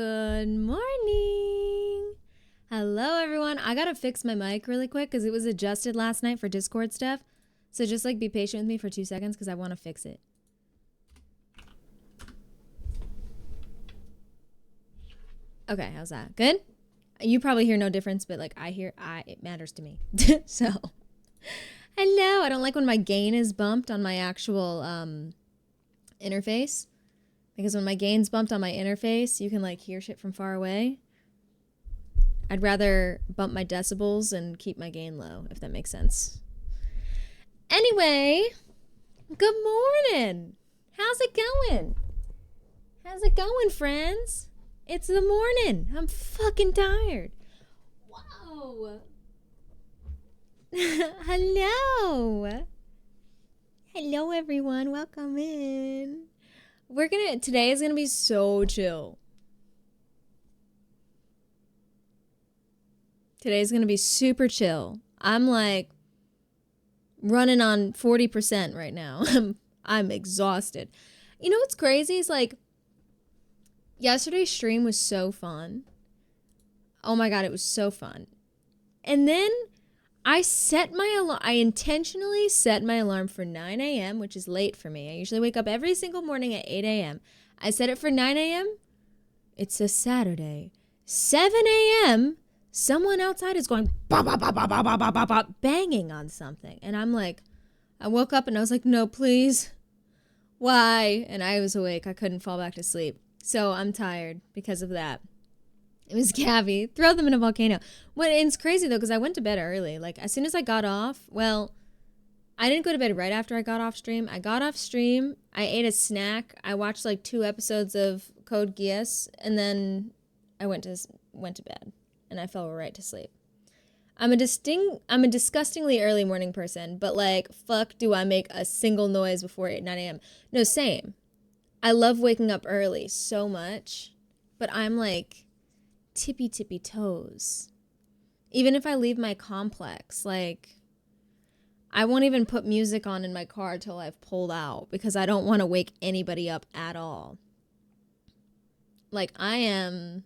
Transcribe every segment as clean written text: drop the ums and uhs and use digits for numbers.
Good morning. Hello, everyone. I gotta fix my mic really quick because it was adjusted last night for Discord stuff. So just like be patient with me for 2 seconds because I want to fix it. Okay, how's that? Good? You probably hear no difference, but like it matters to me. So, hello. I don't like when my gain is bumped on my actual interface. Because when my gain's bumped on my interface, you can like hear shit from far away. I'd rather bump my decibels and keep my gain low, if that makes sense. Anyway, good morning. How's it going? How's it going, friends? It's the morning. I'm fucking tired. Whoa. Hello. Hello, everyone. Welcome in. Today is gonna be so chill. Today's gonna be super chill. I'm like running on 40% right now. I'm exhausted. You know what's crazy is like yesterday's stream was so fun. Oh my god, it was so fun. And then I intentionally set my alarm for 9 a.m., which is late for me. I usually wake up every single morning at 8 a.m. I set it for 9 a.m. It's a Saturday. 7 a.m., someone outside is going bah, bah, bah, bah, bah, bah, bah, bah, bah, banging on something. And I'm like, I woke up and I was like, no, please. Why? And I was awake. I couldn't fall back to sleep. So I'm tired because of that. It was Gabby. Throw them in a volcano. Well, it's crazy, though, because I went to bed early. Like, as soon as I got off, well, I didn't go to bed right after I got off stream. I got off stream. I ate a snack. I watched, like, 2 episodes of Code Geass, and then I went to bed, and I fell right to sleep. I'm a disgustingly early morning person, but, like, fuck do I make a single noise before 9 a.m. No, same. I love waking up early so much, but I'm, like, tippy toes. Even if I leave my complex, like, I won't even put music on in my car till I've pulled out because I don't want to wake anybody up at all. Like, I am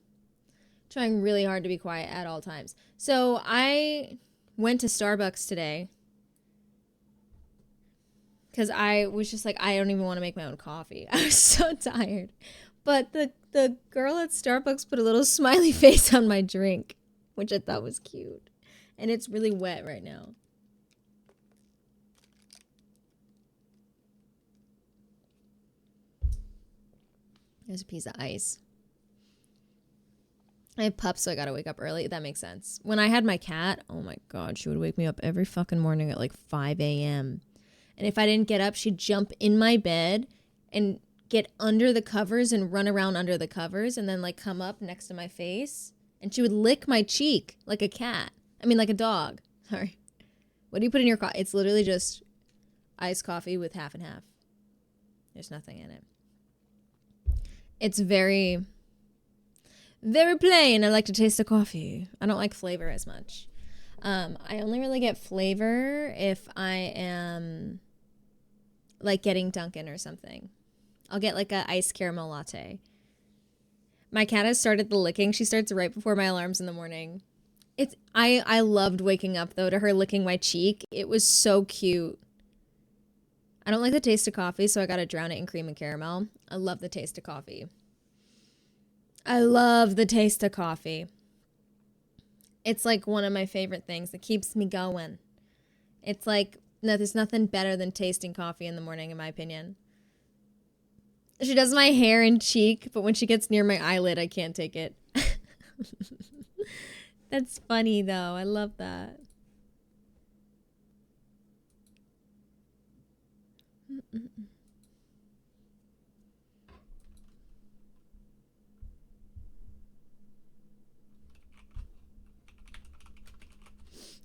trying really hard to be quiet at all times. So I went to Starbucks today because I was just like, I don't even want to make my own coffee. I was so tired. But the girl at Starbucks put a little smiley face on my drink, which I thought was cute. And it's really wet right now. There's a piece of ice. I have pups, so I gotta wake up early. That makes sense. When I had my cat, oh my god, she would wake me up every fucking morning at like 5 a.m. And if I didn't get up, she'd jump in my bed and get under the covers and run around under the covers and then like come up next to my face and she would lick my cheek like a cat. I mean like a dog. Sorry. What do you put in your coffee? It's literally just iced coffee with half and half. There's nothing in it. It's very, very plain. I like to taste the coffee. I don't like flavor as much. I only really get flavor if I am like getting Dunkin' or something. I'll get like a iced caramel latte. My cat has started the licking. She starts right before my alarms in the morning. I loved waking up though to her licking my cheek. It was so cute. I don't like the taste of coffee, so I gotta drown it in cream and caramel. I love the taste of coffee. I love the taste of coffee. It's like one of my favorite things that keeps me going. It's like, no, there's nothing better than tasting coffee in the morning, in my opinion. She does my hair and cheek, but when she gets near my eyelid, I can't take it. That's funny, though. I love that.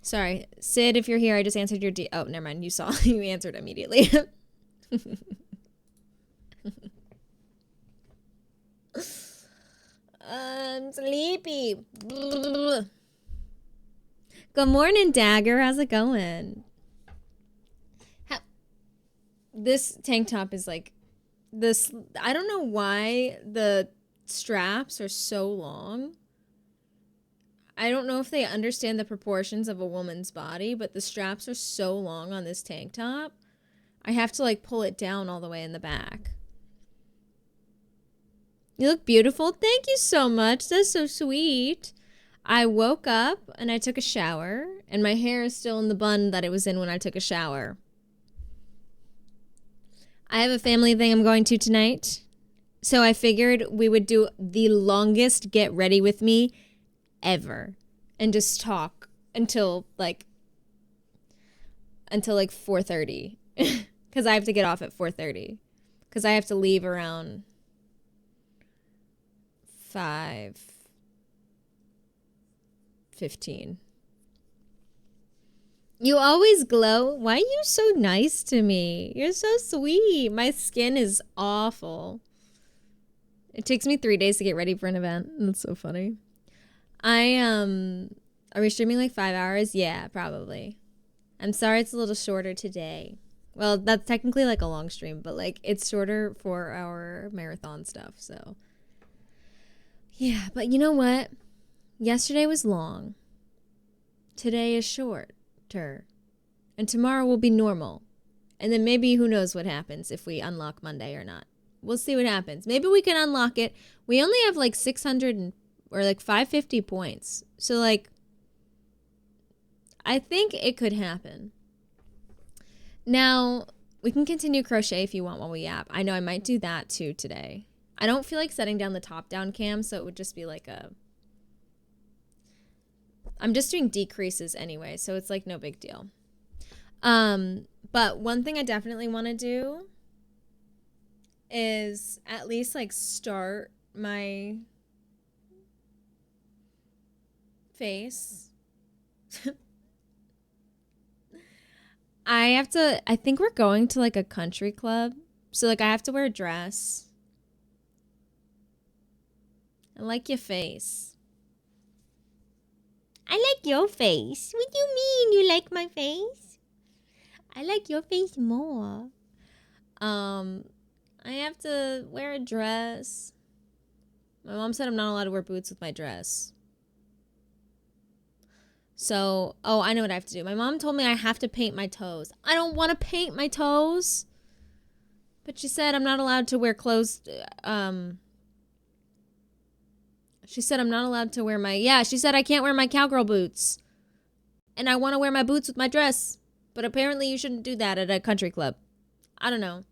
Sorry. Sid, if you're here, I just answered your Oh, never mind. You saw. You answered immediately. I'm sleepy. Good morning, Dagger. How's it going? This tank top is like this. I don't know why the straps are so long. I don't know if they understand the proportions of a woman's body, but the straps are so long on this tank top. I have to like pull it down all the way in the back. You look beautiful. Thank you so much. That's so sweet. I woke up and I took a shower, and my hair is still in the bun that it was in when I took a shower. I have a family thing I'm going to tonight, so I figured we would do the longest get ready with me ever and just talk until like 4:30 because I have to get off at 4:30 because I have to leave around 5:15. You always glow. Why are you so nice to me? You're so sweet. My skin is awful. It takes me 3 days to get ready for an event. That's so funny. Are we streaming like 5 hours? Yeah, probably. I'm sorry it's a little shorter today. Well, that's technically like a long stream, but like it's shorter for our marathon stuff, so. Yeah, but you know what? Yesterday was long. Today is shorter. And tomorrow will be normal. And then maybe who knows what happens if we unlock Monday or not. We'll see what happens. Maybe we can unlock it. We only have like 600 or like 550 points. So like, I think it could happen. Now, we can continue crochet if you want while we yap. I know I might do that too today. I don't feel like setting down the top-down cam, so it would just be like a... I'm just doing decreases anyway, so it's like no big deal. But one thing I definitely want to do is at least like start my face. I think we're going to like a country club. So like I have to wear a dress. I like your face. I like your face. What do you mean you like my face? I like your face more. I have to wear a dress. My mom said I'm not allowed to wear boots with my dress. So, oh, I know what I have to do. My mom told me I have to paint my toes. I don't want to paint my toes. But she said I'm not allowed to wear clothes. She said I'm not allowed to wear she said I can't wear my cowgirl boots. And I want to wear my boots with my dress. But apparently you shouldn't do that at a country club. I don't know.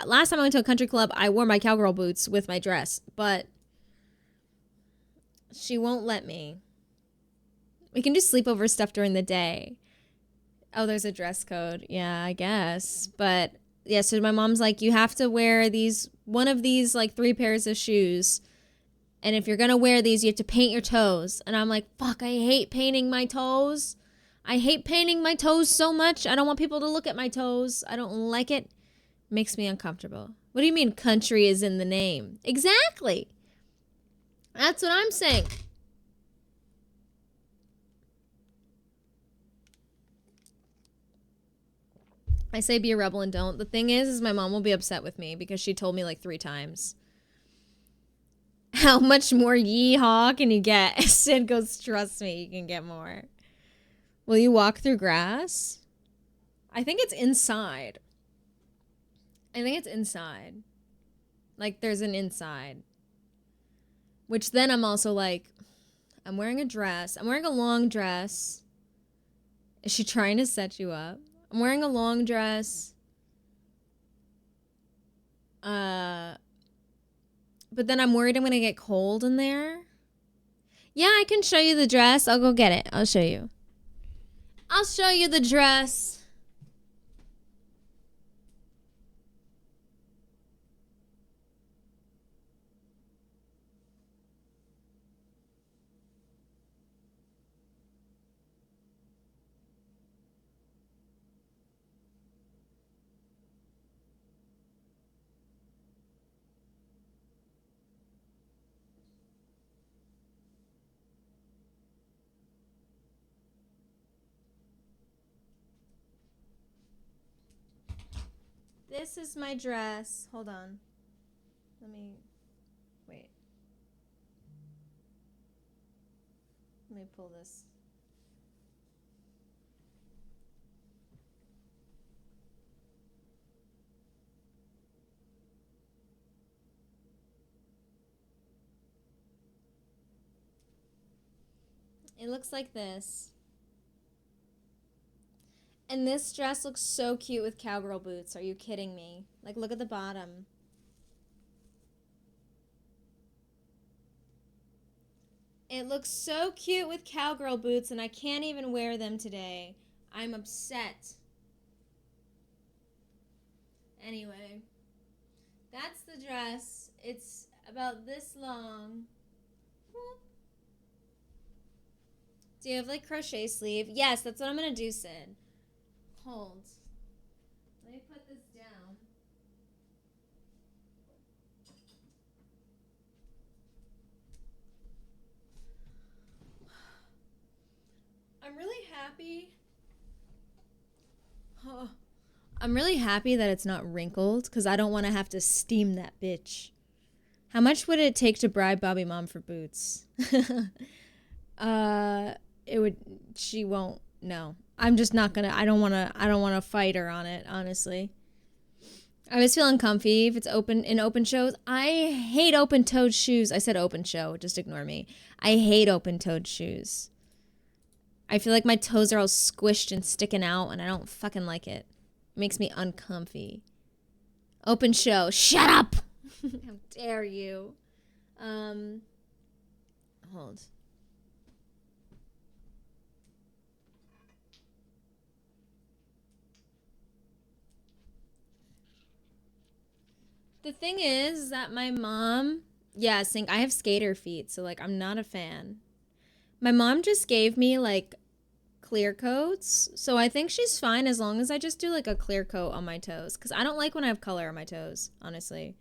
Last time I went to a country club, I wore my cowgirl boots with my dress. But she won't let me. We can do sleepover stuff during the day. Oh, there's a dress code. Yeah, I guess. But yeah, so my mom's like, you have to wear one of these like 3 pairs of shoes. And if you're going to wear these, you have to paint your toes. And I'm like, fuck, I hate painting my toes. I hate painting my toes so much. I don't want people to look at my toes. I don't like it. Makes me uncomfortable. What do you mean country is in the name? Exactly. That's what I'm saying. I say be a rebel and don't. The thing is my mom will be upset with me because she told me like 3 times. How much more yeehaw can you get? Sid goes, trust me, you can get more. Will you walk through grass? I think it's inside. Like there's an inside. Which then I'm also like, I'm wearing a dress. I'm wearing a long dress. Is she trying to set you up? I'm wearing a long dress. But then I'm worried I'm going to get cold in there. Yeah, I can show you the dress. I'll go get it. I'll show you. I'll show you the dress. This is my dress. Hold on. Let me Let me pull this. It looks like this. And this dress looks so cute with cowgirl boots. Are you kidding me? Like, look at the bottom. It looks so cute with cowgirl boots, and I can't even wear them today. I'm upset. Anyway, that's the dress. It's about this long. Do you have, like, crochet sleeve? Yes, that's what I'm going to do, Sid. Hold. Let me put this down. I'm really happy. Oh, I'm really happy that it's not wrinkled because I don't want to have to steam that bitch. How much would it take to bribe Bobby Mom for boots? It would. She won't. No, I'm just not gonna. I don't wanna fight her on it. Honestly, I was feeling comfy if it's open in open shows. I hate open-toed shoes. I said open show. Just ignore me. I hate open-toed shoes. I feel like my toes are all squished and sticking out, and I don't fucking like it. It makes me uncomfy. Open show. Shut up! How dare you? Hold. The thing is that my mom, yeah, I have skater feet, so, like, I'm not a fan. My mom just gave me, like, clear coats, so I think she's fine as long as I just do, like, a clear coat on my toes, because I don't like when I have color on my toes, honestly.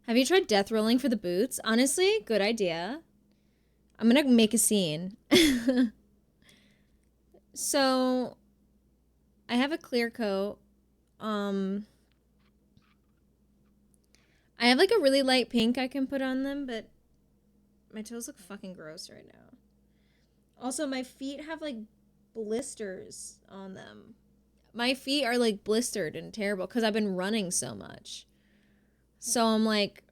Have you tried death rolling for the boots? Honestly, good idea. I'm gonna make a scene. So, I have a clear coat. I have, like, a really light pink I can put on them, but my toes look fucking gross right now. Also, my feet have, like, blisters on them. My feet are, like, blistered and terrible because I've been running so much. So I'm like,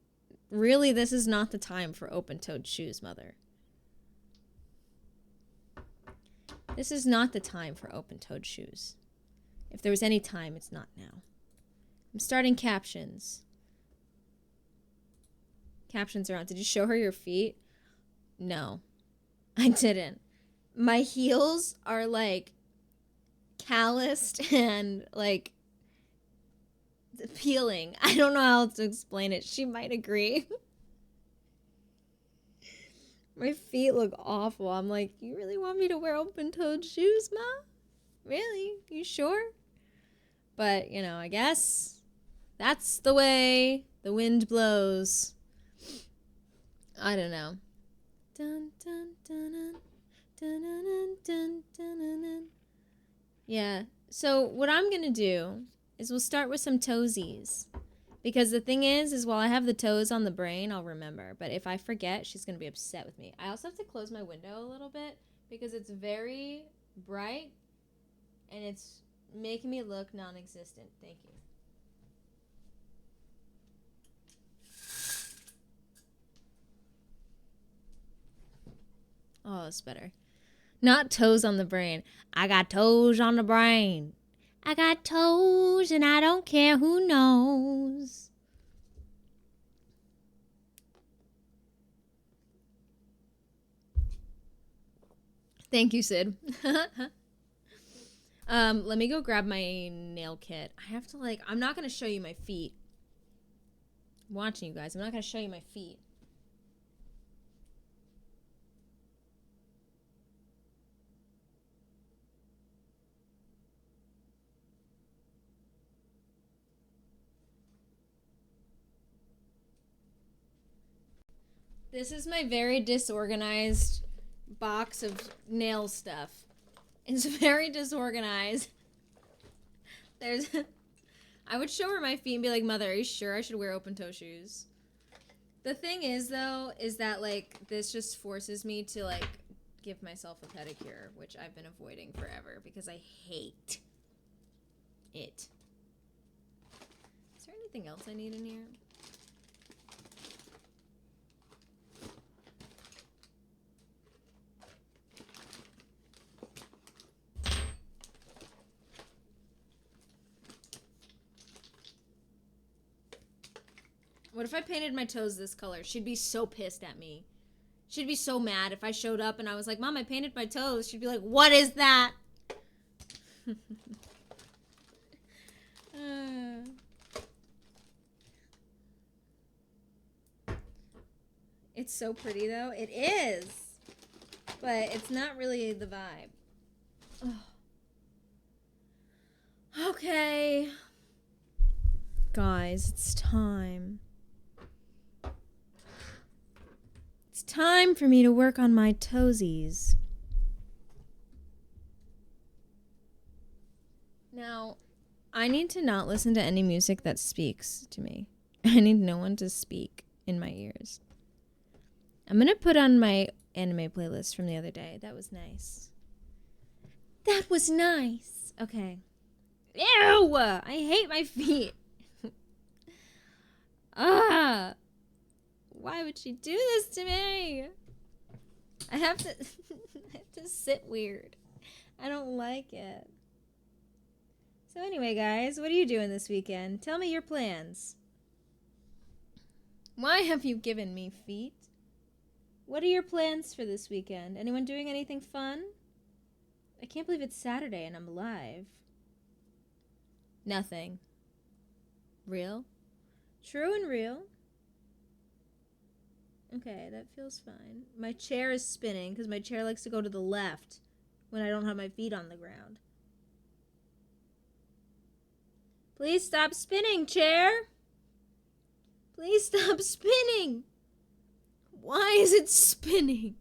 really, this is not the time for open-toed shoes, mother. This is not the time for open-toed shoes. If there was any time, it's not now. I'm starting captions. Captions are on. Did you show her your feet? No, I didn't. My heels are, like, calloused and, like, peeling. I don't know how else to explain it. She might agree. My feet look awful. I'm like, you really want me to wear open-toed shoes, Ma? Really? You sure? But, you know, I guess that's the way the wind blows. I don't know. Dun, dun, dun, dun, dun, dun, dun, dun, dun, dun. Yeah. So what I'm going to do is we'll start with some toesies. Because the thing is while I have the toes on the brain, I'll remember. But if I forget, she's going to be upset with me. I also have to close my window a little bit because it's very bright and it's making me look non-existent. Thank you. Oh, it's better. Not toes on the brain. I got toes on the brain. I got toes and I don't care who knows. Thank you, Sid. Let me go grab my nail kit. I have to, like, I'm not going to show you my feet. I'm watching you guys. I'm not going to show you my feet. This is my very disorganized box of nail stuff. It's very disorganized. I would show her my feet and be like, Mother, are you sure I should wear open-toe shoes? The thing is, though, is that, like, this just forces me to, like, give myself a pedicure, which I've been avoiding forever because I hate it. Is there anything else I need in here? What if I painted my toes this color? She'd be so pissed at me. She'd be so mad if I showed up and I was like, Mom, I painted my toes. She'd be like, what is that? It's so pretty, though. It is. But it's not really the vibe. Ugh. Okay. Guys, it's time. It's time for me to work on my toesies. Now, I need to not listen to any music that speaks to me. I need no one to speak in my ears. I'm gonna put on my anime playlist from the other day. That was nice. That was nice. Okay. Ew! I hate my feet. Ah! Why would she do this to me? I have to sit weird. I don't like it. So anyway, guys, what are you doing this weekend? Tell me your plans. Why have you given me feet? What are your plans for this weekend? Anyone doing anything fun? I can't believe it's Saturday and I'm live. Nothing. Real? True and real. Okay, that feels fine. My chair is spinning because my chair likes to go to the left when I don't have my feet on the ground. Please stop spinning, chair. Please stop spinning. Why is it spinning?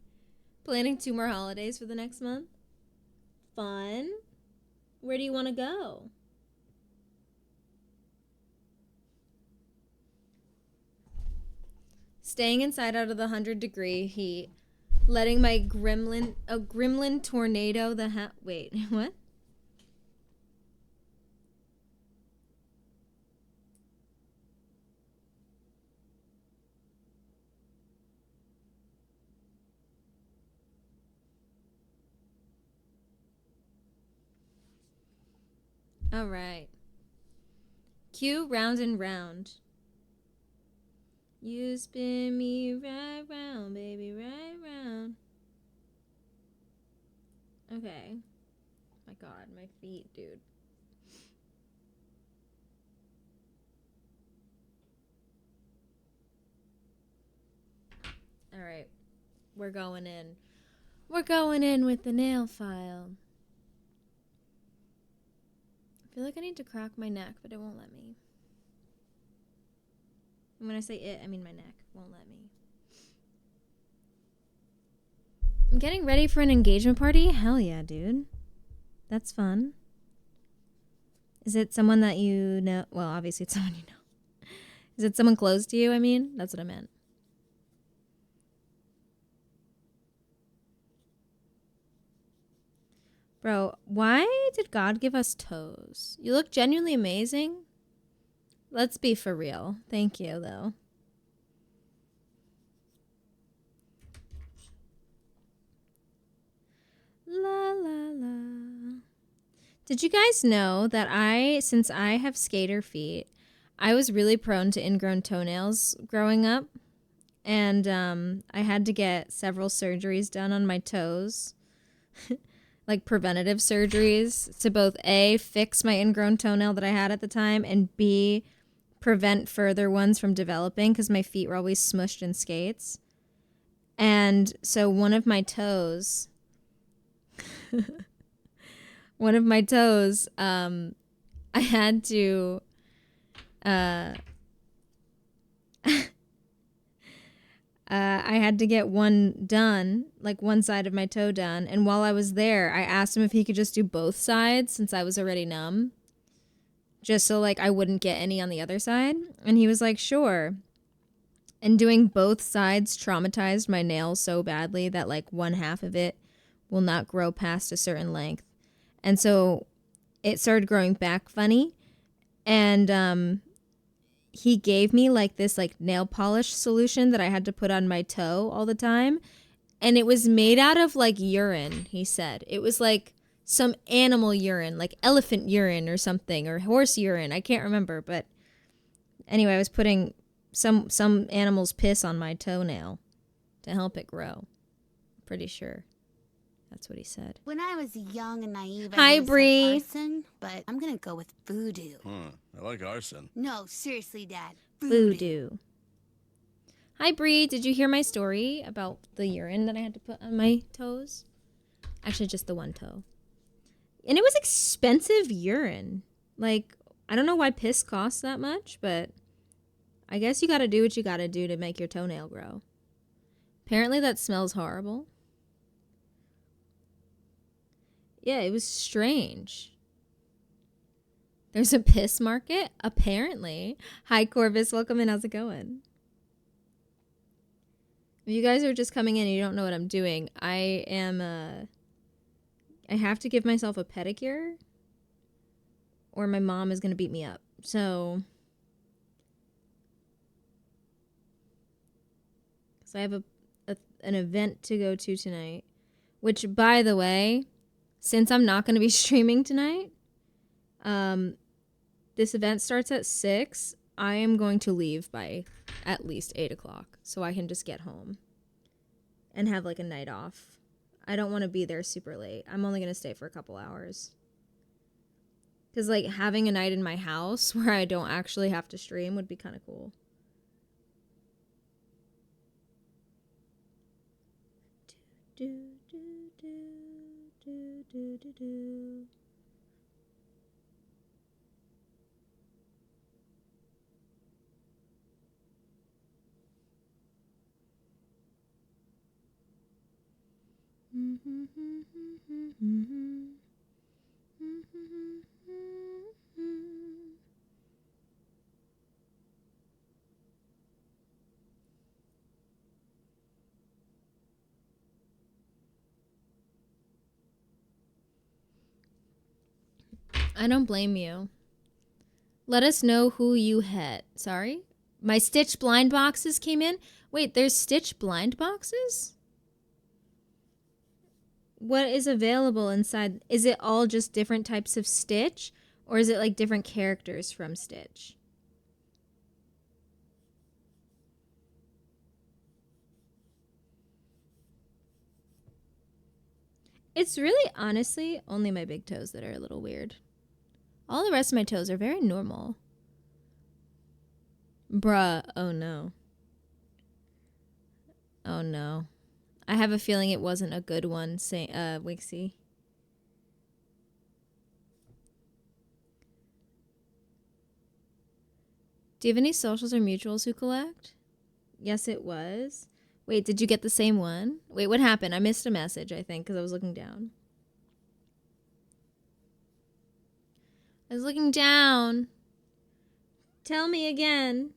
Planning 2 more holidays for the next month? Fun. Where do you want to go? Staying inside out of the 100-degree heat. Letting my gremlin tornado the wait, what? All right. Cue round and round. You spin me right round, baby, right round. Okay. My God, my feet, dude. All right. We're going in. We're going in with the nail file. I feel like I need to crack my neck, but it won't let me. And when I say it, I mean my neck won't let me. I'm getting ready for an engagement party? Hell yeah, dude. That's fun. Is it someone that you know? Well, obviously it's someone you know. Is it someone close to you, I mean? That's what I meant. Bro, why did God give us toes? You look genuinely amazing. Let's be for real. Thank you, though. La, la, la. Did you guys know that since I have skater feet, I was really prone to ingrown toenails growing up. And I had to get several surgeries done on my toes. Like preventative surgeries to both A, fix my ingrown toenail that I had at the time, and B, prevent further ones from developing because my feet were always smushed in skates. And so one of my toes, I had to, I had to get one done, like one side of my toe done. And while I was there, I asked him if he could just do both sides since I was already numb. Just so like I wouldn't get any on the other side. And he was like, sure. And doing both sides traumatized my nail so badly that like one half of it will not grow past a certain length. And so it started growing back funny. And he gave me like this like nail polish solution that I had to put on my toe all the time. And it was made out of like urine, he said. It was like some animal urine, like elephant urine or something, or horse urine. I can't remember. But anyway, I was putting some animal's piss on my toenail to help it grow. Pretty sure that's what he said. When I was young and naive, Hi, I Bree. said arson, but I'm gonna go with voodoo. I like arson. No, seriously, Dad. Voodoo. Hi, Bree. Did you hear my story about the urine that I had to put on my toes? Actually, just the one toe. And it was expensive urine. Like, I don't know why piss costs that much, but I guess you gotta do what you gotta do to make your toenail grow. Apparently that smells horrible. Yeah, it was strange. There's a piss market? Apparently. Hi, Corvus. Welcome in. How's it going? If you guys are just coming in and you don't know what I'm doing, I have to give myself a pedicure or my mom is going to beat me up. So I have an event to go to tonight, which, by the way, since I'm not going to be streaming tonight, this event starts at 6. I am going to leave by at least 8 o'clock so I can just get home and have like a night off. I don't want to be there super late. I'm only going to stay for a couple hours. Because like having a night in my house where I don't actually have to stream would be kind of cool. I don't blame you. Let us know who you hit. Sorry? My Stitch blind boxes came in? Wait, there's Stitch blind boxes? What is available inside? Is it all just different types of Stitch? Or is it like different characters from Stitch? It's really, honestly, only my big toes that are a little weird. All the rest of my toes are very normal. Bruh, oh no. Oh no. I have a feeling it wasn't a good one, Wixie. Do you have any socials or mutuals who collect? Yes, it was. Wait, did you get the same one? Wait, what happened? I missed a message, I think, because I was looking down. I was looking down. Tell me again.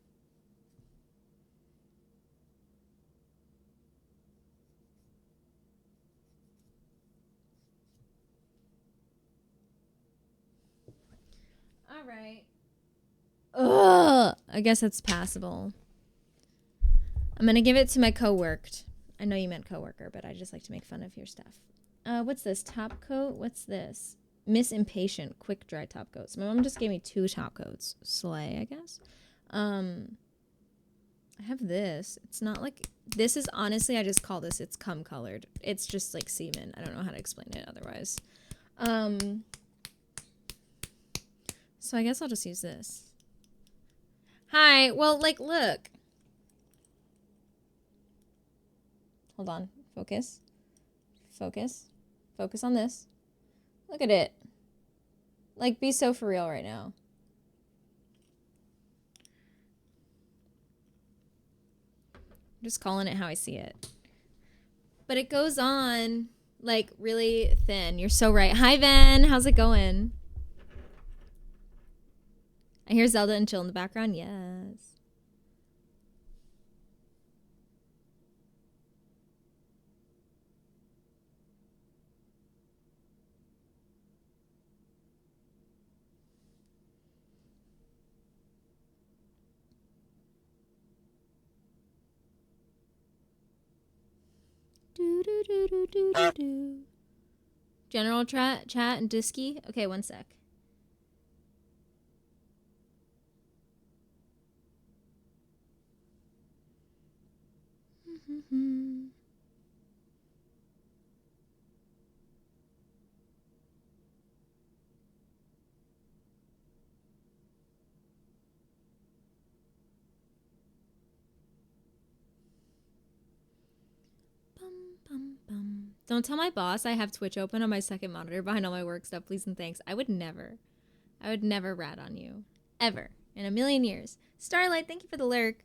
All right. Ugh. I guess that's passable. I'm going to give it to my coworker. I know you meant coworker, but I just like to make fun of your stuff. What's this? Top coat? What's this? Miss Impatient, quick dry top coats. My mom just gave me 2 top coats. Slay, I guess. I have this. It's not like, this is honestly, I just call this, it's cum colored. It's just like semen. I don't know how to explain it otherwise. So I guess I'll just use this. Hi, well, like, look. Hold on, focus. Focus. Focus on this. Look at it. Like, be so for real right now. I'm just calling it how I see it. But it goes on, like, really thin. You're so right. Hi, Ven. How's it going? I hear Zelda and Chill in the background. Yes. Do do do do do do do. General chat and Disky. Okay, one sec. Don't tell my boss I have Twitch open on my second monitor behind all my work stuff, please and thanks. I would never rat on you. Ever. In a million years. Starlight, thank you for the lurk.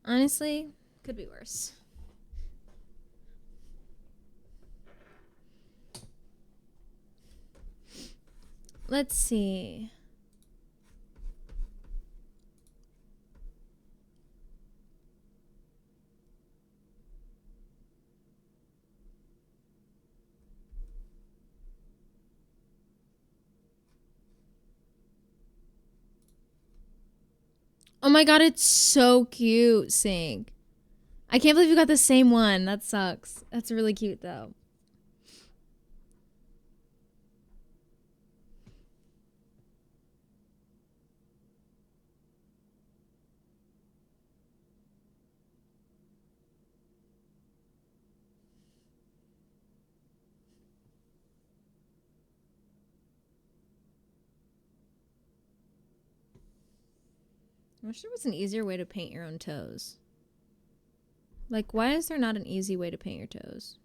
Honestly, could be worse. Let's see. Oh my god, it's so cute, Sync. I can't believe you got the same one. That sucks. That's really cute, though. I wish there was an easier way to paint your own toes. Like, why is there not an easy way to paint your toes?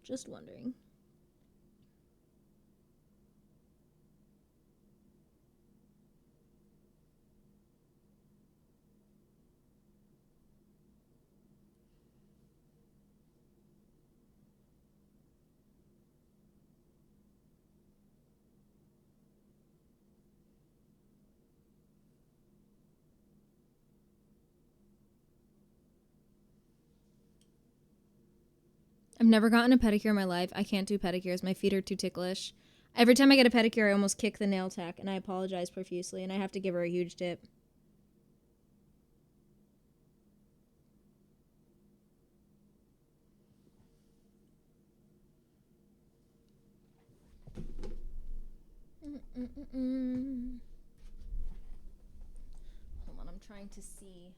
Just wondering. I've never gotten a pedicure in my life. I can't do pedicures. My feet are too ticklish. Every time I get a pedicure, I almost kick the nail tech, and I apologize profusely, and I have to give her a huge tip. Hold on, I'm trying to see.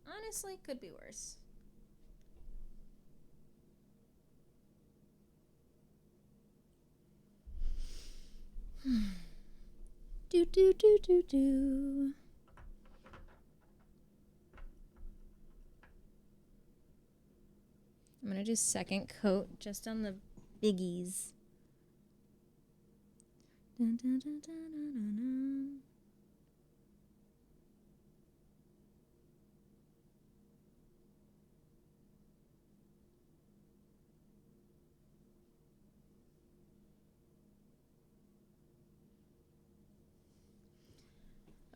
Honestly, could be worse. Do do do do do. I'm gonna do second coat just on the biggies. Dun, dun, dun, dun, dun, dun, dun.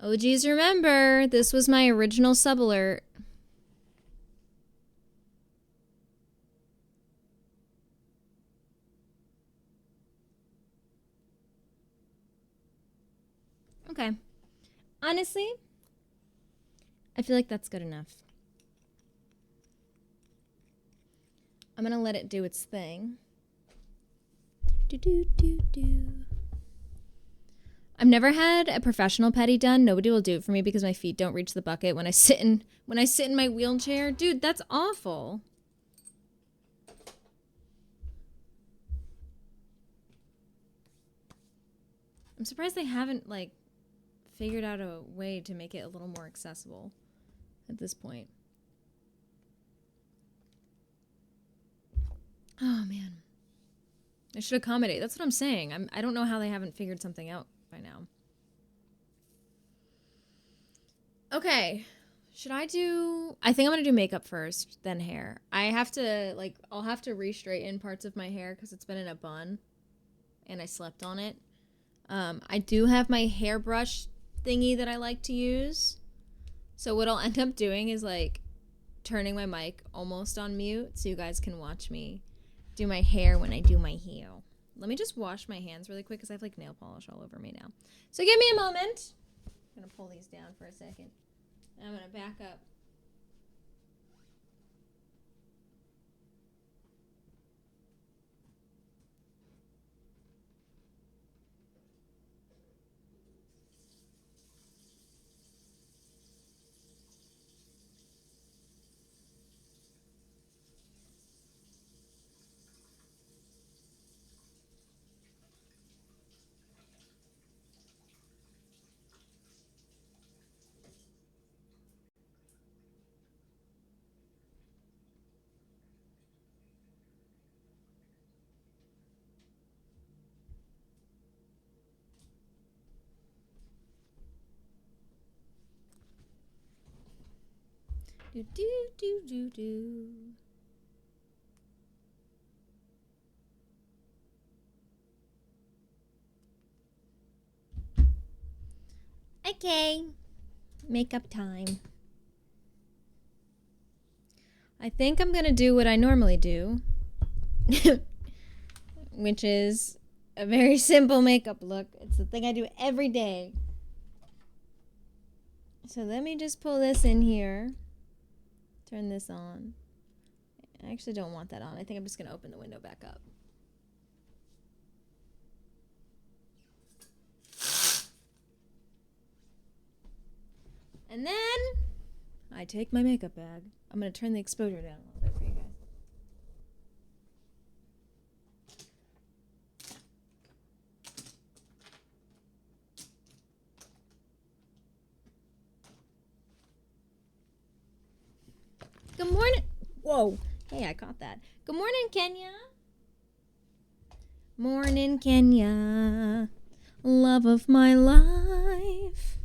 Oh, geez, remember, this was my original sub alert. Okay. Honestly, I feel like that's good enough. I'm gonna let it do its thing. Do do do do. I've never had a professional pedi done. Nobody will do it for me because my feet don't reach the bucket when I sit in my wheelchair. Dude, that's awful. I'm surprised they haven't like figured out a way to make it a little more accessible at this point. Oh man. They should accommodate. That's what I'm saying. I don't know how they haven't figured something out by now. Okay. Should I do... I think I'm going to do makeup first, then hair. I have to, like, I'll have to re-straighten parts of my hair because it's been in a bun. And I slept on it. I do have my hairbrush thingy that I like to use. So what I'll end up doing is, like, turning my mic almost on mute so you guys can watch me do my hair when I do my hair. Let me just wash my hands really quick because I have like nail polish all over me now. So give me a moment. I'm going to pull these down for a second. I'm going to back up. Do do do do do. Okay, makeup time. I think I'm gonna do what I normally do, which is a very simple makeup look. It's the thing I do every day. So let me just pull this in here. Turn this on. I actually don't want that on. I think I'm just going to open the window back up. And then I take my makeup bag. I'm going to turn the exposure down a little bit for you guys. Good morning. Whoa. Hey, I caught that. Good morning, Kenya. Morning, Kenya. Love of my life.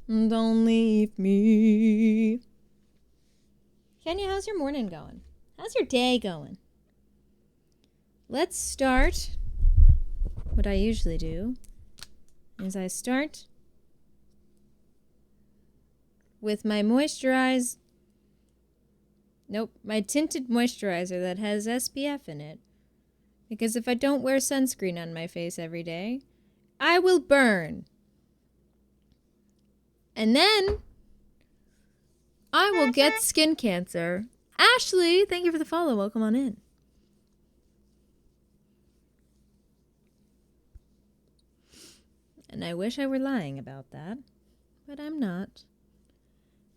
Don't leave me. Kenya, how's your morning going? How's your day going? Let's start. What I usually do is I start with my moisturize. Nope, my tinted moisturizer that has SPF in it. Because if I don't wear sunscreen on my face every day, I will burn. And then I will get skin cancer. Ashley, thank you for the follow. Welcome on in. And I wish I were lying about that, but I'm not.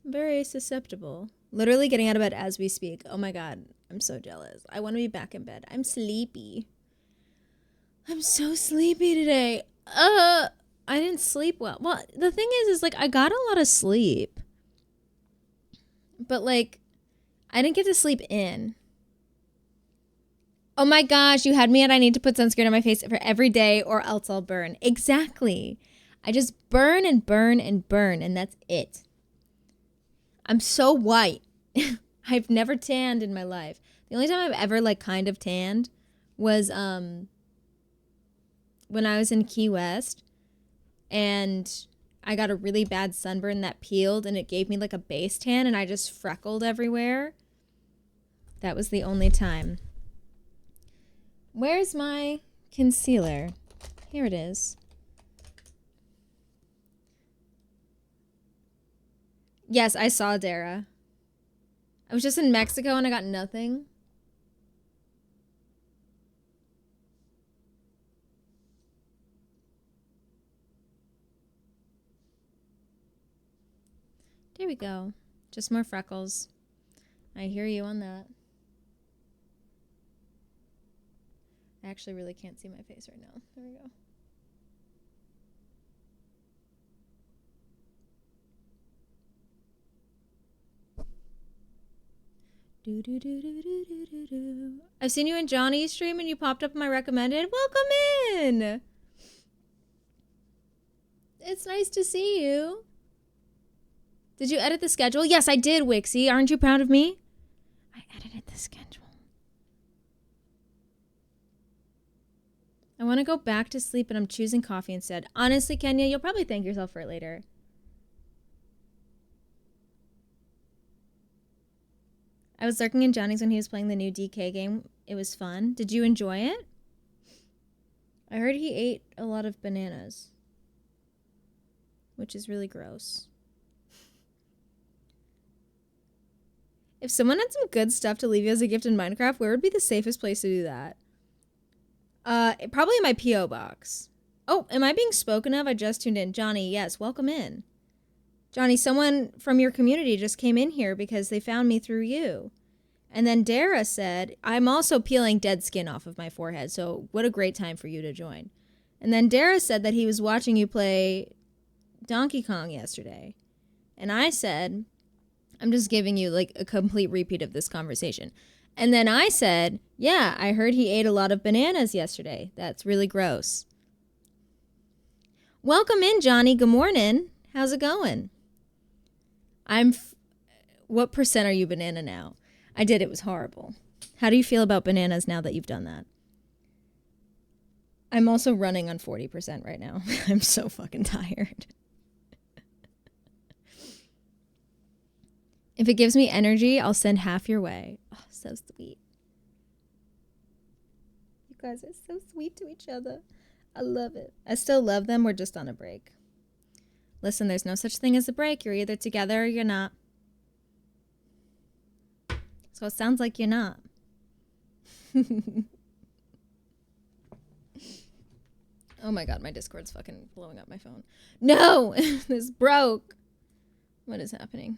I'm very susceptible. Literally getting out of bed as we speak. Oh my god, I'm so jealous. I want to be back in bed. I'm sleepy. I'm so sleepy today. I didn't sleep well. Well, the thing is like I got a lot of sleep. But like I didn't get to sleep in. Oh my gosh, you had me at I need to put sunscreen on my face for every day or else I'll burn. Exactly. I just burn and burn and burn and that's it. I'm so white. I've never tanned in my life. The only time I've ever like kind of tanned was when I was in Key West and I got a really bad sunburn that peeled and it gave me like a base tan and I just freckled everywhere. That was the only time. Where's my concealer? Here it is. Yes, I saw Dara. I was just in Mexico and I got nothing. There we go. Just more freckles. I hear you on that. I actually really can't see my face right now. There we go. I've seen you in Johnny's stream and you popped up in my recommended. Welcome in! It's nice to see you. Did you edit the schedule? Yes, I did, Wixie. Aren't you proud of me? I edited the schedule. I want to go back to sleep, but I'm choosing coffee instead. Honestly, Kenya, you'll probably thank yourself for it later. I was lurking in Johnny's when he was playing the new DK game. It was fun. Did you enjoy it? I heard he ate a lot of bananas, which is really gross. If someone had some good stuff to leave you as a gift in Minecraft, where would be the safest place to do that? Probably in my P.O. box. Oh, am I being spoken of? I just tuned in. Johnny, yes, welcome in. Johnny, someone from your community just came in here because they found me through you. And then Dara said, I'm also peeling dead skin off of my forehead, so what a great time for you to join. And then Dara said that he was watching you play Donkey Kong yesterday. And I said, I'm just giving you like a complete repeat of this conversation. And then I said, yeah, I heard he ate a lot of bananas yesterday. That's really gross. Welcome in, Johnny. Good morning. How's it going? What percent are you banana now? I did. It was horrible. How do you feel about bananas now that you've done that? I'm also running on 40% right now. I'm so fucking tired. If it gives me energy, I'll send half your way. Oh, so sweet. You guys are so sweet to each other. I love it. I still love them. We're just on a break. Listen, there's no such thing as a break. You're either together or you're not. So it sounds like you're not. Oh my god, my Discord's fucking blowing up my phone. No! This broke. What is happening?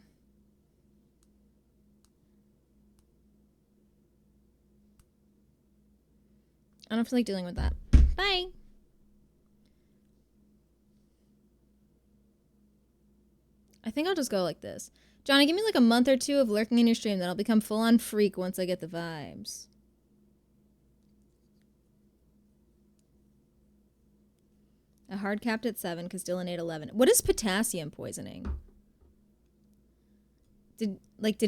I don't feel like dealing with that. Bye! I think I'll just go like this. Johnny, give me like a month or two of lurking in your stream, then I'll become full-on freak once I get the vibes. I hard capped at 7 because Dylan ate 11. What is potassium poisoning? Did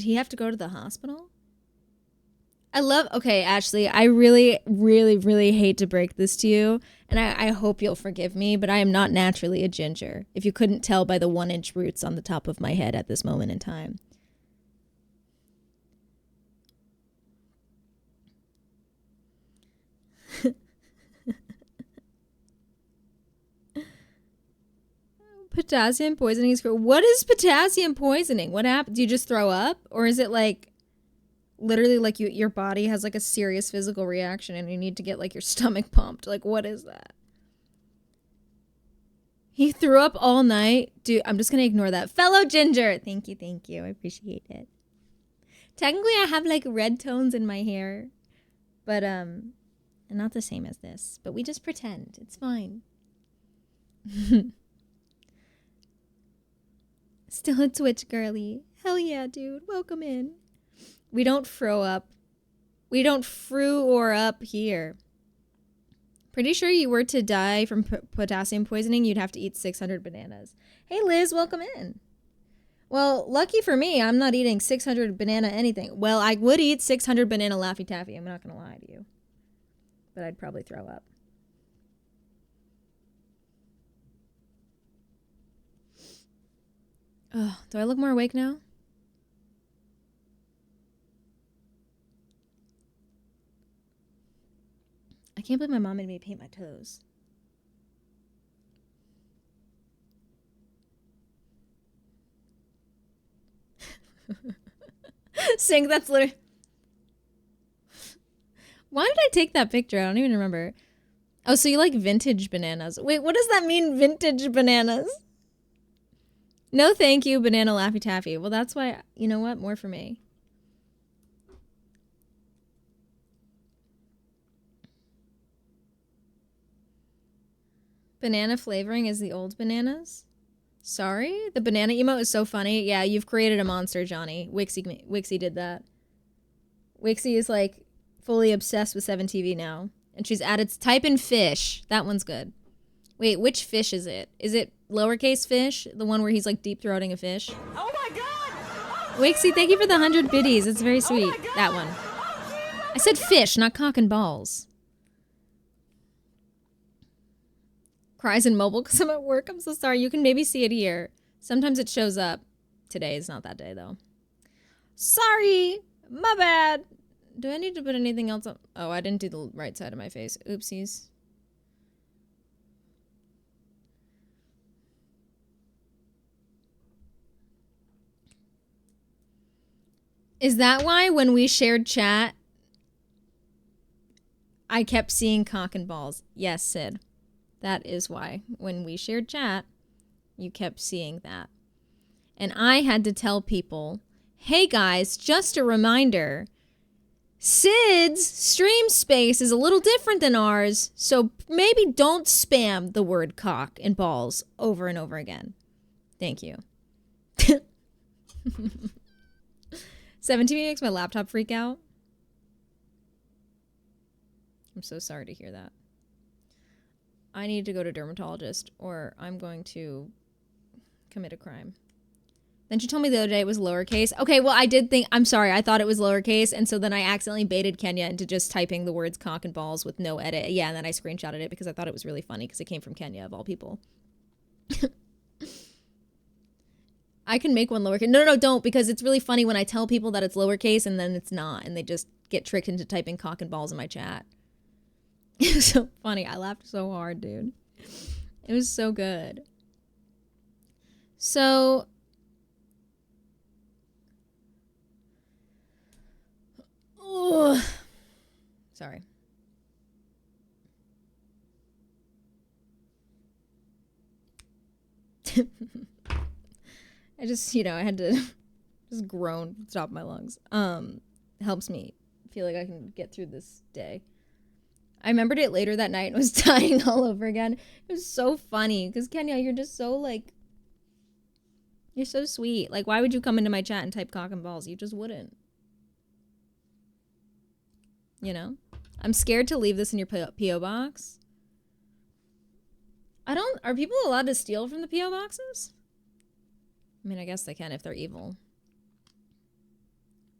he have to go to the hospital? Okay, Ashley, I really, really, really hate to break this to you, and I hope you'll forgive me, but I am not naturally a ginger, if you couldn't tell by the 1-inch roots on the top of my head at this moment in time. Potassium poisoning is... What is potassium poisoning? What happened? Do you just throw up? Or is it like... Literally, like, your body has, like, a serious physical reaction and you need to get, like, your stomach pumped. Like, what is that? He threw up all night? Dude, I'm just gonna ignore that. Fellow ginger! Thank you, thank you. I appreciate it. Technically, I have, like, red tones in my hair. But, not the same as this. But we just pretend. It's fine. Still a Twitch girly. Hell yeah, dude. Welcome in. We don't throw up. We don't fru or up here. Pretty sure you were to die from potassium poisoning, you'd have to eat 600 bananas. Hey, Liz, welcome in. Well, lucky for me, I'm not eating 600 banana anything. Well, I would eat 600 banana Laffy Taffy. I'm not going to lie to you. But I'd probably throw up. Oh, do I look more awake now? I can't believe my mom made me paint my toes. Sing, that's literally... Why did I take that picture? I don't even remember. Oh, so you like vintage bananas. Wait, what does that mean, vintage bananas? No thank you, banana Laffy Taffy. Well, that's why, you know what? More for me. Banana flavoring is the old bananas? Sorry? The banana emote is so funny. Yeah, you've created a monster, Johnny. Wixie did that. Wixie is like fully obsessed with 7TV now. And she's added type in fish. That one's good. Wait, which fish is it? Is it lowercase fish? The one where he's like deep throating a fish? Oh my god! Wixie, thank you for the 100 biddies. It's very sweet. Oh That one. I said fish, not cock and balls. Cries in mobile because I'm at work. I'm so sorry. You can maybe see it here. Sometimes it shows up. Today is not that day, though. Sorry. My bad. Do I need to put anything else up? Oh, I didn't do the right side of my face. Oopsies. Is that why when we shared chat, I kept seeing cock and balls? Yes, Sid. That is why. When we shared chat, you kept seeing that. And I had to tell people, hey guys, just a reminder, Sid's stream space is a little different than ours, so maybe don't spam the word cock and balls over and over again. Thank you. 17 makes my laptop freak out. I'm so sorry to hear that. I need to go to a dermatologist or I'm going to commit a crime. Then she told me the other day it was lowercase. Okay, well, I did think, I'm sorry, I thought it was lowercase, and so then I accidentally baited Kenya into just typing the words cock and balls with no edit. Yeah, and then I screenshotted it because I thought it was really funny because it came from Kenya, of all people. I can make one lowercase. No, don't, because it's really funny when I tell people that it's lowercase and then it's not, and they just get tricked into typing cock and balls in my chat. It was so funny. I laughed so hard, dude. It was so good. So... Ooh. Sorry. I just, I had to just groan at the top of my lungs. Helps me feel like I can get through this day. I remembered it later that night and was dying all over again. It was so funny because Kenya, you're just so you're so sweet. Like, why would you come into my chat and type cock and balls? You just wouldn't. I'm scared to leave this in your P.O. box. Are people allowed to steal from the P.O. boxes? I mean, I guess they can if they're evil.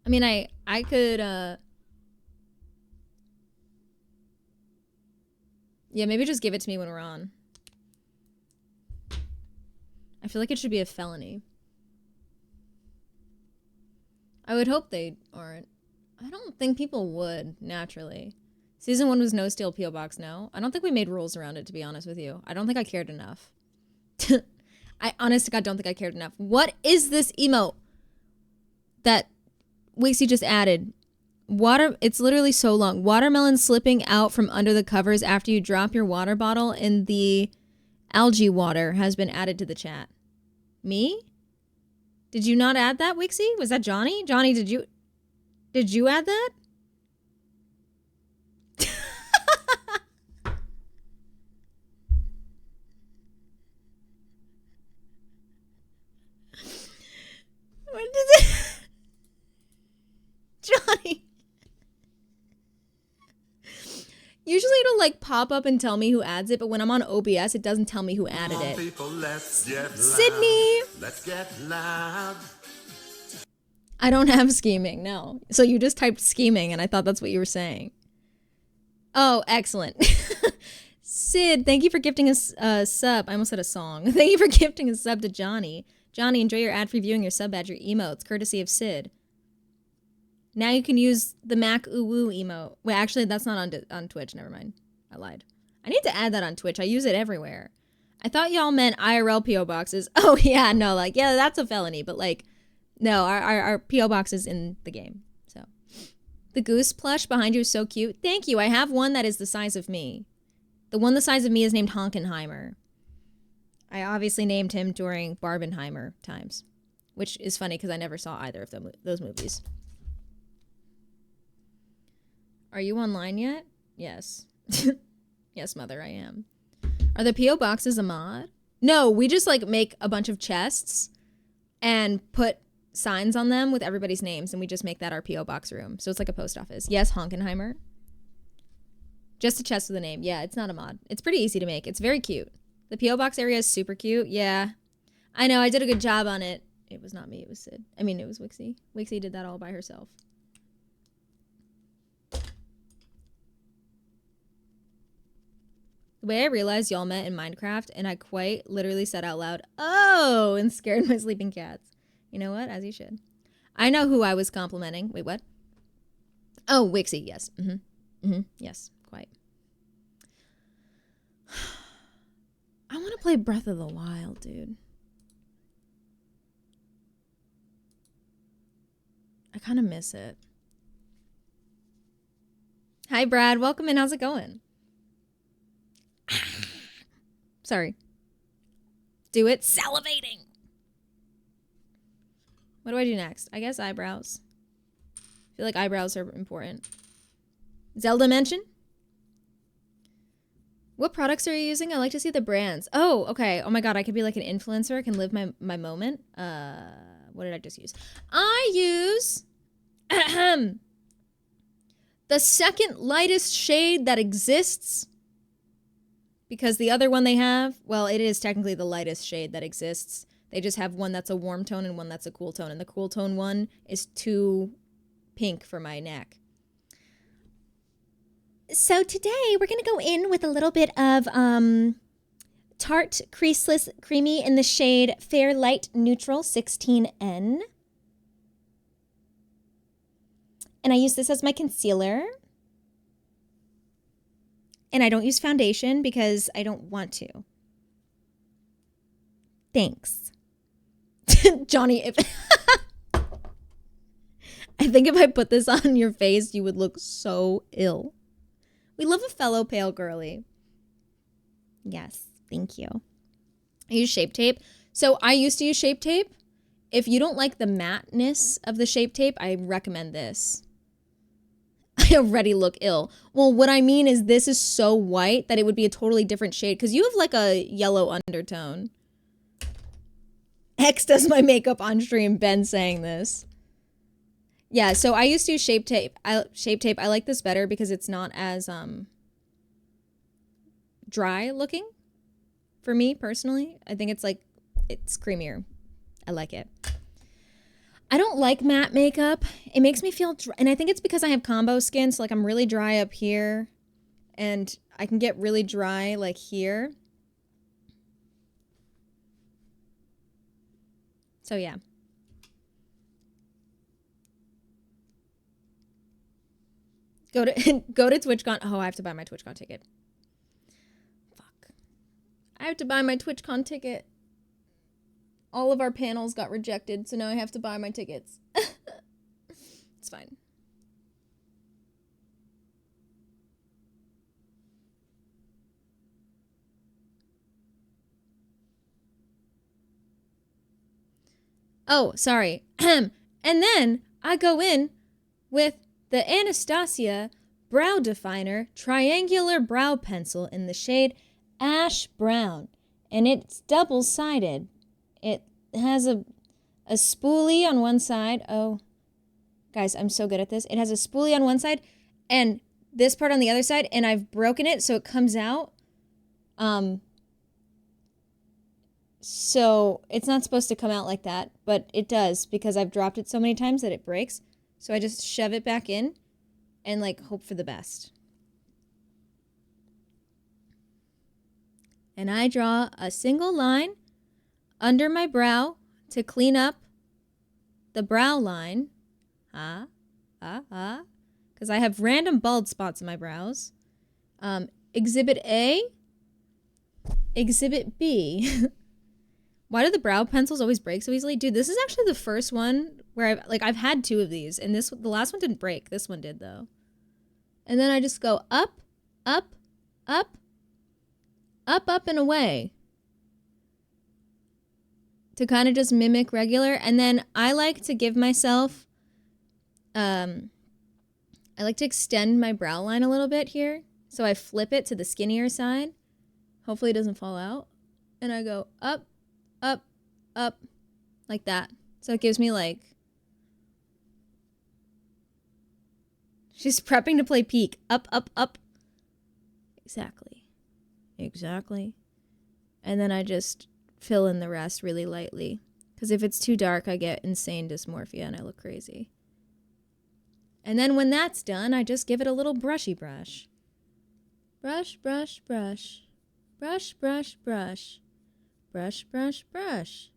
I mean, I could, yeah, maybe just give it to me when we're on. I feel like it should be a felony. I would hope they aren't. I don't think people would, naturally. Season 1 was no steal P.O. box, no. I don't think we made rules around it, to be honest with you. I don't think I cared enough. I honest to God don't think I cared enough. What is this emote that Wixie just added? It's literally so long. Watermelon slipping out from under the covers after you drop your water bottle in the algae water has been added to the chat. Me? Did you not add that, Wixie? Was that Johnny? Johnny, did you add that? What did it? Johnny. Usually it'll pop up and tell me who adds it, but when I'm on OBS, it doesn't tell me who added it. People, let's get loud. Sydney! Let's get loud. I don't have scheming, no. So you just typed scheming, and I thought that's what you were saying. Oh, excellent. Sid, thank you for gifting us a sub. I almost said a song. Thank you for gifting a sub to Johnny. Johnny, enjoy your ad-free viewing, your sub badge, your emotes, courtesy of Sid. Now you can use the Mac Ooh Woo emote. Wait, actually, that's not on Twitch. Never mind. I lied. I need to add that on Twitch. I use it everywhere. I thought y'all meant IRL P.O. boxes. Oh, yeah, no, yeah, that's a felony, but no, our P.O. box is in the game, so. The goose plush behind you is so cute. Thank you. I have one that is the size of me. The one the size of me is named Honkenheimer. I obviously named him during Barbenheimer times, which is funny because I never saw either of those movies. Are you online yet? Yes. Yes, mother, I am. Are the P.O. boxes a mod? No, we just make a bunch of chests and put signs on them with everybody's names, and we just make that our P.O. box room. So it's like a post office. Yes, Honkenheimer. Just a chest with a name. Yeah, it's not a mod. It's pretty easy to make. It's very cute. The P.O. box area is super cute. Yeah. I know, I did a good job on it. It was not me, it was Sid. I mean, it was Wixie. Wixie did that all by herself. The way I realized y'all met in Minecraft, and I quite literally said out loud, "Oh," and scared my sleeping cats. You know what? As you should. I know who I was complimenting. Wait, what? Oh, Wixie, yes. Yes, quite. I want to play Breath of the Wild, dude. I kind of miss it. Hi, Brad. Welcome in. How's it going? Sorry. Do it. Salivating. What do I do next? I guess eyebrows. I feel like eyebrows are important. Zelda mention? What products are you using? I like to see the brands. Oh, okay. Oh my god, I could be like an influencer. I can live my moment. What did I just use? I use the second lightest shade that exists. Because the other one they have, well, it is technically the lightest shade that exists. They just have one that's a warm tone and one that's a cool tone. And the cool tone one is too pink for my neck. So today we're going to go in with a little bit of Tarte Creaseless Creamy in the shade Fair Light Neutral 16N. And I use this as my concealer. And I don't use foundation because I don't want to. Thanks. Johnny, if I think if I put this on your face, you would look so ill. We love a fellow pale girly. Yes, thank you. I use Shape Tape. So I used to use Shape Tape. If you don't like the matteness of the Shape Tape, I recommend this. I already look ill. Well, what I mean is this is so white that it would be a totally different shade because you have like a yellow undertone. X does my makeup on stream, Ben saying this. Yeah, so I used to use Shape Tape. I like this better because it's not as dry looking for me personally. I think it's creamier. I like it. I don't like matte makeup. It makes me feel dry, and I think it's because I have combo skin, so like I'm really dry up here and I can get really dry like here. So yeah. Go to TwitchCon. Oh, I have to buy my TwitchCon ticket. Fuck. I have to buy my TwitchCon ticket. All of our panels got rejected, so now I have to buy my tickets. It's fine. Oh, sorry. And then I go in with the Anastasia Brow Definer Triangular Brow Pencil in the shade Ash Brown. And it's double-sided. It has a spoolie on one side. Oh, guys, I'm so good at this. It has a spoolie on one side and this part on the other side, and I've broken it so it comes out. So it's not supposed to come out like that, but it does because I've dropped it so many times that it breaks. So I just shove it back in and like hope for the best. And I draw a single line under my brow to clean up the brow line. Because I have random bald spots in my brows. Exhibit A. Exhibit B. Why do the brow pencils always break so easily? Dude, this is actually the first one where I've had two of these, and the last one didn't break. This one did though. And then I just go up, up, up, up, up and away to kind of just mimic regular. And then I like to give myself, I like to extend my brow line a little bit here. So I flip it to the skinnier side. Hopefully it doesn't fall out. And I go up, up, up, like that. So it gives me like, she's prepping to play peak. Up, up, up. Exactly. Exactly. And then I just fill in the rest really lightly. Because if it's too dark, I get insane dysmorphia and I look crazy. And then when that's done, I just give it a little brushy brush. Brush, brush, brush. Brush, brush, brush. Brush, brush, brush.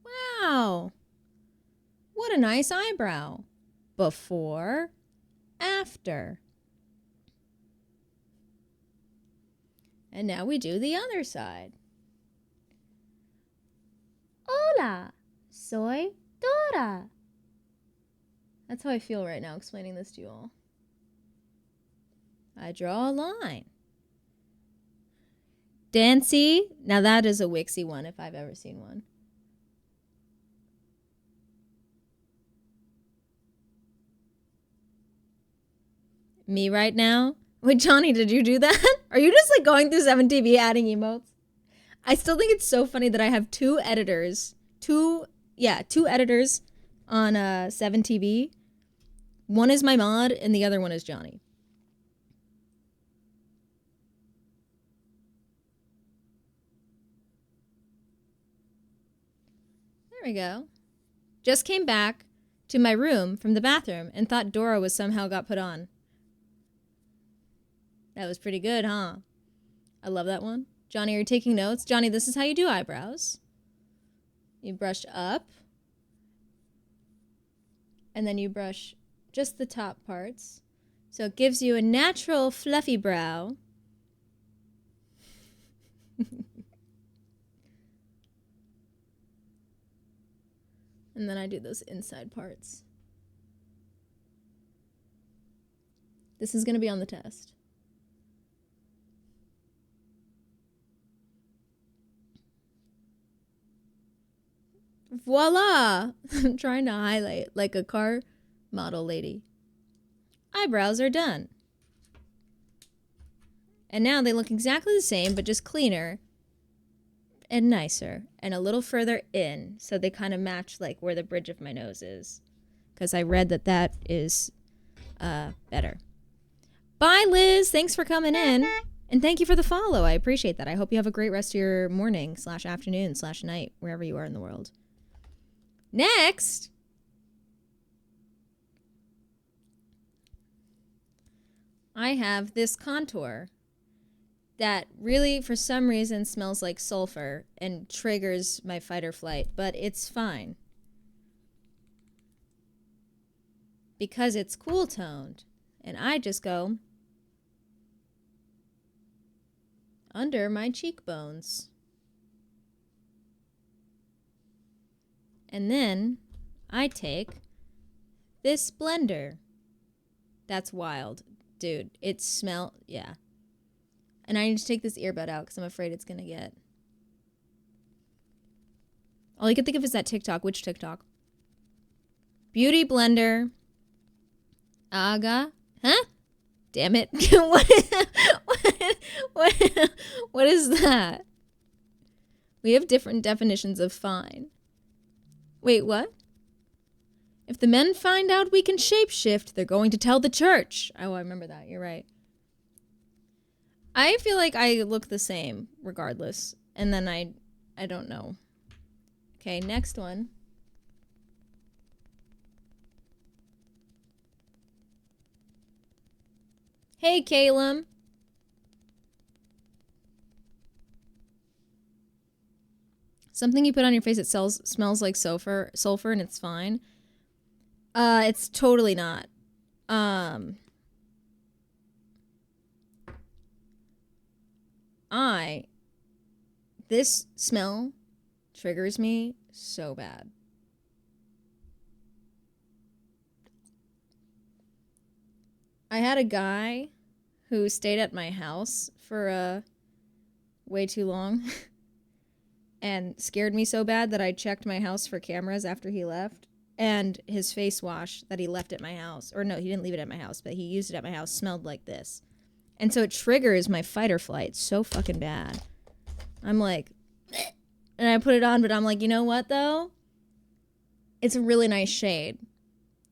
Wow. What a nice eyebrow. Before, after. And now we do the other side. Hola, soy Dora. That's how I feel right now explaining this to you all. I draw a line. Dancy. Now that is a Wixie one if I've ever seen one. Me right now? Wait, Johnny, did you do that? Are you just like going through 7TV adding emotes? I still think it's so funny that I have two editors. Two editors on 7TV. One is my mod and the other one is Johnny. There we go. Just came back to my room from the bathroom and thought Dora was somehow got put on. That was pretty good, huh? I love that one. Johnny, are you taking notes? Johnny, this is how you do eyebrows. You brush up. And then you brush just the top parts. So it gives you a natural fluffy brow. And then I do those inside parts. This is going to be on the test. Voila! I'm trying to highlight like a car model lady. Eyebrows are done. And now they look exactly the same, but just cleaner and nicer and a little further in. So they kind of match like where the bridge of my nose is. Because I read that that is better. Bye, Liz. Thanks for coming in. And thank you for the follow. I appreciate that. I hope you have a great rest of your morning / afternoon / night, wherever you are in the world. Next, I have this contour that really, for some reason, smells like sulfur and triggers my fight or flight, but it's fine. Because it's cool toned. And I just go under my cheekbones. And then I take this blender. That's wild. Dude, it smell, yeah. And I need to take this earbud out because I'm afraid it's going to get. All I can think of is that TikTok. Which TikTok? Beauty blender. Aga. Huh? Damn it. What is that? We have different definitions of fine. Wait, what? If the men find out we can shapeshift, they're going to tell the church. Oh, I remember that. You're right. I feel like I look the same regardless. And then I don't know. Okay, next one. Hey, Calum. Something you put on your face that smells like sulfur, and it's fine. It's totally not. This smell triggers me so bad. I had a guy who stayed at my house for way too long and scared me so bad that I checked my house for cameras after he left. And his face wash that he left at my house, or no, he didn't leave it at my house, but he used it at my house, smelled like this. And so it triggers my fight or flight so fucking bad. I'm like, and I put it on, but I'm like, you know what though? It's a really nice shade.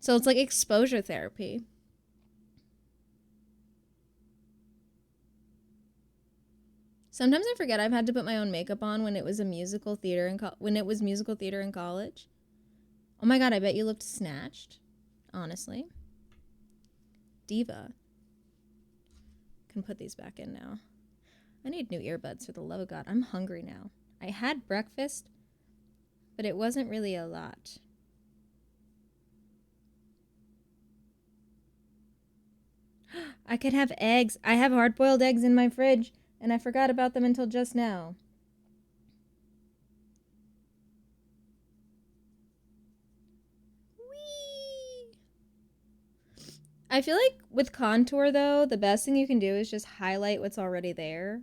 So it's like exposure therapy. Sometimes I forget I've had to put my own makeup on when it was a musical theater in college. Oh my god, I bet you looked snatched. Honestly. Diva. Can put these back in now. I need new earbuds for the love of God. I'm hungry now. I had breakfast, but it wasn't really a lot. I could have eggs. I have hard-boiled eggs in my fridge, and I forgot about them until just now. Whee! I feel like with contour, though, the best thing you can do is just highlight what's already there.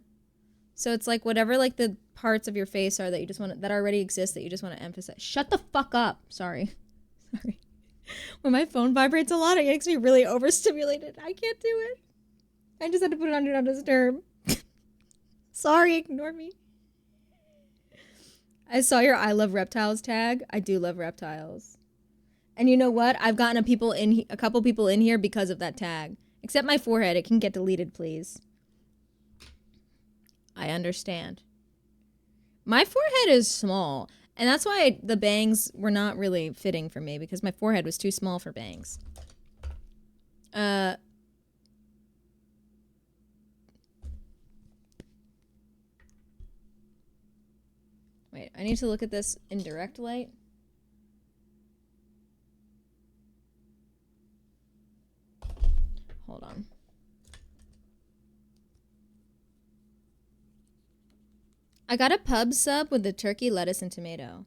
So it's like whatever like the parts of your face are that you just want to, that already exist that you just want to emphasize. Shut the fuck up. Sorry. Sorry. When my phone vibrates a lot, it makes me really overstimulated. I can't do it. I just had to put it on Do Not Disturb. Sorry, ignore me. I saw your I love reptiles tag. I do love reptiles. And you know what? I've gotten a couple people in here because of that tag. Except my forehead. It can get deleted, please. I understand. My forehead is small, and that's why the bangs were not really fitting for me, because my forehead was too small for bangs. Wait, I need to look at this in direct light. Hold on. I got a pub sub with the turkey, lettuce, and tomato.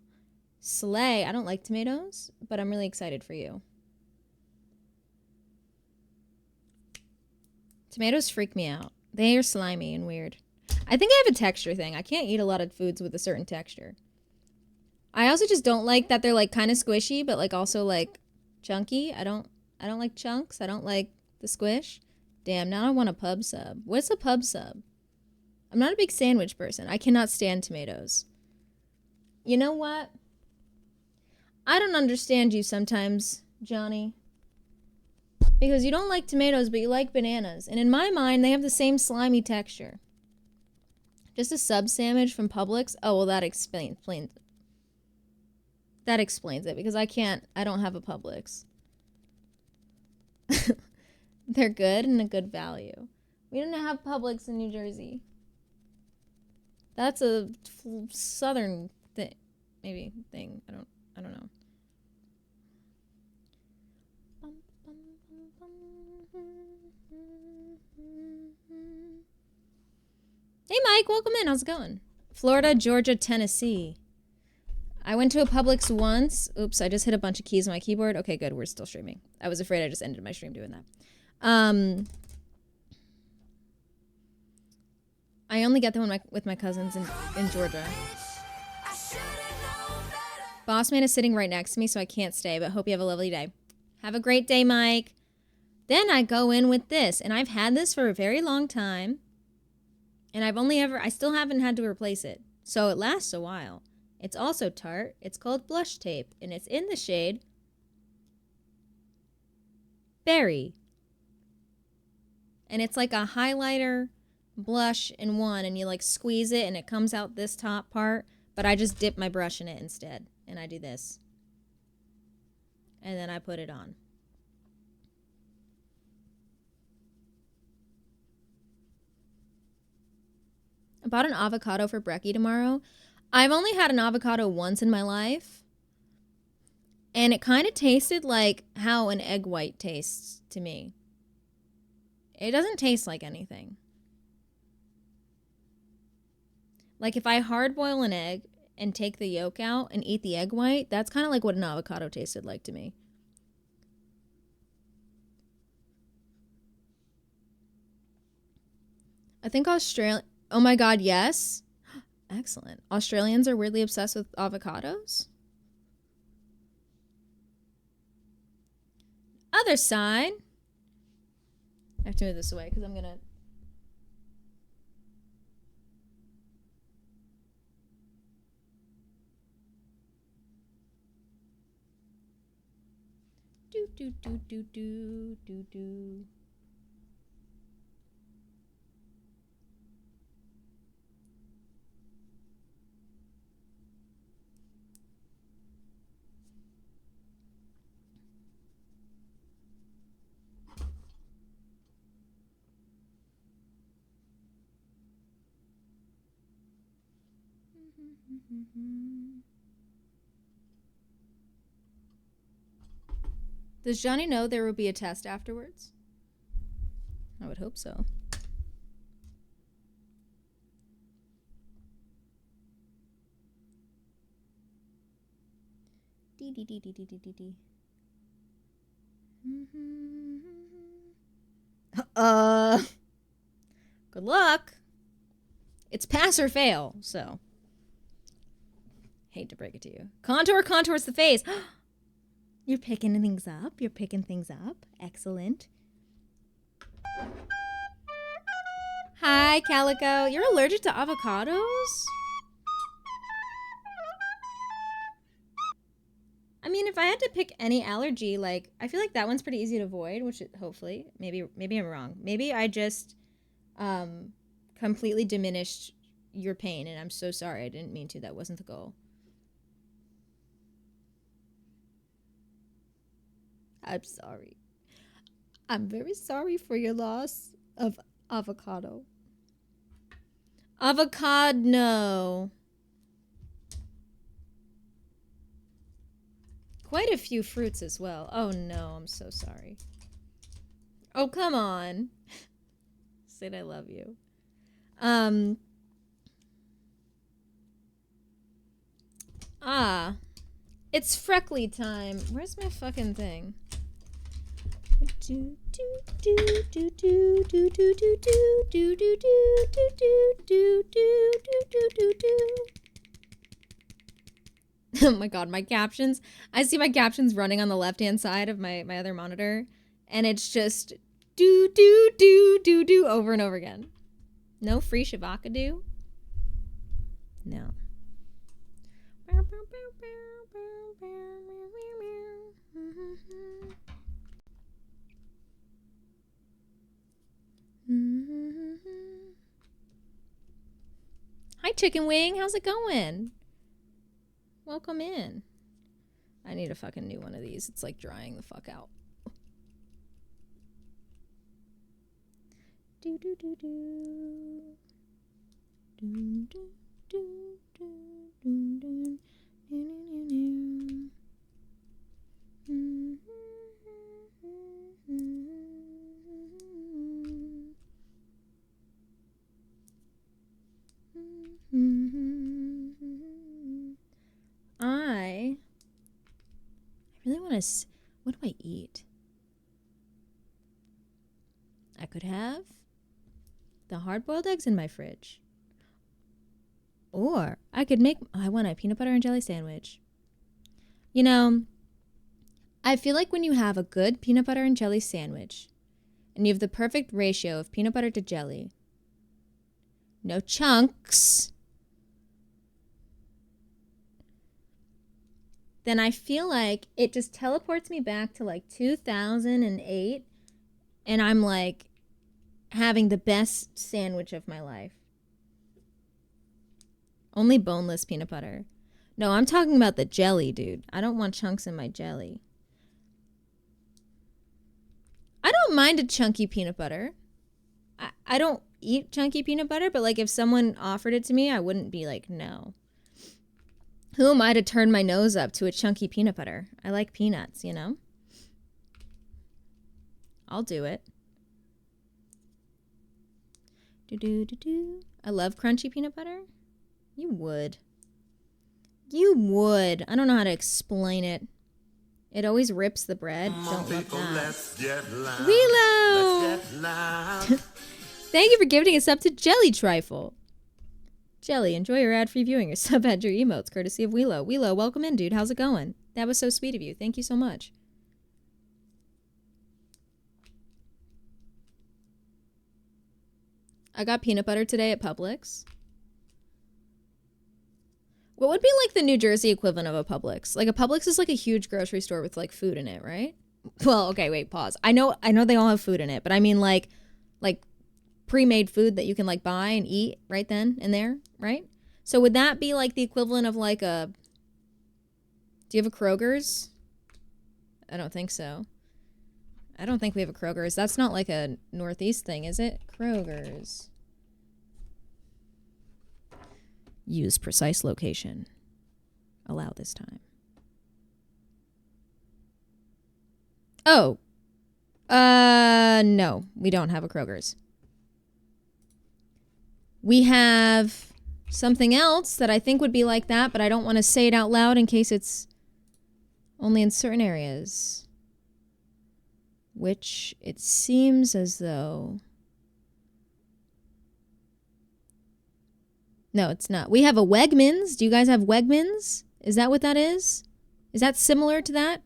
Slay. I don't like tomatoes, but I'm really excited for you. Tomatoes freak me out. They are slimy and weird. I think I have a texture thing. I can't eat a lot of foods with a certain texture. I also just don't like that they're like kind of squishy, but like also like chunky. I don't like chunks. I don't like the squish. Damn, now I want a pub sub. What's a pub sub? I'm not a big sandwich person. I cannot stand tomatoes. You know what? I don't understand you sometimes, Johnny. Because you don't like tomatoes, but you like bananas. And in my mind, they have the same slimy texture. Just a sub sandwich from Publix? Oh, well, that explains it. That explains it, because I don't have a Publix. They're good and a good value. We don't have Publix in New Jersey. That's a southern thing, maybe thing. I don't know. Hey Mike, welcome in. How's it going? Florida, Georgia, Tennessee. I went to a Publix once. Oops, I just hit a bunch of keys on my keyboard. Okay, good. We're still streaming. I was afraid I just ended my stream doing that. I only get them with my cousins in Georgia. Boss man is sitting right next to me, so I can't stay, but hope you have a lovely day. Have a great day, Mike. Then I go in with this, and I've had this for a very long time, and I still haven't had to replace it, so it lasts a while. It's also Tarte. It's called Blush Tape, and it's in the shade Berry. And it's like a highlighter blush in one, and you like squeeze it and it comes out this top part, but I just dip my brush in it instead, and I do this. And then I put it on. I bought an avocado for brekkie tomorrow. I've only had an avocado once in my life, and it kind of tasted like how an egg white tastes to me. It doesn't taste like anything. Like if I hard boil an egg and take the yolk out and eat the egg white, that's kind of like what an avocado tasted like to me. I think Australia... Oh my god, yes. Excellent. Australians are weirdly obsessed with avocados. Other side. I have to move this away because I'm gonna... Do. Does Johnny know there will be a test afterwards? I would hope so. Dee dee dee dee dee dee dee dee. Good luck. It's pass or fail, so. Hate to break it to you. Contour contours the face. You're picking things up. You're picking things up. Excellent. Hi, Calico. You're allergic to avocados? I mean, if I had to pick any allergy, like, I feel like that one's pretty easy to avoid, which hopefully, maybe I'm wrong. Maybe I just completely diminished your pain, and I'm so sorry. I didn't mean to. That wasn't the goal. I'm sorry. I'm very sorry for your loss of avocado. Avocado. Quite a few fruits as well. Oh no, I'm so sorry. Oh, come on. Sid, I love you. It's freckly time. Where's my fucking thing? Oh my god, my captions. I see my captions running on the left-hand side of my other monitor, and it's just do over and over again. No free shavakadu? No. Hi, Chicken Wing. How's it going? Welcome in. I need a fucking new one of these. It's like drying the fuck out. Do do do do. Do do do do do do do. I really want to. What do I eat? I could have the hard-boiled eggs in my fridge. Or I could make. I want a peanut butter and jelly sandwich. You know, I feel like when you have a good peanut butter and jelly sandwich, and you have the perfect ratio of peanut butter to jelly, no chunks, then I feel like it just teleports me back to like 2008, and I'm like having the best sandwich of my life. Only boneless peanut butter. No, I'm talking about the jelly, dude. I don't want chunks in my jelly. I don't mind a chunky peanut butter. I don't eat chunky peanut butter, but like if someone offered it to me, I wouldn't be like, no. Who am I to turn my nose up to a chunky peanut butter? I like peanuts, you know? I'll do it. Do. I love crunchy peanut butter. You would. You would. I don't know how to explain it. It always rips the bread. Don't love that. Let's get loud. Wheelo! Let's get loud. Thank you for giving us up to Jelly Trifle. Jelly, enjoy your ad-free viewing. Your sub had your emotes, courtesy of Wheelo. Wheelo, welcome in, dude. How's it going? That was so sweet of you. Thank you so much. I got peanut butter today at Publix. What would be like the New Jersey equivalent of a Publix? Like a Publix is like a huge grocery store with like food in it, right? Well, okay, wait, pause. I know they all have food in it, but I mean like pre-made food that you can like buy and eat right then and there, right? So would that be like the equivalent of like a... Do you have a Kroger's? I don't think so. I don't think we have a Kroger's. That's not like a Northeast thing, is it? Kroger's. Use precise location. Allow this time. Oh. No, we don't have a Kroger's. We have something else that I think would be like that, but I don't want to say it out loud in case it's only in certain areas. Which it seems as though... No, it's not. We have a Wegmans. Do you guys have Wegmans? Is that what that is? Is that similar to that?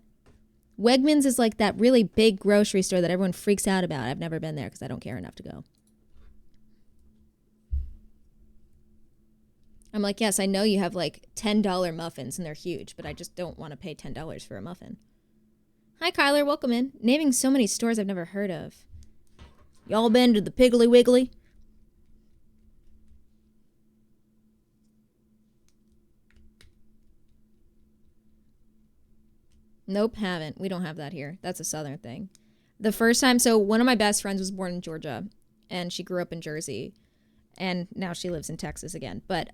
Wegmans is like that really big grocery store that everyone freaks out about. I've never been there because I don't care enough to go. I'm like, yes, I know you have like $10 muffins and they're huge, but I just don't want to pay $10 for a muffin. Hi, Kyler. Welcome in. Naming so many stores I've never heard of. Y'all been to the Piggly Wiggly? Nope, haven't. We don't have that here. That's a southern thing. The first time, so one of my best friends was born in Georgia, and she grew up in Jersey, and now she lives in Texas again. But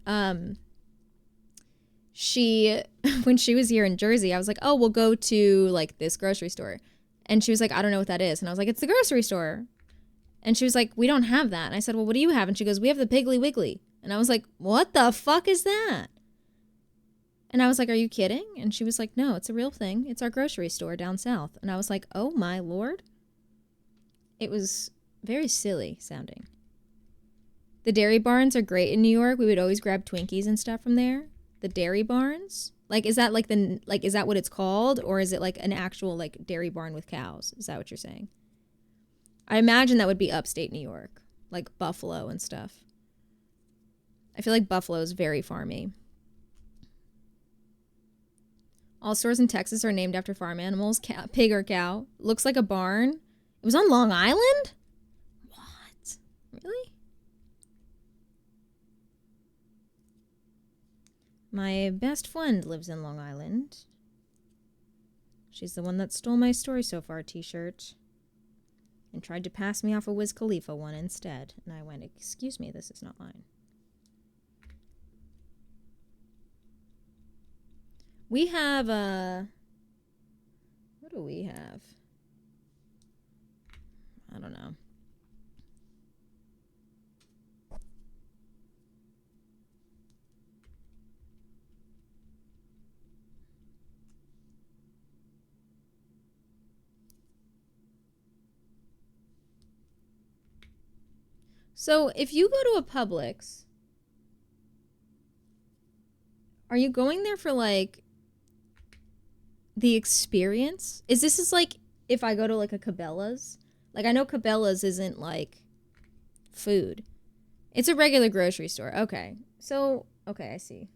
she, when she was here in Jersey, I was like, oh, we'll go to like this grocery store. And she was like, I don't know what that is. And I was like, it's the grocery store. And she was like, we don't have that. And I said, well, what do you have? And she goes, we have the Piggly Wiggly. And I was like, what the fuck is that? And I was like, are you kidding? And she was like, no, it's a real thing. It's our grocery store down south. And I was like, oh my Lord. It was very silly sounding. The dairy barns are great in New York. We would always grab Twinkies and stuff from there. The dairy barns? Like, is that like is that what it's called? Or is it like an actual like dairy barn with cows? Is that what you're saying? I imagine that would be upstate New York, like Buffalo and stuff. I feel like Buffalo is very farmy. All stores in Texas are named after farm animals. Pig or cow. Looks like a barn. It was on Long Island? What? Really? My best friend lives in Long Island. She's the one that stole my Story So Far t-shirt and tried to pass me off a Wiz Khalifa one instead. And I went, excuse me, this is not mine. We have what do we have? I don't know. So if you go to a Publix, are you going there for like the experience? Is this like if I go to like a Cabela's? Like I know Cabela's isn't like food. It's a regular grocery store. Okay. So, okay, I see.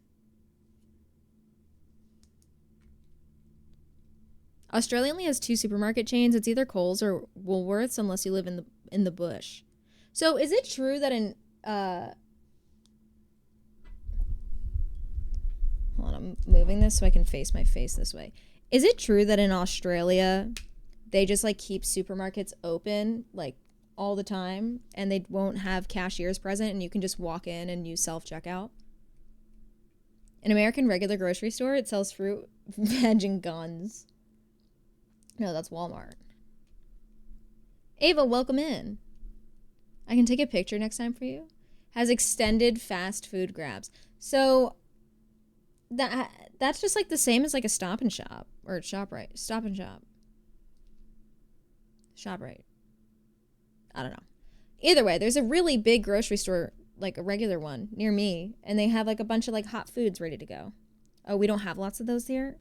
Australia only has 2 supermarket chains. It's either Kohl's or Woolworths unless you live in the bush. So, is it true that in hold on, I'm moving this so I can face my face this way. Is it true that in Australia, they just like keep supermarkets open like all the time and they won't have cashiers present and you can just walk in and use self-checkout? An American regular grocery store, it sells fruit, veg, and guns. No, that's Walmart. Ava, welcome in. I can take a picture next time for you. Has extended fast food grabs. So that's just like the same as like a Stop and Shop or ShopRite. Stop and Shop. ShopRite. I don't know. Either way, there's a really big grocery store, like a regular one near me, and they have like a bunch of like hot foods ready to go. Oh, we don't have lots of those here?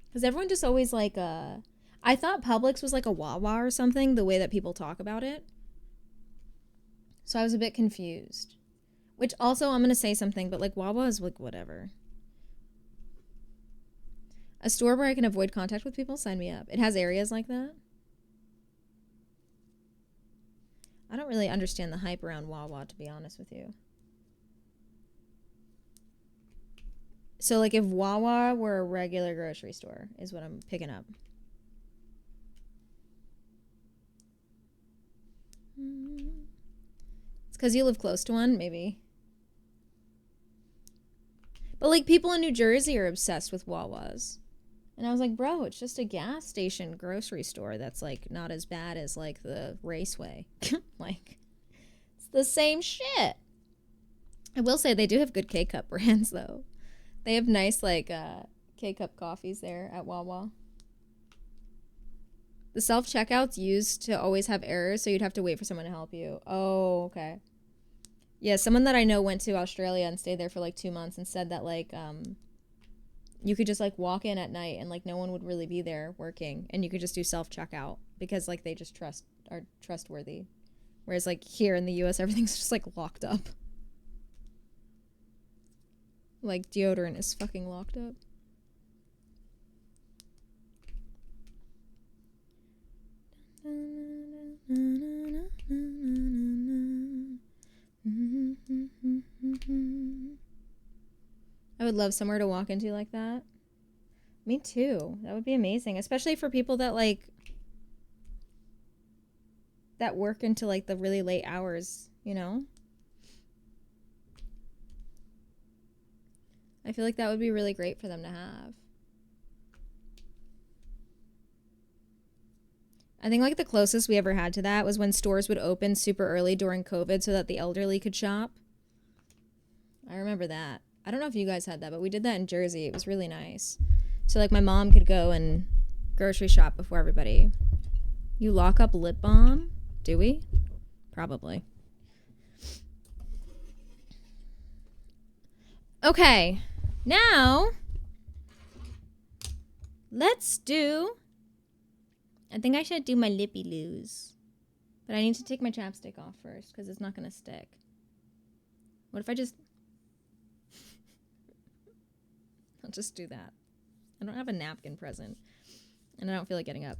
Because everyone just always like, I thought Publix was like a Wawa or something, the way that people talk about it. So I was a bit confused. Which also, I'm going to say something, but like Wawa is like whatever. A store where I can avoid contact with people, sign me up. It has areas like that. I don't really understand the hype around Wawa, to be honest with you. So like if Wawa were a regular grocery store is what I'm picking up. It's because you live close to one, maybe. But like people in New Jersey are obsessed with Wawas. And I was like, bro, it's just a gas station grocery store that's like not as bad as like the Raceway. Like, it's the same shit. I will say they do have good K-Cup brands though. They have nice like K-Cup coffees there at Wawa. The self-checkouts used to always have errors, so you'd have to wait for someone to help you. Oh, okay. Yeah, someone that I know went to Australia and stayed there for like 2 months and said that like you could just like walk in at night and like no one would really be there working, and you could just do self-checkout because like they just are trustworthy. Whereas like here in the US everything's just like locked up. Like deodorant is fucking locked up. I would love somewhere to walk into like that. Me too. That would be amazing, especially for people that like that work into like the really late hours, you know? I feel like that would be really great for them to have. I think like the closest we ever had to that was when stores would open super early during COVID so that the elderly could shop. I remember that. I don't know if you guys had that, but we did that in Jersey. It was really nice. So like my mom could go and grocery shop before everybody. You lock up lip balm? Do we? Probably. Okay. Now, let's do... I think I should do my lippy loos. But I need to take my chapstick off first because it's not going to stick. What if I just... I'll just do that. I don't have a napkin present. And I don't feel like getting up.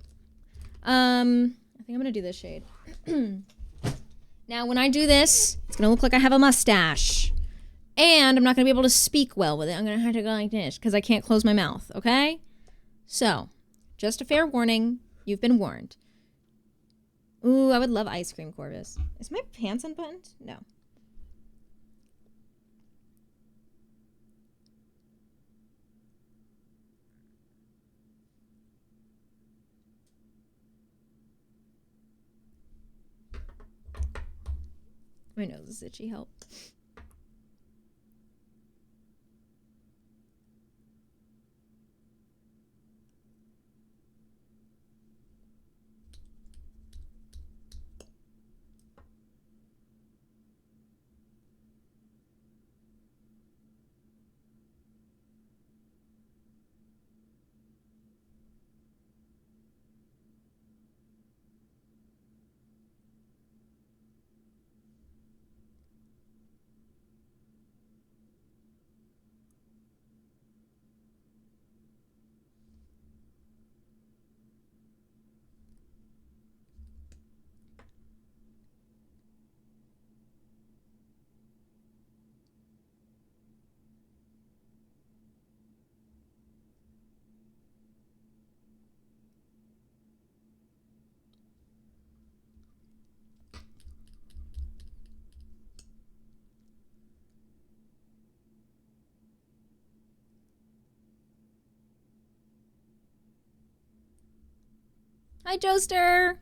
I think I'm going to do this shade. Now, when I do this, it's going to look like I have a mustache. And I'm not going to be able to speak well with it. I'm going to have to go like this because I can't close my mouth, okay? So, just a fair warning. You've been warned. Ooh, I would love ice cream, Corvus. Is my pants unbuttoned? No. My nose is itchy. Help. Hi, Joester.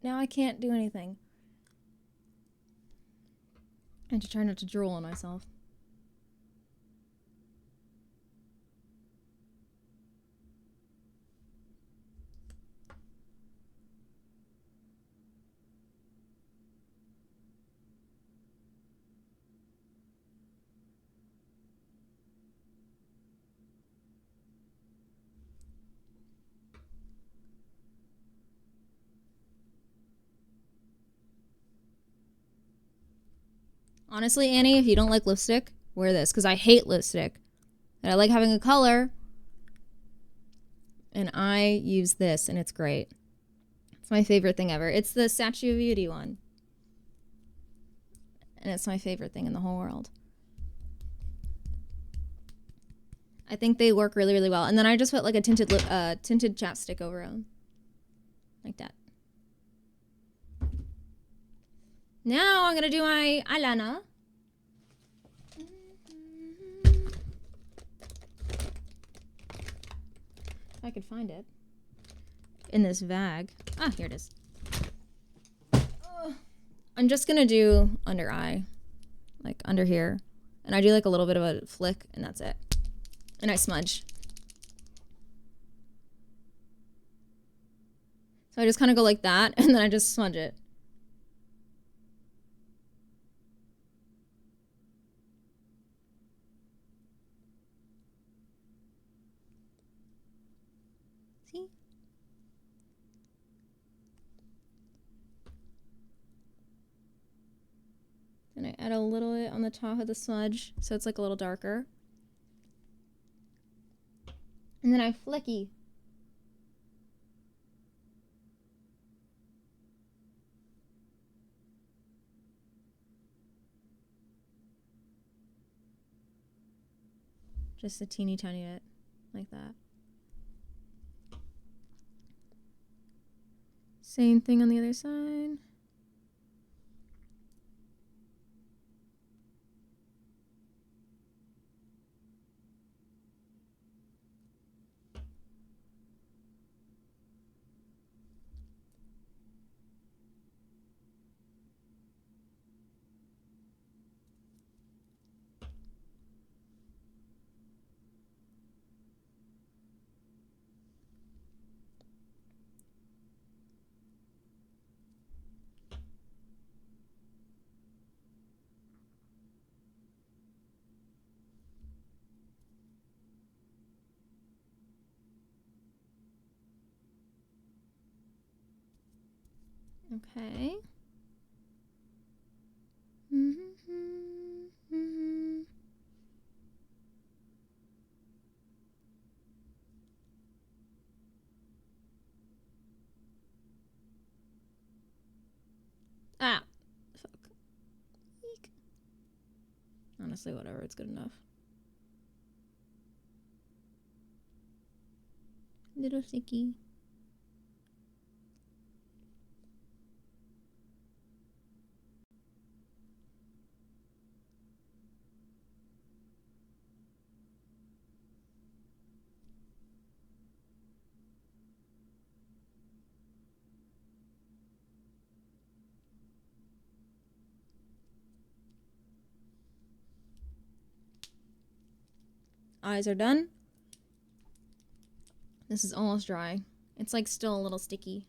Now I can't do anything. I have to try not to drool on myself. Honestly, Annie, if you don't like lipstick, wear this, because I hate lipstick. And I like having a color. And I use this, and it's great. It's my favorite thing ever. It's the Statue of Beauty one. And it's my favorite thing in the whole world. I think they work really, really well. And then I just put like a tinted chapstick over them. Like that. Now I'm going to do my eyeliner. If I could find it. In this bag. Ah, here it is. I'm just going to do under eye. Like under here. And I do like a little bit of a flick, and that's it. And I smudge. So I just kind of go like that, and then I just smudge it. See? And I add a little bit on the top of the smudge, so it's like a little darker. And then I flicky. Just a teeny tiny bit, like that. Same thing on the other side. Okay. Ah. Fuck. Eek. Honestly, whatever. It's good enough. Little sticky. Eyes are done. This is almost dry. It's like still a little sticky.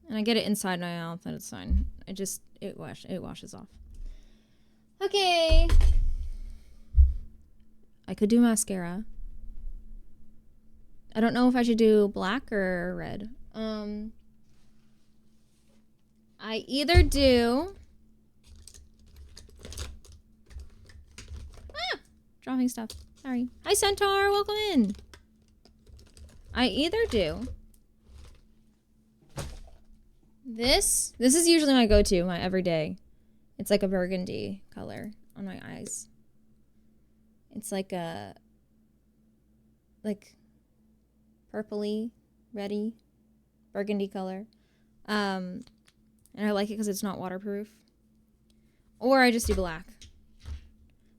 And I get it inside my mouth, and it's fine. It washes off. Okay. I could do mascara. I don't know if I should do black or red. I either do... Ah! Dropping stuff. Sorry. Hi, Centaur. Welcome in. I either do this. This is usually my go-to, my everyday. It's like a burgundy color on my eyes. It's like a purpley, reddy, burgundy color. And I like it because it's not waterproof. Or I just do black.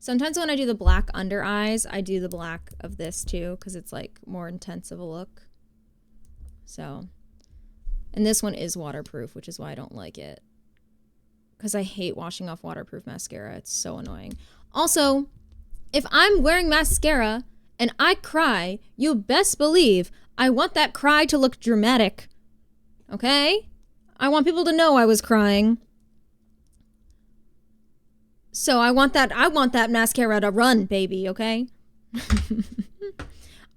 Sometimes when I do the black under eyes, I do the black of this too, because it's like more intense of a look. So, and this one is waterproof, which is why I don't like it. Because I hate washing off waterproof mascara. It's so annoying. Also, if I'm wearing mascara and I cry, you best believe I want that cry to look dramatic. Okay? I want people to know I was crying. So I want that mascara to run, baby, okay?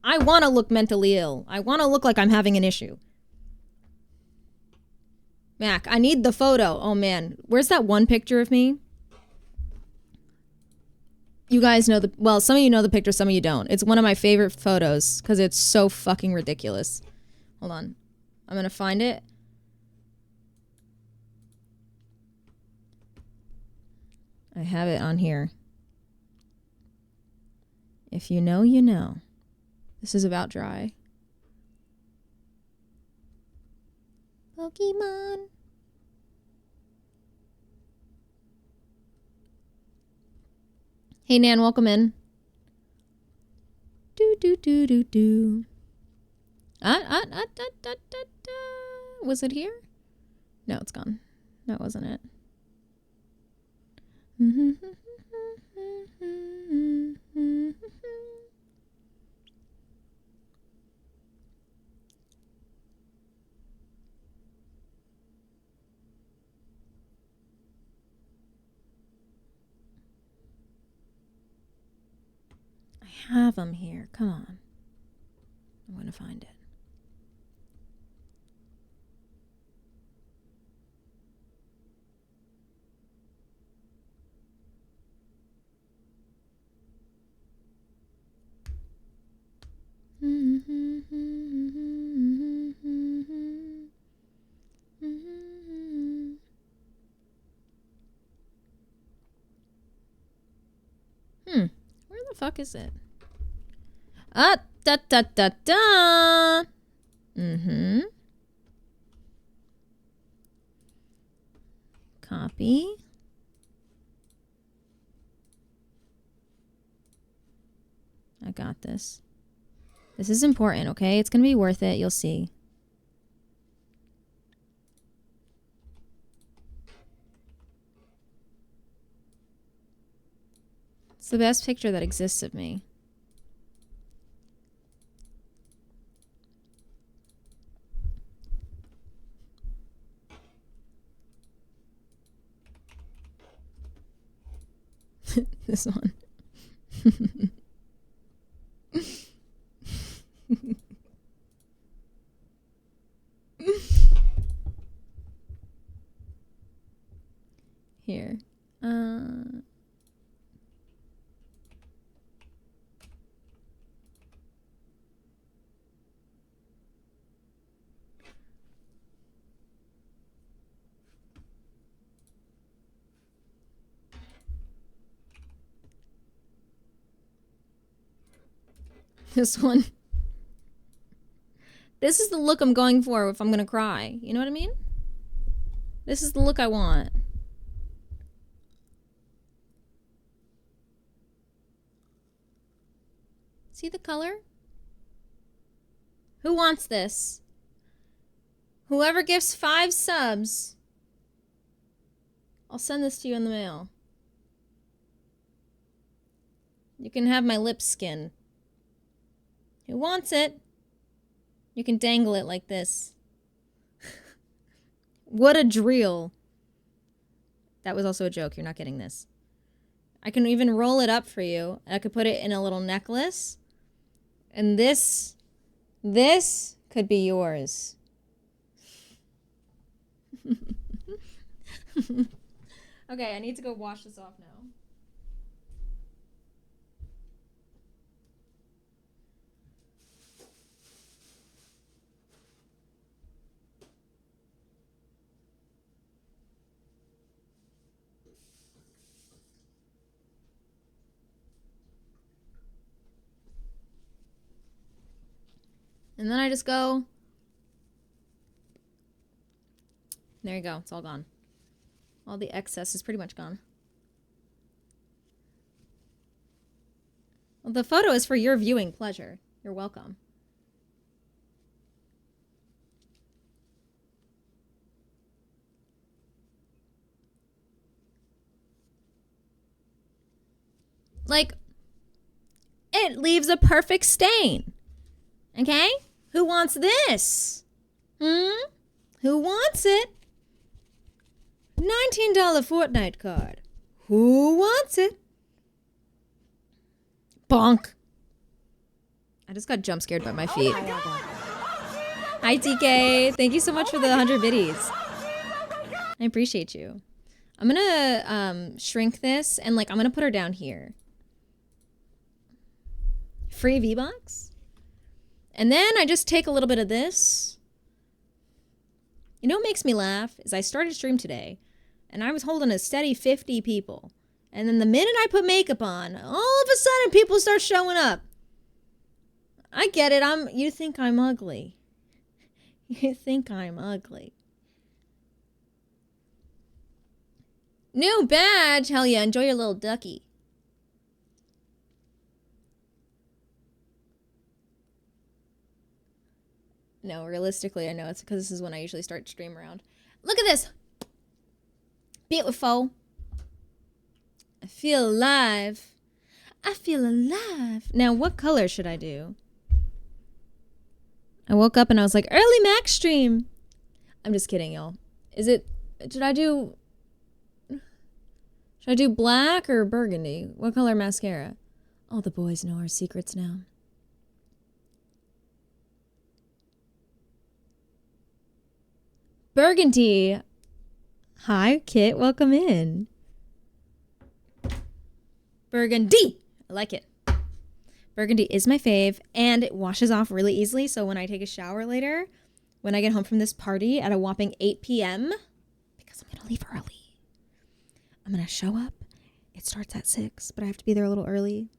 I want to look mentally ill. I want to look like I'm having an issue. Mac, I need the photo. Oh man, where's that one picture of me? You guys know well, some of you know the picture, some of you don't. It's one of my favorite photos because it's so fucking ridiculous. Hold on. I'm gonna find it. I have it on here. If you know, you know. This is about dry. Pokemon. Hey, Nan, welcome in. Do. Was it here? No, it's gone. That wasn't it. I have them here. Come on. I'm going to find it. Where the fuck is it? Ah, da da da da. Copy. I got this. This is important, okay? It's gonna be worth it. You'll see. It's the best picture that exists of me. This one. Here. This one. This is the look I'm going for if I'm gonna cry. You know what I mean? This is the look I want. See the color? Who wants this? Whoever gives 5 subs, I'll send this to you in the mail. You can have my lip skin. Who wants it? You can dangle it like this. What a drill. That was also a joke. You're not getting this. I can even roll it up for you. I could put it in a little necklace. And this could be yours. Okay, I need to go wash this off now. And then I just go. There you go. It's all gone. All the excess is pretty much gone. Well, the photo is for your viewing pleasure. You're welcome. Like, it leaves a perfect stain. Okay? Who wants this? Who wants it? $19 Fortnite card. Who wants it? Bonk. I just got jump scared by my feet. Oh my God. Hi, TK. Thank you so much for the 100 biddies. I appreciate you. I'm gonna shrink this and like I'm gonna put her down here. Free V-Bucks. And then I just take a little bit of this. You know what makes me laugh is I started stream today and I was holding a steady 50 people. And then the minute I put makeup on, all of a sudden people start showing up. I get it. You think I'm ugly. You think I'm ugly. New badge. Hell yeah. Enjoy your little ducky. No, realistically, I know it's because this is when I usually start stream around. Look at this. Beautiful. I feel alive. I feel alive. Now, what color should I do? I woke up and I was like, early Mac stream. I'm just kidding, y'all. Should I do black or burgundy? What color mascara? All the boys know our secrets now. Burgundy. Hi, Kit. Welcome in. Burgundy. I like it. Burgundy is my fave, and it washes off really easily. So when I take a shower later, when I get home from this party at a whopping 8 p.m., because I'm going to leave early, I'm going to show up. It starts at 6, but I have to be there a little early.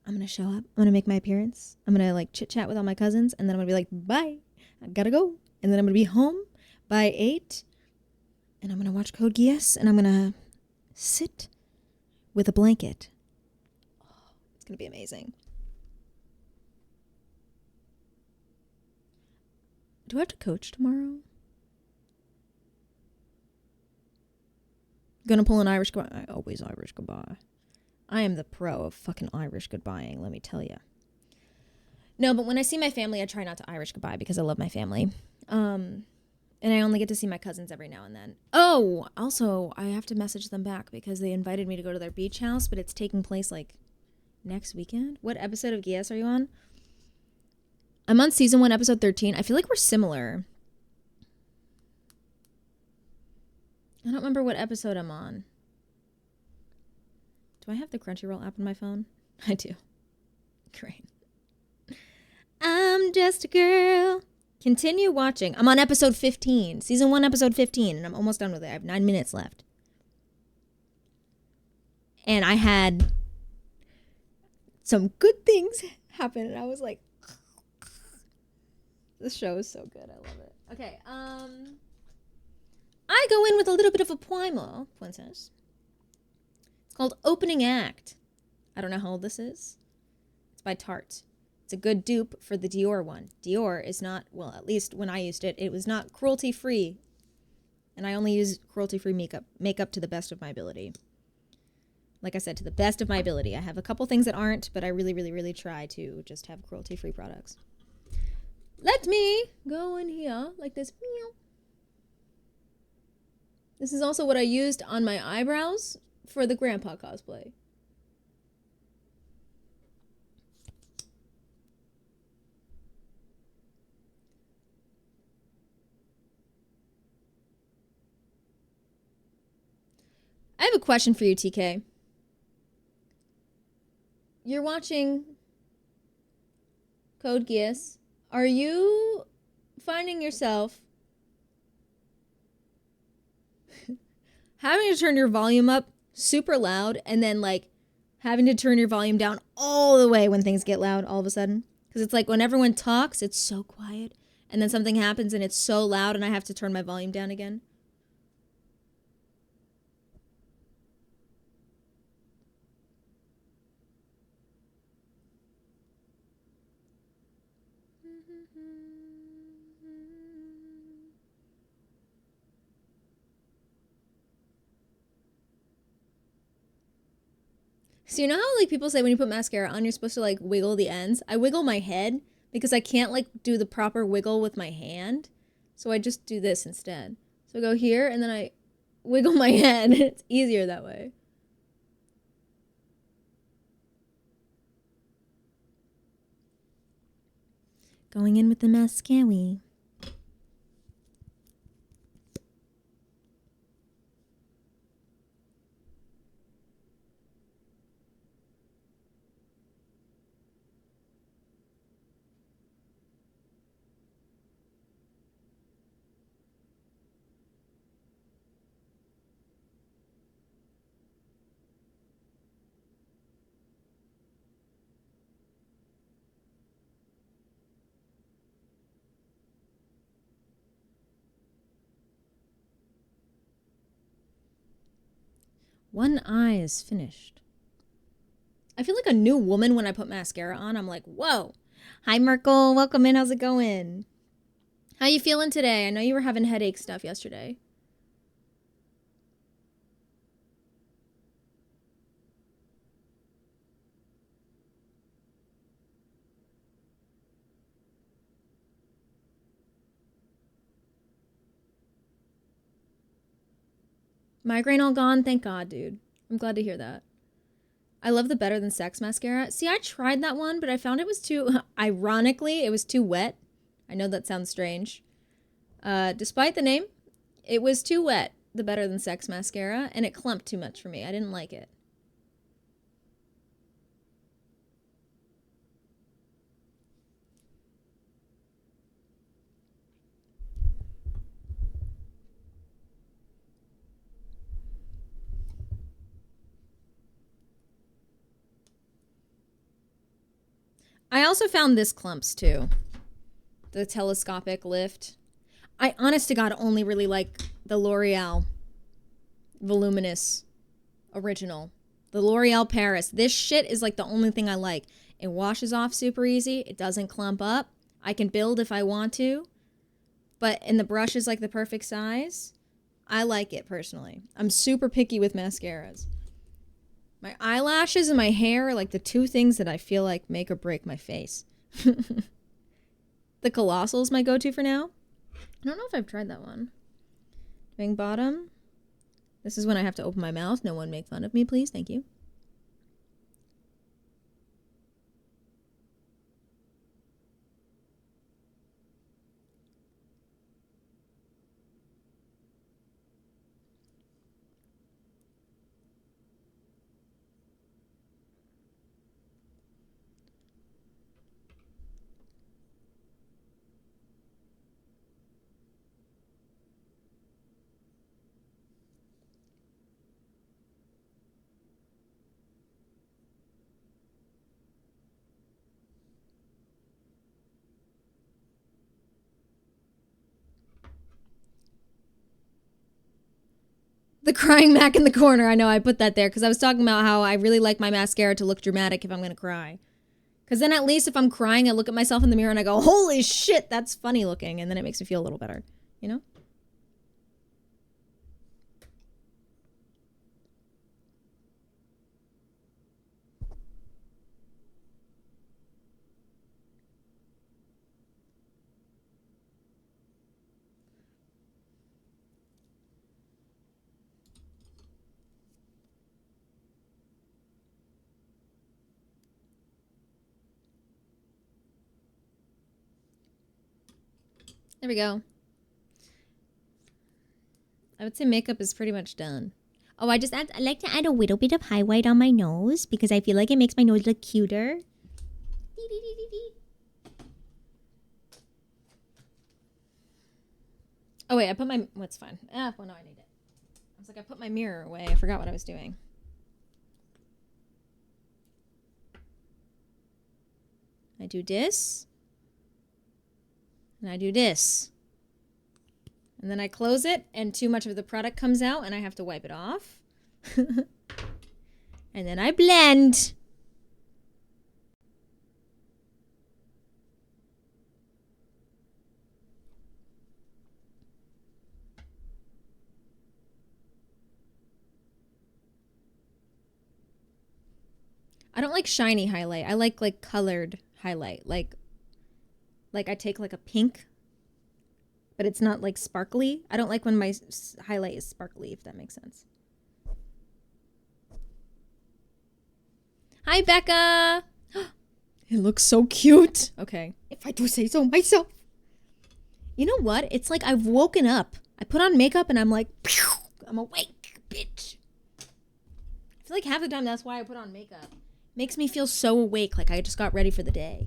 I'm going to show up. I'm going to make my appearance. I'm going to like chit chat with all my cousins, and then I'm going to be like, bye. I got to go. And then I'm going to be home by 8, and I'm going to watch Code Geass, and I'm going to sit with a blanket. Oh, it's going to be amazing. Do I have to coach tomorrow? Gonna pull an Irish goodbye. I always Irish goodbye. I am the pro of fucking Irish goodbying, let me tell you. No, but when I see my family, I try not to Irish goodbye because I love my family. And I only get to see my cousins every now and then. Oh, also, I have to message them back because they invited me to go to their beach house, but it's taking place like next weekend. What episode of GS are you on? I'm on season 1, episode 13. I feel like we're similar. I don't remember what episode I'm on. Do I have the Crunchyroll app on my phone? I do. Great. I'm just a girl. Continue watching. I'm on episode 15. Season 1, episode 15. And I'm almost done with it. I have 9 minutes left. And I had some good things happen. And I was like, this show is so good. I love it. Okay. I go in with a little bit of a primer, princess. It's called Opening Act. I don't know how old this is. It's by Tarte. It's a good dupe for the Dior one. Dior is not, well, at least when I used it, it was not cruelty-free. And I only use cruelty-free makeup to the best of my ability. Like I said, to the best of my ability. I have a couple things that aren't, but I really, really, really try to just have cruelty-free products. Let me go in here like this. This is also what I used on my eyebrows for the grandpa cosplay. I have a question for you, TK. You're watching Code Geass. Are you finding yourself having to turn your volume up super loud and then like having to turn your volume down all the way when things get loud all of a sudden? Because it's like when everyone talks, it's so quiet. And then something happens and it's so loud and I have to turn my volume down again. So you know how like people say when you put mascara on, you're supposed to like wiggle the ends? I wiggle my head because I can't like do the proper wiggle with my hand. So I just do this instead. So I go here and then I wiggle my head. It's easier that way. Going in with the mascara. One eye is finished. I feel like a new woman when I put mascara on. I'm like, whoa. Hi, Merkel. Welcome in. How's it going? How you feeling today? I know you were having headache stuff yesterday. Migraine all gone? Thank God, dude. I'm glad to hear that. I love the Better Than Sex mascara. See, I tried that one, but I found it was too, ironically, it was too wet. I know that sounds strange. Despite the name, it was too wet, the Better Than Sex mascara, and it clumped too much for me. I didn't like it. I also found this clumps too. The telescopic lift. I honest to God only really like the L'Oreal Voluminous Original. The L'Oreal Paris. This shit is like the only thing I like. It washes off super easy. It doesn't clump up. I can build if I want to. And the brush is like the perfect size. I like it personally. I'm super picky with mascaras. My eyelashes and my hair are like the two things that I feel like make or break my face. The Colossal is my go-to for now. I don't know if I've tried that one. Doing bottom. This is when I have to open my mouth. No one make fun of me, please. Thank you. The crying Mac in the corner. I know I put that there because I was talking about how I really like my mascara to look dramatic if I'm going to cry. Because then at least if I'm crying, I look at myself in the mirror and I go, holy shit, that's funny looking. And then it makes me feel a little better, you know? There we go. I would say makeup is pretty much done. Oh, I like to add a little bit of highlight on my nose because I feel like it makes my nose look cuter. Oh wait, I put my, what's fine. Well no, I need it. I was like, I put my mirror away. I forgot what I was doing. I do this. And I do this. And then I close it and too much of the product comes out and I have to wipe it off. And then I blend. I don't like shiny highlight. I like colored highlight. Like I take like a pink, but it's not like sparkly. I don't like when my highlight is sparkly, if that makes sense. Hi, Becca. It looks so cute. Okay. If I do say so myself. You know what? It's like I've woken up. I put on makeup and I'm like, pew, I'm awake, bitch. I feel like half the time that's why I put on makeup. Makes me feel so awake, like I just got ready for the day.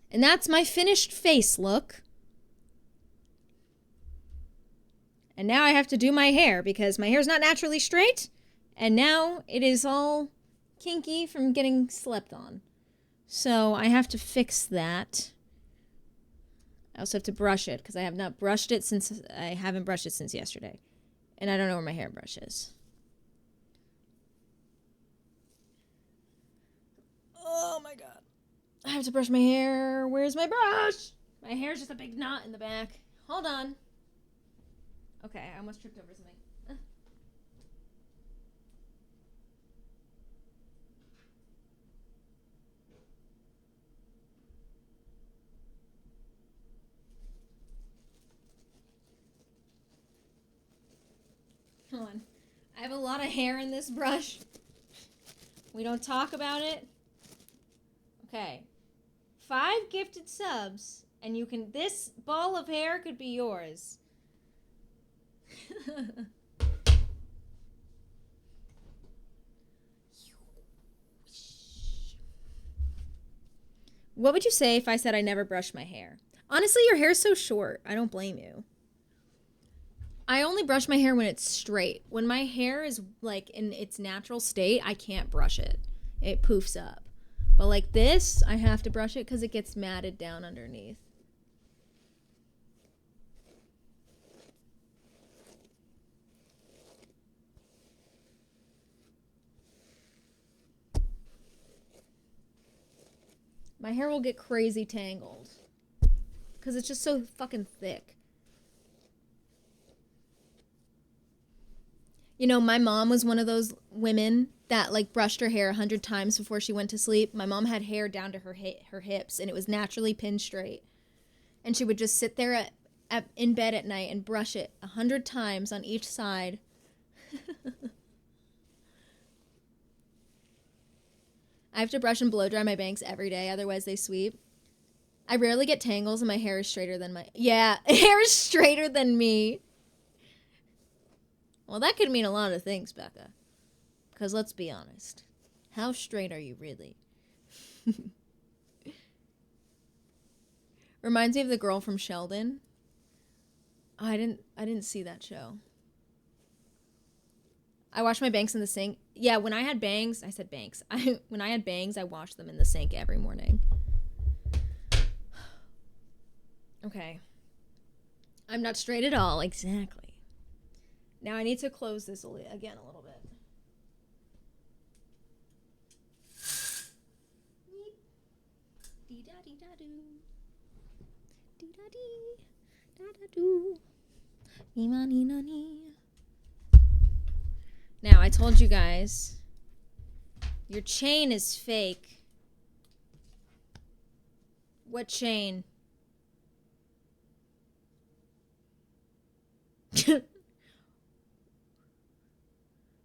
And that's my finished face look. And now I have to do my hair because my hair's not naturally straight. And now it is all kinky from getting slept on. So I have to fix that. I also have to brush it because I have not brushed it since, I haven't brushed it since yesterday. And I don't know where my hairbrush is. Oh my god. I have to brush my hair. Where's my brush? My hair's just a big knot in the back. Hold on. Okay, I almost tripped over something. Come on. I have a lot of hair in this brush. We don't talk about it. Okay. 5 gifted subs, and you can. This ball of hair could be yours. What would you say if I said I never brush my hair? Honestly, your hair's so short. I don't blame you. I only brush my hair when it's straight. When my hair is like in its natural state, I can't brush it. It poofs up. But like this, I have to brush it because it gets matted down underneath. My hair will get crazy tangled because it's just so fucking thick. You know, my mom was one of those women that like brushed her hair 100 times before she went to sleep. My mom had hair down to her hips, and it was naturally pinned straight. And she would just sit there in bed at night and brush it 100 times on each side. I have to brush and blow dry my bangs every day, otherwise they sweep. I rarely get tangles, and my hair is straighter than hair is straighter than me. Well, that could mean a lot of things, Becca. Because let's be honest. How straight are you really? Reminds me of the girl from Sheldon. Oh, I didn't see that show. I wash my bangs in the sink. Yeah, when I had bangs, I said bangs. When I had bangs, I washed them in the sink every morning. Okay. I'm not straight at all, exactly. Now I need to close this again a little bit. Dee-da-dee-da-doo. Dee-da-dee-da-da-doo. Ee-ma-nee-na-nee. Now, I told you guys, your chain is fake. What chain?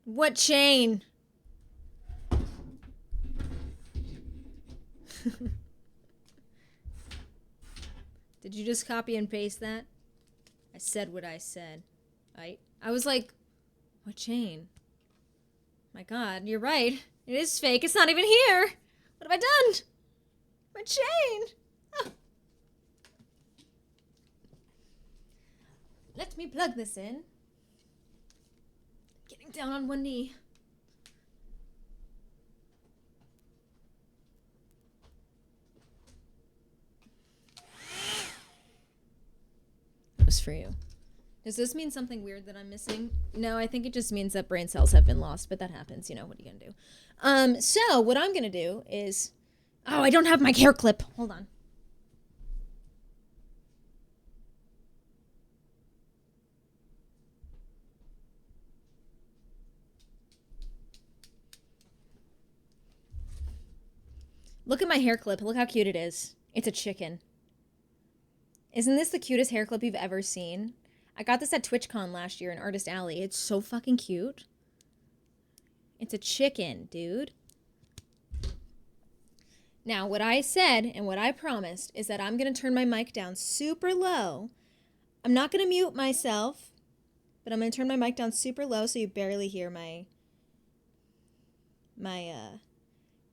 What chain? Did you just copy and paste that? I said what I said. I was like, what chain? My God, you're right. It is fake. It's not even here. What have I done? My chain. Oh. Let me plug this in. Getting down on one knee. That was for you. Does this mean something weird that I'm missing? No, I think it just means that brain cells have been lost, but that happens. You know, what are you going to do? So what I'm going to do is... Oh, I don't have my hair clip. Hold on. Look at my hair clip. Look how cute it is. It's a chicken. Isn't this the cutest hair clip you've ever seen? I got this at TwitchCon last year in Artist Alley. It's so fucking cute. It's a chicken, dude. Now, what I said and what I promised is that I'm going to turn my mic down super low. I'm not going to mute myself, but I'm going to turn my mic down super low so you barely hear my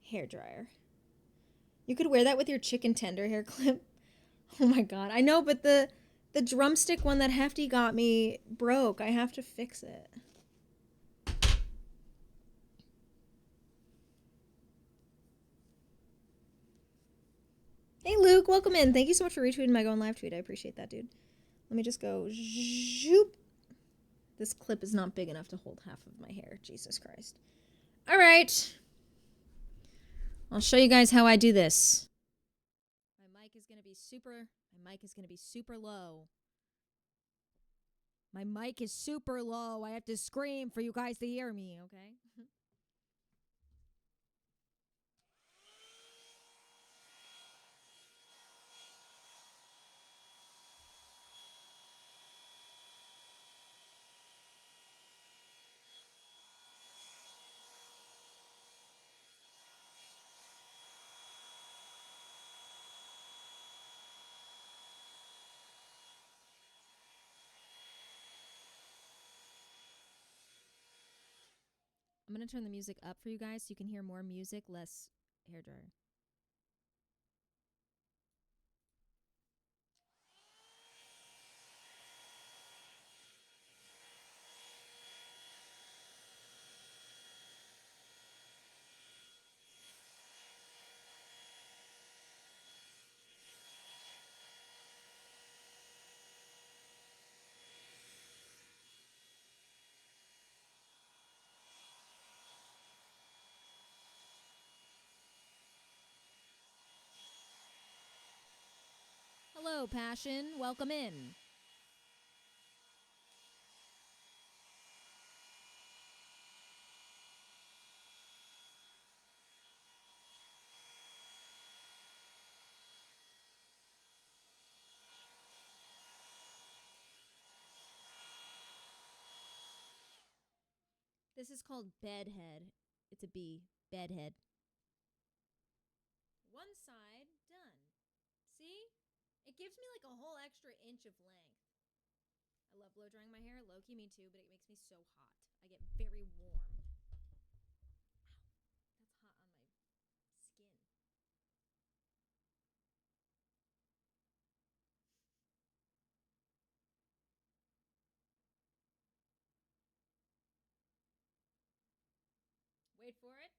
hair dryer. You could wear that with your chicken tender hair clip. Oh my God. I know, but the drumstick one that Hefty got me broke. I have to fix it. Hey, Luke. Welcome in. Thank you so much for retweeting my going live tweet. I appreciate that, dude. Let me just go zoop. This clip is not big enough to hold half of my hair. Jesus Christ. All right. I'll show you guys how I do this. My mic is going to be super low. My mic is super low. I have to scream for you guys to hear me, okay? I'm going to turn the music up for you guys so you can hear more music, less hairdryer. Hello, Passion. Welcome in. This is called bedhead. It's a B. Bedhead. One side, done. See? It gives me like a whole extra inch of length. I love blow drying my hair. Low-key, me too, but it makes me so hot. I get very warm. Ow. That's hot on my skin. Wait for it.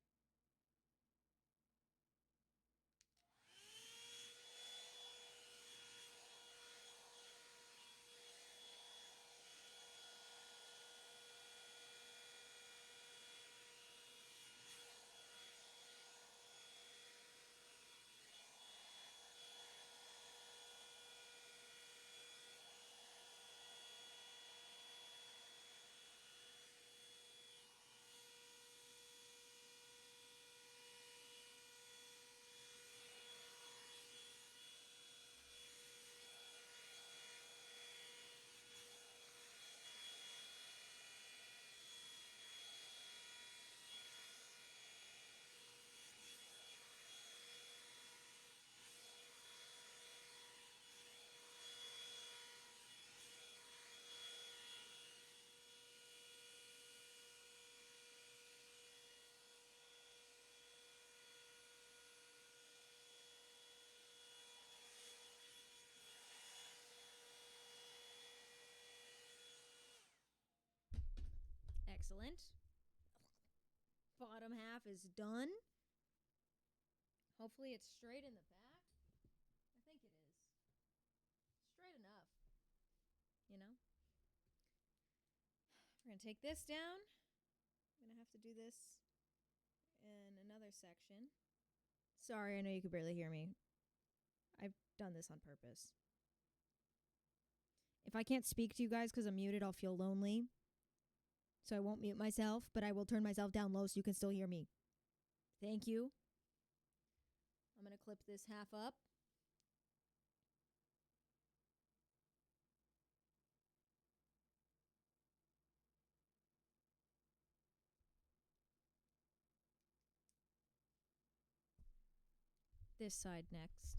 Excellent. Bottom half is done. Hopefully it's straight in the back. I think it is. Straight enough. You know? We're going to take this down. I'm going to have to do this in another section. Sorry, I know you could barely hear me. I've done this on purpose. If I can't speak to you guys because I'm muted, I'll feel lonely. So I won't mute myself, but I will turn myself down low so you can still hear me. Thank you. I'm going to clip this half up. This side next.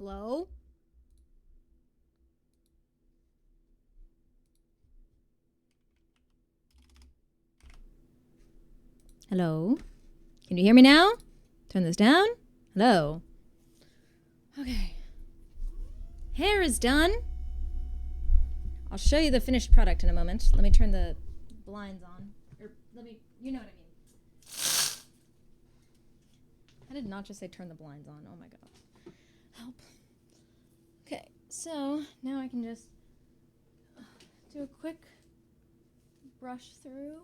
Hello? Hello? Can you hear me now? Turn this down. Hello? Okay. Hair is done. I'll show you the finished product in a moment. Let me turn the blinds on. Or let me, you know what I mean. I did not just say turn the blinds on. Oh my god. Help. Okay, so now I can just do a quick brush through.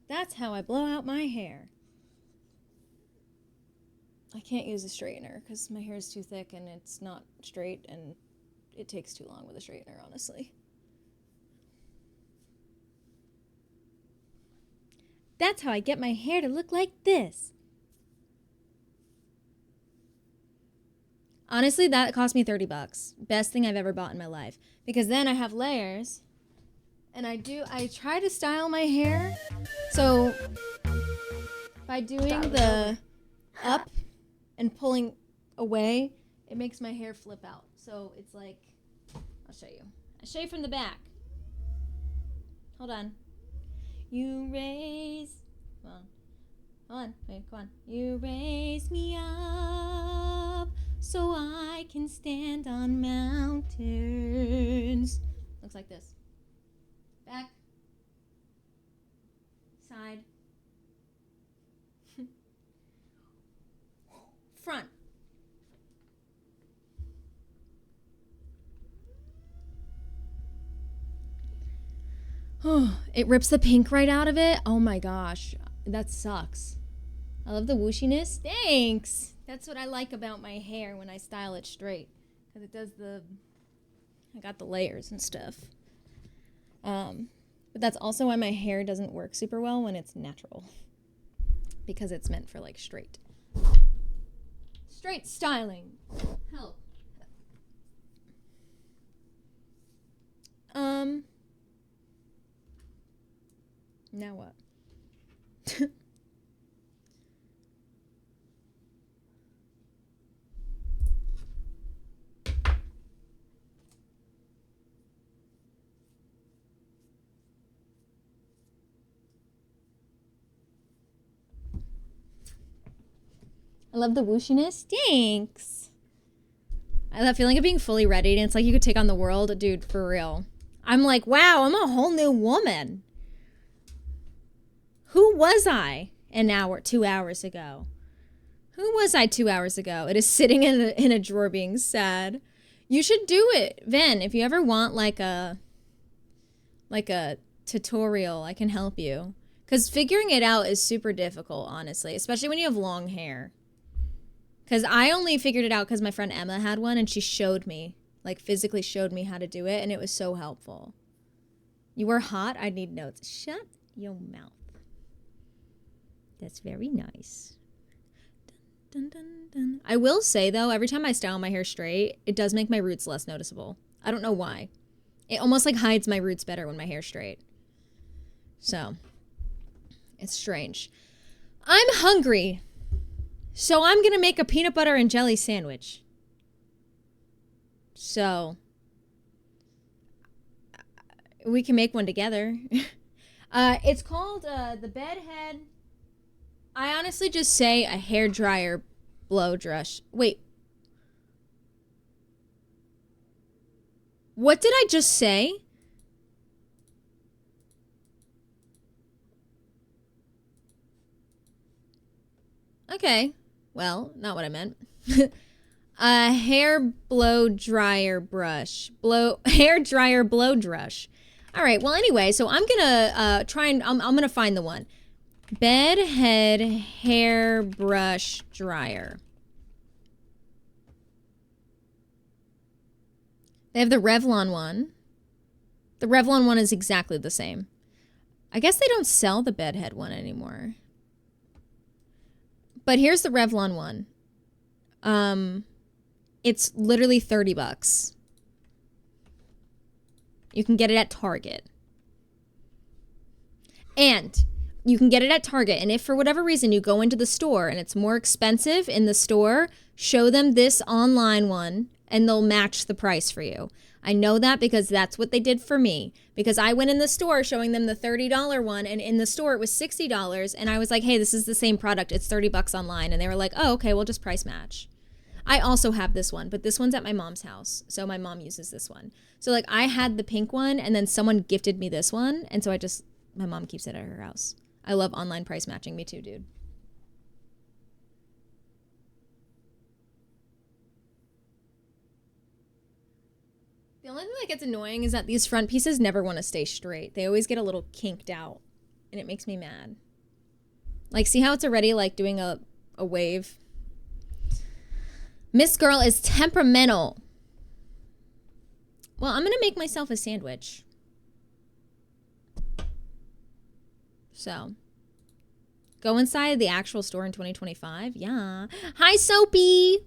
That's how I blow out my hair. I can't use a straightener because my hair is too thick and it's not straight and it takes too long with a straightener, honestly. That's how I get my hair to look like this. Honestly, that cost me $30. Best thing I've ever bought in my life. Because then I have layers. And I try to style my hair. So by doing the up and pulling away, it makes my hair flip out. So it's like, I'll show you. I'll show you from the back. Hold on. You raise, hold on, wait, come on. You raise me up so I can stand on mountains. Looks like this. Back, side, front. Oh, it rips the pink right out of it. Oh my gosh, that sucks. I love the wooshiness. Thanks. That's what I like about my hair when I style it straight, because it does I got the layers and stuff. But that's also why my hair doesn't work super well when it's natural, because it's meant for like straight styling. Help. Now what? I love the wooshiness. Thanks. I love feeling of being fully ready, and it's like you could take on the world. Dude, for real. I'm like, wow, I'm a whole new woman. Who was I 2 hours ago? Who was I 2 hours ago? It is sitting in a drawer being sad. You should do it, Ven. If you ever want like a tutorial, I can help you. Because figuring it out is super difficult, honestly, especially when you have long hair. Because I only figured it out because my friend Emma had one and she showed me, like physically showed me how to do it, and it was so helpful. You were hot? I need notes. Shut your mouth. That's very nice. Dun, dun, dun, dun. I will say, though, every time I style my hair straight, it does make my roots less noticeable. I don't know why. It almost like hides my roots better when my hair's straight. So, it's strange. I'm hungry. So I'm going to make a peanut butter and jelly sandwich. So we can make one together. It's called the Bedhead. I honestly just say a hairdryer blow drush. Wait. What did I just say? Okay. Well, not what I meant. A hair blow dryer brush. Hair dryer blow drush. All right. Well, anyway, so I'm gonna try and I'm gonna find the one. Bedhead hair brush dryer. They have the Revlon one. The Revlon one is exactly the same. I guess they don't sell the Bedhead one anymore. But here's the Revlon one. It's literally $30. You can get it at Target. And you can get it at Target. And if for whatever reason you go into the store and it's more expensive in the store, show them this online one and they'll match the price for you. I know that because that's what they did for me. Because I went in the store showing them the $30 one, and in the store it was $60, and I was like, hey, this is the same product. It's $30 online. And they were like, oh, okay, we'll just price match. I also have this one, but this one's at my mom's house. So my mom uses this one. So like I had the pink one and then someone gifted me this one. And so my mom keeps it at her house. I love online price matching. Me too, dude. The only thing that gets annoying is that these front pieces never want to stay straight. They always get a little kinked out and it makes me mad. Like, see how it's already like doing a wave? Miss Girl is temperamental. Well, I'm going to make myself a sandwich. So, go inside the actual store in 2025. Yeah. Hi, Soapy.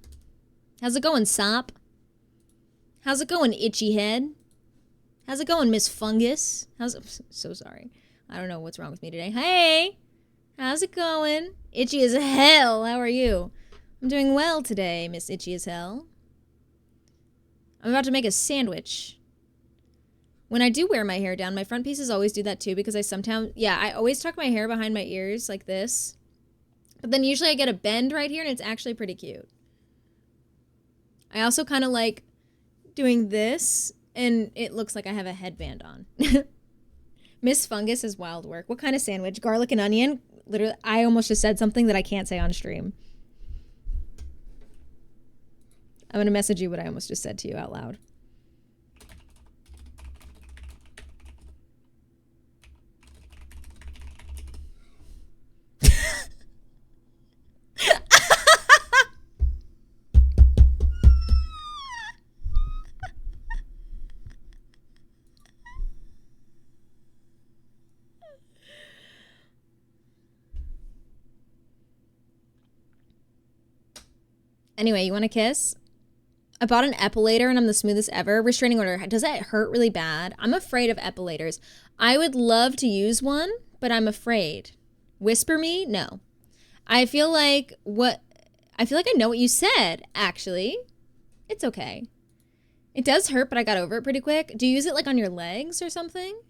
How's it going, Sop? How's it going, Itchy Head? How's it going, Miss Fungus? I'm so sorry. I don't know what's wrong with me today. Hey, how's it going? Itchy as hell. How are you? I'm doing well today, Miss Itchy as hell. I'm about to make a sandwich. When I do wear my hair down, my front pieces always do that too because I always tuck my hair behind my ears like this. But then usually I get a bend right here and it's actually pretty cute. I also kind of like doing this and it looks like I have a headband on. Miss Fungus is wild work. What kind of sandwich? Garlic and onion? Literally, I almost just said something that I can't say on stream. I'm going to message you what I almost just said to you out loud. Anyway, you want a kiss? I bought an epilator and I'm the smoothest ever. Restraining order. Does that hurt really bad? I'm afraid of epilators. I would love to use one, but I'm afraid. Whisper me? No. I feel like I know what you said, actually. It's okay. It does hurt, but I got over it pretty quick. Do you use it like on your legs or something?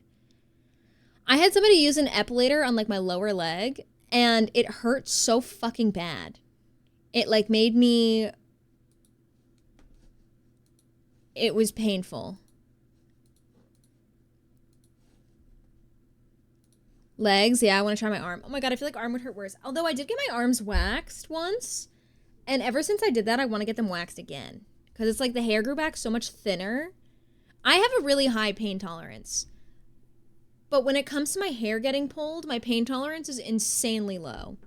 I had somebody use an epilator on like my lower leg and it hurt so fucking bad. It like made me, it was painful. Legs, yeah, I want to try my arm. Oh my God, I feel like arm would hurt worse. Although I did get my arms waxed once. And ever since I did that, I want to get them waxed again. Because it's like the hair grew back so much thinner. I have a really high pain tolerance. But when it comes to my hair getting pulled, my pain tolerance is insanely low.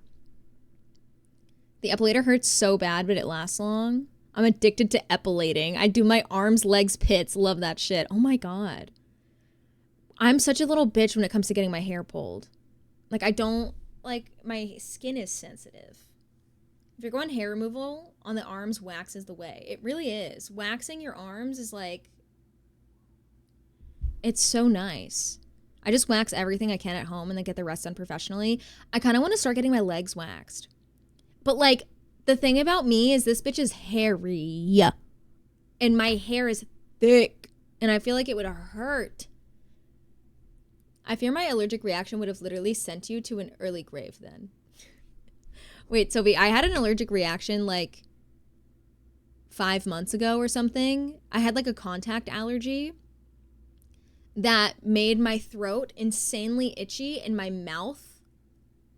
The epilator hurts so bad, but it lasts long. I'm addicted to epilating. I do my arms, legs, pits. Love that shit. Oh my God. I'm such a little bitch when it comes to getting my hair pulled. Like my skin is sensitive. If you're going hair removal on the arms, wax is the way. It really is. Waxing your arms is like, it's so nice. I just wax everything I can at home and then get the rest done professionally. I kind of want to start getting my legs waxed. But like, the thing about me is this bitch is hairy. And my hair is thick. And I feel like it would hurt. I fear my allergic reaction would have literally sent you to an early grave then. Wait, Sophie, I had an allergic reaction like 5 months ago or something. I had like a contact allergy that made my throat insanely itchy and my mouth.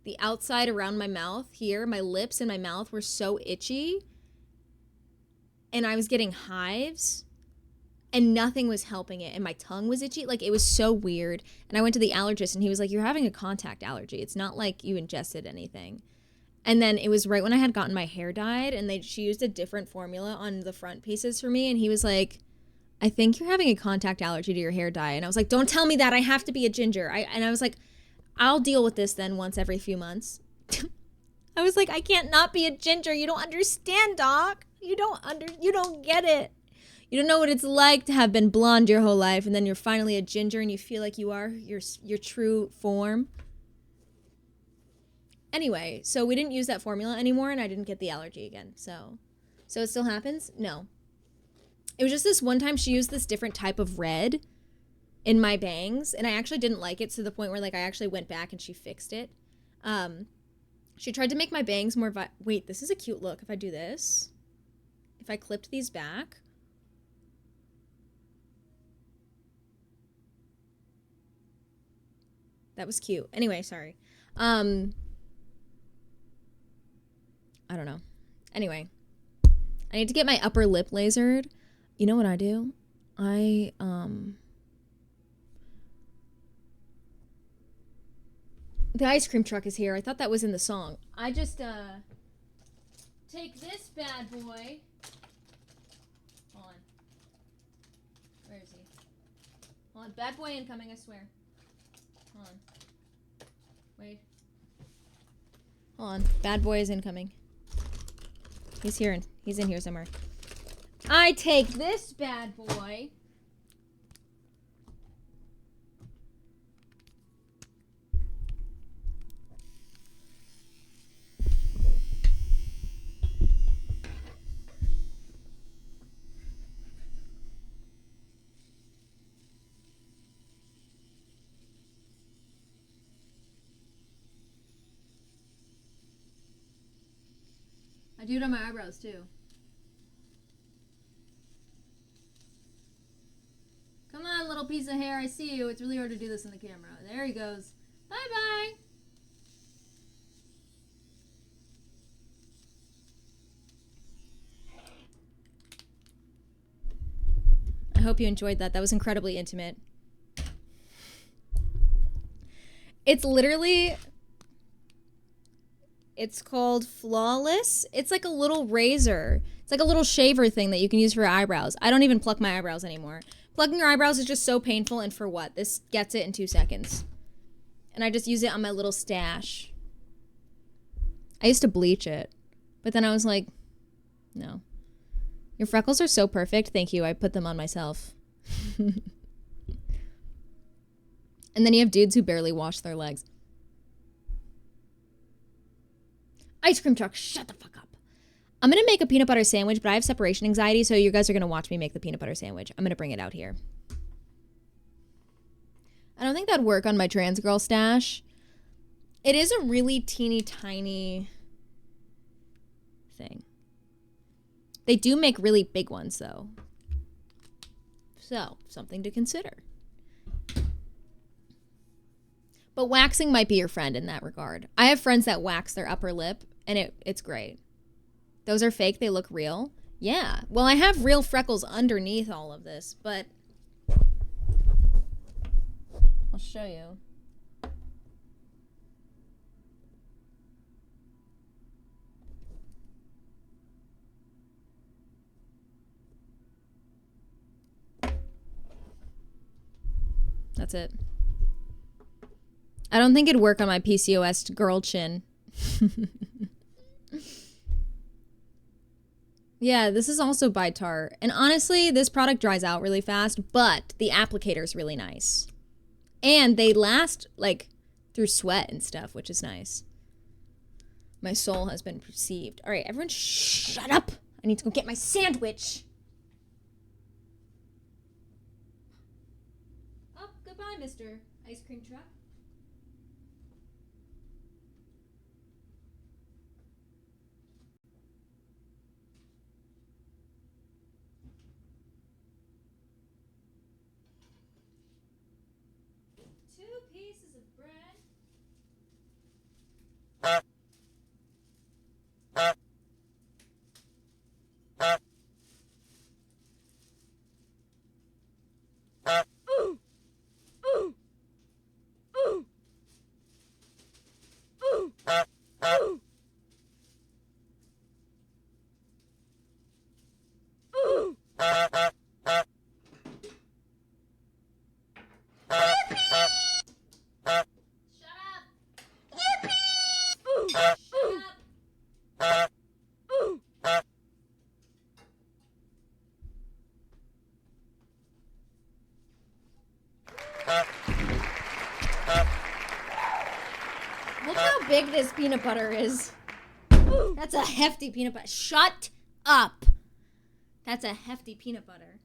The outside around my mouth here, my lips and my mouth were so itchy. And I was getting hives. And nothing was helping it. And my tongue was itchy. Like, it was so weird. And I went to the allergist and he was like, you're having a contact allergy. It's not like you ingested anything. And then it was right when I had gotten my hair dyed. And she used a different formula on the front pieces for me. And he was like, I think you're having a contact allergy to your hair dye. And I was like, don't tell me that. I have to be a ginger. And I was like, I'll deal with this then once every few months. I was like, I can't not be a ginger. You don't understand, doc. You don't get it. You don't know what it's like to have been blonde your whole life and then you're finally a ginger and you feel like you are your true form. Anyway, so we didn't use that formula anymore, and I didn't get the allergy again. So it still happens? No. It was just this one time she used this different type of red in my bangs, and I actually didn't like it to the point where like I actually went back and she fixed it. She tried to make my bangs more wait, this is a cute look. If I do this, if I clipped these back, that was cute. Anyway, sorry. I don't know. Anyway, I need to get my upper lip lasered. You know what I do? The ice cream truck is here. I thought that was in the song. I just, take this bad boy. Hold on. Where is he? Hold on. Bad boy incoming, I swear. Hold on. Wait. Hold on. Bad boy is incoming. He's here. He's in here somewhere. I take this bad boy. I do it on my eyebrows too. Come on, little piece of hair. I see you. It's really hard to do this in the camera. There he goes. Bye-bye. I hope you enjoyed that. That was incredibly intimate. It's literally... It's called Flawless. It's like a little razor. It's like a little shaver thing that you can use for your eyebrows. I don't even pluck my eyebrows anymore. Plucking your eyebrows is just so painful, and for what? This gets it in 2 seconds. And I just use it on my little stash. I used to bleach it, but then I was like, no. Your freckles are so perfect. Thank you. I put them on myself. And then you have dudes who barely wash their legs. Ice cream truck, shut the fuck up. I'm gonna make a peanut butter sandwich, but I have separation anxiety, so you guys are gonna watch me make the peanut butter sandwich. I'm gonna bring it out here. I don't think that'd work on my trans girl stash. It is a really teeny tiny thing. They do make really big ones though. So, something to consider. But waxing might be your friend in that regard. I have friends that wax their upper lip, and it's great. Those are fake. They look real. Yeah. Well, I have real freckles underneath all of this, but I'll show you. That's it. I don't think it'd work on my PCOS girl chin. Yeah, this is also by Tarte. And honestly, this product dries out really fast, but the applicator is really nice. And they last, like, through sweat and stuff, which is nice. My soul has been perceived. All right, everyone shut up. I need to go get my sandwich. Oh, goodbye, Mr. Ice Cream Truck. Look how big this peanut butter is. That's a hefty peanut butter. Shut up. That's a hefty peanut butter.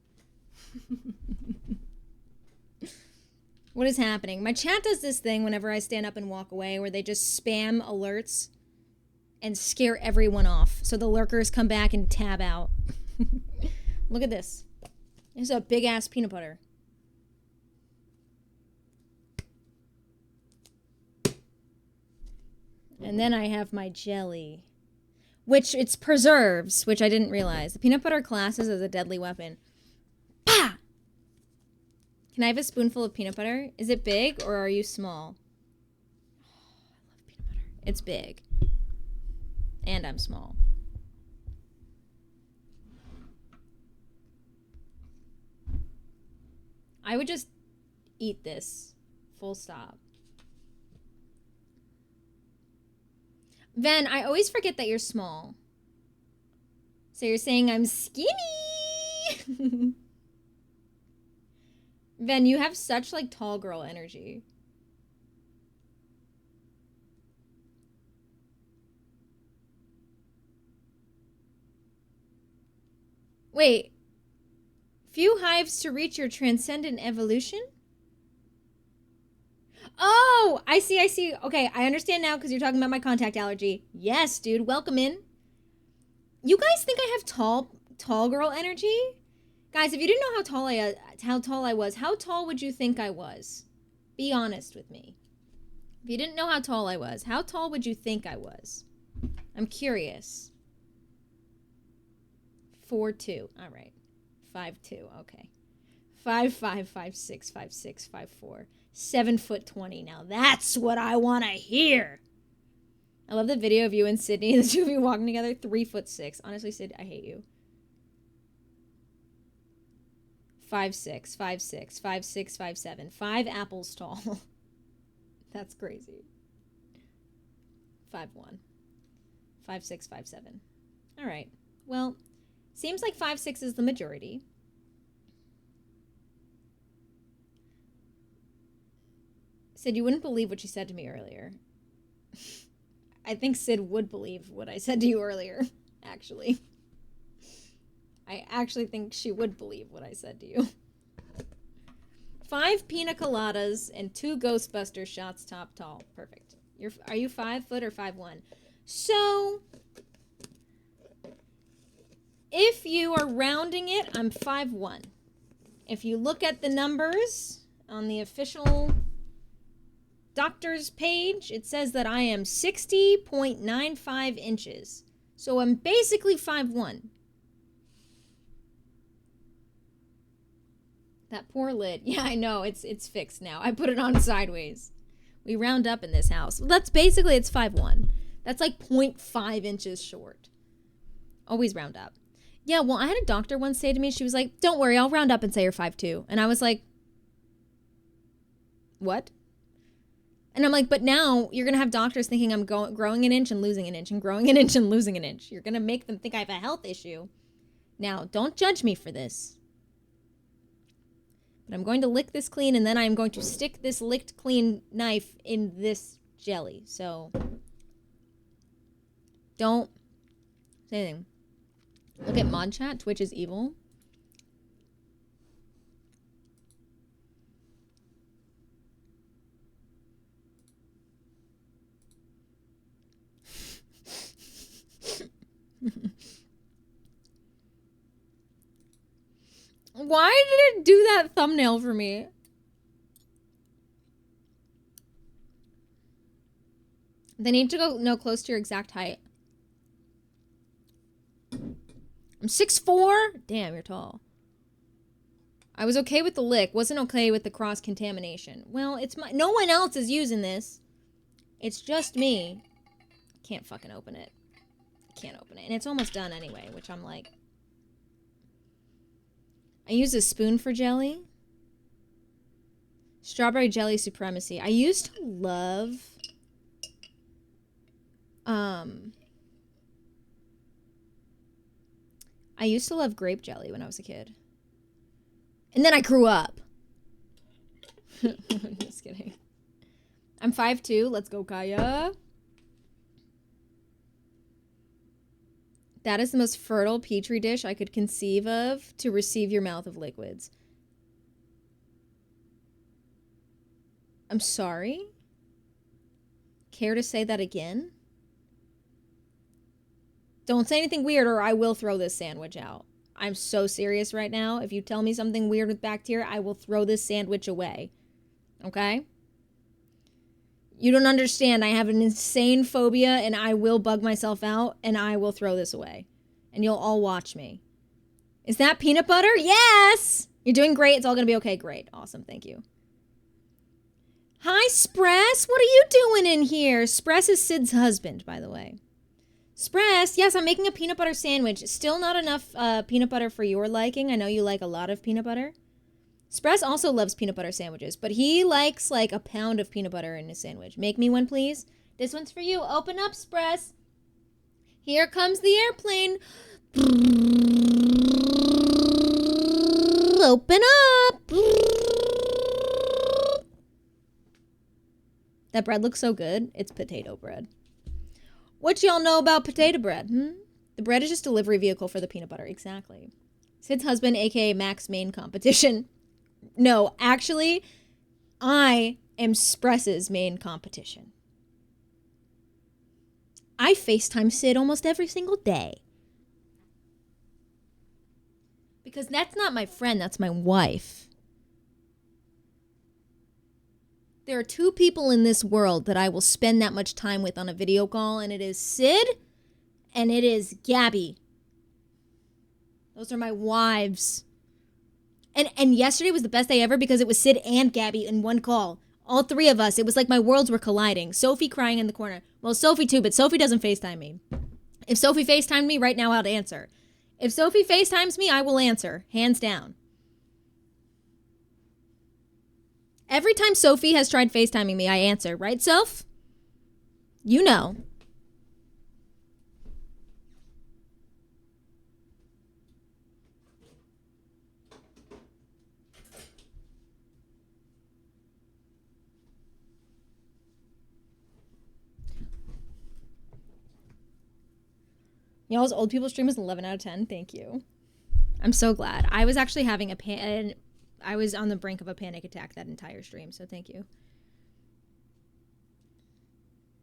What is happening? My chat does this thing whenever I stand up and walk away where they just spam alerts and scare everyone off. So the lurkers come back and tab out. Look at this. This is a big ass peanut butter. And then I have my jelly. Which it's preserves, which I didn't realize. The peanut butter classes as a deadly weapon. Pah! Can I have a spoonful of peanut butter? Is it big or are you small? Oh, I love peanut butter. It's big. And I'm small. I would just eat this. Full stop. Ven, I always forget that you're small. So you're saying I'm skinny. Ven, you have such like tall girl energy. Wait. Few hives to reach your transcendent evolution? Oh, I see. Okay, I understand now because you're talking about my contact allergy. Yes, dude, welcome in. You guys think I have tall girl energy? Guys, if you didn't know how tall I was, how tall would you think I was? Be honest with me. If you didn't know how tall I was, how tall would you think I was? I'm curious. 4'2". All right. 5'2". Okay. 5'5", 5'6", 5'6", 5'4". 7'20". Now that's what I want to hear. I love the video of you and Sydney, the two of you walking together. 3'6". Honestly, Sid, I hate you. 5'6", 5'6", 5'6", 5'7". 5 apples tall. That's crazy. 5'1". 5'6", 5'7". All right. Well, seems like 5'6" is the majority. Sid, you wouldn't believe what you said to me earlier. I think Sid would believe what I said to you earlier, actually. I actually think she would believe what I said to you. 5 pina coladas and 2 Ghostbuster shots top tall. Perfect. Are you 5 foot or 5'1"? So, if you are rounding it, I'm 5'1". If you look at the numbers on the official doctor's page, it says that I am 60.95 inches. So I'm basically 5'1". That poor lid. Yeah, I know. It's fixed now. I put it on sideways. We round up in this house. Well, it's 5'1". That's like 0.5 inches short. Always round up. Yeah, well, I had a doctor once say to me, she was like, don't worry, I'll round up and say you're 5'2". And I was like, what? And I'm like, but now you're going to have doctors thinking I'm growing an inch and losing an inch and growing an inch and losing an inch. You're going to make them think I have a health issue. Now, don't judge me for this. But I'm going to lick this clean, and then I'm going to stick this licked clean knife in this jelly. So, don't say anything. Look at mod chat. Twitch is evil. Why did it do that thumbnail for me? They need to go close to your exact height. I'm 6'4". Damn, you're tall. I was okay with the lick. Wasn't okay with the cross-contamination. Well, it's my... No one else is using this. It's just me. Can't fucking open it. Can't open it. And it's almost done anyway, which I'm like... I use a spoon for jelly. Strawberry jelly supremacy. I used to love... I used to love grape jelly when I was a kid. And then I grew up. Just kidding. I'm 5'2". Let's go, Kaya. That is the most fertile petri dish I could conceive of to receive your mouth of liquids. I'm sorry? Care to say that again? Don't say anything weird or I will throw this sandwich out. I'm so serious right now. If you tell me something weird with bacteria, I will throw this sandwich away. Okay? You don't understand. I have an insane phobia and I will bug myself out and I will throw this away. And you'll all watch me. Is that peanut butter? Yes! You're doing great. It's all going to be okay. Great. Awesome. Thank you. Hi, Spress. What are you doing in here? Spress is Sid's husband, by the way. Spress, yes, I'm making a peanut butter sandwich. Still not enough peanut butter for your liking. I know you like a lot of peanut butter. Spress also loves peanut butter sandwiches, but he likes like a pound of peanut butter in his sandwich. Make me one, please. This one's for you. Open up, Spress. Here comes the airplane. Open up. That bread looks so good. It's potato bread. What y'all know about potato bread? The bread is just a delivery vehicle for the peanut butter. Exactly. Sid's husband, aka Mac's main competition. No, actually, I am Spress's main competition. I FaceTime Sid almost every single day. Because that's not my friend, that's my wife. There are two people in this world that I will spend that much time with on a video call, and it is Sid and it is Gabby. Those are my wives. And yesterday was the best day ever because it was Sid and Gabby in one call. All three of us. It was like my worlds were colliding. Sophie crying in the corner. Well, Sophie too, but Sophie doesn't FaceTime me. If Sophie FaceTimed me right now, I'd answer. If Sophie FaceTimes me, I will answer. Hands down. Every time Sophie has tried FaceTiming me, I answer. Right, Soph? You know. Y'all's old people stream is 11 out of 10. Thank you. I'm so glad. I was actually having I was on the brink of a panic attack that entire stream, so thank you.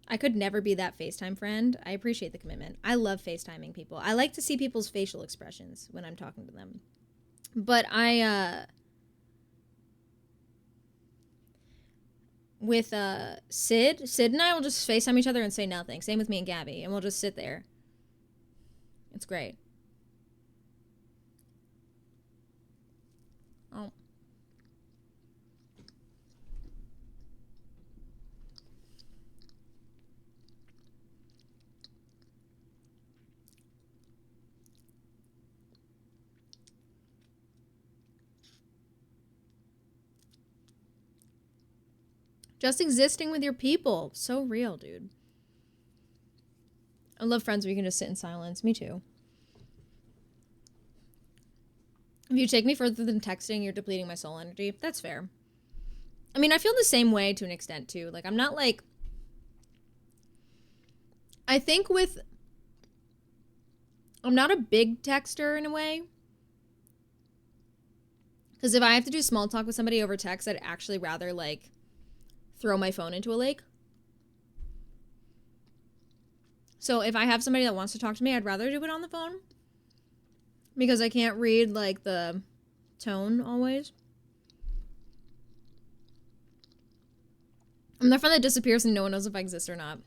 I could never be that FaceTime friend. I appreciate the commitment. I love FaceTiming people. I like to see people's facial expressions when I'm talking to them. But with Sid and I will just FaceTime each other and say nothing. Same with me and Gabby, and we'll just sit there. It's great. Oh. Just existing with your people. So real, dude. I love friends where you can just sit in silence. Me too. If you take me further than texting, you're depleting my soul energy. That's fair. I mean, I feel the same way to an extent too. Like, I'm not like... I think with... I'm not a big texter in a way. Because if I have to do small talk with somebody over text, I'd actually rather, like, throw my phone into a lake. So if I have somebody that wants to talk to me, I'd rather do it on the phone. Because I can't read, like, the tone always. I'm the friend that disappears and no one knows if I exist or not.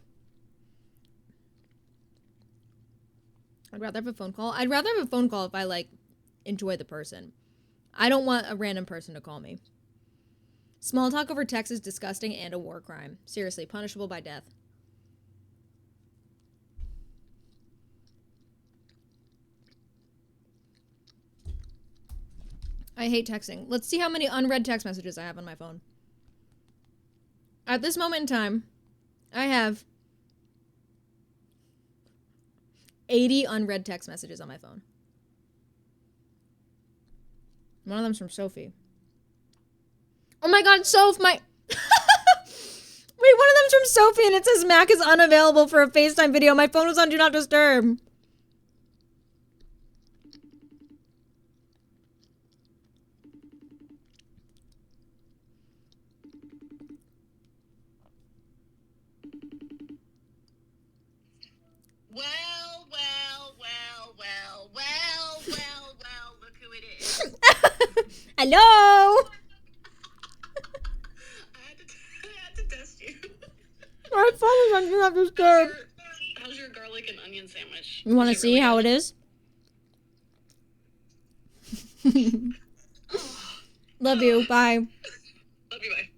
I'd rather have a phone call. I'd rather have a phone call if I, like, enjoy the person. I don't want a random person to call me. Small talk over text is disgusting and a war crime. Seriously, punishable by death. I hate texting. Let's see how many unread text messages I have on my phone. At this moment in time, I have 80 unread text messages on my phone. One of them's from Sophie. Oh my god, Soph, my Wait, one of them's from Sophie and it says Mac is unavailable for a FaceTime video. My phone was on Do Not Disturb. Well, look who it is. Hello. I had to test you. My phone is on Do Not Disturb. How's your garlic and onion sandwich? You want to see how it is? Love you. Bye. Love you, bye.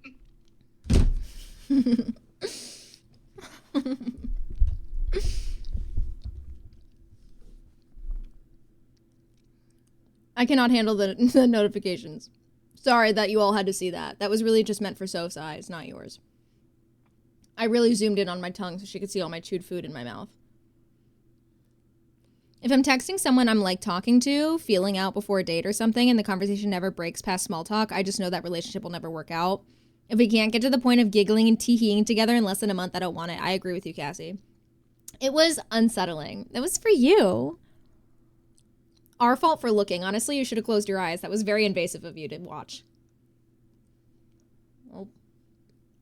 I cannot handle the notifications. Sorry that you all had to see that. That was really just meant for Soph's eyes, not yours. I really zoomed in on my tongue so she could see all my chewed food in my mouth. If I'm texting someone I'm like talking to, feeling out before a date or something, and the conversation never breaks past small talk, I just know that relationship will never work out. If we can't get to the point of giggling and tee-heeing together in less than a month, I don't want it. I agree with you, Cassie. It was unsettling. That was for you. Our fault for looking. Honestly, you should have closed your eyes. That was very invasive of you to watch. Oh.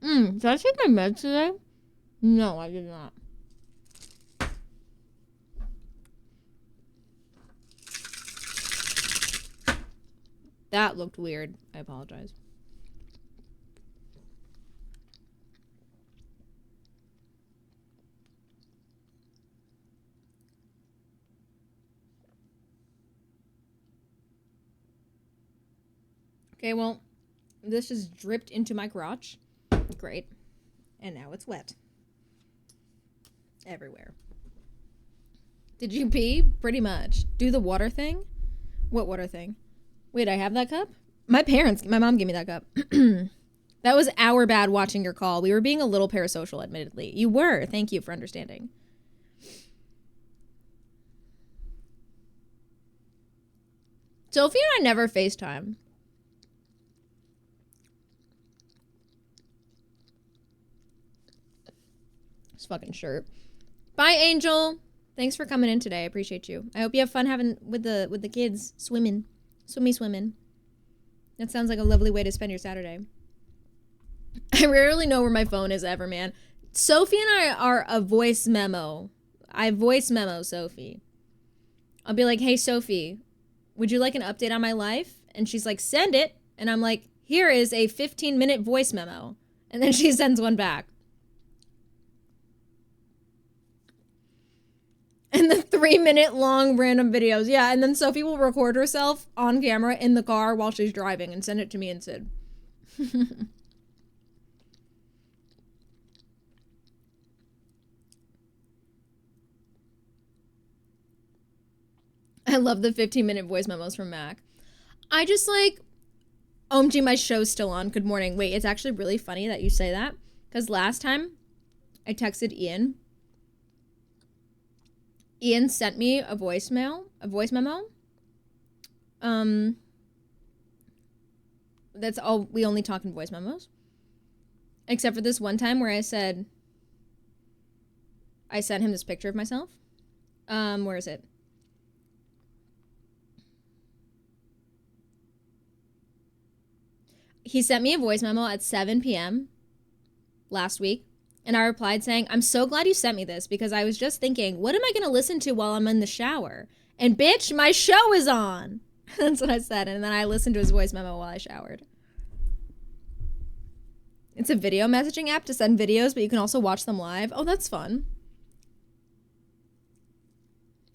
Did I take my meds today? No, I did not. That looked weird. I apologize. Okay, well, this just dripped into my crotch. Great. And now it's wet. Everywhere. Did you pee? Pretty much. Do the water thing? What water thing? Wait, I have that cup? My mom gave me that cup. That was our bad watching your call. We were being a little parasocial, admittedly. You were. Thank you for understanding. Sophie and I never FaceTime. This fucking shirt. Bye, Angel. Thanks for coming in today. I appreciate you. I hope you have fun having with the kids swimming. Swimming. That sounds like a lovely way to spend your Saturday. I rarely know where my phone is ever, man. Sophie and I are a voice memo. I voice memo Sophie. I'll be like, hey, Sophie, would you like an update on my life? And she's like, send it. And I'm like, here is a 15-minute voice memo. And then she sends one back. And the 3-minute long random videos. Yeah, and then Sophie will record herself on camera in the car while she's driving and send it to me and Sid. I love the 15-minute voice memos from Mac. I just like, OMG, my show's still on. Good morning. Wait, it's actually really funny that you say that. Because last time I texted Ian. Ian sent me a voice memo. That's all, we only talk in voice memos. Except for this one time where I sent him this picture of myself. Where is it? He sent me a voice memo at 7 p.m. last week. And I replied saying, I'm so glad you sent me this because I was just thinking, what am I going to listen to while I'm in the shower? And bitch, my show is on. That's what I said. And then I listened to his voice memo while I showered. It's a video messaging app to send videos, but you can also watch them live. Oh, that's fun.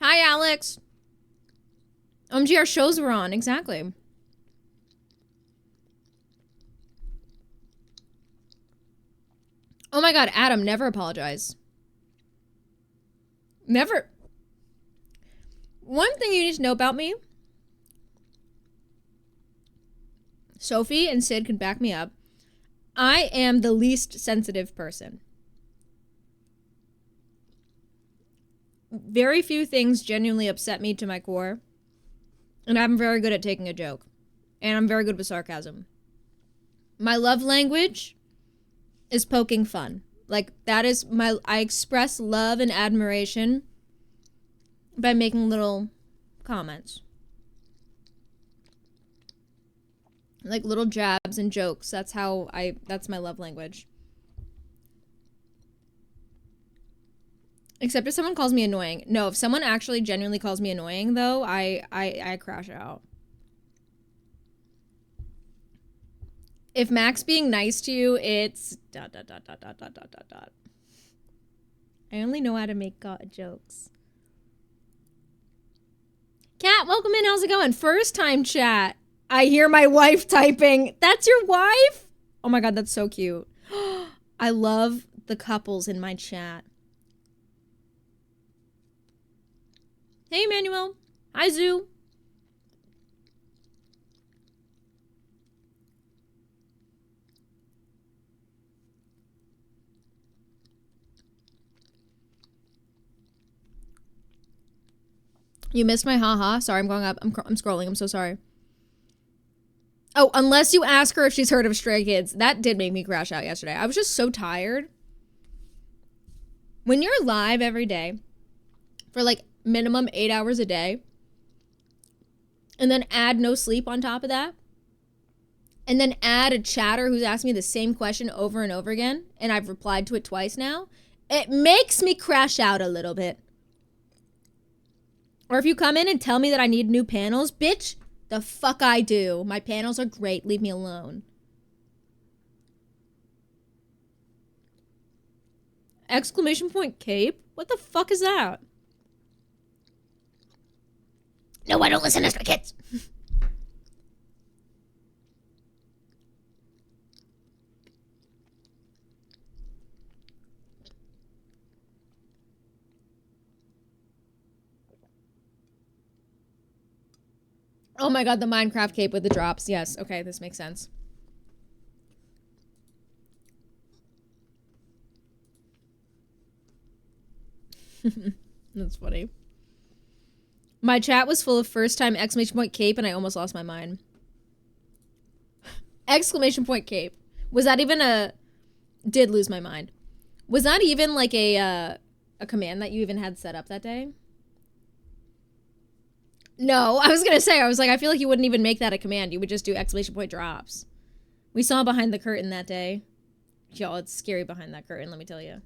Hi, Alex. OMG, our shows were on. Exactly. Oh my God, Adam, never apologize. Never. One thing you need to know about me, Sophie and Sid can back me up. I am the least sensitive person. Very few things genuinely upset me to my core. And I'm very good at taking a joke. And I'm very good with sarcasm. My love language is poking fun. Like, that is I express love and admiration by making little comments. Like little jabs and jokes. That's my love language. Except if someone calls me annoying. No, if someone actually genuinely calls me annoying, though, I crash out. If Mac's being nice to you, it's ... I only know how to make jokes. Kat, welcome in. How's it going? First time chat. I hear my wife typing. That's your wife? Oh my god, that's so cute. I love the couples in my chat. Hey, Emmanuel. Hi, Zoo. You missed my haha. Sorry, I'm going up. I'm scrolling. I'm so sorry. Oh, unless you ask her if she's heard of Stray Kids. That did make me crash out yesterday. I was just so tired. When you're live every day for like minimum 8 hours a day, and then add no sleep on top of that, and then add a chatter who's asked me the same question over and over again, and I've replied to it twice now, it makes me crash out a little bit. Or if you come in and tell me that I need new panels, bitch, the fuck I do. My panels are great. Leave me alone. Exclamation point cape? What the fuck is that? No, I don't listen to Stray Kids. Oh my god, the Minecraft cape with the drops. Yes, okay, this makes sense. That's funny. My chat was full of first time exclamation point cape and I almost lost my mind. Exclamation point cape. Was that even a... Did lose my mind. Was that even like a command that you even had set up that day? No, I was gonna say, I was like, I feel like you wouldn't even make that a command. You would just do exclamation point drops. We saw behind the curtain that day. Y'all, it's scary behind that curtain, let me tell you.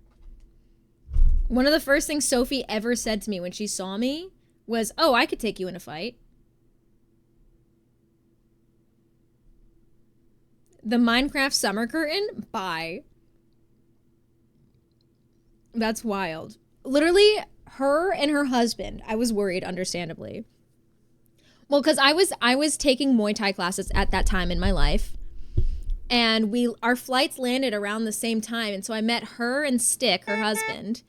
One of the first things Sophie ever said to me when she saw me was, oh, I could take you in a fight. The Minecraft summer curtain? Bye. That's wild. Literally, her and her husband, I was worried, understandably. Well, because I was taking Muay Thai classes at that time in my life. And our flights landed around the same time. And so I met her and Stick, her husband.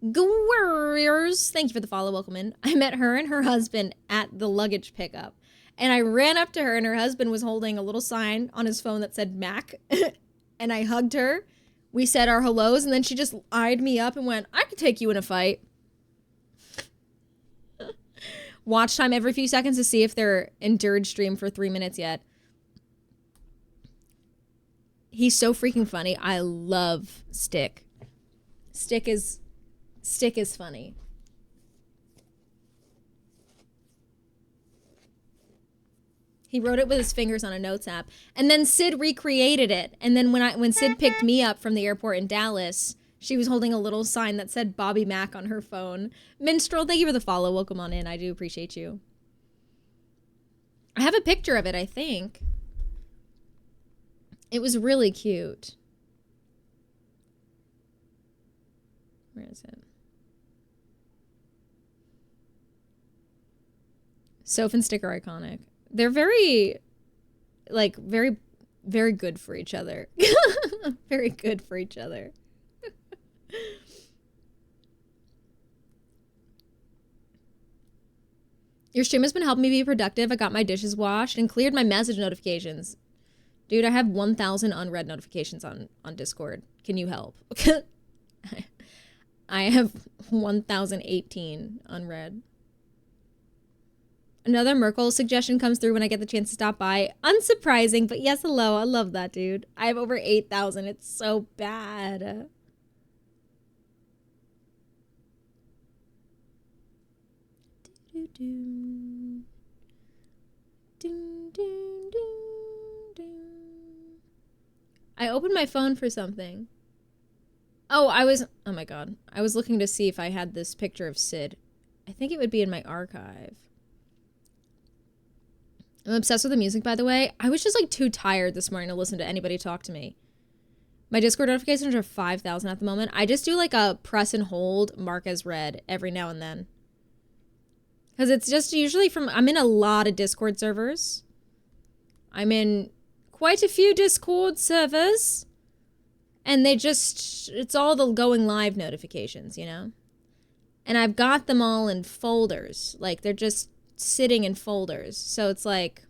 Warriors. Thank you for the follow. Welcome in. I met her and her husband at the luggage pickup. And I ran up to her and her husband was holding a little sign on his phone that said Mac. And I hugged her. We said our hellos and then she just eyed me up and went, I could take you in a fight. Watch time every few seconds to see if they're endured stream for 3 minutes yet. He's so freaking funny. I love Stick. Stick is funny. He wrote it with his fingers on a notes app. And then Sid recreated it. And then when Sid picked me up from the airport in Dallas, she was holding a little sign that said BobbyMac on her phone. Minstrel, thank you for the follow. Welcome on in. I do appreciate you. I have a picture of it, I think. It was really cute. Where is it? Soph and Stick are iconic. They're very, like, very, very good for each other. Very good for each other. Your stream has been helping me be productive. I got my dishes washed and cleared my message notifications. Dude, I have 1,000 unread notifications on Discord. Can you help? I have 1,018 unread. Another Merkel suggestion comes through when I get the chance to stop by. Unsurprising, but yes, hello. I love that, dude. I have over 8,000. It's so bad. I opened my phone for something. Oh my god. I was looking to see if I had this picture of Sid. I think it would be in my archive. I'm obsessed with the music, by the way. I was just like too tired this morning to listen to anybody talk to me. My Discord notifications are 5,000 at the moment. I just do like a press and hold mark as read every now and then. Because it's just usually I'm in a lot of Discord servers. I'm in quite a few Discord servers. And it's all the going live notifications, you know? And I've got them all in folders. Like, they're just sitting in folders. So it's like,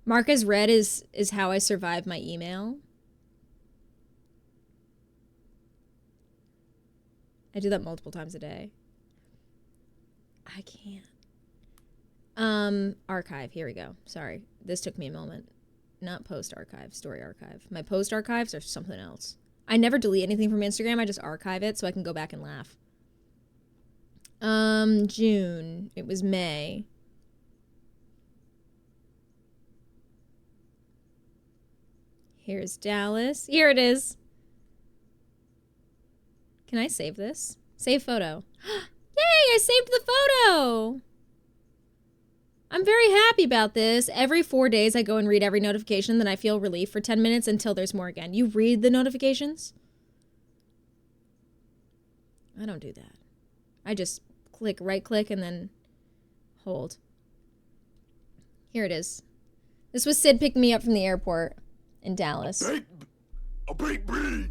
mark as read is how I survive my email. I do that multiple times a day. I can't. Archive, here we go. Sorry, this took me a moment. Not post archive, story archive. My post archives are something else. I never delete anything from Instagram. I just archive it so I can go back and laugh. June. It was May. Here's Dallas. Here it is. Can I save this? Save photo. Yay, I saved the photo. I'm very happy about this. Every 4 days I go and read every notification, then I feel relief for 10 minutes until there's more again. You read the notifications? I don't do that. I just right click and then hold. Here it is. This was Sid picking me up from the airport in Dallas. A baby.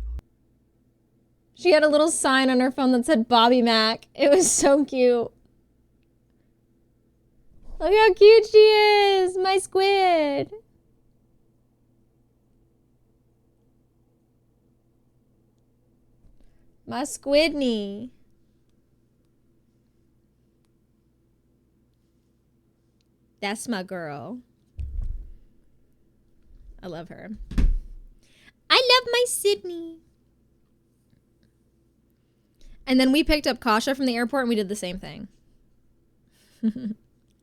She had a little sign on her phone that said BobbyMac. It was so cute. Look how cute she is, my squid. My squidney. That's my girl. I love her. I love my Sydney. And then we picked up Kasha from the airport and we did the same thing.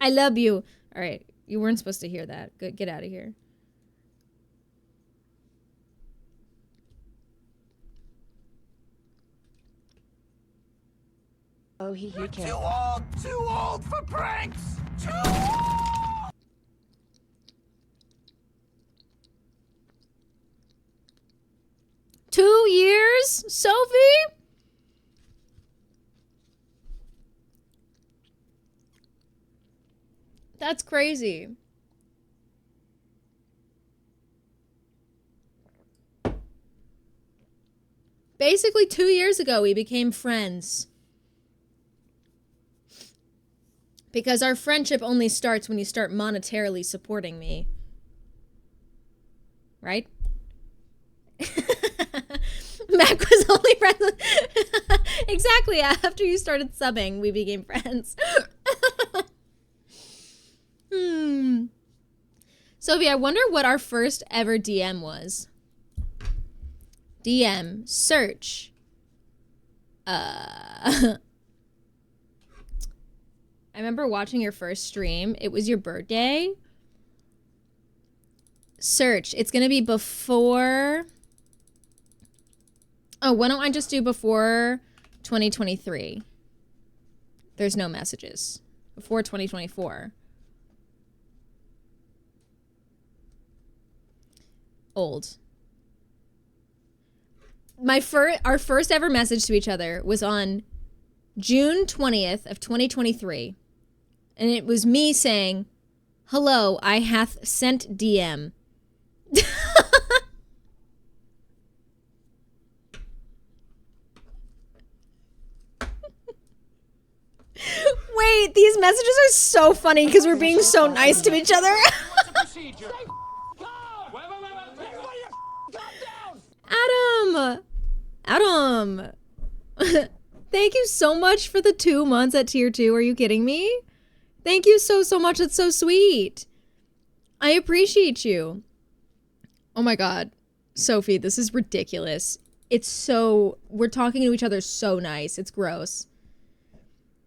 I love you. All right. You weren't supposed to hear that. Good. Get out of here. Oh, he can't. Too old for pranks. Too old. Two years, Sophie? That's crazy. Basically, 2 years ago, we became friends. Because our friendship only starts when you start monetarily supporting me. Right? Mac was only friends with... Exactly, after you started subbing, we became friends. Sophie, I wonder what our first ever DM was. DM, search. I remember watching your first stream. It was your birthday. Search. It's gonna be before... Oh, why don't I just do before 2023? There's no messages. Before 2024. Old. Our first ever message to each other was on June 20th of 2023. And it was me saying, "Hello, I hath sent DM." Wait, these messages are so funny because we're being so nice to each other. Adam! Thank you so much for the 2 months at tier 2. Are you kidding me? Thank you so much. That's so sweet. I appreciate you. Oh my God. Sophie, this is ridiculous. It's so, we're talking to each other so nice. It's gross.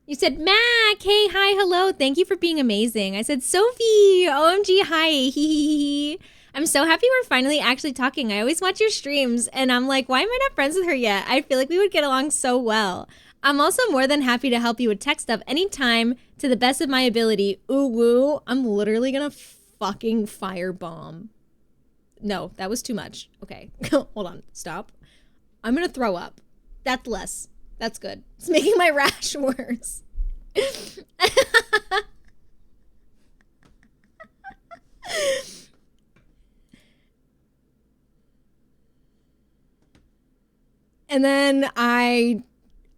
You said, Mac, hey, hi, hello. Thank you for being amazing. I said, Sophie, OMG, hi. Hee hee hee. I'm so happy we're finally actually talking. I always watch your streams and I'm like, why am I not friends with her yet? I feel like we would get along so well. I'm also more than happy to help you with tech stuff anytime to the best of my ability. Ooh, woo. I'm literally gonna fucking firebomb. No, that was too much. Okay, hold on, stop. I'm gonna throw up. That's less. That's good. It's making my rash worse. And then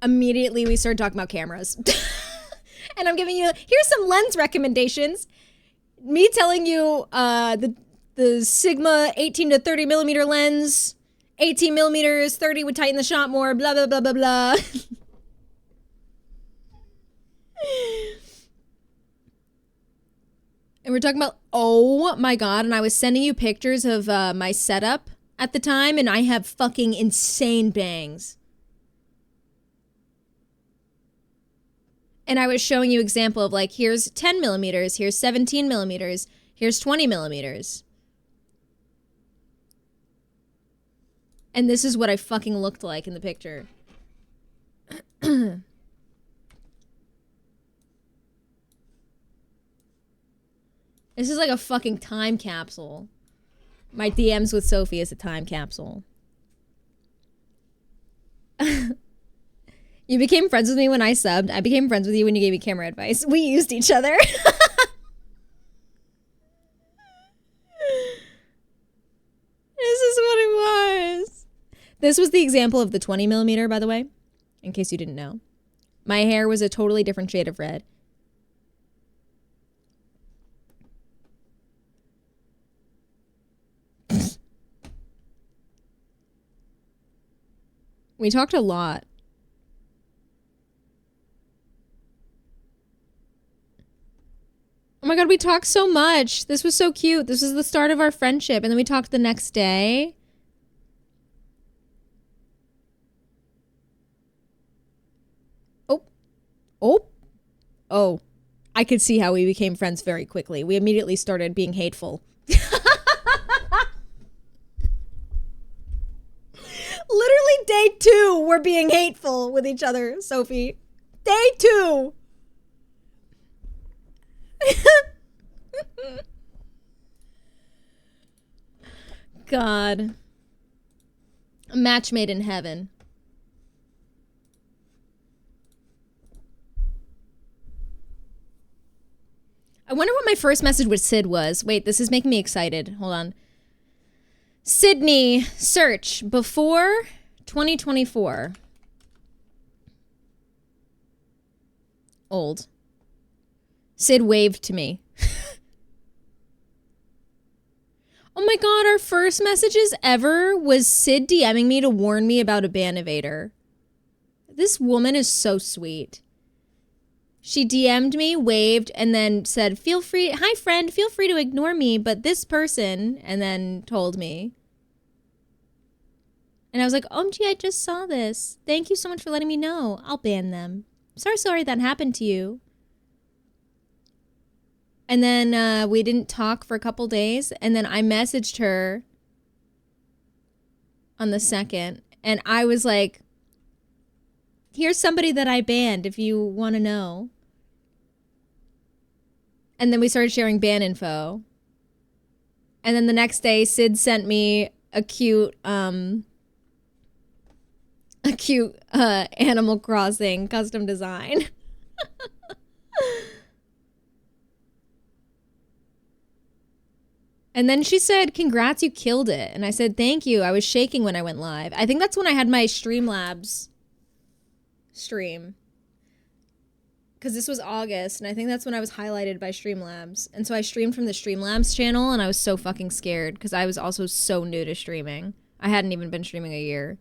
we started talking about cameras. And I'm giving you, here's some lens recommendations. Me telling you the Sigma 18 to 30 millimeter lens, 18 millimeters, 30 would tighten the shot more, blah, blah, blah, blah, blah. And we're talking about, oh my God, and I was sending you pictures of my setup at the time, and I have fucking insane bangs. And I was showing you example of like, here's 10 millimeters, here's 17 millimeters, here's 20 millimeters. And this is what I fucking looked like in the picture. This is like a fucking time capsule. My DMs with Sophie is a time capsule. You became friends with me when I subbed. I became friends with you when you gave me camera advice. We used each other. This is what it was. This was the example of the 20 millimeter, by the way, in case you didn't know. My hair was a totally different shade of red. We talked a lot. Oh my God, we talked so much. This was so cute. This was the start of our friendship. And then we talked the next day. Oh, I could see how we became friends very quickly. We immediately started being hateful. Literally day 2, we're being hateful with each other, Sophie. Day 2. God. A match made in heaven. I wonder what my first message with Sid was. Wait, this is making me excited. Hold on. Sydney, search before 2024. Old. Sid waved to me. Oh my God, our first messages ever was Sid DMing me to warn me about a ban evader. This woman is so sweet. She DM'd me, waved, and then said, feel free, hi friend, feel free to ignore me, but this person, and then told me. And I was like, OMG, I just saw this. Thank you so much for letting me know. I'll ban them. Sorry that happened to you. And then we didn't talk for a couple days, and then I messaged her on the 2nd, and I was like, here's somebody that I banned if you want to know. And then we started sharing ban info. And then the next day, Sid sent me a cute Animal Crossing custom design. And then she said, congrats, you killed it. And I said, thank you. I was shaking when I went live. I think that's when I had my Streamlabs stream. Because this was August, and I think that's when I was highlighted by Streamlabs. And so I streamed from the Streamlabs channel, and I was so fucking scared because I was also so new to streaming. I hadn't even been streaming a year.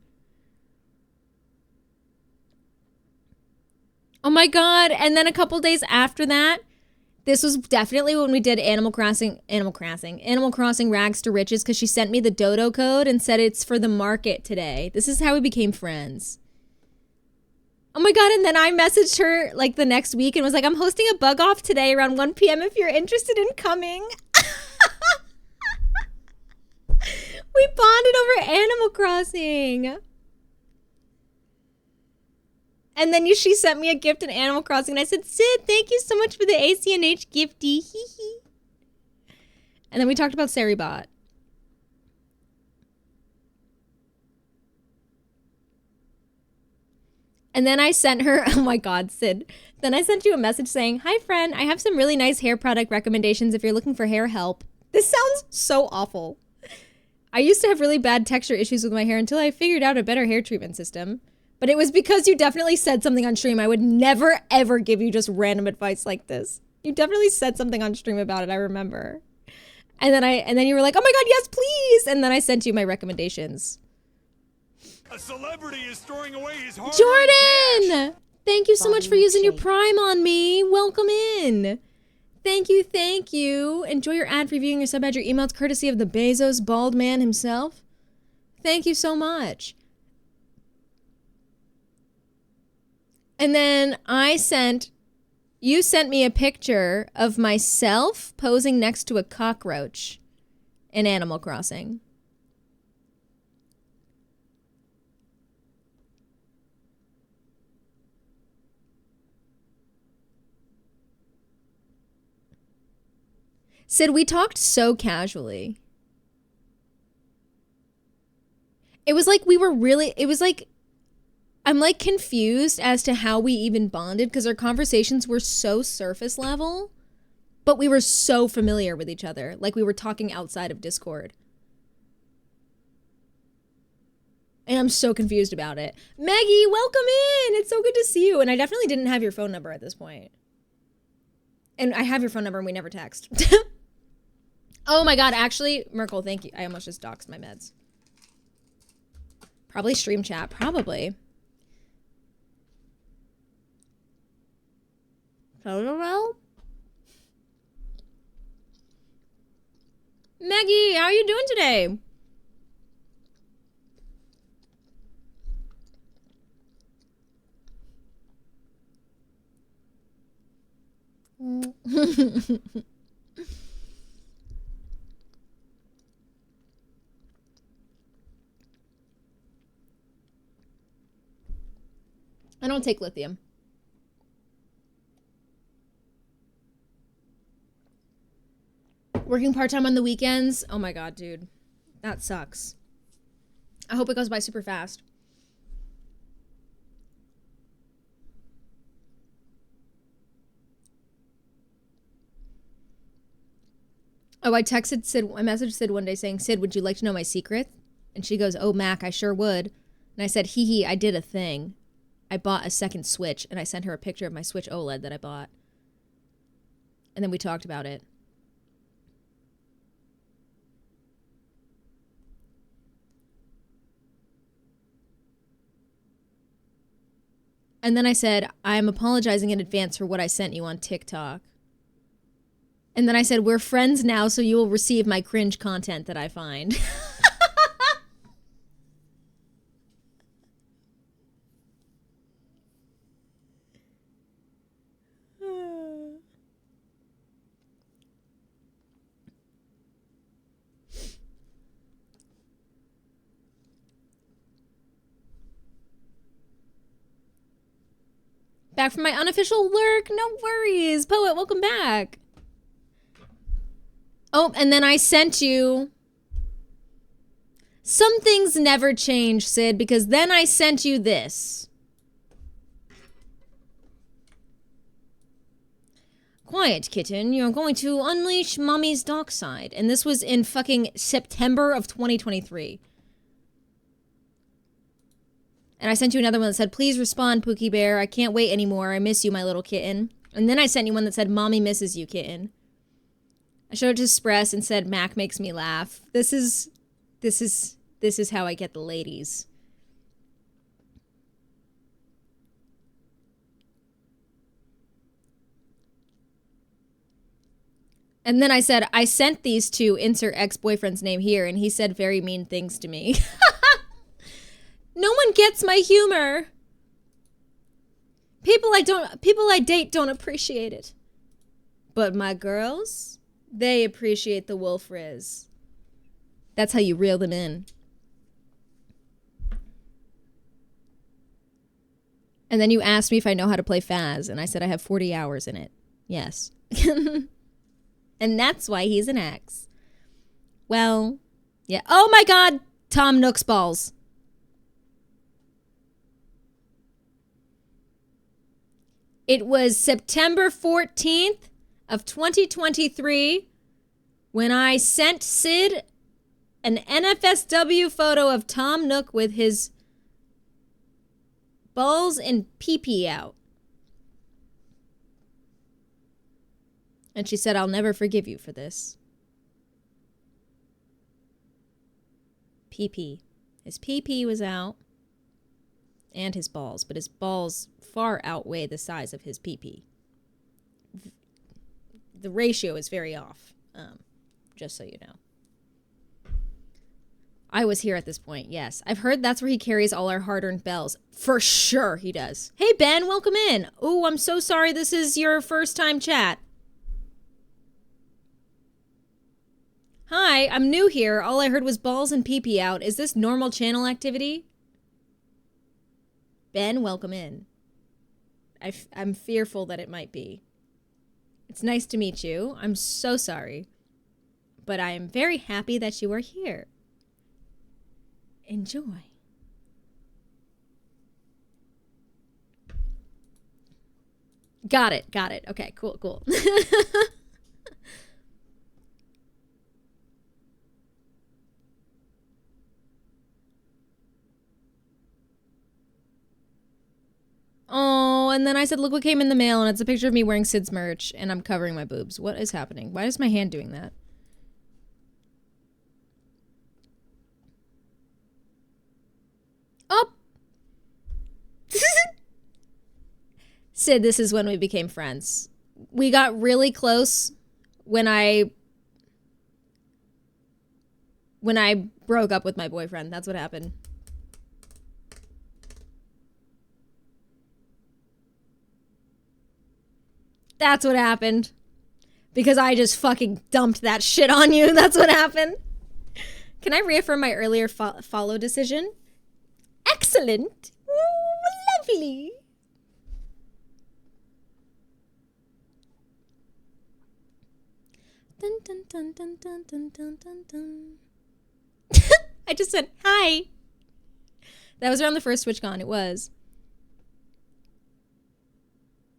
Oh my God. And then a couple days after that, this was definitely when we did Animal Crossing Rags to Riches, because she sent me the dodo code and said it's for the market today. This is how we became friends. Oh my God. And then I messaged her like the next week and was like, I'm hosting a bug off today around 1 p.m. if you're interested in coming. We bonded over Animal Crossing. And then she sent me a gift in Animal Crossing. And I said, Sid, thank you so much for the ACNH gifty. Hee hee. And then we talked about Saribot. And then I sent her, oh my God, Sid. Then I sent you a message saying, hi, friend. I have some really nice hair product recommendations if you're looking for hair help. This sounds so awful. I used to have really bad texture issues with my hair until I figured out a better hair treatment system. But it was because you definitely said something on stream. I would never, ever give you just random advice like this. You definitely said something on stream about it, I remember. And then you were like, oh my God, yes, please. And then I sent you my recommendations. A celebrity is throwing away his hard Jordan! Thank you so much for using your Prime on me. Welcome in. Thank you, thank you. Enjoy your ad-free viewing your sub ad. Your emails courtesy of the Bezos bald man himself. Thank you so much. And then you sent me a picture of myself posing next to a cockroach in Animal Crossing. Sid, we talked so casually. It was like I'm like confused as to how we even bonded because our conversations were so surface level, but we were so familiar with each other. Like we were talking outside of Discord. And I'm so confused about it. Maggie, welcome in. It's so good to see you. And I definitely didn't have your phone number at this point. And I have your phone number and we never text. Oh my God, actually, Merkel, thank you. I almost just doxed my meds. Probably stream chat, probably. Hello? Maggie, how are you doing today? I don't take lithium. Working part-time on the weekends? Oh my God, dude. That sucks. I hope it goes by super fast. Oh, I messaged Sid one day saying, Sid, would you like to know my secret? And she goes, oh, Mac, I sure would. And I said, hee hee, I did a thing. I bought a second Switch, and I sent her a picture of my Switch OLED that I bought. And then we talked about it. And then I said, I'm apologizing in advance for what I sent you on TikTok. And then I said, we're friends now, so you will receive my cringe content that I find. Back from my unofficial lurk. No worries. Poet, welcome back. Oh, and then I sent you... Some things never change, Sid, because then I sent you this. Quiet, kitten. You're going to unleash mommy's dark side. And this was in fucking September of 2023. And I sent you another one that said, please respond, Pookie Bear. I can't wait anymore. I miss you, my little kitten. And then I sent you one that said, mommy misses you, kitten. I showed it to Spress and said, Mac makes me laugh. This is how I get the ladies. And then I said, I sent these to insert ex-boyfriend's name here, and he said very mean things to me. No one gets my humor. People I date don't appreciate it. But my girls, they appreciate the wolf riz. That's how you reel them in. And then you asked me if I know how to play Faz, and I said I have 40 hours in it. Yes. And that's why he's an ex. Well, yeah. Oh my God, Tom Nook's balls. It was September 14th of 2023 when I sent Sid an NFSW photo of Tom Nook with his balls and pee-pee out. And she said, I'll never forgive you for this. Pee-pee. His pee-pee was out. And his balls. But his balls far outweigh the size of his pee-pee. The ratio is very off. Just so you know. I was here at this point, yes. I've heard that's where he carries all our hard-earned bells. For sure he does. Hey, Ben, welcome in. Oh, I'm so sorry this is your first time chat. Hi, I'm new here. All I heard was balls and pee-pee out. Is this normal channel activity? Ben, welcome in. I'm fearful that it might be. It's nice to meet you. I'm so sorry. But I am very happy that you are here. Enjoy. Got it. Okay, cool. Oh, and then I said, look what came in the mail, and it's a picture of me wearing Sid's merch, and I'm covering my boobs. What is happening? Why is my hand doing that? Oh! Sid, this is when we became friends. We got really close when I broke up with my boyfriend. That's what happened. That's what happened. Because I just fucking dumped that shit on you. That's what happened. Can I reaffirm my earlier follow decision? Excellent. Ooh, lovely. Dun, dun, dun, dun, dun, dun, dun, dun, dun. I just said, hi. That was around the first TwitchCon. It was.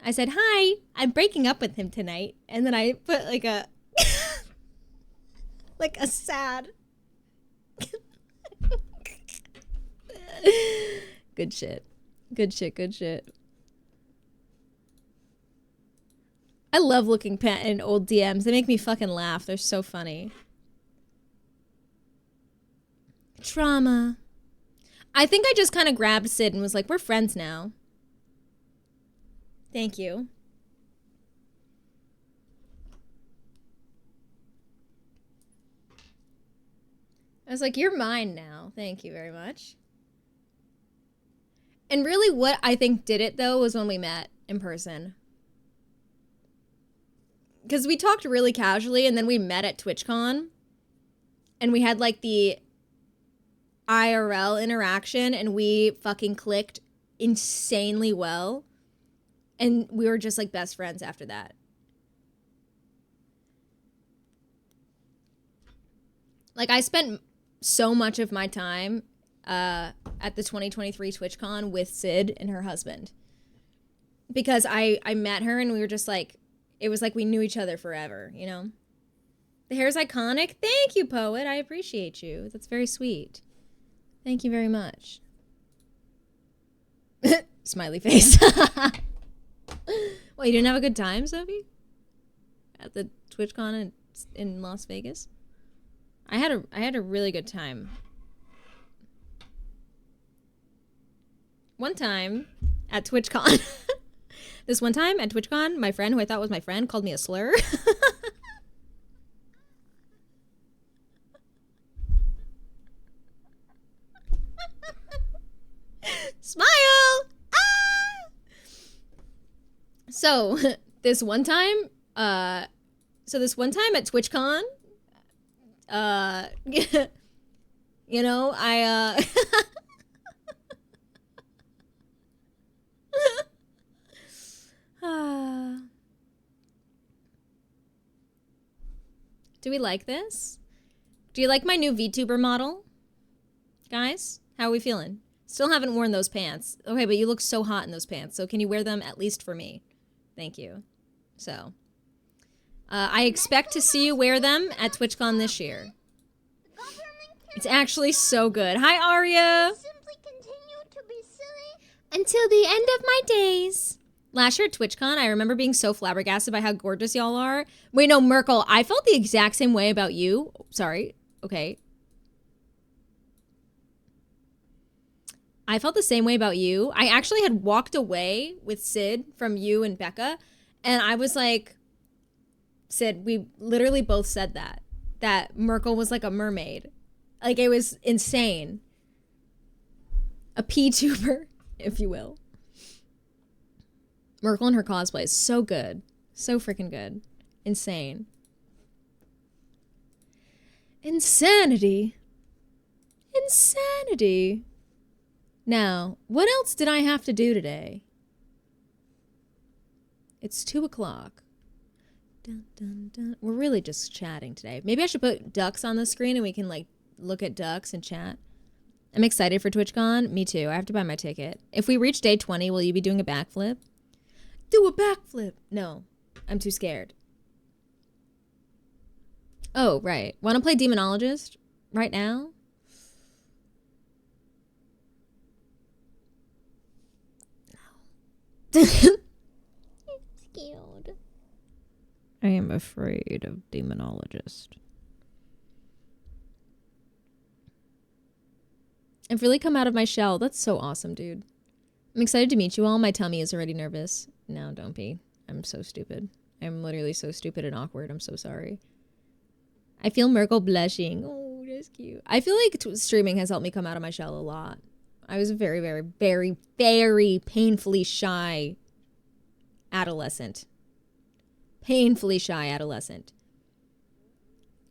I said, hi, I'm breaking up with him tonight. And then I put like a, like a sad. Good shit. I love looking in old DMs. They make me fucking laugh. They're so funny. Trauma. I think I just kind of grabbed Sid and was like, we're friends now. Thank you. I was like, you're mine now. Thank you very much. And really what I think did it, though, was when we met in person. Because we talked really casually, and then we met at TwitchCon. And we had, like, the IRL interaction, and we fucking clicked insanely well. And we were just like best friends after that. Like I spent so much of my time at the 2023 TwitchCon with Sid and her husband. Because I met her and we were just like, it was like we knew each other forever, you know? The hair's iconic. Thank you, poet. I appreciate you. That's very sweet. Thank you very much. Smiley face. Well, you didn't have a good time, Sophie? At the TwitchCon in Las Vegas? I had a really good time. One time at TwitchCon. This one time at TwitchCon, my friend, who I thought was my friend, called me a slur. So this one time at TwitchCon, you know, I do we like this? Do you like my new VTuber model? Guys, how are we feeling? Still haven't worn those pants. Okay, but you look so hot in those pants, so can you wear them at least for me? Thank you. So, I expect to see you wear them at TwitchCon this year. It's actually so good. Hi, Arya! Simply continue to be silly. Until the end of my days. Last year at TwitchCon, I remember being so flabbergasted by how gorgeous y'all are. Wait, no, Merkel, I felt the exact same way about you. Sorry. Okay. I felt the same way about you. I actually had walked away with Sid from you and Becca, and I was like, Sid, we literally both said that Merkel was like a mermaid. Like, it was insane. A P-tuber, if you will. Merkel and her cosplay is so good. So freaking good. Insane. Insanity. Insanity. Now, what else did I have to do today? It's 2 o'clock. Dun, dun, dun. We're really just chatting today. Maybe I should put ducks on the screen and we can like look at ducks and chat. I'm excited for TwitchCon. Me too. I have to buy my ticket. If we reach day 20, will you be doing a backflip? Do a backflip. No, I'm too scared. Oh, right. Want to play Demonologist right now? No. I'm scared. I am afraid of Demonologist. I've really come out of my shell. That's so awesome, dude. I'm excited to meet you all. My tummy is already nervous. No, don't be. I'm so stupid. I'm literally so stupid and awkward. I'm so sorry. I feel Merkel blushing. Oh, that's cute. I feel like streaming has helped me come out of my shell a lot. I was a very, very, very, very painfully shy adolescent. Painfully shy adolescent.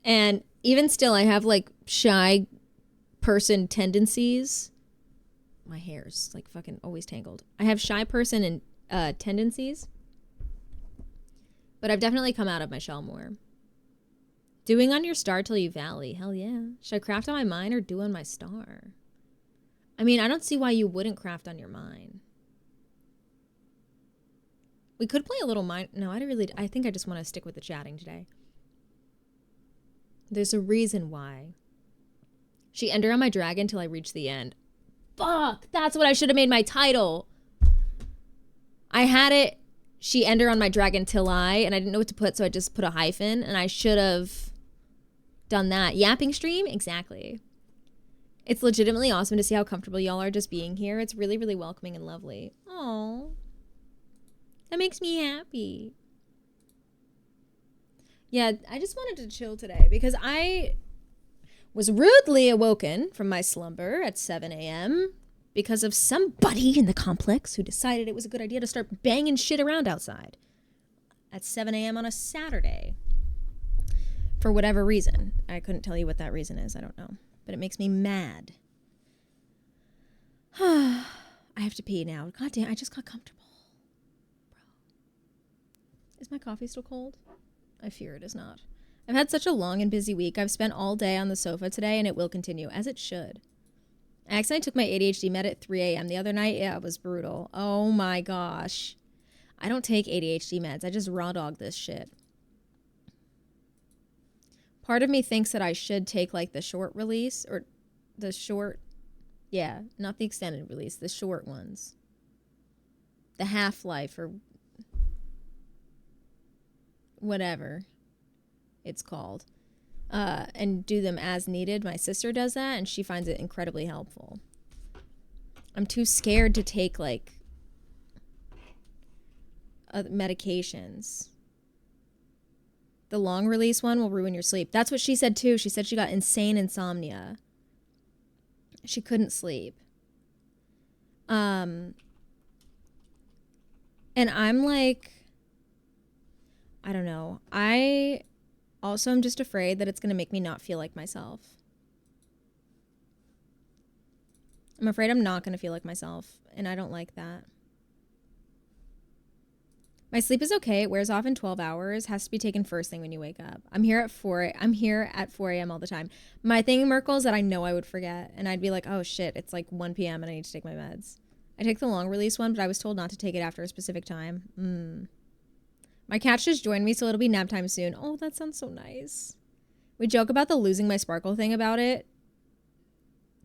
And even still, I have like shy person tendencies. My hair's like fucking always tangled. I have shy person and tendencies. But I've definitely come out of my shell more. Doing on your star till you valley. Hell yeah. Should I craft on my mine or do on my star? I mean, I don't see why you wouldn't craft on your mine. We could play a little mine. No, I think I just want to stick with the chatting today. There's a reason why. She ended on my dragon till I reach the end. Fuck, that's what I should have made my title. I had it, she ender on my dragon till and I didn't know what to put, so I just put a hyphen, and I should have done that. Yapping stream? Exactly. It's legitimately awesome to see how comfortable y'all are just being here. It's really, really welcoming and lovely. Aww. That makes me happy. Yeah, I just wanted to chill today because I was rudely awoken from my slumber at 7 a.m. because of somebody in the complex who decided it was a good idea to start banging shit around outside at 7 a.m. on a Saturday. For whatever reason. I couldn't tell you what that reason is. I don't know. But it makes me mad. I have to pee now. God damn, I just got comfortable. Bro. Is my coffee still cold? I fear it is not. I've had such a long and busy week. I've spent all day on the sofa today, and it will continue, as it should. I accidentally took my ADHD med at 3 a.m. the other night. Yeah, it was brutal. Oh my gosh. I don't take ADHD meds. I just raw dog this shit. Part of me thinks that I should take like the short release or the short, yeah, not the extended release, the short ones. The half-life or whatever it's called. And do them as needed. My sister does that and she finds it incredibly helpful. I'm too scared to take like medications. The long release one will ruin your sleep. That's what she said too. She said she got insane insomnia. She couldn't sleep. And And I'm like, I don't know. I also am just afraid that it's going to make me not feel like myself. I'm afraid I'm not going to feel like myself, and I don't like that. My sleep is okay. It wears off in 12 hours. Has to be taken first thing when you wake up. I'm here at 4 a.m. all the time. My thing, Merkel, is that I know I would forget, and I'd be like, oh shit, it's like 1 p.m. and I need to take my meds. I take the long release one, but I was told not to take it after a specific time. My cat just joined me, so it'll be nap time soon. Oh, that sounds so nice. We joke about the losing my sparkle thing about it.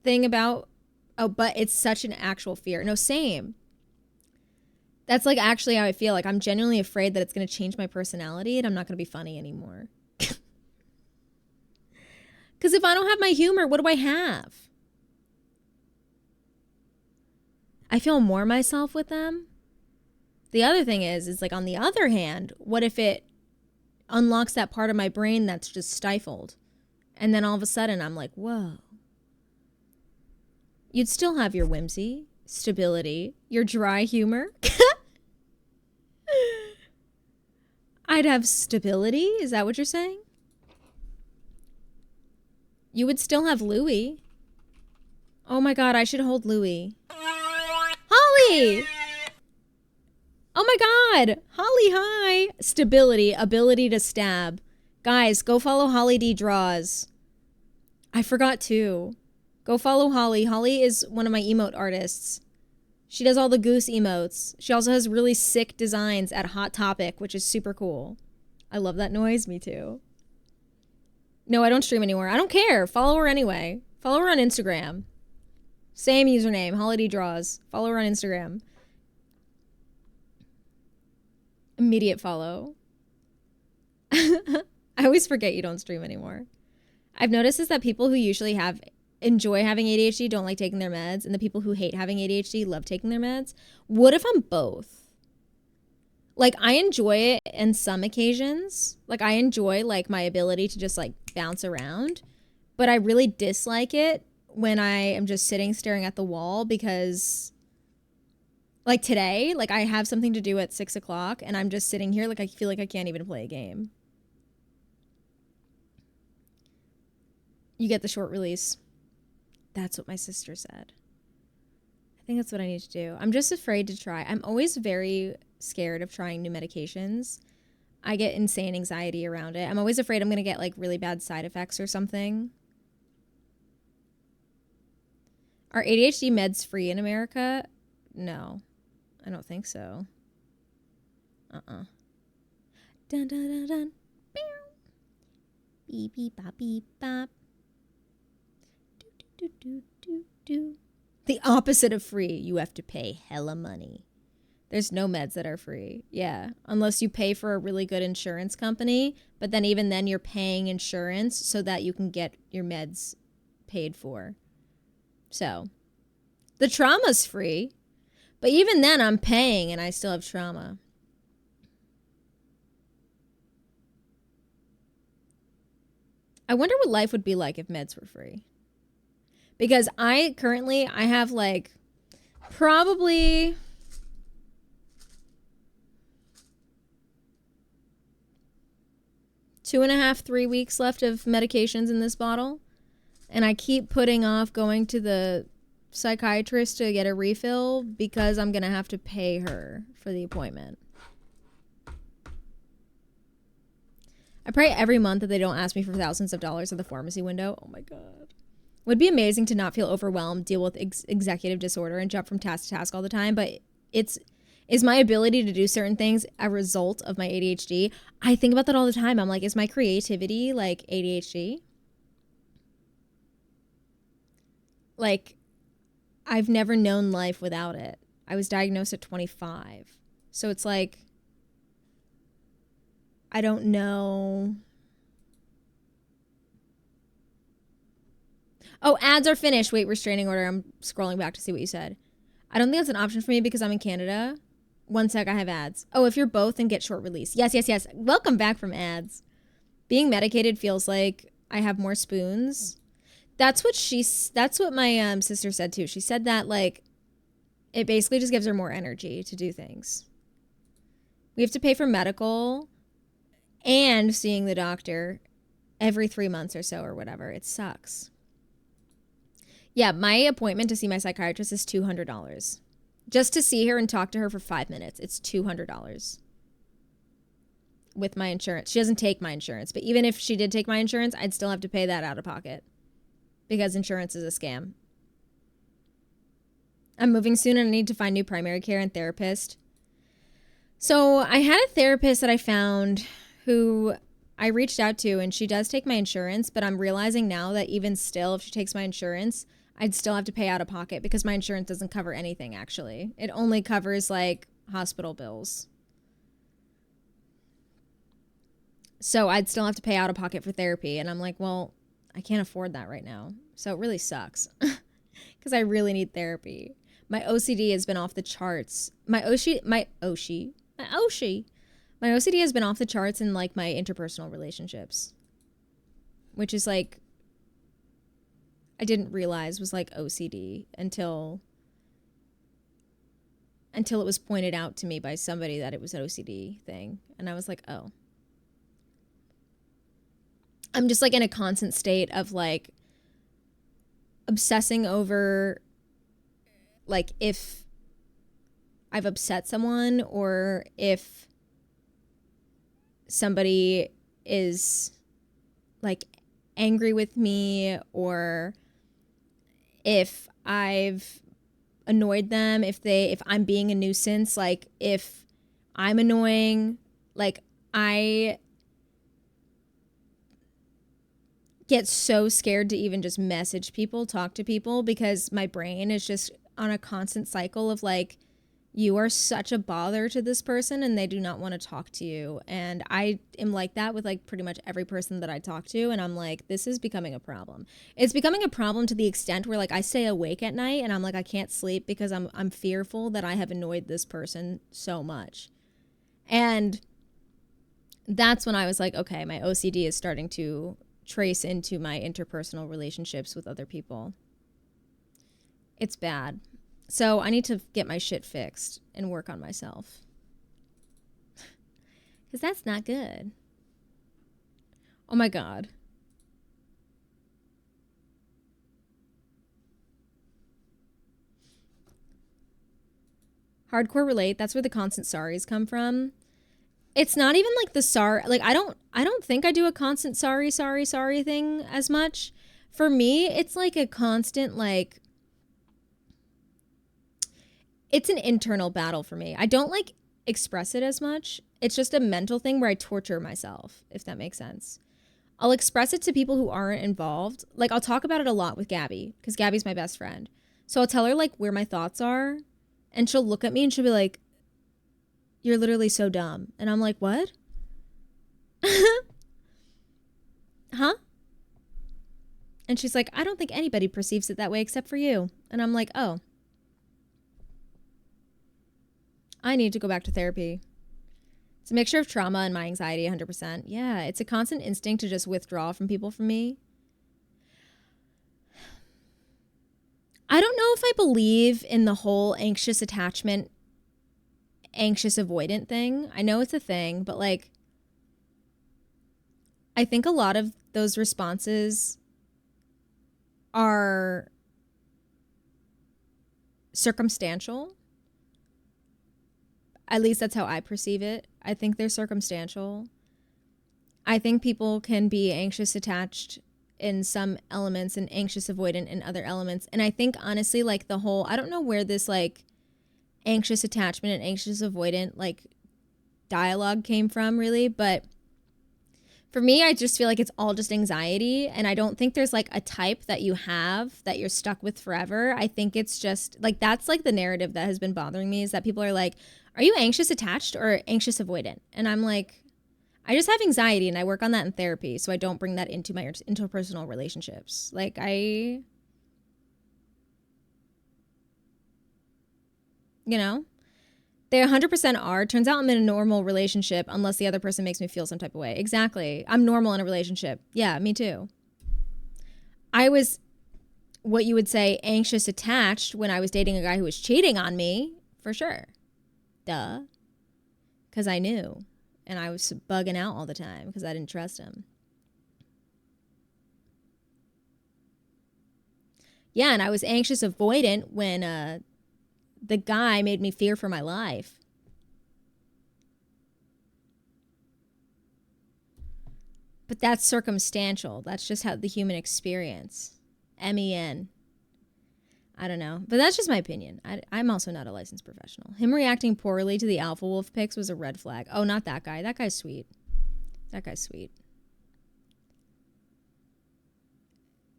Oh, but it's such an actual fear. No, same. That's like actually how I feel. Like I'm genuinely afraid that it's going to change my personality and I'm not going to be funny anymore. Because if I don't have my humor, what do I have? I feel more myself with them. The other thing is like on the other hand, what if it unlocks that part of my brain that's just stifled? And then all of a sudden I'm like, whoa. You'd still have your whimsy, stability, your dry humor. I'd have stability. Is that what you're saying? You would still have Louie. Oh my God, I should hold Louie. Holly! Oh my God. Holly, hi. Stability, ability to stab. Guys, go follow Holly D Draws. I forgot to. Go follow Holly. Holly is one of my emote artists. She does all the goose emotes. She also has really sick designs at Hot Topic, which is super cool. I love that noise. Me too. No, I don't stream anymore. I don't care. Follow her anyway. Follow her on Instagram. Same username, Holly D Draws. Follow her on Instagram. Immediate follow. I always forget you don't stream anymore. I've noticed is that people who usually enjoy having ADHD don't like taking their meds, and the people who hate having ADHD love taking their meds. What if I'm both? Like, I enjoy it in some occasions. Like, I enjoy, like, my ability to just, like, bounce around. But I really dislike it when I am just sitting staring at the wall because, like, today, like, I have something to do at 6 o'clock, and I'm just sitting here, like, I feel like I can't even play a game. You get the short release. That's what my sister said. I think that's what I need to do. I'm just afraid to try. I'm always very scared of trying new medications. I get insane anxiety around it. I'm always afraid I'm going to get like really bad side effects or something. Are ADHD meds free in America? No, I don't think so. Dun dun dun dun. Beep beep bop beep bop. Do. The opposite of free. You have to pay hella money. There's no meds that are free. Yeah. Unless you pay for a really good insurance company. But then even then you're paying insurance so that you can get your meds paid for. So the trauma's free. But even then I'm paying and I still have trauma. I wonder what life would be like if meds were free. Because I have like probably two and a half, 3 weeks left of medications in this bottle. And I keep putting off going to the psychiatrist to get a refill because I'm going to have to pay her for the appointment. I pray every month that they don't ask me for thousands of dollars at the pharmacy window. Oh my God. Would be amazing to not feel overwhelmed, deal with executive disorder, and jump from task to task all the time. But is my ability to do certain things a result of my ADHD? I think about that all the time. I'm like, is my creativity like ADHD? Like, I've never known life without it. I was diagnosed at 25. So it's like, I don't know. Oh, ads are finished. Wait, restraining order. I'm scrolling back to see what you said. I don't think that's an option for me because I'm in Canada. One sec, I have ads. Oh, if you're both, then get short release. Yes. Welcome back from ads. Being medicated feels like I have more spoons. That's what my sister said too. She said that like it basically just gives her more energy to do things. We have to pay for medical and seeing the doctor every 3 months or so or whatever. It sucks. Yeah, my appointment to see my psychiatrist is $200. Just to see her and talk to her for 5 minutes, it's $200 with my insurance. She doesn't take my insurance, but even if she did take my insurance, I'd still have to pay that out of pocket because insurance is a scam. I'm moving soon and I need to find new primary care and therapist. So I had a therapist that I found who I reached out to, and she does take my insurance, but I'm realizing now that even still, if she takes my insurance, I'd still have to pay out of pocket because my insurance doesn't cover anything, actually. It only covers, like, hospital bills. So I'd still have to pay out of pocket for therapy, and I'm like, well, I can't afford that right now. So it really sucks because I really need therapy. My OCD has been off the charts. My OCD has been off the charts in, like, my interpersonal relationships, which is, like, I didn't realize was, like, OCD until it was pointed out to me by somebody that it was an OCD thing. And I was like, oh. I'm just, like, in a constant state of, like, obsessing over, like, if I've upset someone or if somebody is, like, angry with me, or if I've annoyed them, if I'm being a nuisance, like, if I'm annoying, like, I get so scared to even just message people, talk to people, because my brain is just on a constant cycle of, like, you are such a bother to this person and they do not want to talk to you. And I am like that with, like, pretty much every person that I talk to. And I'm like, this is becoming a problem. It's becoming a problem to the extent where, like, I stay awake at night and I'm like, I can't sleep because I'm fearful that I have annoyed this person so much. And that's when I was like, okay, my OCD is starting to trace into my interpersonal relationships with other people. It's bad. So I need to get my shit fixed and work on myself. Because that's not good. Oh my God. Hardcore relate. That's where the constant sorries come from. It's not even like the sorry. Like, I don't think I do a constant sorry thing as much. For me, it's like a constant, like, it's an internal battle for me. I don't, like, express it as much. It's just a mental thing where I torture myself, if that makes sense. I'll express it to people who aren't involved. Like, I'll talk about it a lot with Gabby, because Gabby's my best friend. So I'll tell her, like, where my thoughts are, and she'll look at me and she'll be like, you're literally so dumb. And I'm like, what? Huh? And she's like, I don't think anybody perceives it that way except for you. And I'm like, oh. I need to go back to therapy. It's a mixture of trauma and my anxiety, 100%. Yeah, it's a constant instinct to just withdraw from people for me. I don't know if I believe in the whole anxious attachment, anxious avoidant thing. I know it's a thing, but, like, I think a lot of those responses are circumstantial. At least that's how I perceive it. I think they're circumstantial. I think people can be anxious attached in some elements and anxious avoidant in other elements. And I think, honestly, like, the whole, I don't know where this, like, anxious attachment and anxious avoidant, like, dialogue came from, really. But for me, I just feel like it's all just anxiety. And I don't think there's, like, a type that you have that you're stuck with forever. I think it's just, like, that's, like, the narrative that has been bothering me, is that people are like, are you anxious attached or anxious avoidant? And I'm like, I just have anxiety and I work on that in therapy, so I don't bring that into my interpersonal relationships. Like, you know, they 100% are. Turns out I'm in a normal relationship unless the other person makes me feel some type of way. Exactly. I'm normal in a relationship. Yeah, me too. I was what you would say anxious attached when I was dating a guy who was cheating on me, for sure. Duh. because I knew. And I was bugging out all the time because I didn't trust him. Yeah, and I was anxious avoidant when the guy made me fear for my life. But that's circumstantial. That's just how the human experience. MEN. I don't know. But that's just my opinion. I'm also not a licensed professional. Him reacting poorly to the Alpha Wolf pics was a red flag. Oh, not that guy. That guy's sweet. That guy's sweet.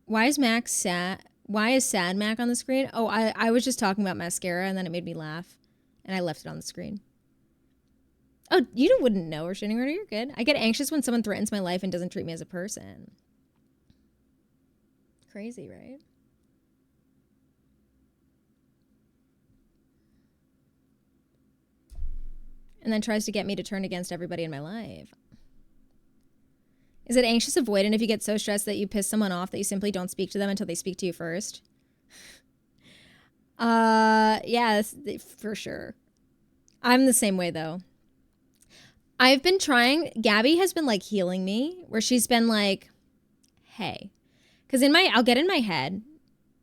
Why is Mac sad? Why is Sad Mac on the screen? Oh, I was just talking about mascara and then it made me laugh. And I left it on the screen. Oh, you wouldn't know, Shining Ritter. You're good. I get anxious when someone threatens my life and doesn't treat me as a person. Crazy, right? And then tries to get me to turn against everybody in my life. Is it anxious avoidant if you get so stressed that you piss someone off that you simply don't speak to them until they speak to you first? Yeah, for sure. I'm the same way though. I've been trying, Gabby has been like healing me where she's been like, hey, because I'll get in my head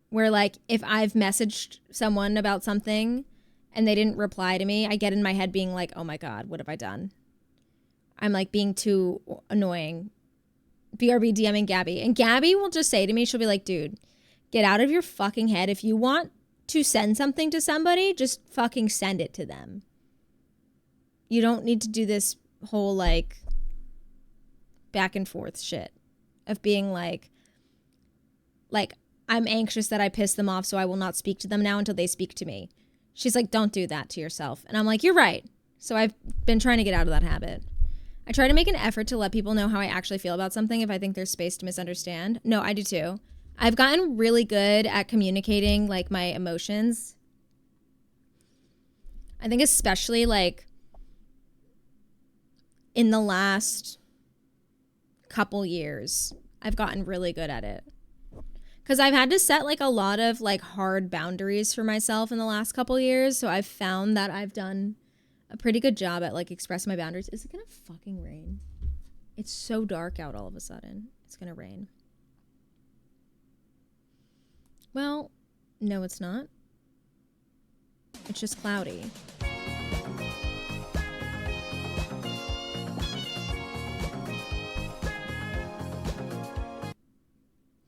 where like if I've messaged someone about something and they didn't reply to me, I get in my head being like, oh my God, what have I done? I'm like being too annoying. BRB DMing Gabby. And Gabby will just say to me, she'll be like, dude, get out of your fucking head. If you want to send something to somebody, just fucking send it to them. You don't need to do this whole like back and forth shit of being like I'm anxious that I piss them off, so I will not speak to them now until they speak to me. She's like, don't do that to yourself. And I'm like, you're right. So I've been trying to get out of that habit. I try to make an effort to let people know how I actually feel about something if I think there's space to misunderstand. No, I do too. I've gotten really good at communicating like my emotions. I think especially like in the last couple years, I've gotten really good at it. Because I've had to set like a lot of like hard boundaries for myself in the last couple years. So I've found that I've done a pretty good job at like expressing my boundaries. Is it gonna fucking rain? It's so dark out all of a sudden. It's gonna rain. Well, no, it's not. It's just cloudy.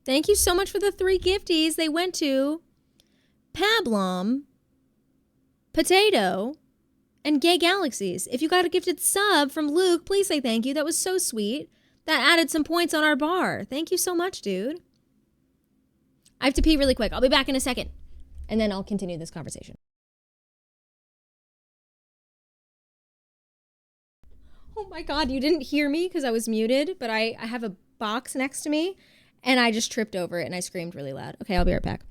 Thank you so much for the 3 gifties. They went to Pablum, Potato, and Gay Galaxies. If you got a gifted sub from Luke, please say thank you. That was so sweet. That added some points on our bar. Thank you so much, dude. I have to pee really quick. I'll be back in a second. And then I'll continue this conversation. Oh my God, you didn't hear me because I was muted, but I have a box next to me and I just tripped over it and I screamed really loud. Okay, I'll be right back.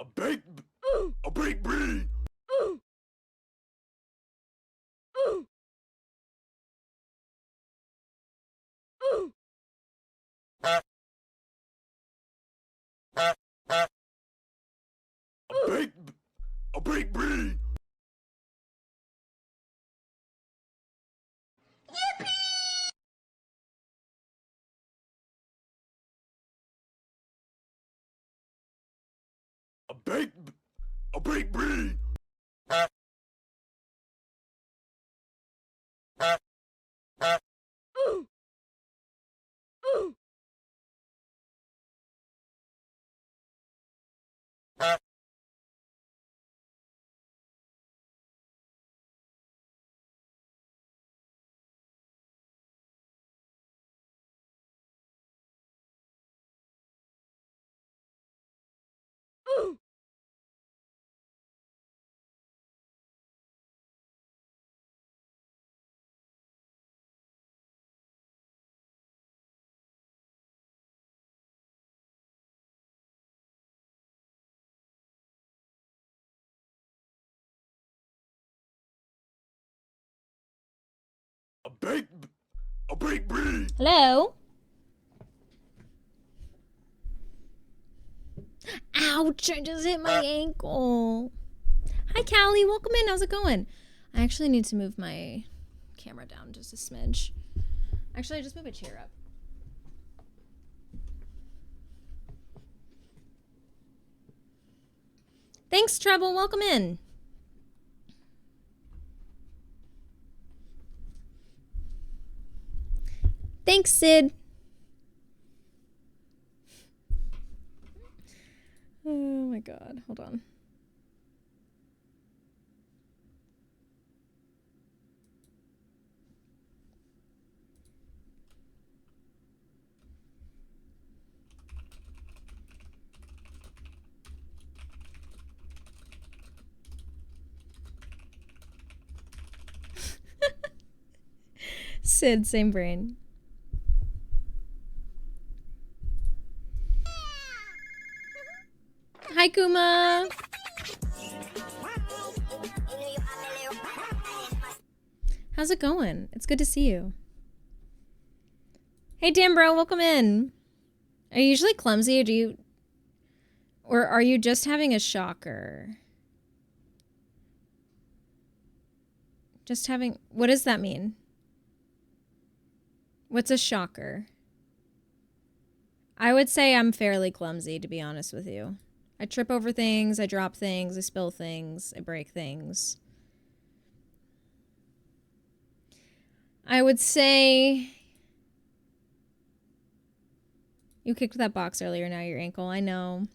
A baked bean. A baked bean. A baked bean. A big bee. Hello? Ouch, I just hit my ankle. Hi, Callie. Welcome in. How's it going? I actually need to move my camera down just a smidge. Actually, I just move a chair up. Thanks, Treble. Welcome in. Thanks, Sid. Oh my god. Hold on. Sid, same brain. Hi, Kuma. How's it going? It's good to see you. Hey, Dan bro, welcome in. Are you usually clumsy, or are you just having a shocker? What does that mean? What's a shocker? I would say I'm fairly clumsy, to be honest with you. I trip over things, I drop things, I spill things, I break things. I would say you kicked that box earlier, now your ankle. I know.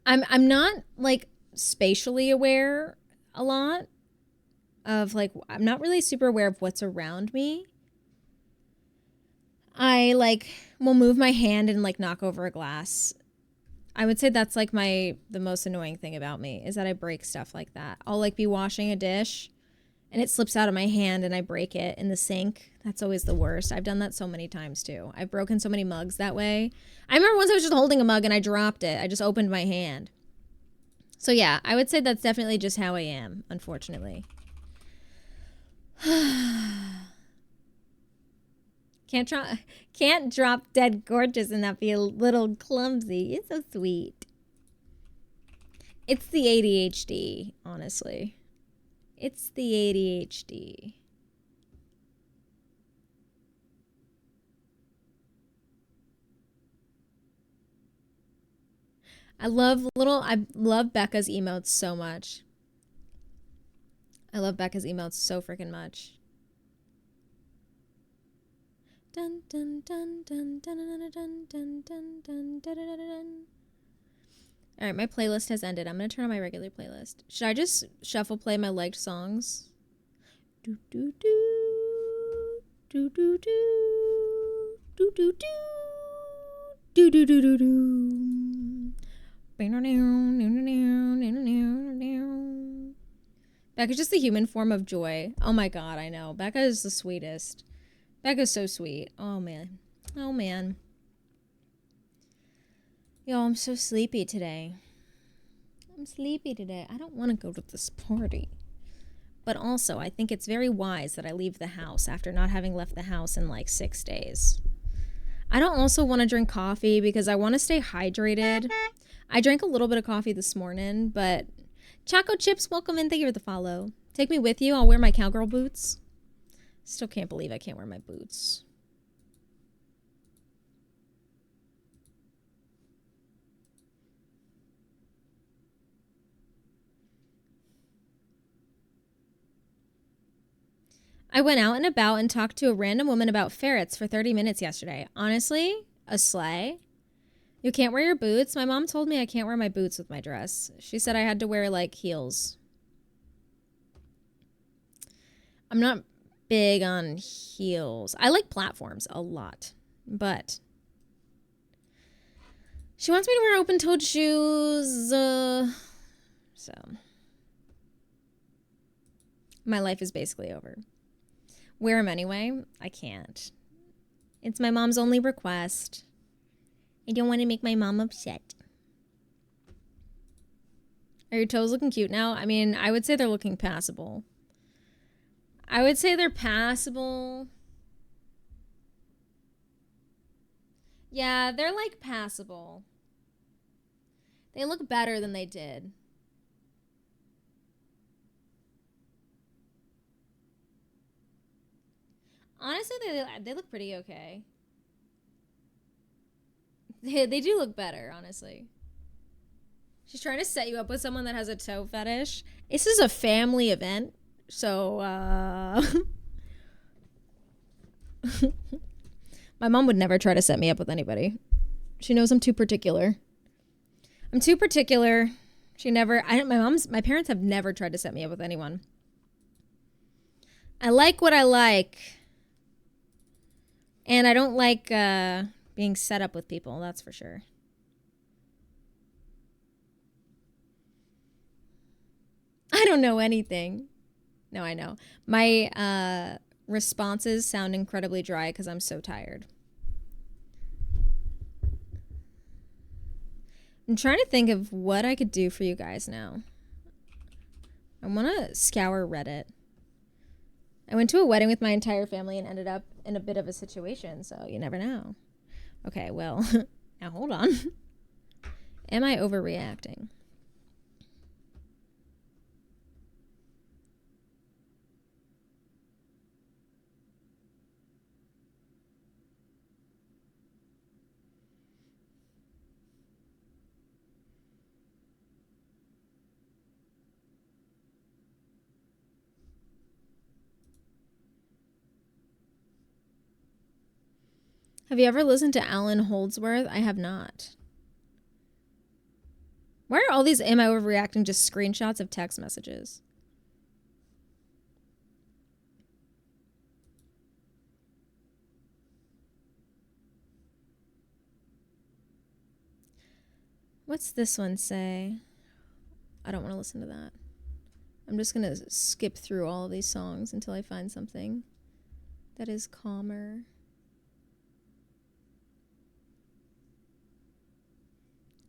I'm not like spatially aware a lot of like, I'm not really super aware of what's around me. I like will move my hand and like knock over a glass. I would say that's like the most annoying thing about me is that I break stuff like that. I'll like be washing a dish and it slips out of my hand and I break it in the sink. That's always the worst. I've done that so many times too. I've broken so many mugs that way. I remember once I was just holding a mug and I dropped it. I just opened my hand. So yeah, I would say that's definitely just how I am, unfortunately. Can't drop dead gorgeous and not be a little clumsy. It's so sweet. It's the ADHD, honestly. It's the ADHD. I love Becca's emotes so much. I love Becca's emotes so freaking much. Dun dun dun dun dun dun dun dun dun dun dun dun. All right, my playlist has ended. I'm gonna turn on my regular playlist. Should I just shuffle play my liked songs? Do do do do do do do do do do do do do do. Becca's just the human form of joy. Oh my god, I know. Becca is the sweetest. Becca's so sweet. Oh man. Oh man. Yo, I'm so sleepy today. I'm sleepy today. I don't want to go to this party. But also, I think it's very wise that I leave the house after not having left the house in like 6 days. I don't also want to drink coffee because I want to stay hydrated. I drank a little bit of coffee this morning, but Choco Chips, welcome in. Thank you for the follow. Take me with you. I'll wear my cowgirl boots. Still can't believe I can't wear my boots. I went out and about and talked to a random woman about ferrets for 30 minutes yesterday. Honestly, a sleigh. You can't wear your boots? My mom told me I can't wear my boots with my dress. She said I had to wear, like, heels. I'm not big on heels. I like platforms a lot, but she wants me to wear open-toed shoes. So my life is basically over. Wear them anyway. I can't. It's my mom's only request. I don't want to make my mom upset. Are your toes looking cute now? I mean, I would say they're looking passable. I would say they're passable. Yeah, they're like passable. They look better than they did. Honestly, they look pretty okay. They do look better, honestly. She's trying to set you up with someone that has a toe fetish. This is a family event, so my mom would never try to set me up with anybody. She knows I'm too particular. I'm too particular. My parents have never tried to set me up with anyone. I like what I like. And I don't like being set up with people, that's for sure. I don't know anything. No, I know. My responses sound incredibly dry because I'm so tired. I'm trying to think of what I could do for you guys now. I want to scour Reddit. I went to a wedding with my entire family and ended up in a bit of a situation, so you never know. Okay, well, now hold on. Am I overreacting? Have you ever listened to Alan Holdsworth? I have not. Why are all these am I overreacting just screenshots of text messages? What's this one say? I don't want to listen to that. I'm just going to skip through all of these songs until I find something that is calmer.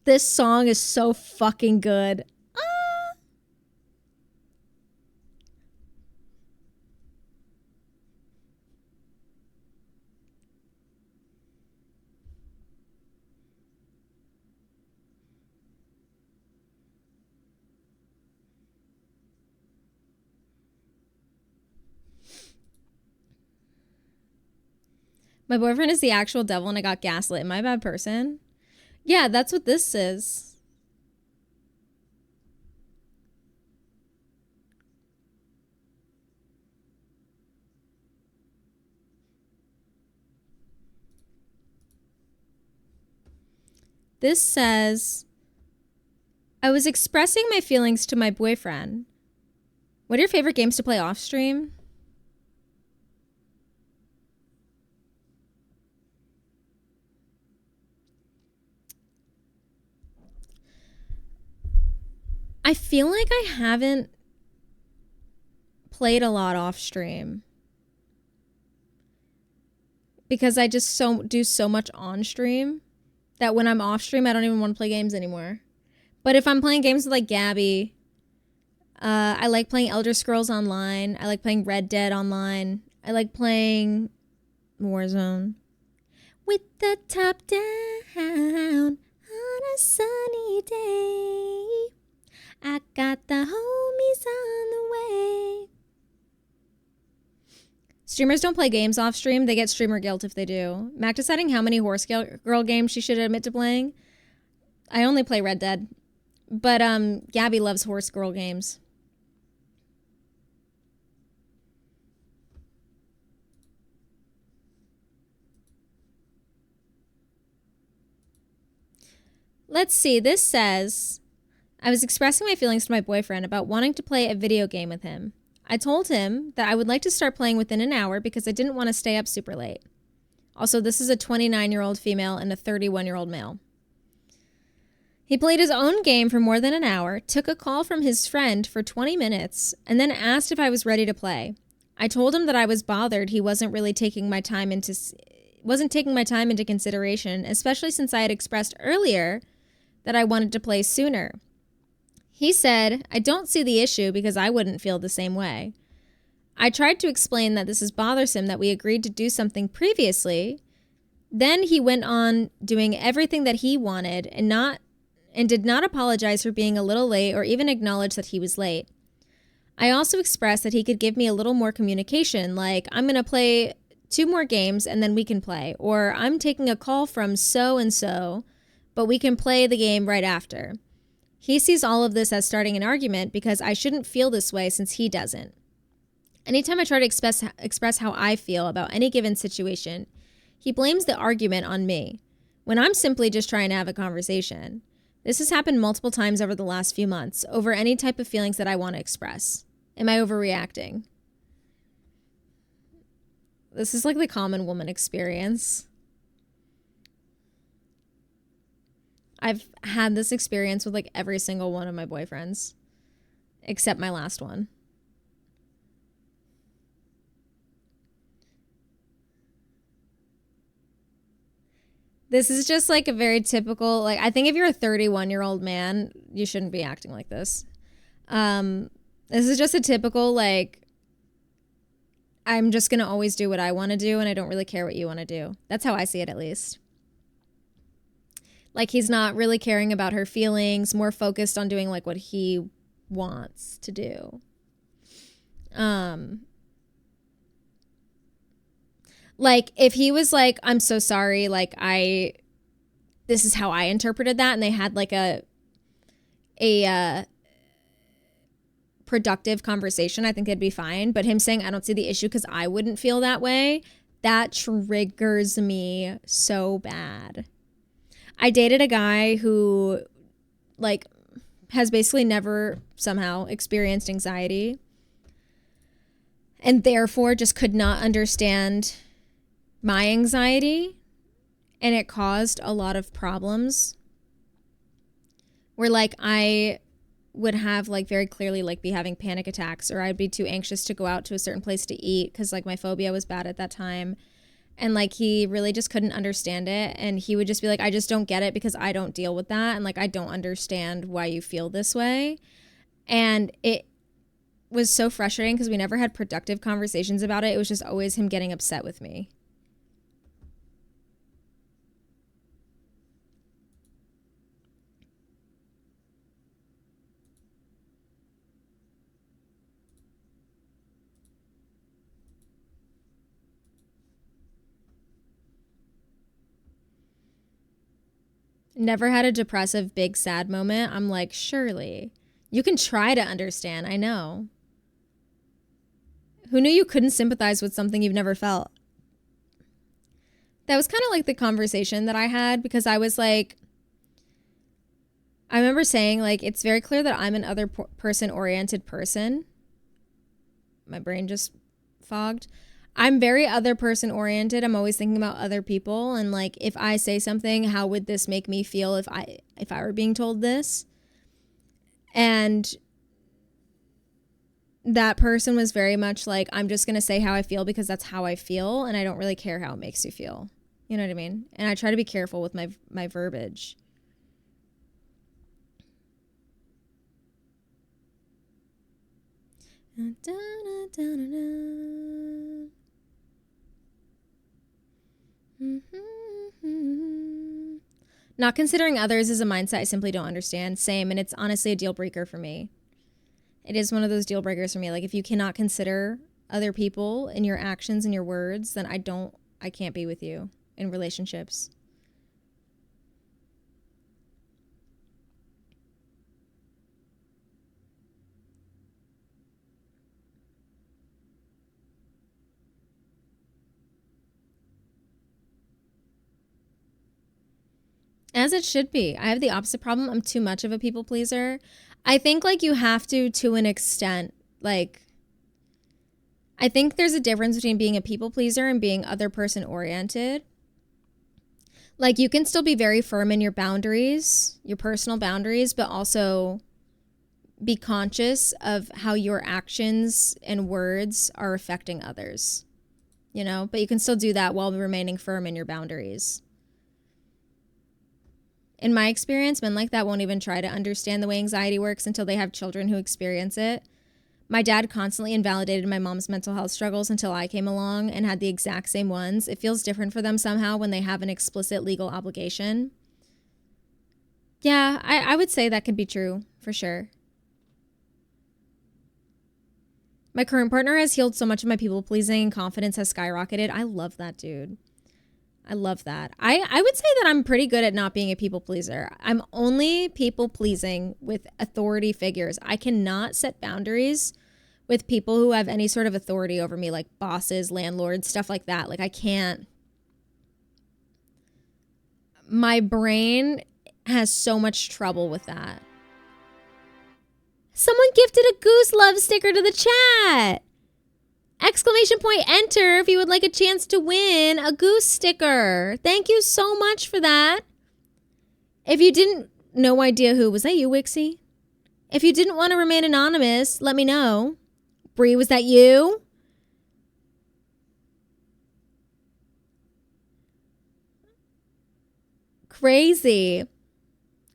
This song is so fucking good. Ah! My boyfriend is the actual devil and I got gaslit. Am I a bad person? Yeah, that's what this is. This says, I was expressing my feelings to my boyfriend. What are your favorite games to play off stream? I feel like I haven't played a lot off stream because I just do so much on stream that when I'm off stream, I don't even want to play games anymore. But if I'm playing games with like Gabby, I like playing Elder Scrolls Online. I like playing Red Dead Online. I like playing Warzone. With the top down on a sunny day. I got the homies on the way. Streamers don't play games off stream. They get streamer guilt if they do. Mac deciding how many horse girl games she should admit to playing. I only play Red Dead. But Gabby loves horse girl games. Let's see. This says, I was expressing my feelings to my boyfriend about wanting to play a video game with him. I told him that I would like to start playing within an hour because I didn't want to stay up super late. Also, this is a 29-year-old female and a 31-year-old male. He played his own game for more than an hour, took a call from his friend for 20 minutes, and then asked if I was ready to play. I told him that I was bothered he wasn't taking my time into consideration, especially since I had expressed earlier that I wanted to play sooner. He said, I don't see the issue because I wouldn't feel the same way. I tried to explain that this is bothersome, that we agreed to do something previously. Then he went on doing everything that he wanted and did not apologize for being a little late or even acknowledge that he was late. I also expressed that he could give me a little more communication, like, I'm going to play 2 more games and then we can play, or I'm taking a call from so-and-so, but we can play the game right after. He sees all of this as starting an argument because I shouldn't feel this way since he doesn't. Anytime I try to express how I feel about any given situation, he blames the argument on me, when I'm simply just trying to have a conversation. This has happened multiple times over the last few months, over any type of feelings that I want to express. Am I overreacting? This is like the common woman experience. I've had this experience with like every single one of my boyfriends, except my last one. This is just like a very typical, like, I think if you're a 31-year-old man, you shouldn't be acting like this. This is just a typical, like, I'm just going to always do what I want to do and I don't really care what you want to do. That's how I see it, at least. Like, he's not really caring about her feelings, more focused on doing like what he wants to do. Like, if he was like, I'm so sorry, like, this is how I interpreted that, and they had like a productive conversation, I think they'd be fine. But him saying, I don't see the issue because I wouldn't feel that way, that triggers me so bad. I dated a guy who, like, has basically never somehow experienced anxiety, and therefore just could not understand my anxiety, and it caused a lot of problems where, like, I would have, like, very clearly, like, be having panic attacks, or I'd be too anxious to go out to a certain place to eat because, like, my phobia was bad at that time. And, like, he really just couldn't understand it, and he would just be like, I just don't get it because I don't deal with that, and, like, I don't understand why you feel this way. And it was so frustrating because we never had productive conversations about it. It was just always him getting upset with me. Never had a depressive, big, sad moment. I'm like, surely. You can try to understand, I know. Who knew you couldn't sympathize with something you've never felt? That was kind of like the conversation that I had, because I was like, I remember saying, like, it's very clear that I'm an other person-oriented person. My brain just fogged. I'm very other person oriented. I'm always thinking about other people, and like, if I say something, how would this make me feel if I were being told this? And that person was very much like, I'm just going to say how I feel because that's how I feel, and I don't really care how it makes you feel. You know what I mean? And I try to be careful with my verbiage. Not considering others is a mindset I simply don't understand. Same, and it's honestly a deal breaker for me. It is one of those deal breakers for me. Like, if you cannot consider other people in your actions and your words, then I can't be with you in relationships. As it should be. I have the opposite problem. I'm too much of a people pleaser. I think, like, you have to an extent. Like, I think there's a difference between being a people pleaser and being other person oriented. Like, you can still be very firm in your boundaries, your personal boundaries, but also be conscious of how your actions and words are affecting others, you know? But you can still do that while remaining firm in your boundaries. In my experience, men like that won't even try to understand the way anxiety works until they have children who experience it. My dad constantly invalidated my mom's mental health struggles until I came along and had the exact same ones. It feels different for them somehow when they have an explicit legal obligation. Yeah, I would say that could be true, for sure. My current partner has healed so much of my people pleasing and confidence has skyrocketed. I love that, dude. I love that. I would say that I'm pretty good at not being a people pleaser. I'm only people pleasing with authority figures. I cannot set boundaries with people who have any sort of authority over me, like bosses, landlords, stuff like that. Like I can't. My brain has so much trouble with that. Someone gifted a goose love sticker to the chat. Exclamation point enter if you would like a chance to win a goose sticker. Thank you so much for that. If you didn't, no idea who. Was that you, Wixie? If you didn't want to remain anonymous, let me know. Bree, was that you? Crazy.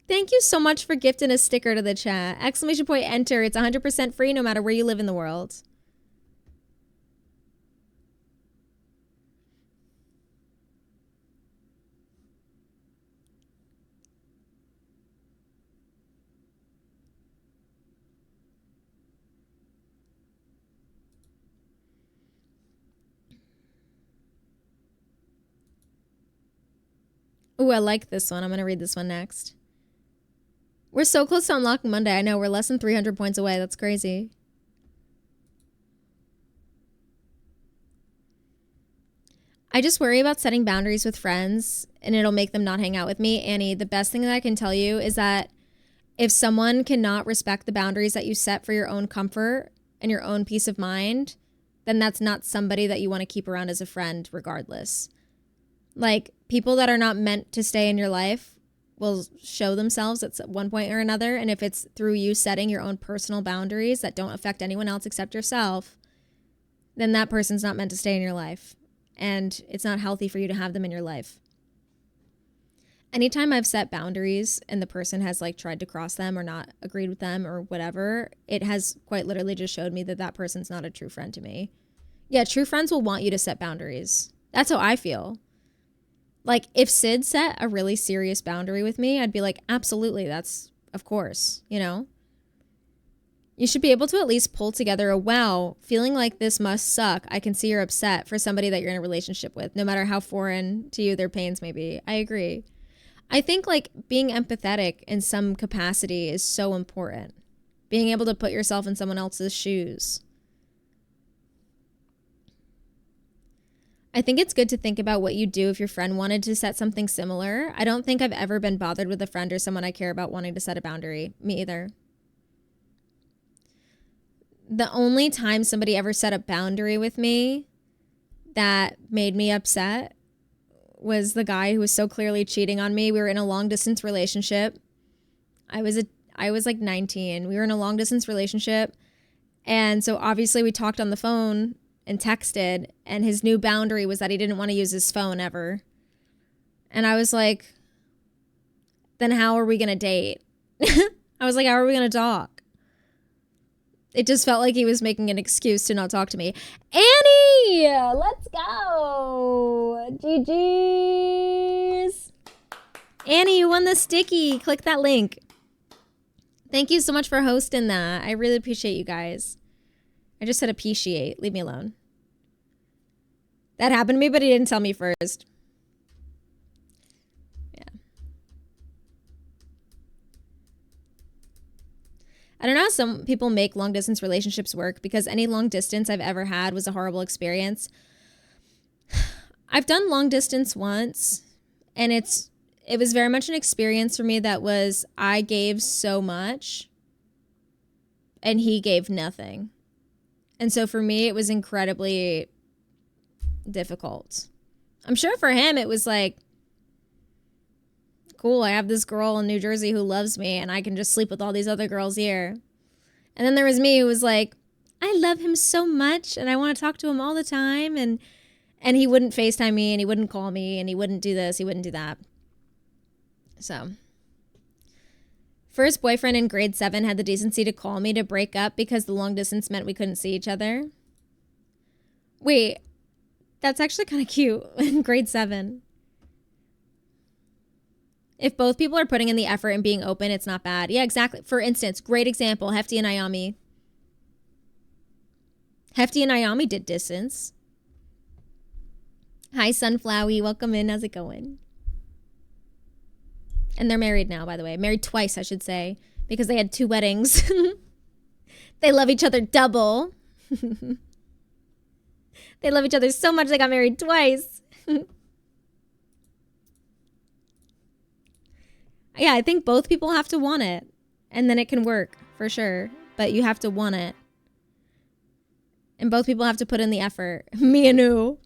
Thank you so much for gifting a sticker to the chat. Exclamation point enter. It's 100% free no matter where you live in the world. Ooh, I like this one. I'm going to read this one next. We're so close to unlocking Monday. I know, we're less than 300 points away. That's crazy. I just worry about setting boundaries with friends and it'll make them not hang out with me. Annie, the best thing that I can tell you is that if someone cannot respect the boundaries that you set for your own comfort and your own peace of mind, then that's not somebody that you want to keep around as a friend regardless. Like, people that are not meant to stay in your life will show themselves at one point or another. And if it's through you setting your own personal boundaries that don't affect anyone else except yourself, then that person's not meant to stay in your life. And it's not healthy for you to have them in your life. Anytime I've set boundaries and the person has like tried to cross them or not agreed with them or whatever, it has quite literally just showed me that that person's not a true friend to me. Yeah, true friends will want you to set boundaries. That's how I feel. Like, if Sid set a really serious boundary with me, I'd be like, absolutely, that's, of course, you know? You should be able to at least pull together a, wow, feeling like this must suck. I can see you're upset for somebody that you're in a relationship with, no matter how foreign to you their pains may be. I agree. I think, like, being empathetic in some capacity is so important. Being able to put yourself in someone else's shoes. I think it's good to think about what you'd do if your friend wanted to set something similar. I don't think I've ever been bothered with a friend or someone I care about wanting to set a boundary. Me either. The only time somebody ever set a boundary with me that made me upset was the guy who was so clearly cheating on me. We were in a long distance relationship. I was like 19. We were in a long distance relationship. And so obviously we talked on the phone and texted, and his new boundary was that he didn't want to use his phone ever. And I was like, then how are we going to date? I was like, how are we going to talk? It just felt like he was making an excuse to not talk to me. Annie, let's go. GG's. Annie, you won the sticky. Click that link. Thank you so much for hosting that. I really appreciate you guys. I just said appreciate. Leave me alone. That happened to me, but he didn't tell me first. Yeah. I don't know how some people make long distance relationships work, because any long distance I've ever had was a horrible experience. I've done long distance once, and it was very much an experience for me that was, I gave so much and he gave nothing. And so for me, it was incredibly difficult. I'm sure for him, it was like, cool, I have this girl in New Jersey who loves me and I can just sleep with all these other girls here. And then there was me who was like, I love him so much and I want to talk to him all the time. And he wouldn't FaceTime me and he wouldn't call me and he wouldn't do this, he wouldn't do that. So First boyfriend in grade 7 had the decency to call me to break up because the long distance meant we couldn't see each other. Wait, that's actually kind of cute in grade 7. If both people are putting in the effort and being open, it's not bad. Yeah, exactly. For instance, great example, Hefty and Ayami. Hefty and Ayami did distance. Hi, Sunflowy. Welcome in. How's it going? And they're married now, by the way. Married twice, I should say, because they had 2 weddings. They love each other double. They love each other so much they got married twice. Yeah, I think both people have to want it. And then it can work, for sure. But you have to want it. And both people have to put in the effort. Me and who?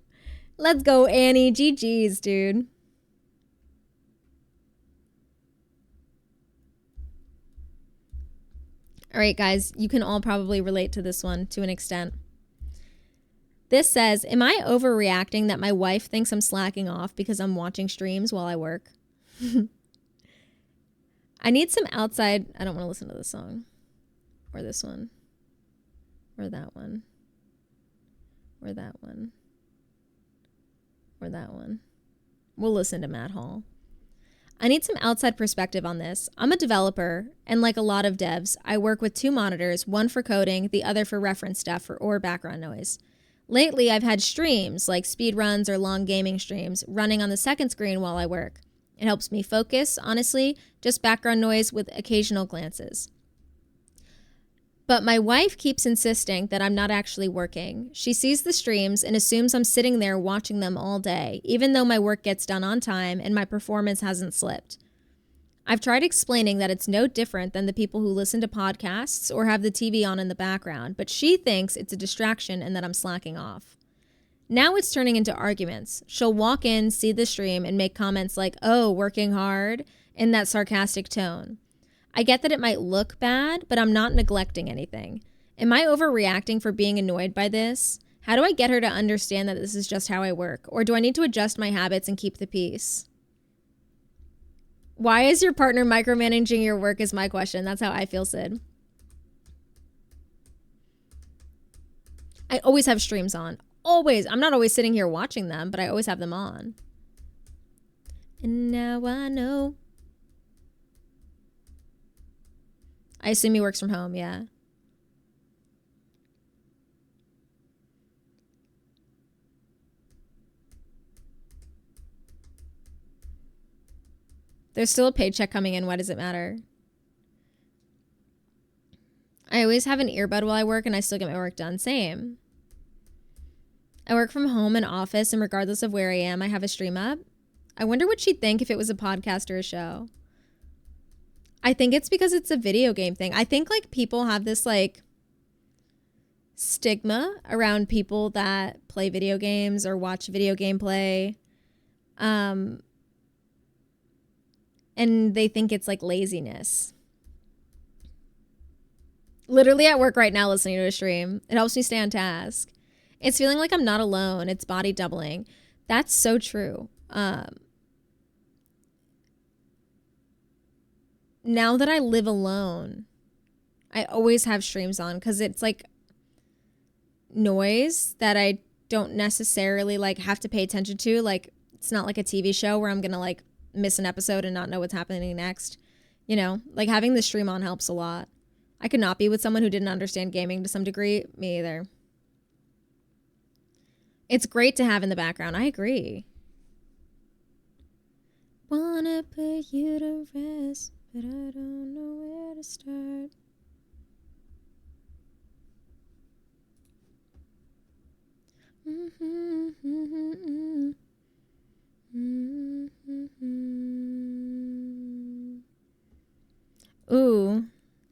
Let's go, Annie. GG's, dude. All right, guys. You can all probably relate to this one to an extent. This says, am I overreacting that my wife thinks I'm slacking off because I'm watching streams while I work? I need some outside... I don't want to listen to this song. Or this one. Or that one. Or that one. Or that one. We'll listen to Matt Hall. I need some outside perspective on this. I'm a developer, and like a lot of devs, I work with 2 monitors, one for coding, the other for reference stuff or background noise. Lately, I've had streams, like speedruns or long gaming streams, running on the second screen while I work. It helps me focus, honestly, just background noise with occasional glances. But my wife keeps insisting that I'm not actually working. She sees the streams and assumes I'm sitting there watching them all day, even though my work gets done on time and my performance hasn't slipped. I've tried explaining that it's no different than the people who listen to podcasts or have the TV on in the background, but she thinks it's a distraction and that I'm slacking off. Now it's turning into arguments. She'll walk in, see the stream, and make comments like, oh, working hard, in that sarcastic tone. I get that it might look bad, but I'm not neglecting anything. Am I overreacting for being annoyed by this? How do I get her to understand that this is just how I work? Or do I need to adjust my habits and keep the peace? Why is your partner micromanaging your work is my question. That's how I feel, Sid. I always have streams on. Always. I'm not always sitting here watching them, but I always have them on. And now I know. I assume he works from home, yeah. There's still a paycheck coming in. Why does it matter? I always have an earbud while I work and I still get my work done. Same. I work from home and office, and regardless of where I am, I have a stream up. I wonder what she'd think if it was a podcast or a show. I think it's because it's a video game thing. I think like people have this like stigma around people that play video games or watch video gameplay. And they think it's like laziness. Literally at work right now listening to a stream. It helps me stay on task. It's feeling like I'm not alone. It's body doubling. That's so true. Now that I live alone, I always have streams on because it's like noise that I don't necessarily like have to pay attention to. Like it's not like a TV show where I'm going to like miss an episode and not know what's happening next. You know, like having the stream on helps a lot. I could not be with someone who didn't understand gaming to some degree. Me either. It's great to have in the background. I agree. Wanna put you to rest, but I don't know where to start. Ooh,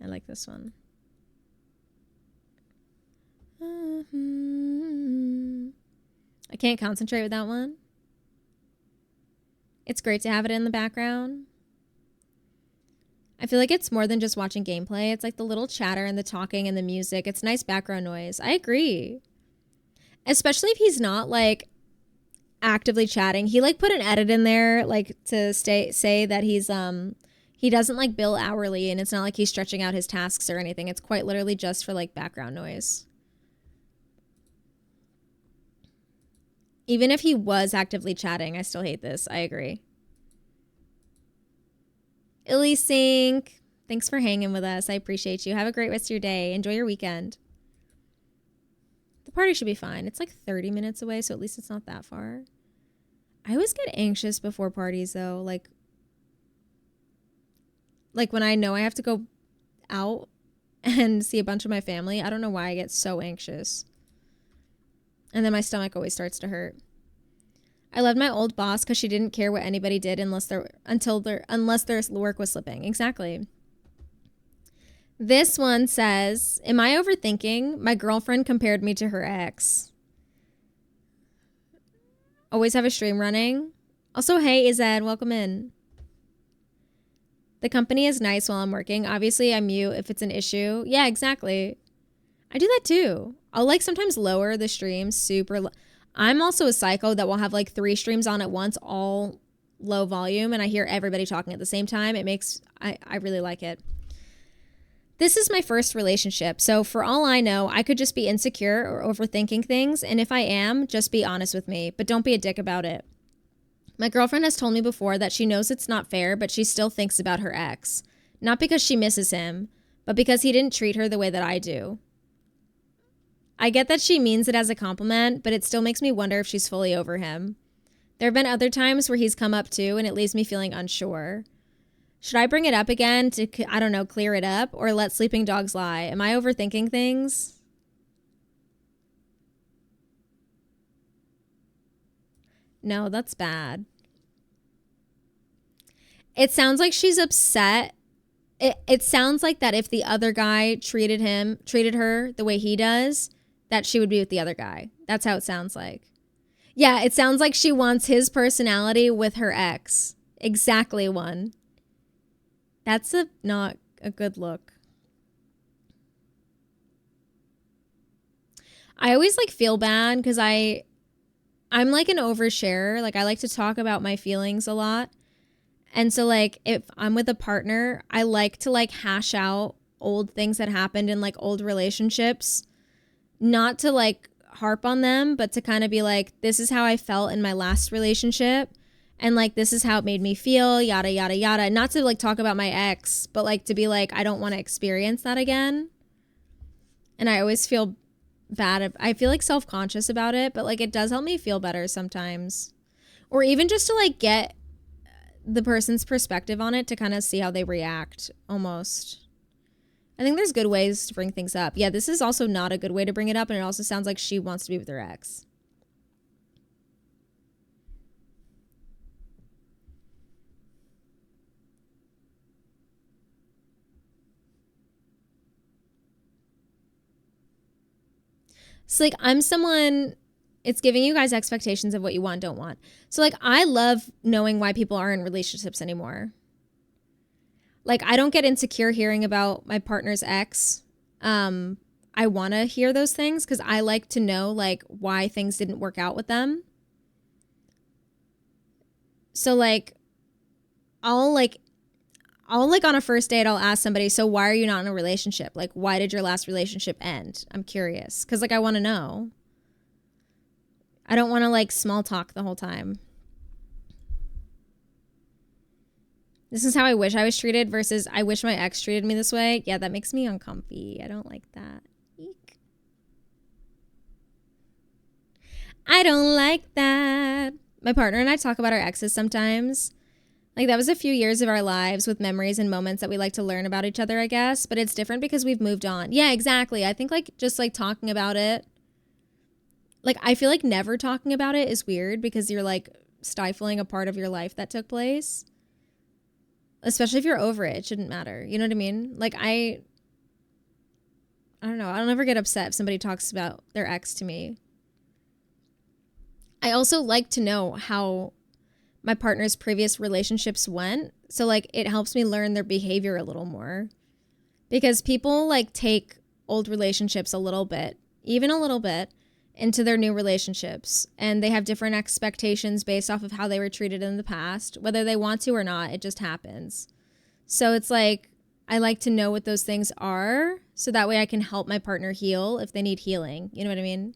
I like this one. I can't concentrate with that one. It's great to have it in the background. I feel like it's more than just watching gameplay. It's like the little chatter and the talking and the music. It's nice background noise. I agree. Especially if he's not like actively chatting. He like put an edit in there like to say that he's He doesn't like bill hourly, and it's not like he's stretching out his tasks or anything. It's quite literally just for like background noise. Even if he was actively chatting, I still hate this. I agree. Illysync, thanks for hanging with us. I appreciate you. Have a great rest of your day. Enjoy your weekend. The party should be fine. It's like 30 minutes away, so at least it's not that far. I always get anxious before parties, though. Like when I know I have to go out and see a bunch of my family, I don't know why I get so anxious. And then my stomach always starts to hurt. I loved my old boss because she didn't care what anybody did unless their work was slipping. Exactly. This one says, am I overthinking? My girlfriend compared me to her ex. Always have a stream running. Also, hey, Ized, welcome in. The company is nice while I'm working. Obviously, I mute if it's an issue. Yeah, exactly. I do that too. I'll like sometimes lower the stream super low. I'm also a psycho that will have like 3 streams on at once, all low volume, and I hear everybody talking at the same time. I really like it. This is my first relationship, so for all I know, I could just be insecure or overthinking things, and if I am, just be honest with me, but don't be a dick about it. My girlfriend has told me before that she knows it's not fair, but she still thinks about her ex. Not because she misses him, but because he didn't treat her the way that I do. I get that she means it as a compliment, but it still makes me wonder if she's fully over him. There have been other times where he's come up too, and it leaves me feeling unsure. Should I bring it up again to, I don't know, clear it up, or let sleeping dogs lie? Am I overthinking things? No, that's bad. It sounds like she's upset. It sounds like that if the other guy treated her the way he does, that she would be with the other guy. That's how it sounds like. Yeah, it sounds like she wants his personality with her ex. Exactly one. That's not a good look. I always like feel bad because I'm like an oversharer. Like I like to talk about my feelings a lot. And so like if I'm with a partner, I like to like hash out old things that happened in like old relationships. Not to like harp on them, but to kind of be like, this is how I felt in my last relationship. And like, this is how it made me feel, yada, yada, yada. Not to like talk about my ex, but like to be like, I don't want to experience that again. And I always feel bad. I feel like self-conscious about it, but like it does help me feel better sometimes. Or even just to like get the person's perspective on it to kind of see how they react almost. I think there's good ways to bring things up. Yeah, this is also not a good way to bring it up, and it also sounds like she wants to be with her ex. So like I'm someone, it's giving you guys expectations of what you want, don't want. So like I love knowing why people aren't in relationships anymore. Like I don't get insecure hearing about my partner's ex. I want to hear those things because I like to know like why things didn't work out with them. So like I'll on a first date, I'll ask somebody, so why are you not in a relationship? Like, why did your last relationship end? I'm curious. Because, like, I want to know. I don't want to, like, small talk the whole time. This is how I wish I was treated versus I wish my ex treated me this way. Yeah, that makes me uncomfy. I don't like that. Eek. I don't like that. My partner and I talk about our exes sometimes. Like that was a few years of our lives with memories and moments that we like to learn about each other, I guess. But it's different because we've moved on. Yeah, exactly. I think like just like talking about it. Like I feel like never talking about it is weird because you're like stifling a part of your life that took place. Especially if you're over it. It shouldn't matter. You know what I mean? Like I don't know. I'll never get upset if somebody talks about their ex to me. I also like to know how my partner's previous relationships went. So like it helps me learn their behavior a little more because people like take old relationships a little bit, even a little bit into their new relationships. And they have different expectations based off of how they were treated in the past, whether they want to or not, it just happens. So it's like, I like to know what those things are so that way I can help my partner heal if they need healing. You know what I mean?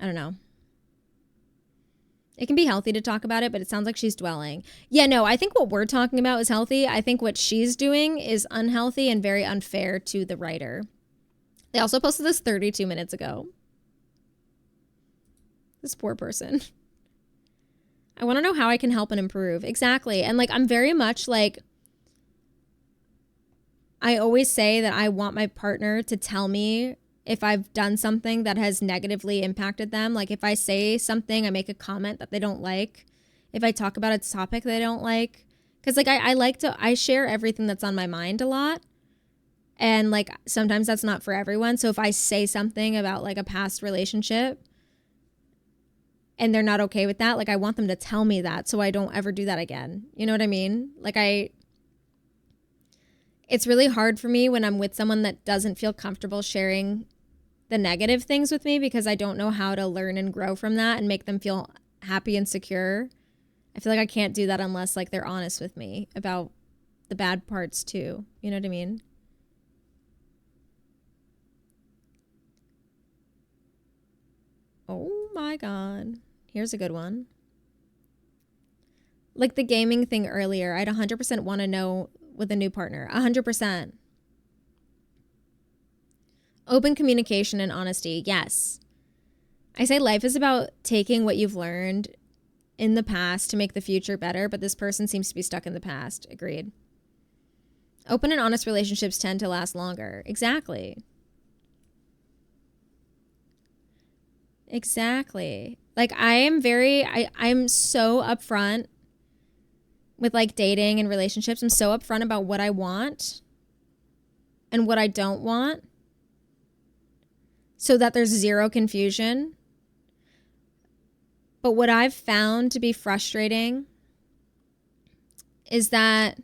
I don't know. It can be healthy to talk about it, but it sounds like she's dwelling. Yeah, no, I think what we're talking about is healthy. I think what she's doing is unhealthy and very unfair to the writer. They also posted this 32 minutes ago. This poor person. I want to know how I can help and improve. Exactly. And like, I'm very much like, I always say that I want my partner to tell me if I've done something that has negatively impacted them. Like if I say something, I make a comment that they don't like, if I talk about a topic they don't like, because like I share everything that's on my mind a lot. And like sometimes that's not for everyone. So if I say something about like a past relationship and they're not okay with that, like I want them to tell me that so I don't ever do that again. You know what I mean? Like it's really hard for me when I'm with someone that doesn't feel comfortable sharing the negative things with me because I don't know how to learn and grow from that and make them feel happy and secure. I feel like I can't do that unless like they're honest with me about the bad parts too. You know what I mean? Oh my God. Here's a good one. Like the gaming thing earlier, I'd 100% want to know with a new partner. 100%. Open communication and honesty. Yes. I say life is about taking what you've learned in the past to make the future better, but this person seems to be stuck in the past. Agreed. Open and honest relationships tend to last longer. Exactly. Exactly. Like I'm so upfront with like dating and relationships. I'm so upfront about what I want and what I don't want so that there's zero confusion. But what I've found to be frustrating is that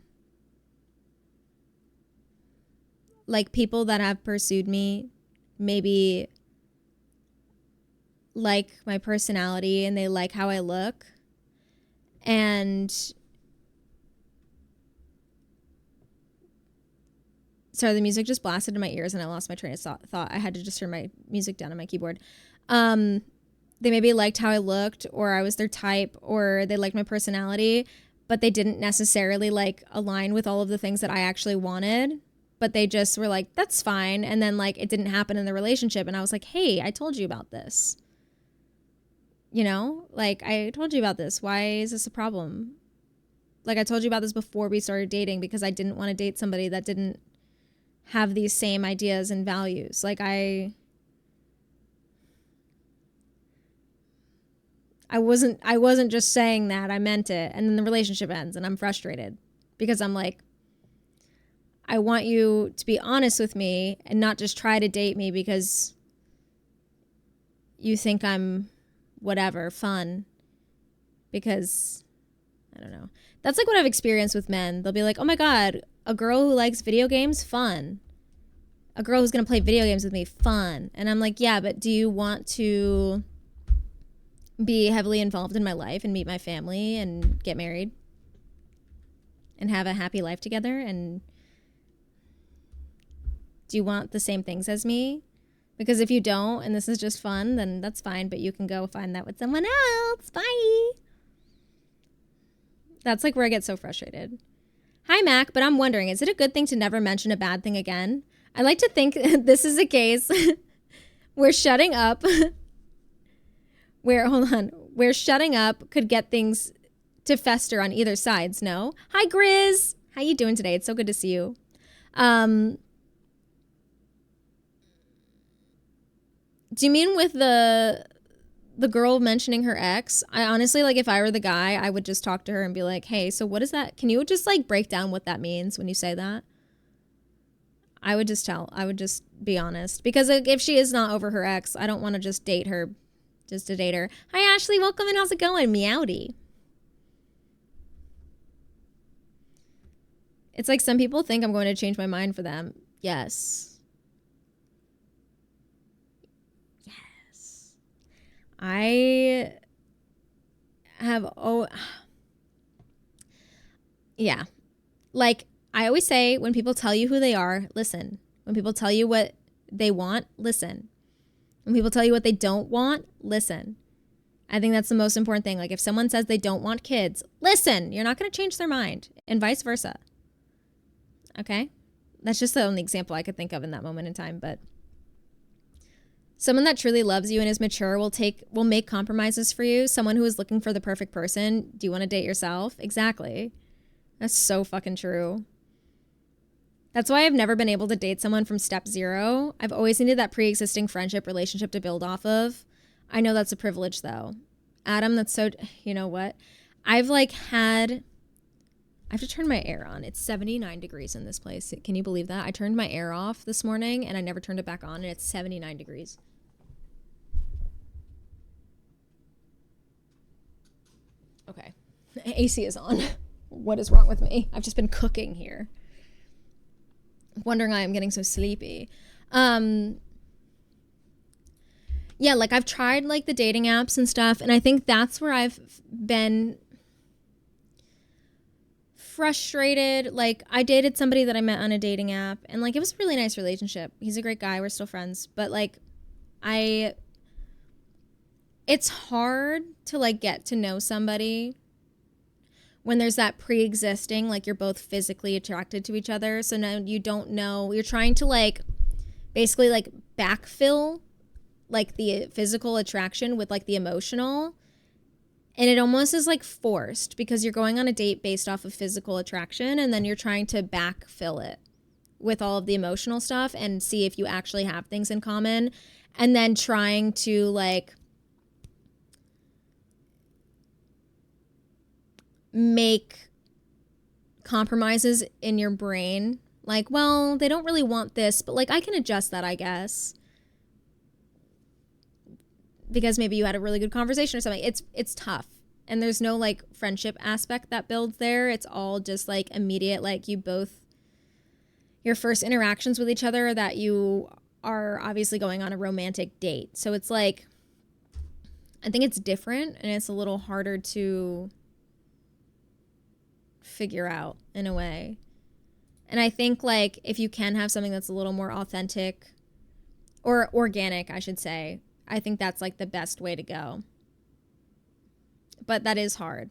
like people that have pursued me maybe like my personality and they like how I look, and sorry, the music just blasted in my ears and I lost my train of thought. I had to just turn my music down on my keyboard. They maybe liked how I looked, or I was their type, or they liked my personality, but they didn't necessarily like align with all of the things that I actually wanted. But they just were like, that's fine. And then like it didn't happen in the relationship. And I was like, hey, I told you about this. You know, like I told you about this. Why is this a problem? Like I told you about this before we started dating because I didn't want to date somebody that didn't have these same ideas and values. Like I wasn't just saying that, I meant it. And then the relationship ends and I'm frustrated because I'm like, I want you to be honest with me and not just try to date me because you think I'm whatever, fun. Because I don't know. That's like what I've experienced with men. They'll be like, oh my God, a girl who likes video games, fun. A girl who's going to play video games with me, fun. And I'm like, yeah, but do you want to be heavily involved in my life and meet my family and get married and have a happy life together? And do you want the same things as me? Because if you don't and this is just fun, then that's fine, but you can go find that with someone else. Bye. That's like where I get so frustrated. Hi, Mac, but I'm wondering, is it a good thing to never mention a bad thing again? I like to think this is a case where shutting up where shutting up could get things to fester on either sides. No? Hi, Grizz. How you doing today? It's so good to see you. Do you mean with the girl mentioning her ex? I honestly, like, if I were the guy, I would just talk to her and be like, hey, so what is that? Can you just like break down what that means when you say that? I would just be honest, because if she is not over her ex, I don't want to just date her just to date her. Hi, Ashley. Welcome in. How's it going? Meowdy. It's like some people think I'm going to change my mind for them. Yes. Yes. I have, yeah. like I always say, when people tell you who they are, listen. When people tell you what they want, listen. When people tell you what they don't want, listen. I think that's the most important thing. Like if someone says they don't want kids, listen. You're not going to change their mind, and vice versa. Okay? That's just the only example I could think of in that moment in time. But someone that truly loves you and is mature will make compromises for you. Someone who is looking for the perfect person. Do you want to date yourself? Exactly. That's so fucking true. That's why I've never been able to date someone from step 0. I've always needed that pre-existing friendship relationship to build off of. I know that's a privilege though. Adam, that's so, you know what? I have to turn my air on. It's 79 degrees in this place. Can you believe that? I turned my air off this morning and I never turned it back on, and it's 79 degrees. Okay. AC is on. What is wrong with me? I've just been cooking here. Wondering why I'm getting so sleepy. Yeah, like I've tried like the dating apps and stuff, and I think that's where I've been frustrated. Like I dated somebody that I met on a dating app, and like it was a really nice relationship. He's a great guy. We're still friends, but like it's hard to like get to know somebody when there's that pre-existing, like you're both physically attracted to each other. So now you don't know, you're trying to like basically like backfill like the physical attraction with like the emotional. And it almost is like forced because you're going on a date based off of physical attraction, and then you're trying to backfill it with all of the emotional stuff and see if you actually have things in common, and then trying to like make compromises in your brain. Like, well, they don't really want this, but like I can adjust that, I guess. Because maybe you had a really good conversation or something. It's tough. And there's no like friendship aspect that builds there. It's all just like immediate, like your first interactions with each other, that you are obviously going on a romantic date. So it's like, I think it's different, and it's a little harder to figure out in a way. And I think like if you can have something that's a little more authentic or organic, I should say, I think that's like the best way to go. But that is hard.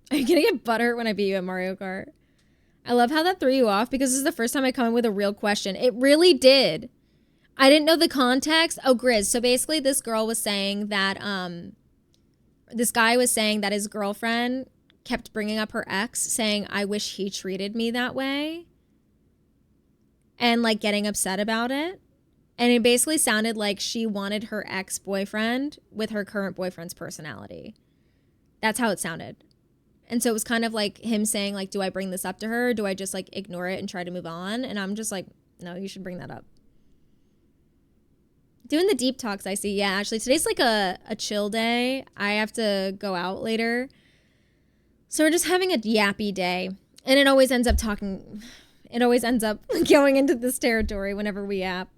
Are you gonna get butthurt when I beat you at Mario Kart? I love how that threw you off, because this is the first time I come in with a real question. It really did. I didn't know the context. Oh, Grizz. So basically this girl was saying that, this guy was saying that his girlfriend kept bringing up her ex, saying, I wish he treated me that way. And like getting upset about it. And it basically sounded like she wanted her ex-boyfriend with her current boyfriend's personality. That's how it sounded. And so it was kind of like him saying, like, do I bring this up to her? Or do I just like ignore it and try to move on? And I'm just like, no, you should bring that up. Doing the deep talks, I see. Yeah, actually, today's like a chill day. I have to go out later. So we're just having a yappy day. And it always ends up going into this territory whenever we yap.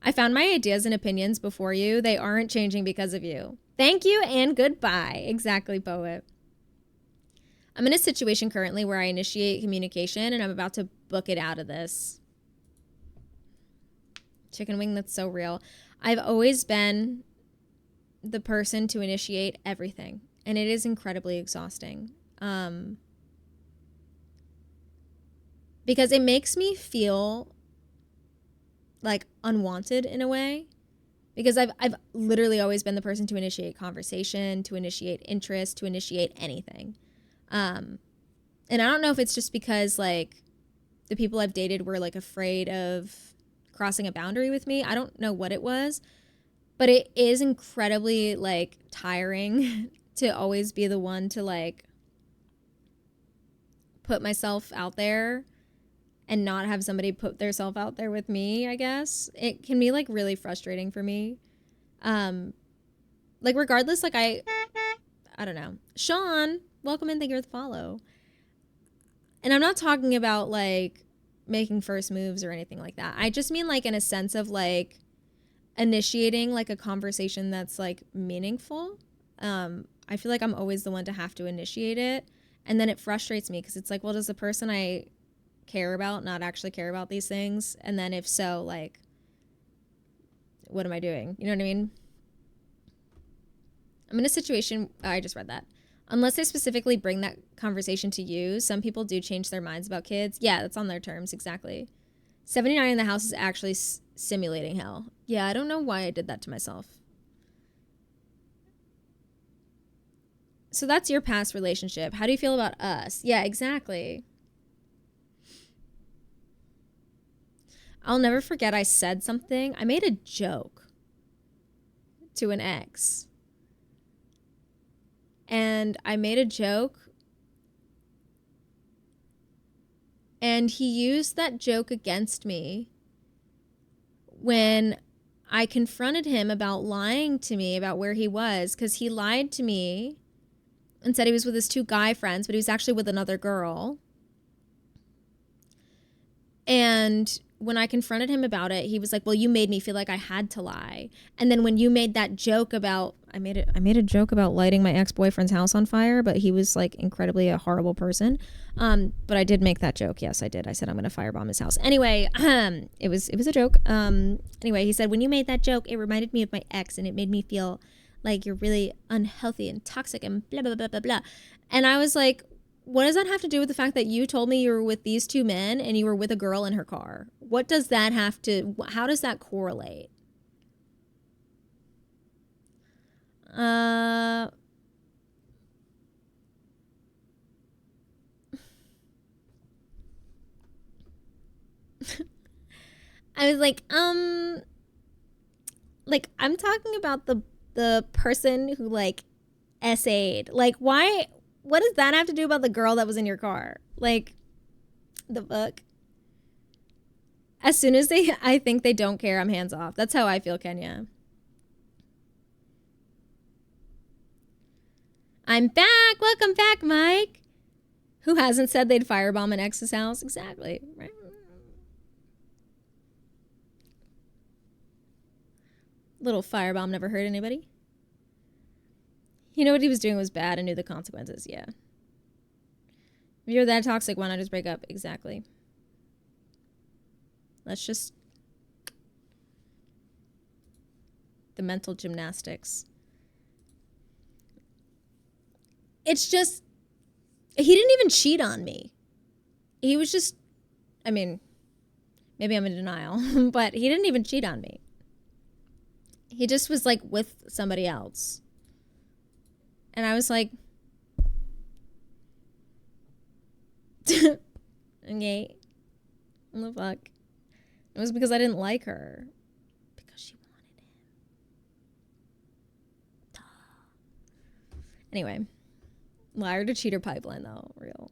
I found my ideas and opinions before you. They aren't changing because of you. Thank you and goodbye. Exactly, poet. I'm in a situation currently where I initiate communication, and I'm about to book it out of this. Chicken wing, that's so real. I've always been the person to initiate everything, and it is incredibly exhausting. Because it makes me feel like unwanted in a way, because I've literally always been the person to initiate conversation, to initiate interest, to initiate anything. And I don't know if it's just because like the people I've dated were like afraid of crossing a boundary with me. I don't know what it was, but it is incredibly like tiring to always be the one to like put myself out there and not have somebody put theirself out there with me, I guess. It can be like really frustrating for me. Like regardless, like I don't know. Sean, welcome in, thank you for the follow. And I'm not talking about like making first moves or anything like that. I just mean like in a sense of like initiating like a conversation that's like meaningful. I feel like I'm always the one to have to initiate it. And then it frustrates me because it's like, well, does the person I care about not actually care about these things? And then if so, like, what am I doing? You know what I mean? I'm in a situation, I just read that. Unless they specifically bring that conversation to you, some people do change their minds about kids. Yeah, that's on their terms, exactly. 79 in the house is actually simulating hell. Yeah, I don't know why I did that to myself. So that's your past relationship. How do you feel about us? Yeah, exactly. I'll never forget I said something. I made a joke to an ex. And I made a joke. And he used that joke against me when I confronted him about lying to me about where he was, because he lied to me and said he was with his 2 guy friends, but he was actually with another girl. And when I confronted him about it, he was like, well, you made me feel like I had to lie. And then when you made that joke about, I made a joke about lighting my ex-boyfriend's house on fire, but he was like incredibly a horrible person. But I did make that joke. Yes, I did. I said, I'm going to firebomb his house. Anyway, it was a joke. Anyway, he said, when you made that joke, it reminded me of my ex and it made me feel like you're really unhealthy and toxic and blah, blah, blah, blah, blah. And I was like, what does that have to do with the fact that you told me you were with these 2 men and you were with a girl in her car? What does that have to, how does that correlate? I was like, I'm talking about the person who like essayed. Like, why? What does that have to do about the girl that was in your car? Like, the fuck? As soon as I think they don't care, I'm hands off. That's how I feel, Kenya. I'm back. Welcome back, Mike. Who hasn't said they'd firebomb an ex's house? Exactly. Right. Little firebomb never hurt anybody. You know what he was doing was bad and knew the consequences. Yeah. If you're that toxic, why not just break up? Exactly. Let's just... the mental gymnastics. It's just... he didn't even cheat on me. He was just... I mean, maybe I'm in denial, but he didn't even cheat on me. He just was like with somebody else. And I was like, okay, what the fuck? It was because I didn't like her. Because she wanted him. Duh. Anyway, liar to cheater pipeline though, real.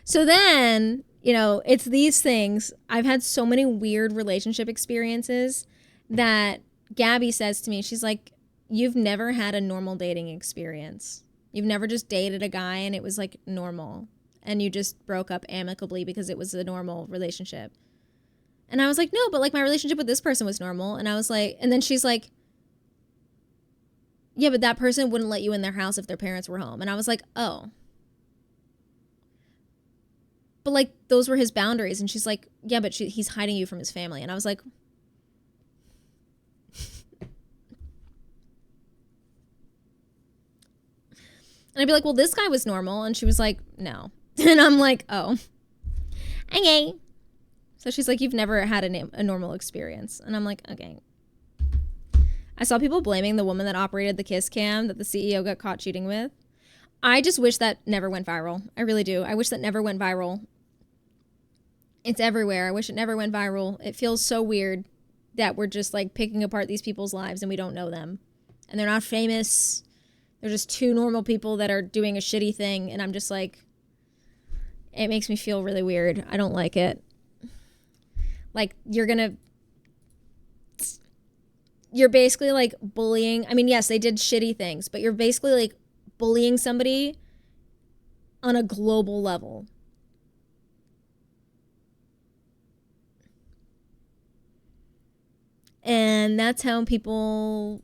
So then, you know, it's these things. I've had so many weird relationship experiences that Gabby says to me, she's like, you've never had a normal dating experience. You've never just dated a guy and it was like normal and you just broke up amicably because it was a normal relationship. And I was like, no, but like my relationship with this person was normal. And I was like, and then she's like, yeah, but that person wouldn't let you in their house if their parents were home. And I was like, oh. But like those were his boundaries. And she's like, yeah, but he's hiding you from his family. And I was like, and I'd be like, well, this guy was normal. And she was like, no. And I'm like, oh, okay. So she's like, you've never had a normal experience. And I'm like, okay. I saw people blaming the woman that operated the kiss cam that the CEO got caught cheating with. I just wish that never went viral. I really do. I wish that never went viral. It's everywhere. I wish it never went viral. It feels so weird that we're just like picking apart these people's lives and we don't know them. And they're not famous. They're just 2 normal people that are doing a shitty thing. And I'm just like, it makes me feel really weird. I don't like it. Like, you're basically like bullying. I mean, yes, they did shitty things, but you're basically like bullying somebody on a global level. And that's how people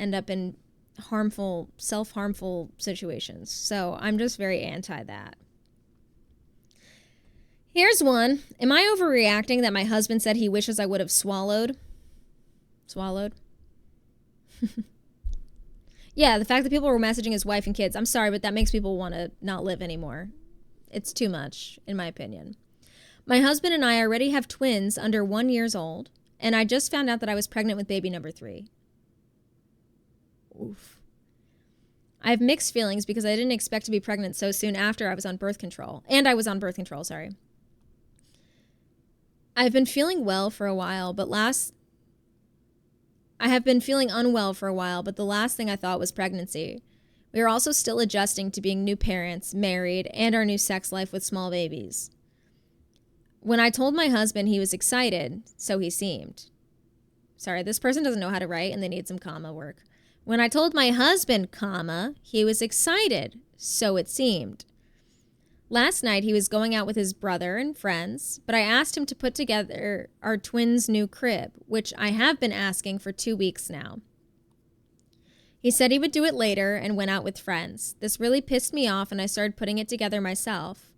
end up in harmful, self-harmful situations. So I'm just very anti that. Here's one. Am I overreacting that my husband said he wishes I would have swallowed? Swallowed? Yeah, the fact that people were messaging his wife and kids. I'm sorry, but that makes people want to not live anymore. It's too much, in my opinion. My husband and I already have twins under 1 year old, and I just found out that I was pregnant with baby number 3. Oof. I have mixed feelings because I didn't expect to be pregnant so soon after I was on birth control. And I was on birth control, sorry. I've been feeling well for a while, but I have been feeling unwell for a while, but the last thing I thought was pregnancy. We are also still adjusting to being new parents, married, and our new sex life with small babies. When I told my husband, he was excited, so he seemed. Sorry, this person doesn't know how to write and they need some comma work. When I told my husband, comma, he was excited, so it seemed. Last night, he was going out with his brother and friends, but I asked him to put together our twins' new crib, which I have been asking for 2 weeks now. He said he would do it later and went out with friends. This really pissed me off, and I started putting it together myself.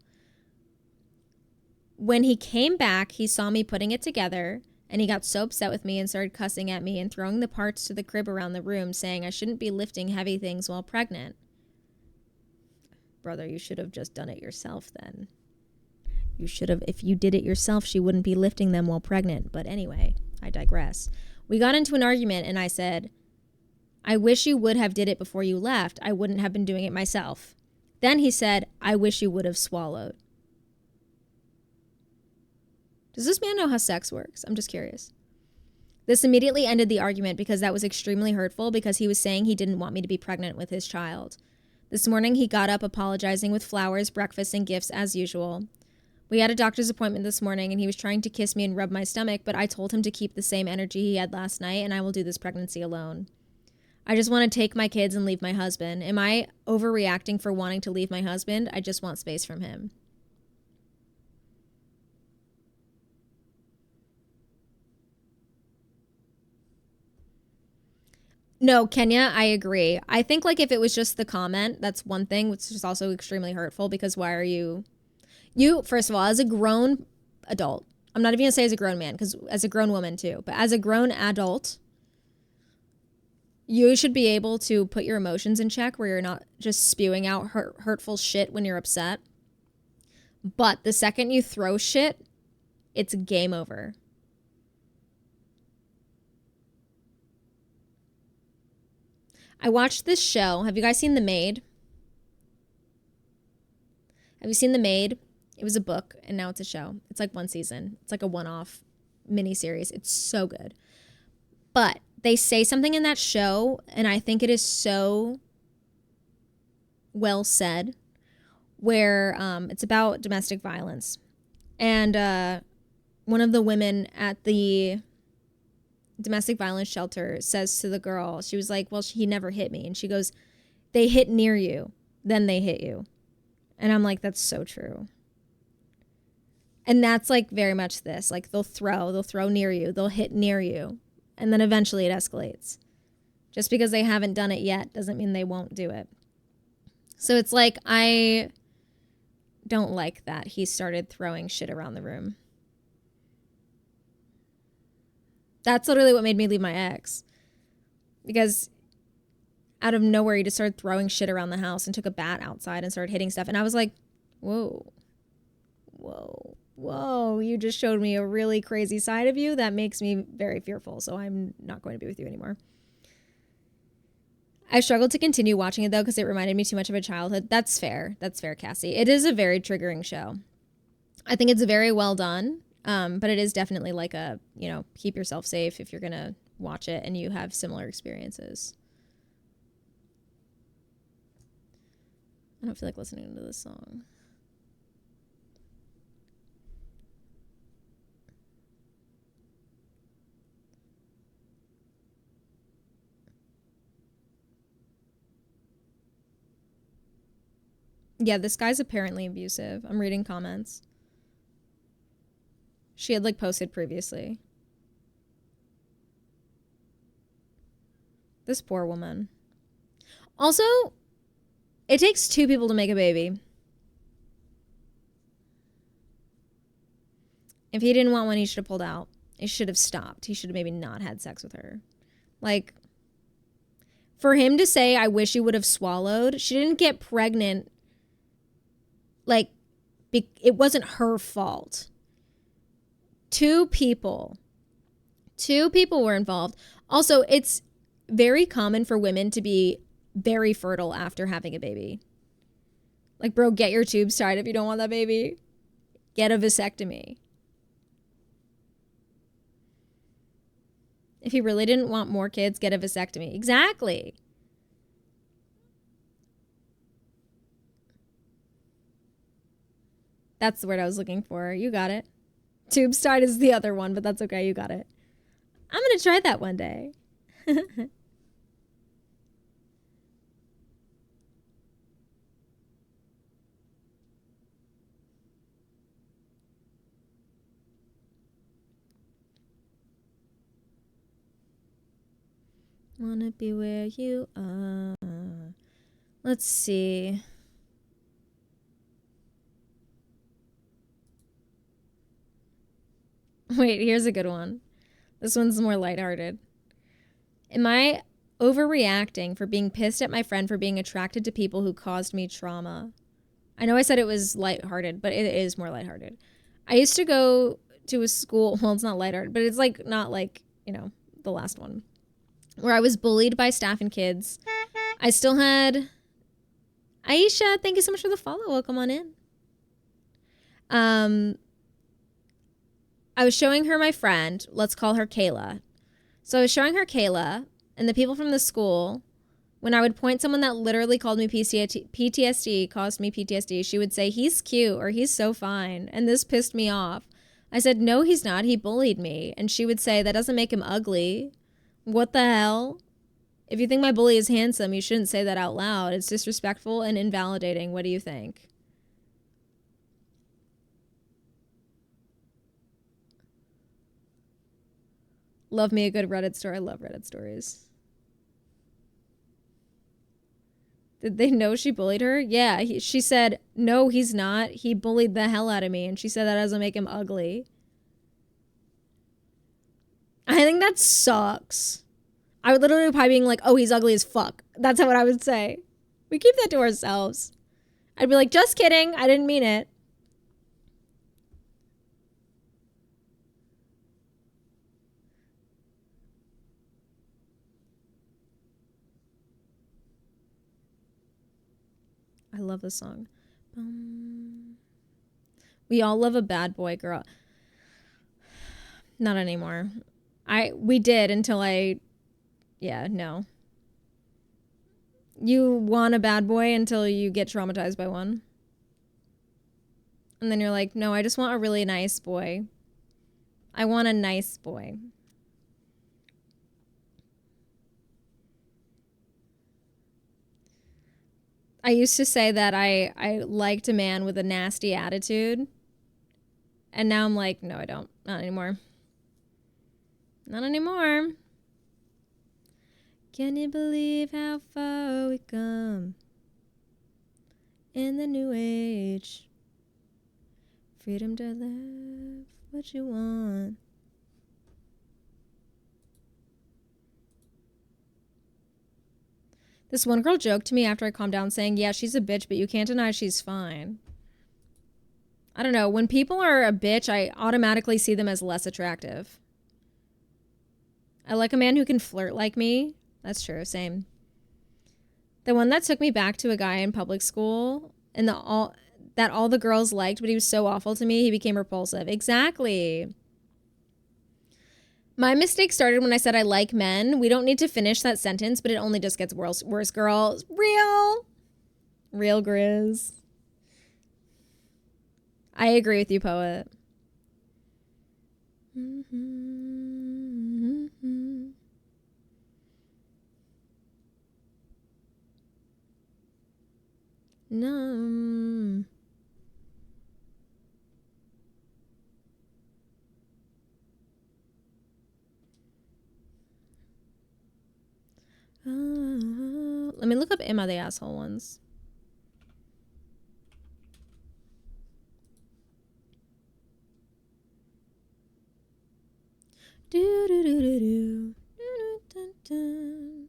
When he came back, he saw me putting it together, and he got so upset with me and started cussing at me and throwing the parts to the crib around the room, saying I shouldn't be lifting heavy things while pregnant. Brother, you should have just done it yourself then. You should have, if you did it yourself, she wouldn't be lifting them while pregnant. But anyway, I digress. We got into an argument and I said, I wish you would have did it before you left. I wouldn't have been doing it myself. Then he said, I wish you would have swallowed. Does this man know how sex works? I'm just curious. This immediately ended the argument because that was extremely hurtful because he was saying he didn't want me to be pregnant with his child. This morning, he got up apologizing with flowers, breakfast, and gifts as usual. We had a doctor's appointment this morning, and he was trying to kiss me and rub my stomach, but I told him to keep the same energy he had last night, and I will do this pregnancy alone. I just want to take my kids and leave my husband. Am I overreacting for wanting to leave my husband? I just want space from him. No, Kenya, I agree. I think like if it was just the comment, that's one thing, which is also extremely hurtful because why are you, first of all, as a grown adult, I'm not even gonna say as a grown man because as a grown woman too, but as a grown adult, you should be able to put your emotions in check where you're not just spewing out hurtful shit when you're upset. But the second you throw shit, it's game over. I watched this show. Have you guys seen The Maid? Have you seen The Maid? It was a book, and now it's a show. It's like one season. It's like a one-off miniseries. It's so good. But they say something in that show, and I think it is so well said, where it's about domestic violence. And one of the women at the domestic violence shelter says to the girl, she was like, well, he never hit me. And she goes, they hit near you, then they hit you. And I'm like, that's so true. And that's like very much this, like they'll throw near you, they'll hit near you. And then eventually it escalates. Just because they haven't done it yet doesn't mean they won't do it. So it's like, I don't like that he started throwing shit around the room. That's literally what made me leave my ex. Because out of nowhere, he just started throwing shit around the house and took a bat outside and started hitting stuff. And I was like, whoa, you just showed me a really crazy side of you. That makes me very fearful. So I'm not going to be with you anymore. I struggled to continue watching it, though, because it reminded me too much of a childhood. That's fair. That's fair, Cassie. It is a very triggering show. I think it's very well done. But it is definitely like a, keep yourself safe if you're going to watch it and you have similar experiences. I don't feel like listening to this song. Yeah, this guy's apparently abusive. I'm reading comments. She had posted previously. This poor woman. Also, it takes 2 people to make a baby. If he didn't want one, he should have pulled out. He should have stopped. He should have maybe not had sex with her. Like, for him to say, I wish you would have swallowed, she didn't get pregnant. Like, it wasn't her fault. 2 people were involved. Also, it's very common for women to be very fertile after having a baby. Like, bro, get your tubes tied if you don't want that baby. Get a vasectomy. If you really didn't want more kids, get a vasectomy. Exactly. That's the word I was looking for. You got it. Tubes tied is the other one, but that's okay. You got it. I'm going to try that one day. Wanna be where you are. Let's see. Wait, here's a good one. This one's more lighthearted. Am I overreacting for being pissed at my friend for being attracted to people who caused me trauma? I know I said it was lighthearted, but it is more lighthearted. I used to go to a school, well, it's not lighthearted, but it's like not like, you know, the last one, where I was bullied by staff and kids. I still had Aisha, thank you so much for the follow. Welcome on in. I was showing her my friend. Let's call her Kayla. So I was showing her Kayla and the people from the school. When I would point someone that literally called me PTSD, caused me PTSD, she would say, he's cute or he's so fine. And this pissed me off. I said, no, he's not. He bullied me. And she would say, that doesn't make him ugly. What the hell? If you think my bully is handsome, you shouldn't say that out loud. It's disrespectful and invalidating. What do you think? Love me a good Reddit story. I love Reddit stories. Did they know she bullied her? Yeah, she said, no, he's not. He bullied the hell out of me. And she said that doesn't make him ugly. I think that sucks. I would literally probably being like, oh, he's ugly as fuck. That's what I would say. We keep that to ourselves. I'd be like, just kidding. I didn't mean it. I love this song. We all love a bad boy girl. Not anymore. We did until yeah, no. You want a bad boy until you get traumatized by one. And then you're like, no, I just want a really nice boy. I want a nice boy. I used to say that I liked a man with a nasty attitude. And now I'm like, no, I don't. Not anymore. Not anymore. Can you believe how far we come in the new age? Freedom to live what you want. This one girl joked to me after I calmed down saying, yeah, she's a bitch, but you can't deny she's fine. I don't know. When people are a bitch, I automatically see them as less attractive. I like a man who can flirt like me. That's true. Same. The one that took me back to a guy in public school and all the girls liked, but he was so awful to me, he became repulsive. Exactly. My mistake started when I said I like men. We don't need to finish that sentence, but it only just gets worse, girls. Real Grizz. I agree with you, poet. No. Let me look up Emma the Asshole ones. Do do do do do. Dun, dun, dun.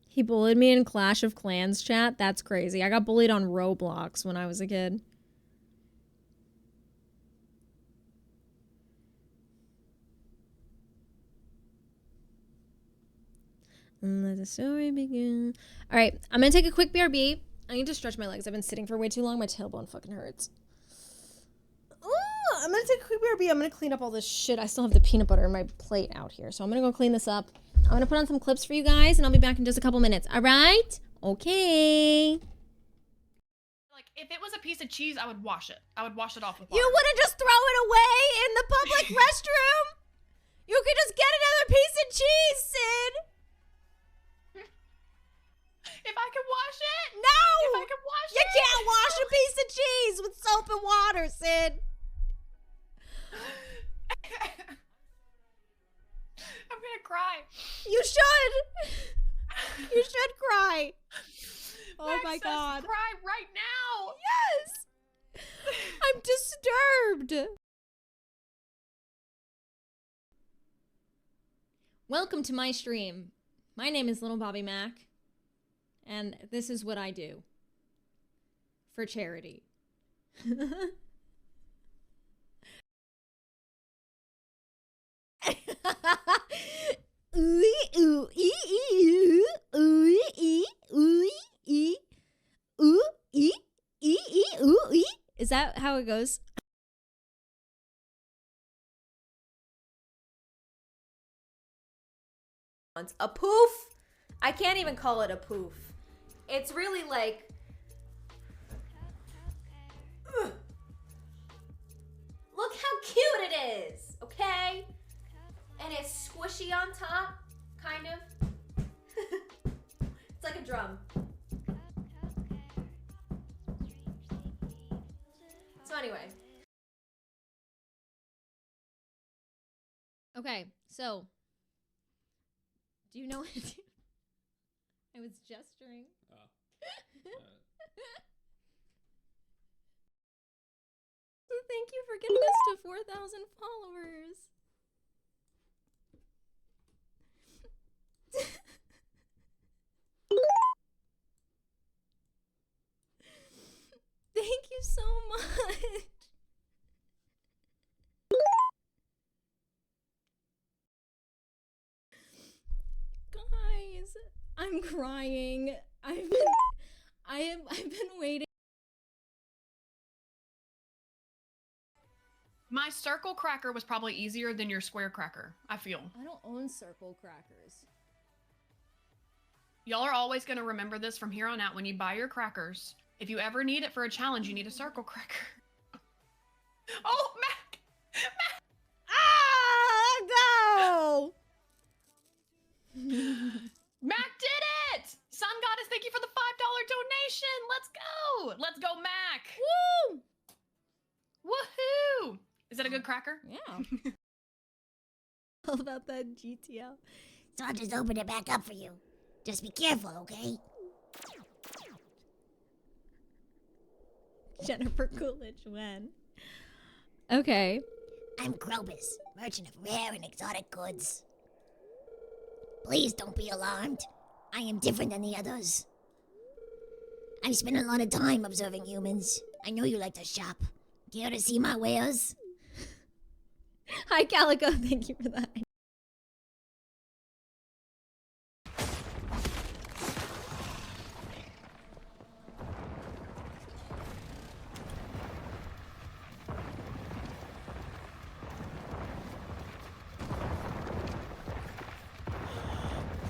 He bullied me in Clash of Clans chat. That's crazy. I got bullied on Roblox when I was a kid. Let the story begin. All right, I'm gonna take a quick BRB. I need to stretch my legs. I've been sitting for way too long. My tailbone fucking hurts. Oh, I'm gonna take a quick BRB. I'm gonna clean up all this shit. I still have the peanut butter in my plate out here, so I'm gonna go clean this up. I'm gonna put on some clips for you guys, and I'll be back in just a couple minutes. All right? Okay. Like, if it was a piece of cheese, I would wash it. I would wash it off with water. You wouldn't just throw it away in the public restroom? You could just get another piece of cheese, Sid. If I could wash it? No! If I could wash You it? can't wash a piece of cheese with soap and water, Sid. I'm gonna cry. You should. You should cry. Oh Max my says God. cry right now. Yes. I'm disturbed. Welcome to my stream. My name is Little Bobby Mac, and this is what I do for charity. Is that how it goes? A poof? I can't even call it a poof. It's really like... Ugh. Look how cute it is, okay? And it's squishy on top, kind of. It's like a drum. So anyway. Okay, so do you know what I was gesturing? So thank you for getting us to 4,000 followers. Thank you so much. Guys, I'm crying. I've been waiting. My circle cracker was probably easier than your square cracker, I feel. I don't own circle crackers. Y'all are always going to remember this from here on out when you buy your crackers. If you ever need it for a challenge, you need a circle cracker. Oh, Mac! Mac! Ah, go! Mac did it! Sun Goddess, thank you for the $5 donation. Let's go! Let's go, Mac! Woo! Woohoo! Is that a good cracker? Yeah. All about that GTL. So I'll just open it back up for you. Just be careful, okay? Jennifer Coolidge, when? Okay. I'm Krobus, merchant of rare and exotic goods. Please don't be alarmed. I am different than the others. I've spent a lot of time observing humans. I know you like to shop. Care to see my wares? Hi, Calico. Thank you for that.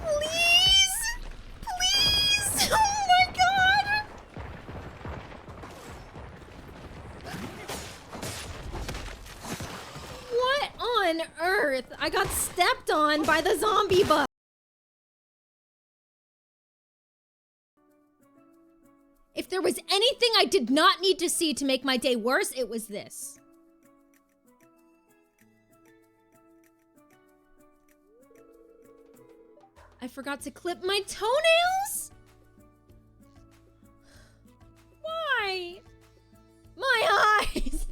Please! Please! Oh my God! What on earth? I got stepped on by the zombie bug. If there was anything I did not need to see to make my day worse, it was this. I forgot to clip my toenails? Why? My eyes!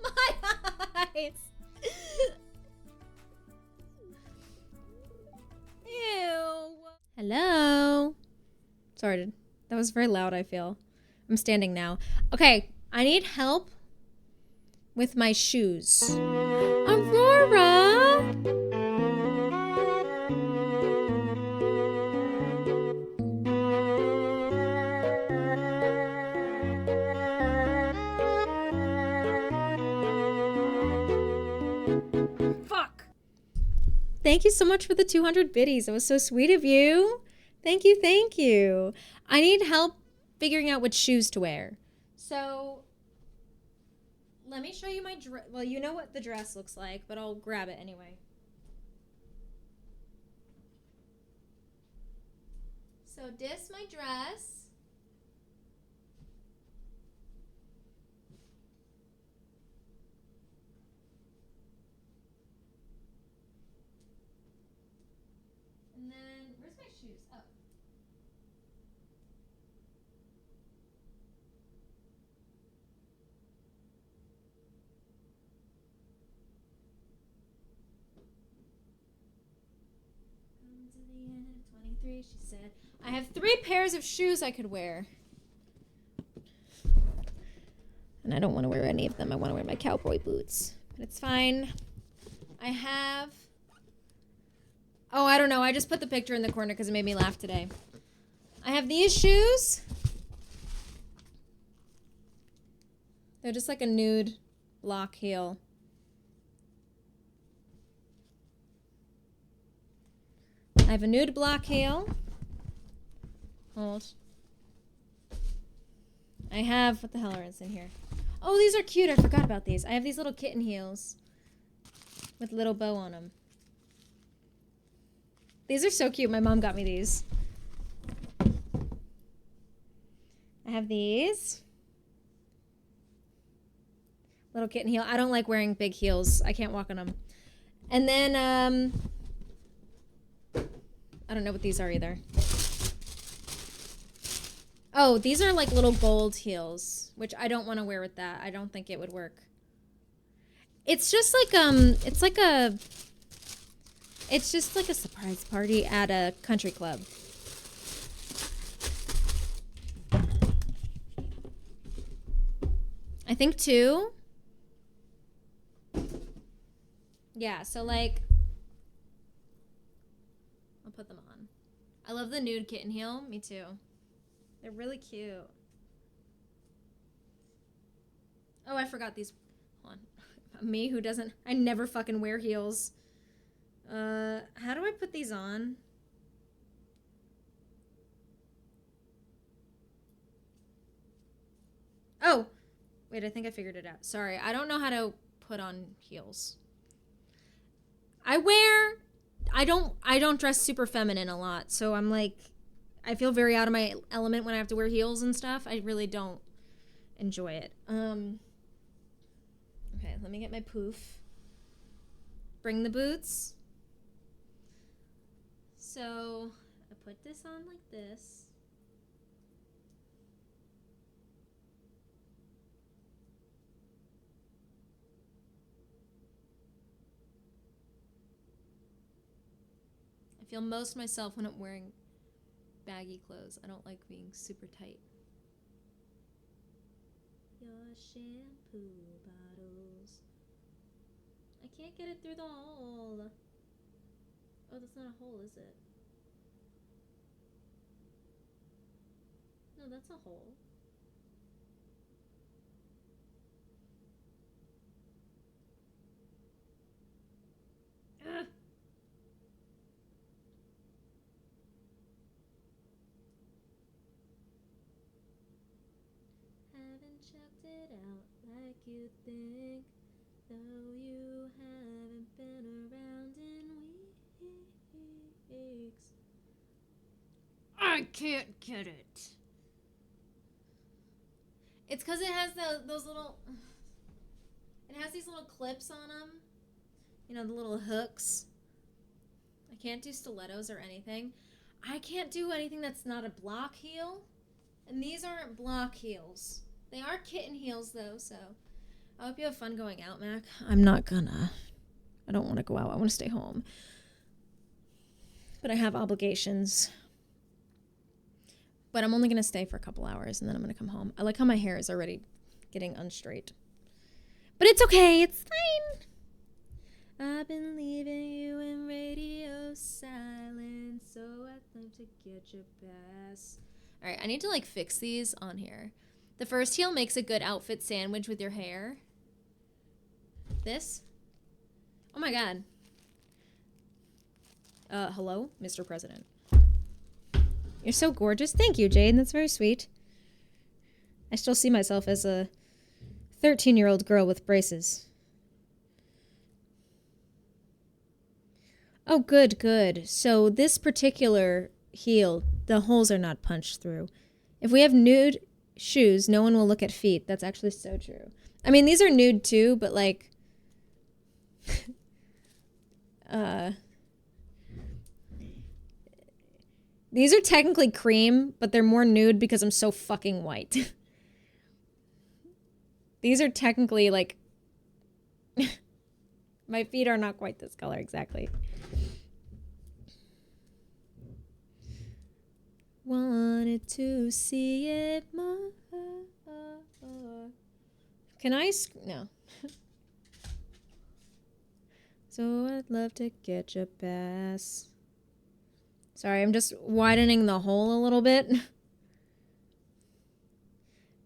My eyes! Ew. Hello? Sorry, that was very loud, I feel. I'm standing now. Okay, I need help with my shoes. Aurora! Fuck! Thank you so much for the 200 biddies. That was so sweet of you. Thank you, thank you. I need help figuring out which shoes to wear. So, let me show you my dress. Well, you know what the dress looks like, but I'll grab it anyway. So, this my dress. And then, where's my shoes? Oh. To the end of 23, she said. I have 3 pairs of shoes I could wear. And I don't want to wear any of them. I want to wear my cowboy boots. But it's fine. I have... Oh, I don't know. I just put the picture in the corner because it made me laugh today. I have these shoes. They're just like a nude block heel. I have a nude block heel. Hold. I have, what the hell is in here? Oh, these are cute. I forgot about these. I have these little kitten heels with a little bow on them. These are so cute. My mom got me these. I have these. Little kitten heel. I don't like wearing big heels. I can't walk on them. And then, I don't know what these are either. Oh, these are like little gold heels, which I don't want to wear with that. I don't think it would work. It's just like, it's just like a surprise party at a country club. I think 2. Yeah, so like, I'll put them on. I love the nude kitten heel. Me too. They're really cute. Oh, I forgot these. Hold on. Me who doesn't, I never fucking wear heels. How do I put these on? Oh, wait, I think I figured it out. Sorry, I don't know how to put on heels. I don't dress super feminine a lot, so I'm like, I feel very out of my element when I have to wear heels and stuff. I really don't enjoy it. Okay, let me get my poof. Bring the boots. So, I put this on like this. I feel most myself when I'm wearing baggy clothes. I don't like being super tight. Your shampoo bottles. I can't get it through the hole. Oh, that's not a hole, is it? No, that's a hole. Ugh. Haven't checked it out like you think, though you haven't been around in weeks. I can't get it. It's because it has those little... It has these little clips on them. You know, the little hooks. I can't do stilettos or anything. I can't do anything that's not a block heel. And these aren't block heels. They are kitten heels, though, so... I hope you have fun going out, Mac. I'm not gonna. I don't want to go out. I want to stay home. But I have obligations. But I'm only going to stay for a couple hours, and then I'm going to come home. I like how my hair is already getting unstraight. But it's okay. It's fine. I've been leaving you in radio silence, so I'd love to get your pass. All right, I need to, like, fix these on here. The first heel makes a good outfit sandwich with your hair. This? Oh my god. Hello, Mr. President. You're so gorgeous. Thank you, Jade. That's very sweet. I still see myself as a 13-year-old girl with braces. Oh, good, good. So this particular heel, the holes are not punched through. If we have nude shoes, no one will look at feet. That's actually so true. I mean, these are nude too, but like... These are technically cream, but they're more nude because I'm so fucking white. These are technically like... My feet are not quite this color, exactly. Wanted to see it more. Can I... No. So I'd love to get your pass. Sorry, I'm just widening the hole a little bit.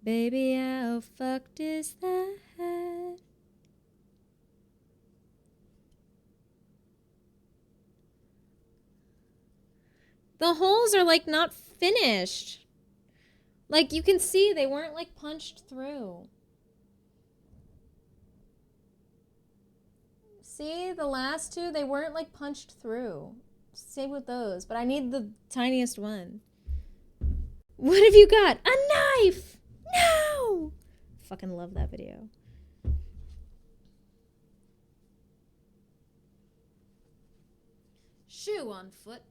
Baby, how fucked is that? The holes are like not finished. Like you can see they weren't like punched through. See, the last two, they weren't like punched through. Same with those, but I need the tiniest one. What have you got? A knife! No! Fucking love that video. Shoe on foot.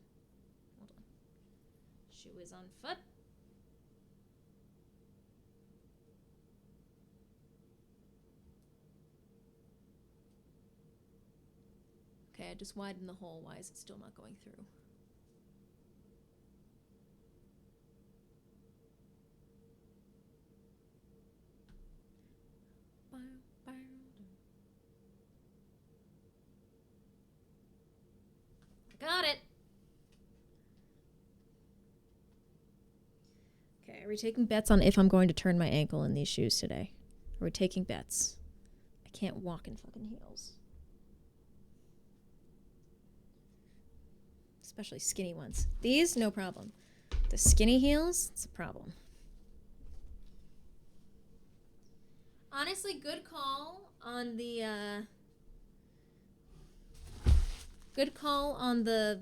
Hold on. Shoe is on foot. Okay, I just widened the hole. Why is it still not going through? Got it! Okay, are we taking bets on if I'm going to turn my ankle in these shoes today? Are we taking bets? I can't walk in fucking heels. Especially skinny ones. These, no problem. The skinny heels, it's a problem. Honestly, good call on the, good call on the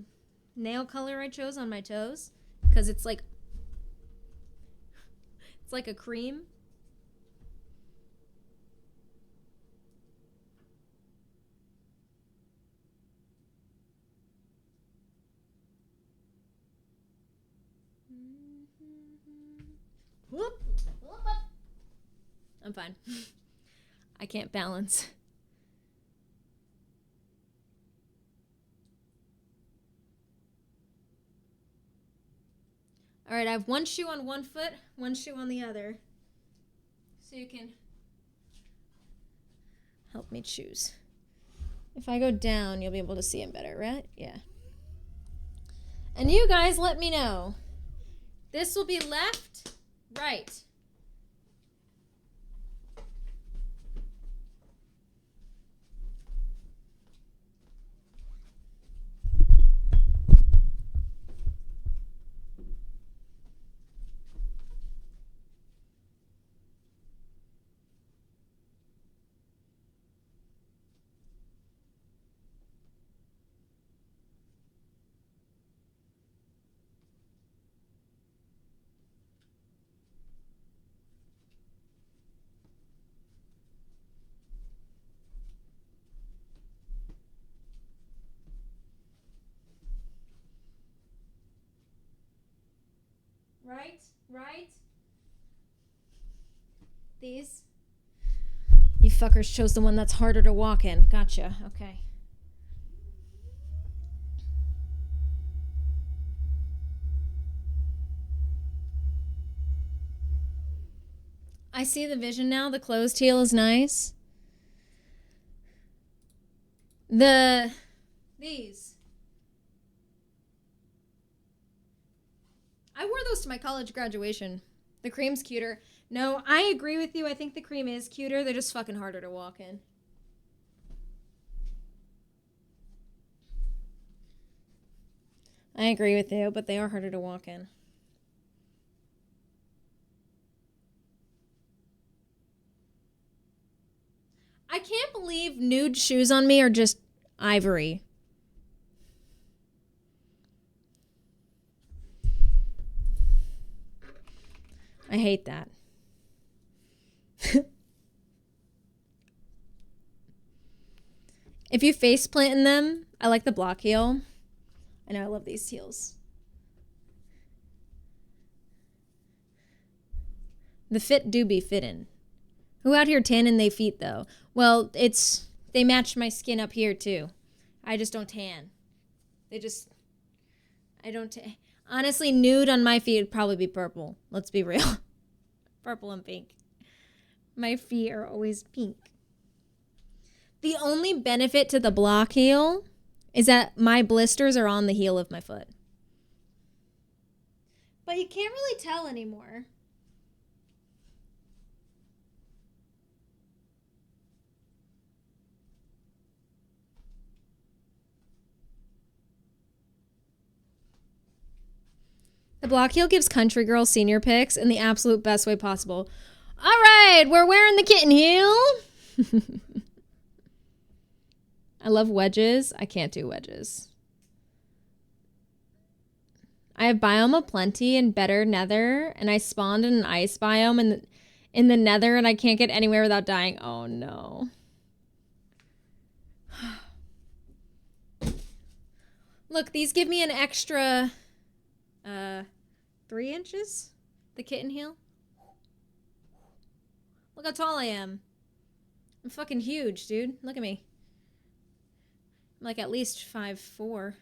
nail color I chose on my toes. Because it's like a cream. Whoop, whoop, whoop. I'm fine. I can't balance. All right, I have one shoe on one foot, one shoe on the other. So you can help me choose. If I go down, you'll be able to see them better, right? Yeah. And you guys let me know. This will be left, right. Right? These? You fuckers chose the one that's harder to walk in. Gotcha. Okay. I see the vision now. The closed heel is nice. These. I wore those to my college graduation. The cream's cuter. No, I agree with you. I think the cream is cuter. They're just fucking harder to walk in. I agree with you, but they are harder to walk in. I can't believe nude shoes on me are just ivory. I hate that. If you face plant in them, I like the block heel. I know I love these heels. The fit do be fittin'. Who out here tanning they feet though? Well, they match my skin up here too. I just don't tan. Honestly, nude on my feet would probably be purple. Let's be real. Purple and pink. My feet are always pink. The only benefit to the block heel is that my blisters are on the heel of my foot. But you can't really tell anymore. The block heel gives country girl senior pics in the absolute best way possible. All right, we're wearing the kitten heel. I love wedges. I can't do wedges. I have biome aplenty and better nether, and I spawned in an ice biome in the nether, and I can't get anywhere without dying. Oh no. Look, these give me an extra 3 inches. The kitten heel. Look how tall I am. I'm fucking huge, dude. Look at me. I'm like at least 5'4".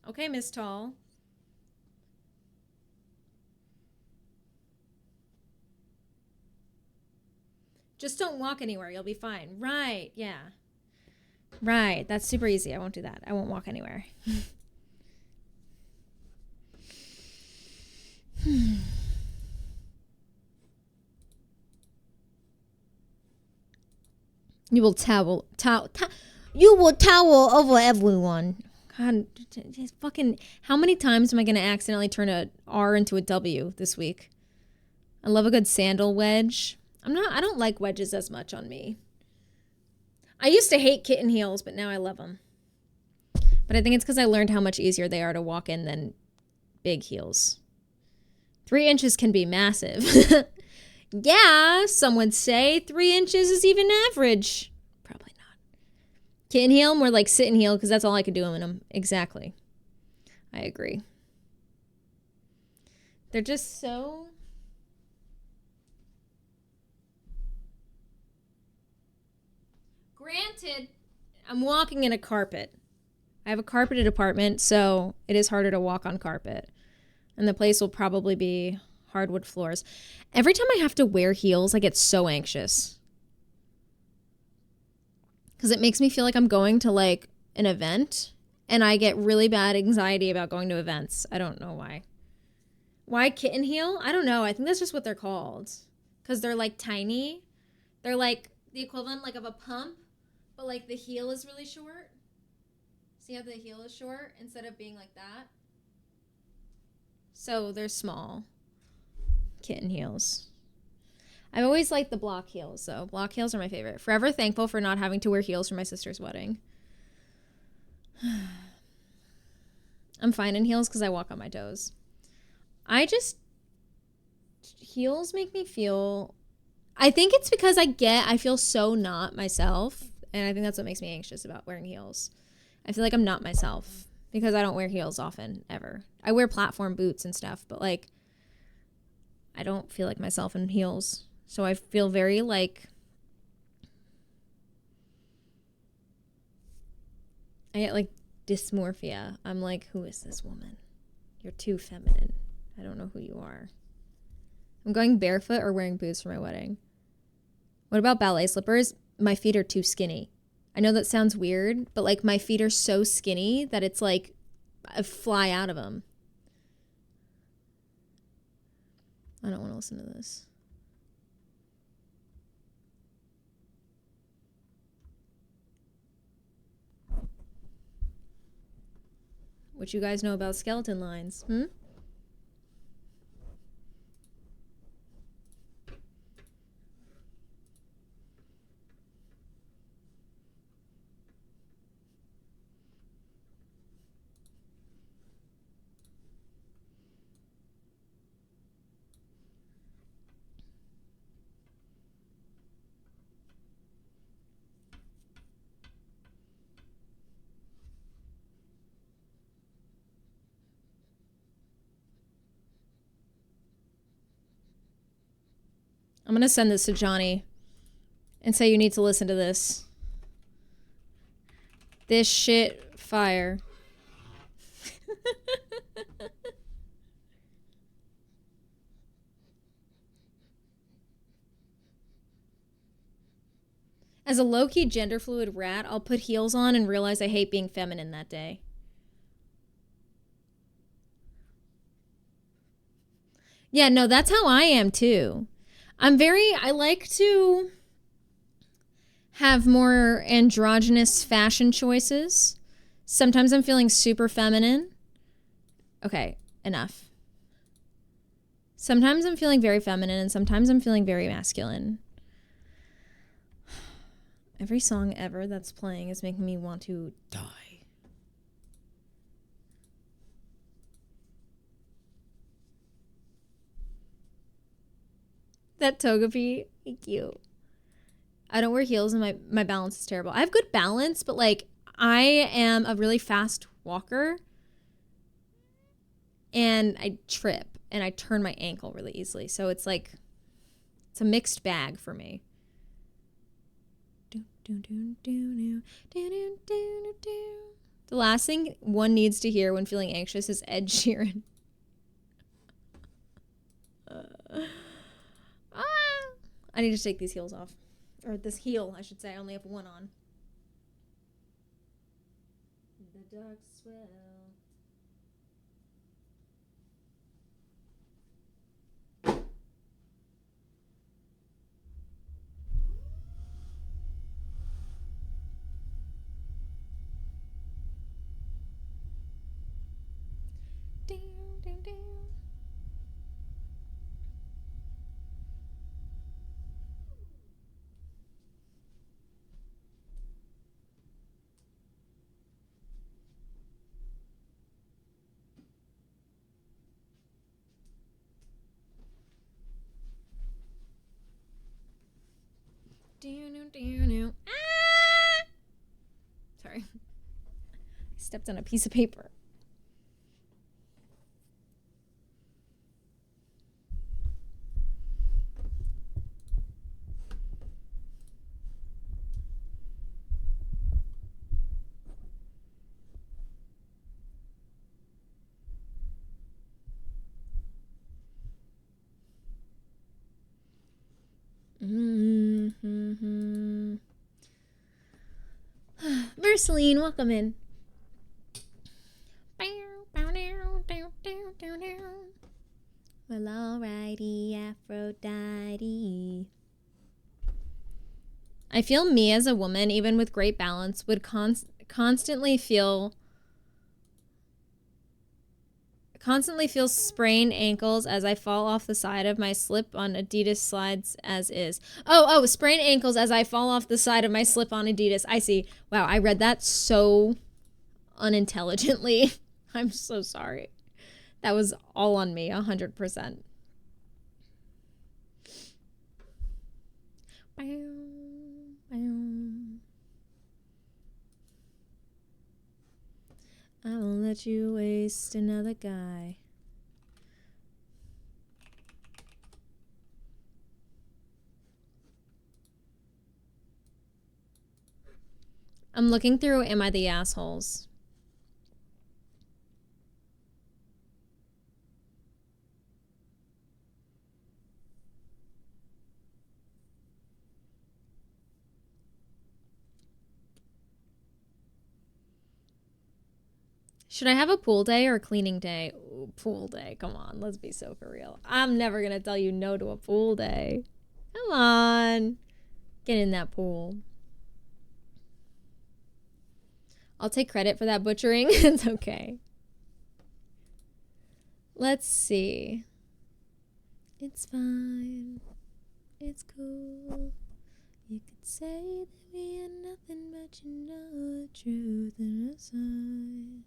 Okay, Miss Tall. Just don't walk anywhere. You'll be fine. Right, yeah. Right, that's super easy. I won't do that. I won't walk anywhere. You will you will tower over everyone. God, just fucking, how many times am I going to accidentally turn a R into a W this week? I love a good sandal wedge. I don't like wedges as much on me. I used to hate kitten heels, but now I love them. But I think it's because I learned how much easier they are to walk in than big heels. 3 inches can be massive. Yeah, some would say 3 inches is even average. Probably not. Kitten heel, more like sit and heel, because that's all I could do in them. Exactly. I agree. They're just so... Granted, I'm walking in a carpet. I have a carpeted apartment, so it is harder to walk on carpet. And the place will probably be hardwood floors. Every time I have to wear heels, I get so anxious. Because it makes me feel like I'm going to like an event, and I get really bad anxiety about going to events. I don't know why. Why kitten heel? I don't know. I think that's just what they're called. Because they're like tiny. They're like the equivalent like of a pump, but like the heel is really short. See how the heel is short instead of being like that? So they're small. Kitten heels. I've always liked the block heels, though. Block heels are my favorite. Forever thankful for not having to wear heels for my sister's wedding. I'm fine in heels because I walk on my toes. Heels make me feel... I think it's because I feel so not myself, and I think that's what makes me anxious about wearing heels. I feel like I'm not myself because I don't wear heels often, ever. I wear platform boots and stuff, but like, I don't feel like myself in heels. So I feel very like, I get like dysmorphia. I'm like, who is this woman? You're too feminine. I don't know who you are. I'm going barefoot or wearing boots for my wedding. What about ballet slippers? My feet are too skinny. I know that sounds weird, but like my feet are so skinny that it's like I fly out of them. I don't want to listen to this. What you guys know about skeleton lines? I'm going to send this to Johnny and say you need to listen to this. This shit fire. As a low-key gender fluid rat, I'll put heels on and realize I hate being feminine that day. Yeah, no, that's how I am too. I like to have more androgynous fashion choices. Sometimes I'm feeling super feminine. Okay, enough. Sometimes I'm feeling very feminine and sometimes I'm feeling very masculine. Every song ever that's playing is making me want to die. That Togepi, thank you. I don't wear heels and my balance is terrible. I have good balance, but like I am a really fast walker and I trip and I turn my ankle really easily. So it's like, it's a mixed bag for me. The last thing one needs to hear when feeling anxious is Ed Sheeran. I need to take these heels off. Or this heel, I should say. I only have one on. The dark swell. Ding, ding, ding. Ah! Sorry. I stepped on a piece of paper. Versaline, welcome in. Well, alrighty, Aphrodite. I feel me as a woman, even with great balance, would constantly feel sprained ankles as I fall off the side of my slip on Adidas slides as is. Oh, sprained ankles as I fall off the side of my slip on Adidas. I see. Wow, I read that so unintelligently. I'm so sorry. That was all on me, 100%. I won't let you waste another guy. I'm looking through Am I the Assholes? Should I have a pool day or a cleaning day? Ooh, pool day. Come on, let's be so for real. I'm never gonna tell you no to a pool day. Come on. Get in that pool. I'll take credit for that butchering. It's okay. Let's see. It's fine. It's cool. You could say that we are nothing, but you know the truth inside.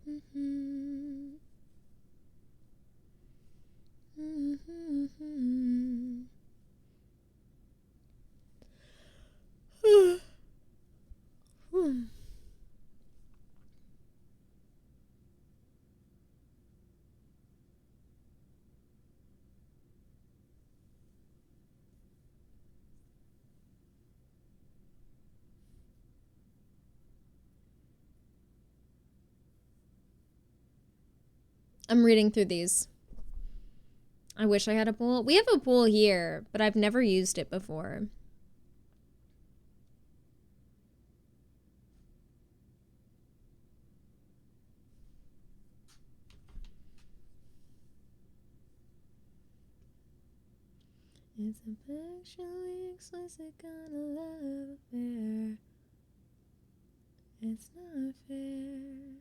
Mm-hmm. Mm-hmm. I'm reading through these. I wish I had a pool. We have a pool here, but I've never used it before. It's a sexually explicit kind of love affair. It's not fair.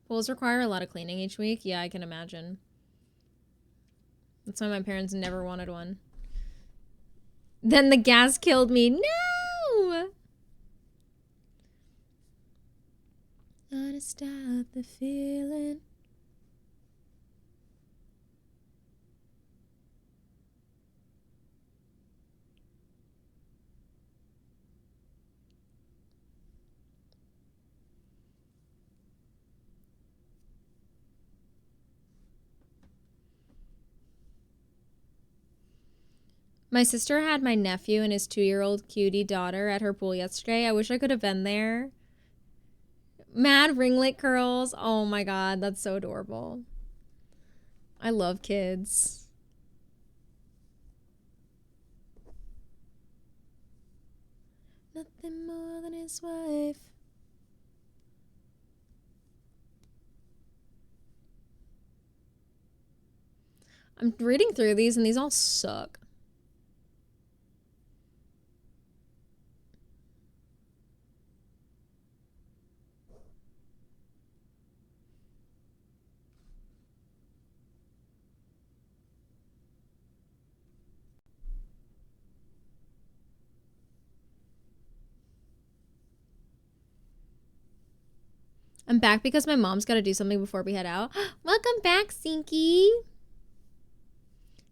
Pools require a lot of cleaning each week. Yeah, I can imagine. That's why my parents never wanted one. Then the gas killed me. No! Gotta stop the feeling. My sister had my nephew and his 2-year-old cutie daughter at her pool yesterday. I wish I could have been there. Mad ringlet curls. Oh my god, that's so adorable. I love kids. Nothing more than his wife. I'm reading through these and these all suck. I'm back because my mom's got to do something before we head out. Welcome back, Sinky.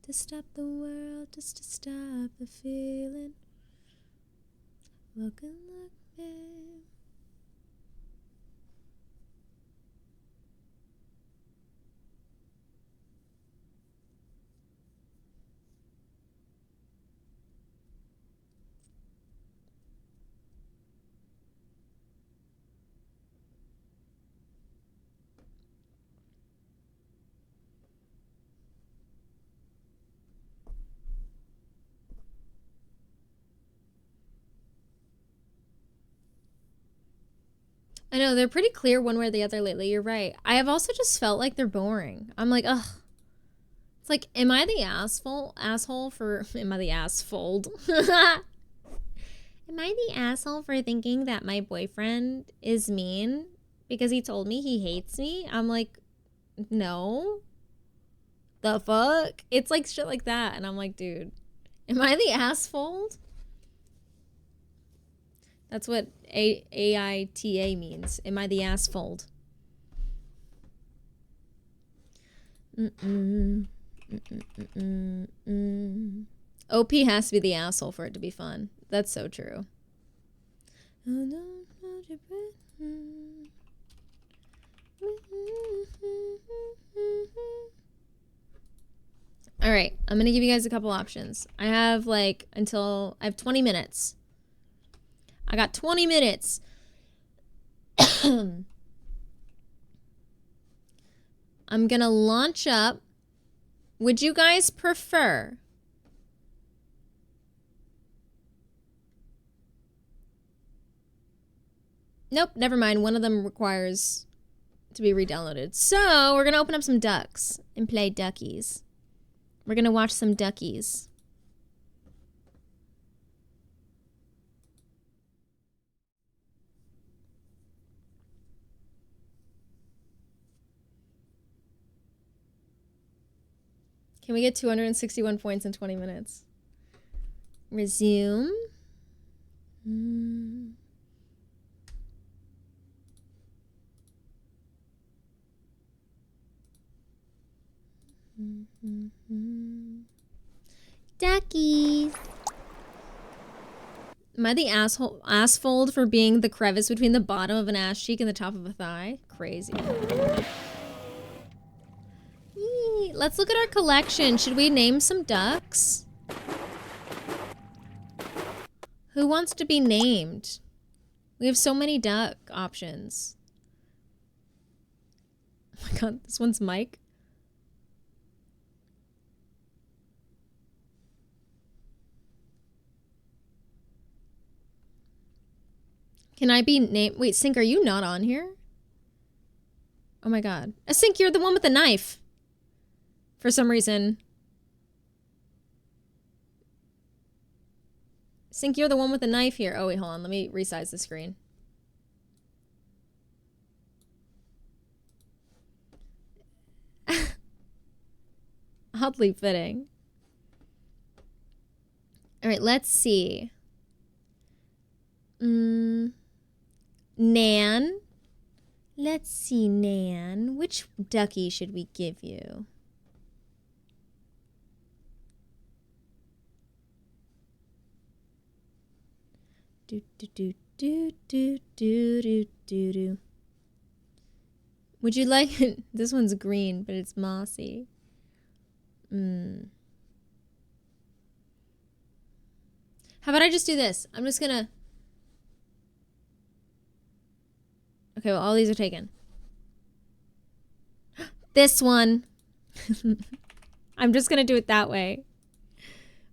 To stop the world, just to stop the feeling. Looking like me. I know, they're pretty clear one way or the other lately. You're right. I have also just felt like they're boring. I'm like, ugh. It's like, am I the asshole for... Am I the assfold? Am I the asshole for thinking that my boyfriend is mean because he told me he hates me? I'm like, no. The fuck? It's like shit like that. And I'm like, dude, am I the assfold? That's what AITA means. Am I the assfold? OP has to be the asshole for it to be fun. That's so true. All right, I'm gonna give you guys a couple options. I have like I have 20 minutes. I got 20 minutes. I'm gonna launch up. Would you guys prefer Nope, never mind. One of them requires to be re-downloaded. So we're gonna open up some ducks and play duckies. We're gonna watch some duckies. Can we get 261 points in 20 minutes? Resume. Duckies. Am I the assfold for being the crevice between the bottom of an ass cheek and the top of a thigh? Crazy. Yee. Let's look at our collection. Should we name some ducks? Who wants to be named? We have so many duck options. Oh my god, this one's Mike. Can I be named? Wait, Sync, are you not on here? Oh my god. Sync, you're the one with the knife. For some reason. Sync, you're the one with the knife here. Oh wait, hold on. Let me resize the screen. Oddly fitting. Alright, let's see. Nan. Let's see, Nan. Which ducky should we give you? Do do do do do do do do do. Would you like this one's green, but it's mossy. How about I just do this? I'm just gonna. Okay, well, all these are taken. This one. I'm just gonna do it that way.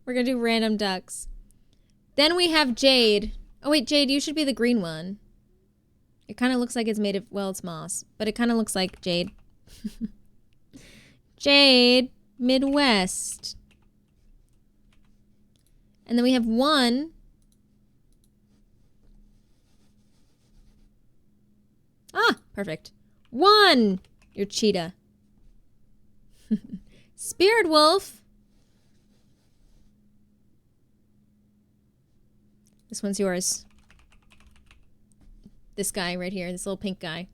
We're gonna do random ducks. Then we have Jade. Oh wait, Jade, you should be the green one. It kind of looks like it's made of, well, it's moss, but it kind of looks like Jade. Jade, Midwest. And then we have one. Ah, perfect. One! You're cheetah. Spirit Wolf. This one's yours. This guy right here, this little pink guy.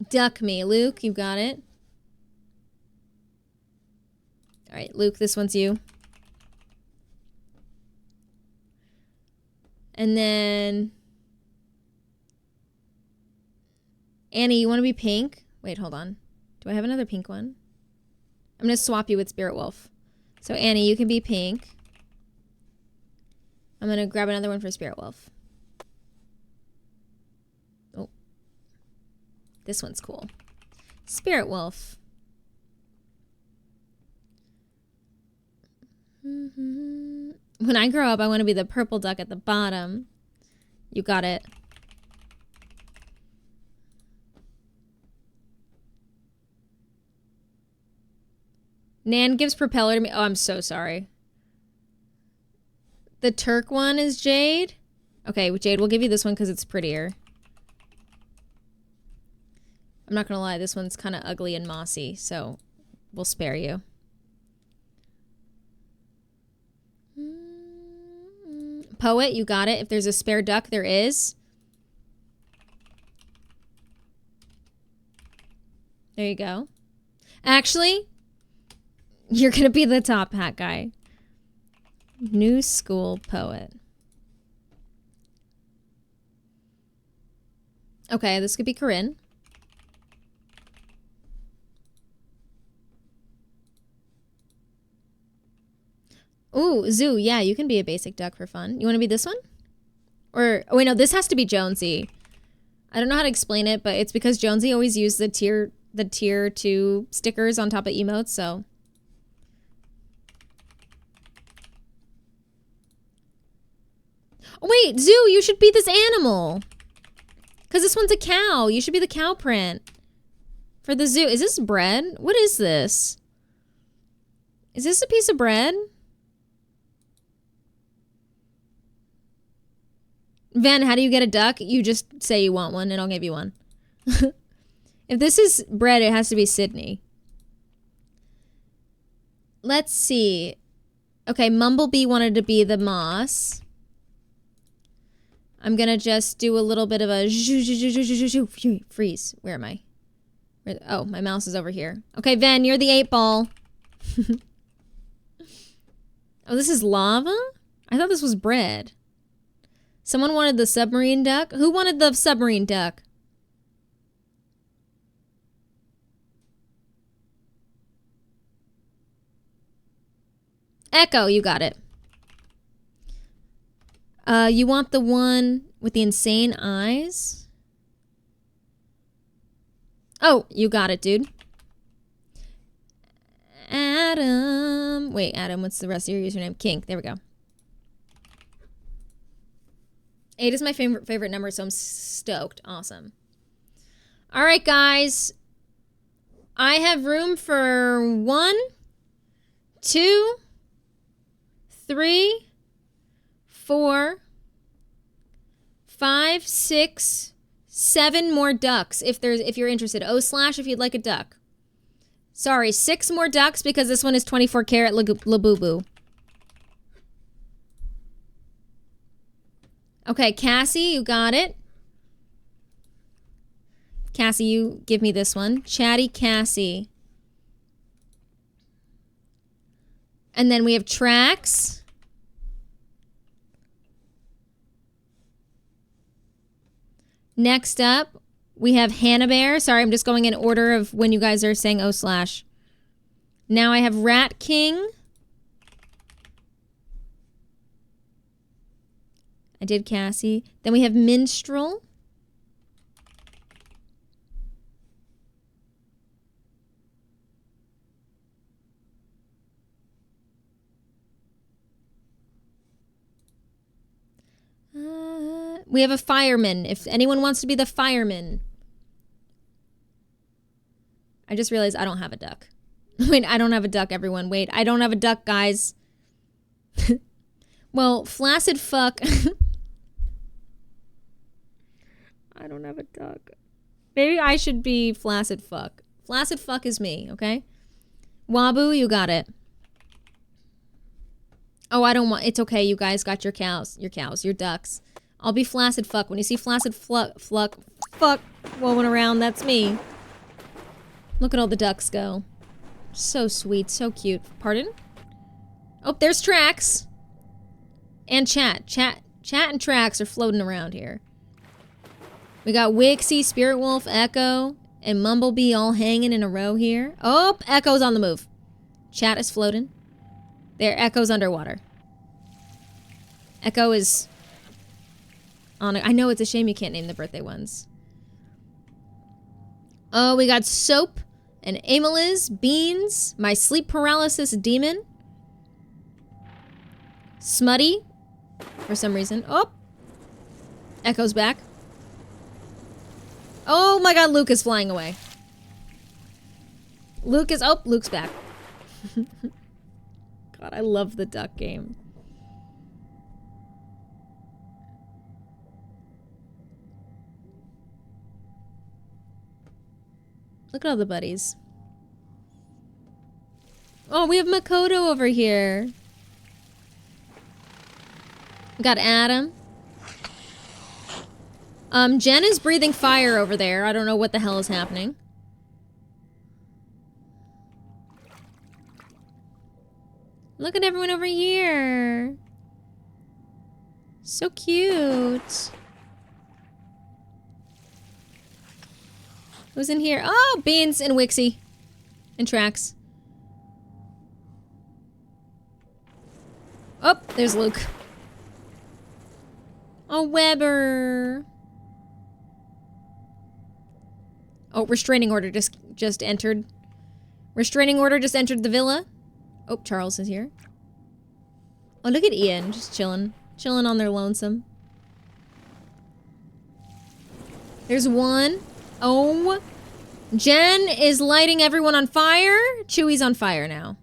Duck me. Luke, you got it. Alright, Luke, this one's you. And then... Annie, you want to be pink? Wait, hold on. Do I have another pink one? I'm going to swap you with Spirit Wolf. So Annie, you can be pink. I'm going to grab another one for Spirit Wolf. Oh. This one's cool. Spirit Wolf. When I grow up, I want to be the purple duck at the bottom. You got it. Nan gives propeller to me. Oh, I'm so sorry. The Turk one is Jade. Okay, Jade, we'll give you this one because it's prettier. I'm not gonna lie, this one's kind of ugly and mossy, so we'll spare you. Poet, you got it. If there's a spare duck, there is. There you go. Actually, you're gonna be the top hat guy. New school poet. Okay, this could be Corinne. Ooh, Zoo, yeah, you can be a basic duck for fun. You want to be this one? Or, oh wait, no, this has to be Jonesy. I don't know how to explain it, but it's because Jonesy always used the tier 2 stickers on top of emotes, so. Oh wait, Zoo, you should be this animal. Because this one's a cow. You should be the cow print. For the zoo. Is this bread? What is this? Is this a piece of bread? Van, how do you get a duck? You just say you want one and I'll give you one. If this is bread, it has to be Sydney. Let's see. Okay, Mumblebee wanted to be the moss. I'm gonna just do a little bit of a freeze. Where am I? Oh, my mouse is over here. Okay, Ven, you're the 8-ball. Oh, this is lava? I thought this was bread. Someone wanted the submarine duck? Who wanted the submarine duck? Echo, you got it. You want the one with the insane eyes? Oh, you got it, dude. Adam. Wait, Adam, what's the rest of your username? Kink. There we go. 8 is my favorite number, so I'm stoked. Awesome. All right, guys. I have room for 1, 2, 3, 4, 5, 6, 7 more ducks if you're interested. / if you'd like a duck. Sorry, 6 more ducks because this one is 24 karat Labubu. Okay, Cassie, you got it. Cassie, you give me this one. Chatty Cassie. And then we have Trax. Next up, we have Hannah Bear. Sorry, I'm just going in order of when you guys are saying / Now I have Rat King. I did Cassie. Then we have Minstrel. We have a fireman. If anyone wants to be the fireman. I just realized I don't have a duck. Wait, I don't have a duck, everyone. Wait, I don't have a duck, guys. Well, flaccid fuck. I don't have a duck. Maybe I should be flaccid fuck. Flaccid fuck is me, okay? Wabu, you got it. Oh, I don't want... It's okay, you guys got your cows. Your ducks. I'll be flaccid fuck. When you see flaccid fuck rolling around, that's me. Look at all the ducks go. So sweet, so cute. Pardon? Oh, there's Trax. And Chat. Chat and Trax are floating around here. We got Wixie, Spirit Wolf, Echo, and Mumblebee all hanging in a row here. Oh, Echo's on the move. Chat is floating. There, Echo's underwater. Echo is... I know it's a shame you can't name the birthday ones. Oh, we got Soap and Ameliz, Beans, my sleep paralysis demon. Smutty, for some reason. Oh! Echo's back. Oh my god, Luke is flying away. Luke's back. God, I love the duck game. Look at all the buddies. Oh, we have Makoto over here. We got Adam. Jen is breathing fire over there. I don't know what the hell is happening. Look at everyone over here. So cute. Who's in here? Oh, Beans and Wixie. And Trax. Oh, there's Luke. Oh, Weber. Oh, restraining order just entered. Restraining order just entered the villa. Oh, Charles is here. Oh, look at Ian, just chilling. Chilling on their lonesome. There's one. Oh. Jen is lighting everyone on fire. Chewy's on fire now.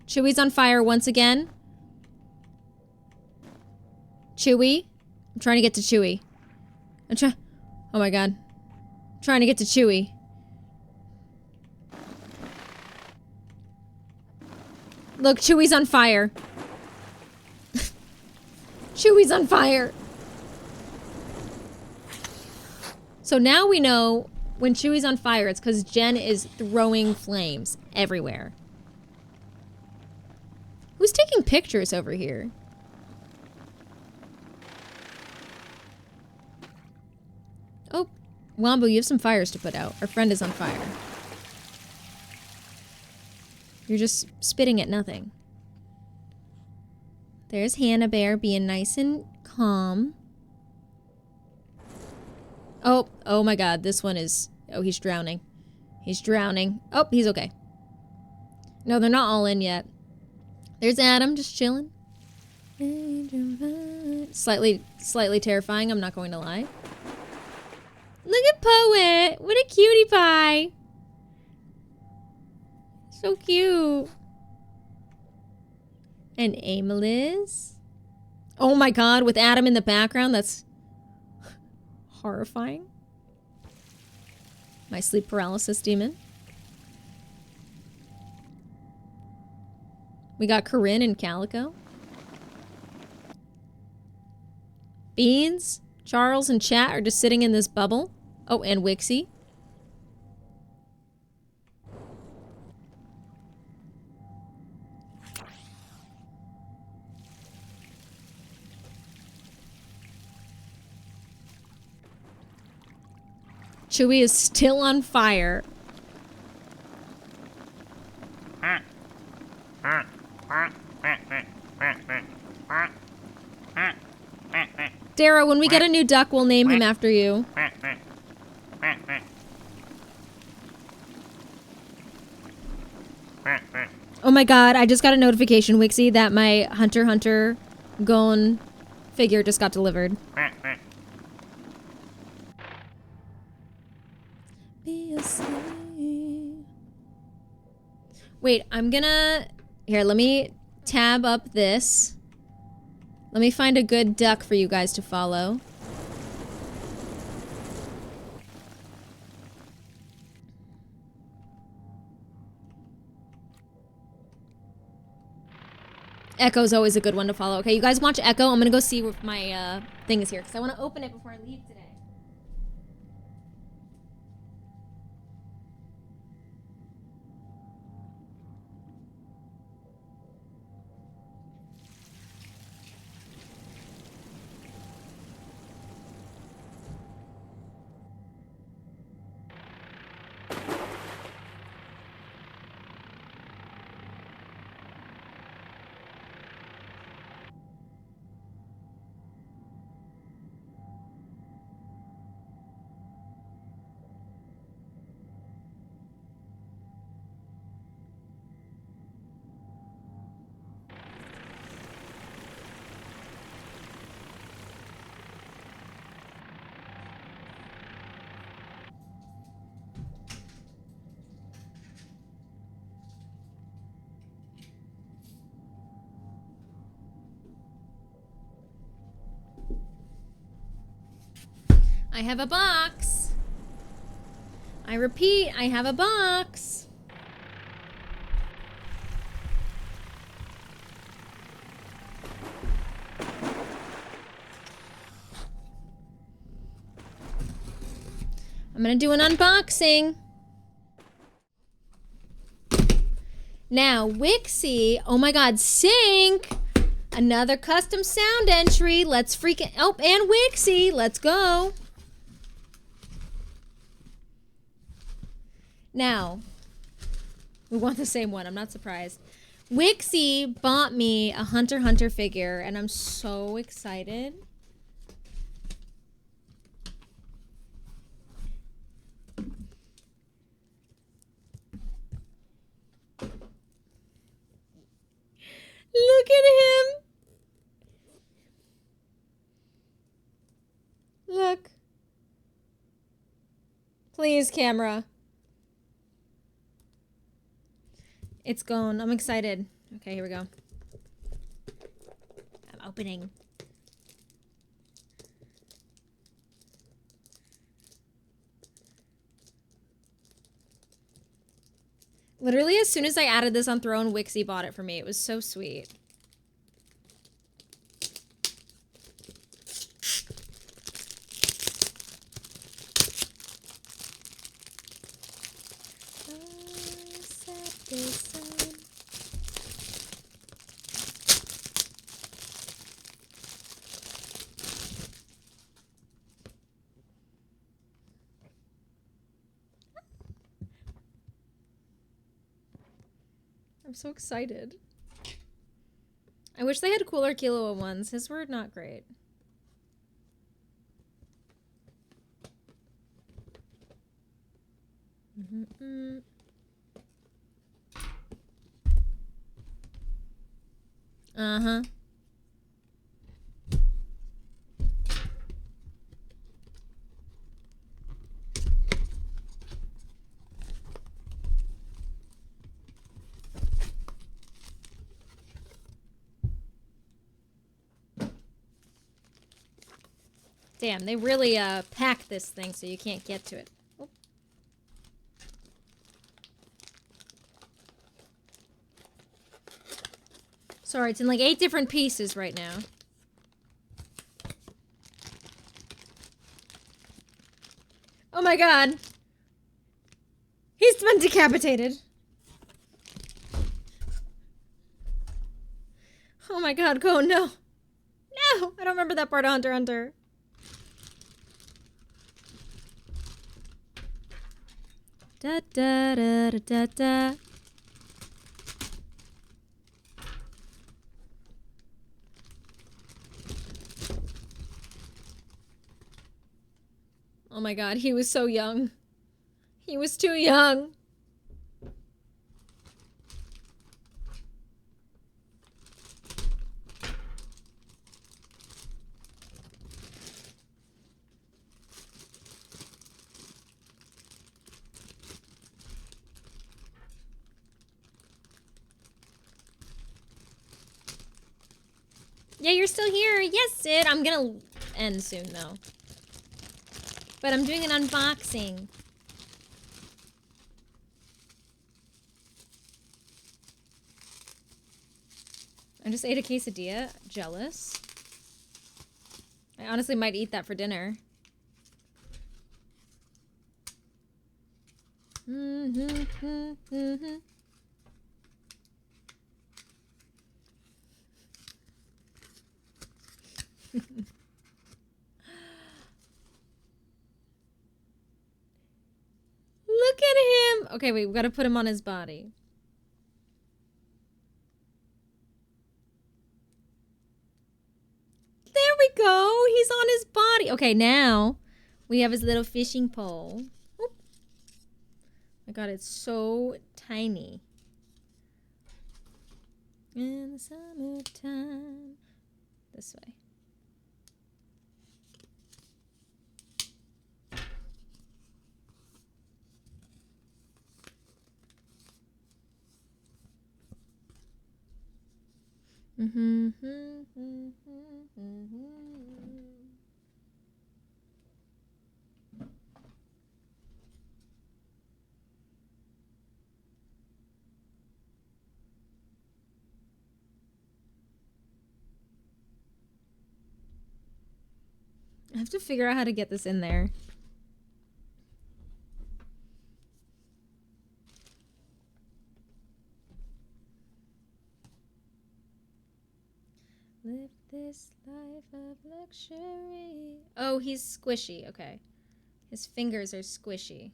Chewy's on fire once again. Chewy. I'm trying to get to Chewy. Oh my god. I'm trying to get to Chewy. Look, Chewy's on fire. Chewy's on fire. So now we know when Chewy's on fire, it's because Jen is throwing flames everywhere. Who's taking pictures over here? Oh, Wombo, you have some fires to put out. Our friend is on fire. You're just spitting at nothing. There's Hannah Bear being nice and calm. Oh, oh my god, this one is... Oh, he's drowning. He's drowning. Oh, he's okay. No, they're not all in yet. There's Adam, just chilling. Slightly terrifying, I'm not going to lie. Look at Poet! What a cutie pie! So cute. And Ameliz. Oh my god, with Adam in the background, that's horrifying. My sleep paralysis demon. We got Corinne and Calico. Beans, Charles, and Chat are just sitting in this bubble. Oh, and Wixie. Chewy is still on fire. Dara, when we get a new duck, we'll name him after you. Oh my god, I just got a notification, Wixie, that my Hunter x Hunter Gon figure just got delivered. Wait, I'm gonna... Here, let me tab up this. Let me find a good duck for you guys to follow. Echo's always a good one to follow. Okay, you guys watch Echo. I'm gonna go see if my thing is here, because I want to open it before I leave today. I have a box. I repeat, I have a box. I'm gonna do an unboxing. Now, Wixie, oh my god, sync! Another custom sound entry. Let's freaking, oh, and Wixie, let's go. Now, we want the same one, I'm not surprised. Wixie bought me a Hunter x Hunter figure, and I'm so excited. Look at him. Look. Please, camera. It's gone. I'm excited. Okay, here we go. I'm opening. Literally, as soon as I added this on Throne, Wixie bought it for me. It was so sweet. I'm so excited. I wish they had cooler Killua ones. His were not great. Uh-huh. Damn, they really pack this thing so you can't get to it. Oh. Sorry, it's in like 8 different pieces right now. Oh my god. He's been decapitated. Oh my god, go, no. No, I don't remember that part of Hunter x Hunter. Da da da da da da. Oh my god, he was so young. He was too young. Yeah, you're still here. Yes, Sid. I'm gonna end soon, though. But I'm doing an unboxing. I just ate a quesadilla. Jealous. I honestly might eat that for dinner. Look at him! Okay, wait, we gotta put him on his body. There we go! He's on his body! Okay, now we have his little fishing pole. Oop. My god, it's so tiny. In the summertime. This way. I have to figure out how to get this in there. Live this life of luxury. Oh, he's squishy. Okay. His fingers are squishy.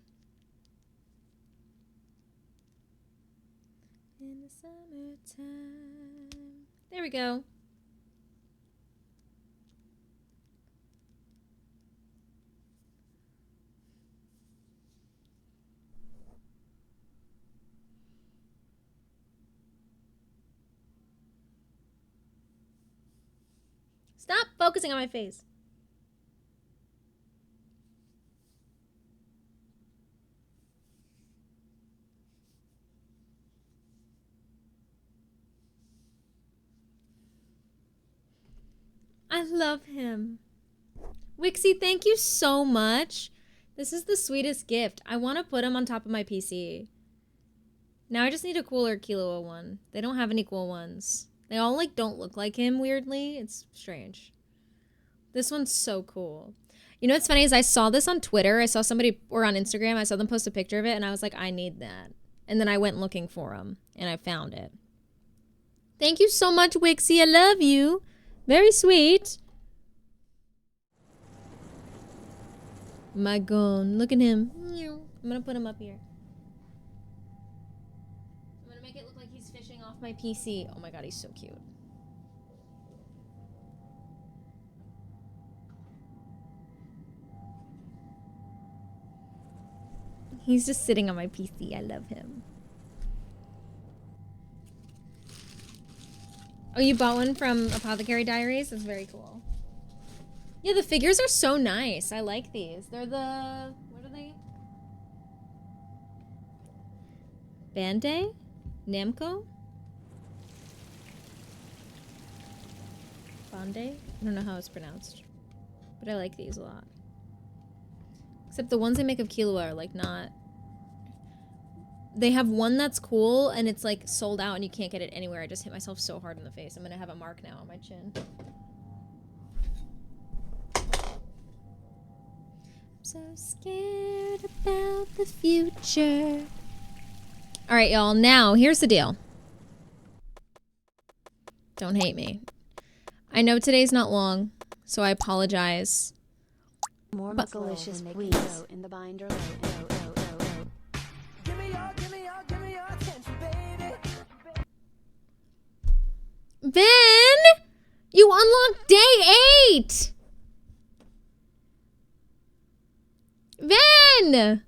In the summertime. There we go. Stop focusing on my face. I love him. Wixie, thank you so much. This is the sweetest gift. I want to put him on top of my PC. Now I just need a cooler Killua one. They don't have any cool ones. They all like don't look like him weirdly. It's strange. This one's so cool. You know what's funny is I saw this on Twitter. I saw somebody, or on Instagram, I saw them post a picture of it and I was like, I need that. And then I went looking for them and I found it. Thank you so much, Wixie. I love you. Very sweet. My gun. Look at him. I'm gonna put him up here. I'm gonna make it look like he's fishing off my PC. Oh my god, he's so cute. He's just sitting on my PC. I love him. Oh, you bought one from Apothecary Diaries? That's very cool. Yeah, the figures are so nice. I like these. They're the... What are they? Bandai? Namco? Bandai? I don't know how it's pronounced. But I like these a lot. Except the ones they make of Killua are like not... They have one that's cool and it's like sold out and you can't get it anywhere. I just hit myself so hard in the face. I'm gonna have a mark now on my chin. I'm so scared about the future. Alright, y'all. Now, here's the deal. Don't hate me. I know today's not long, so I apologize. More But- delicious, please. In the binder, Give me your attention, baby. Vin! You unlocked day 8! Vin!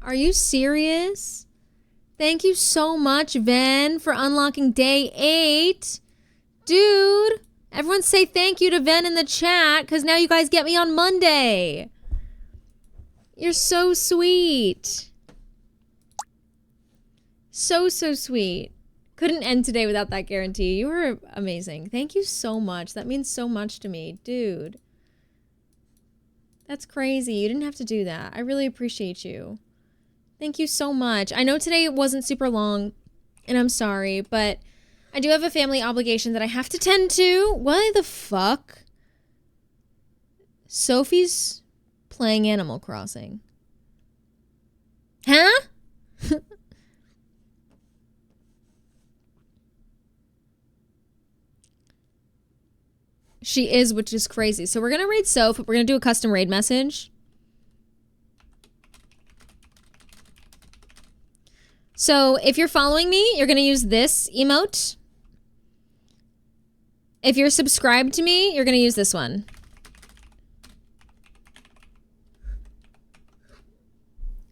Are you serious? Thank you so much, Ven, for unlocking day 8. Dude, everyone say thank you to Ven in the chat, because now you guys get me on Monday. You're so sweet. So sweet. Couldn't end today without that guarantee. You were amazing. Thank you so much. That means so much to me. Dude. That's crazy. You didn't have to do that. I really appreciate you. Thank you so much. I know today wasn't super long, and I'm sorry, but I do have a family obligation that I have to tend to. Why the fuck? Sophie's playing Animal Crossing. Huh? She is, which is crazy. So we're going to raid Soph. We're going to do a custom raid message. So if you're following me, you're going to use this emote. If you're subscribed to me, you're going to use this one.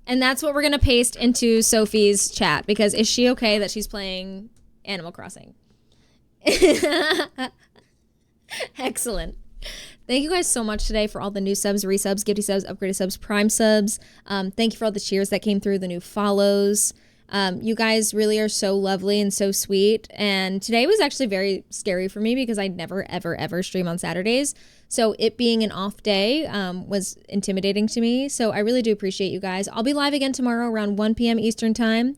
And that's what we're going to paste into Sophie's chat, because is she okay that she's playing Animal Crossing? Excellent. Thank you guys so much today for all the new subs, resubs, gifty subs, upgraded subs, prime subs. Thank you for all the cheers that came through, the new follows. You guys really are so lovely and so sweet. And today was actually very scary for me because I never, ever, ever stream on Saturdays. So it being an off day was intimidating to me. So I really do appreciate you guys. I'll be live again tomorrow around 1 p.m. Eastern time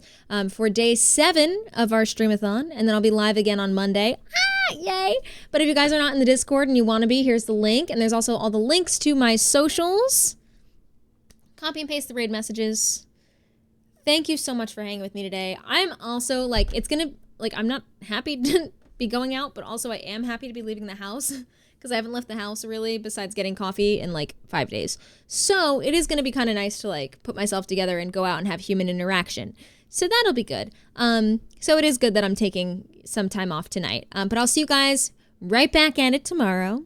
for day 7 of our streamathon. And then I'll be live again on Monday. Yay. But if you guys are not in the Discord and you want to be, here's the link. And there's also all the links to my socials. Copy and paste the raid messages. Thank you so much for hanging with me today. I'm also like, I'm not happy to be going out, but also I am happy to be leaving the house because I haven't left the house really besides getting coffee in like 5 days. So it is going to be kind of nice to like put myself together and go out and have human interaction. So that'll be good. So it is good that I'm taking some time off tonight. But I'll see you guys right back at it tomorrow.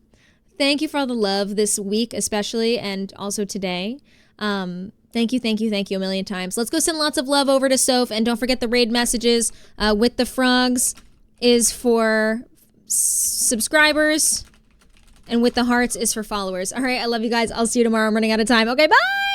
Thank you for all the love this week, especially, and also today. Thank you a million times. Let's go send lots of love over to Soph, and don't forget the raid messages with the frogs is for subscribers, and with the hearts is for followers. All right, I love you guys. I'll see you tomorrow. I'm running out of time. Okay, bye!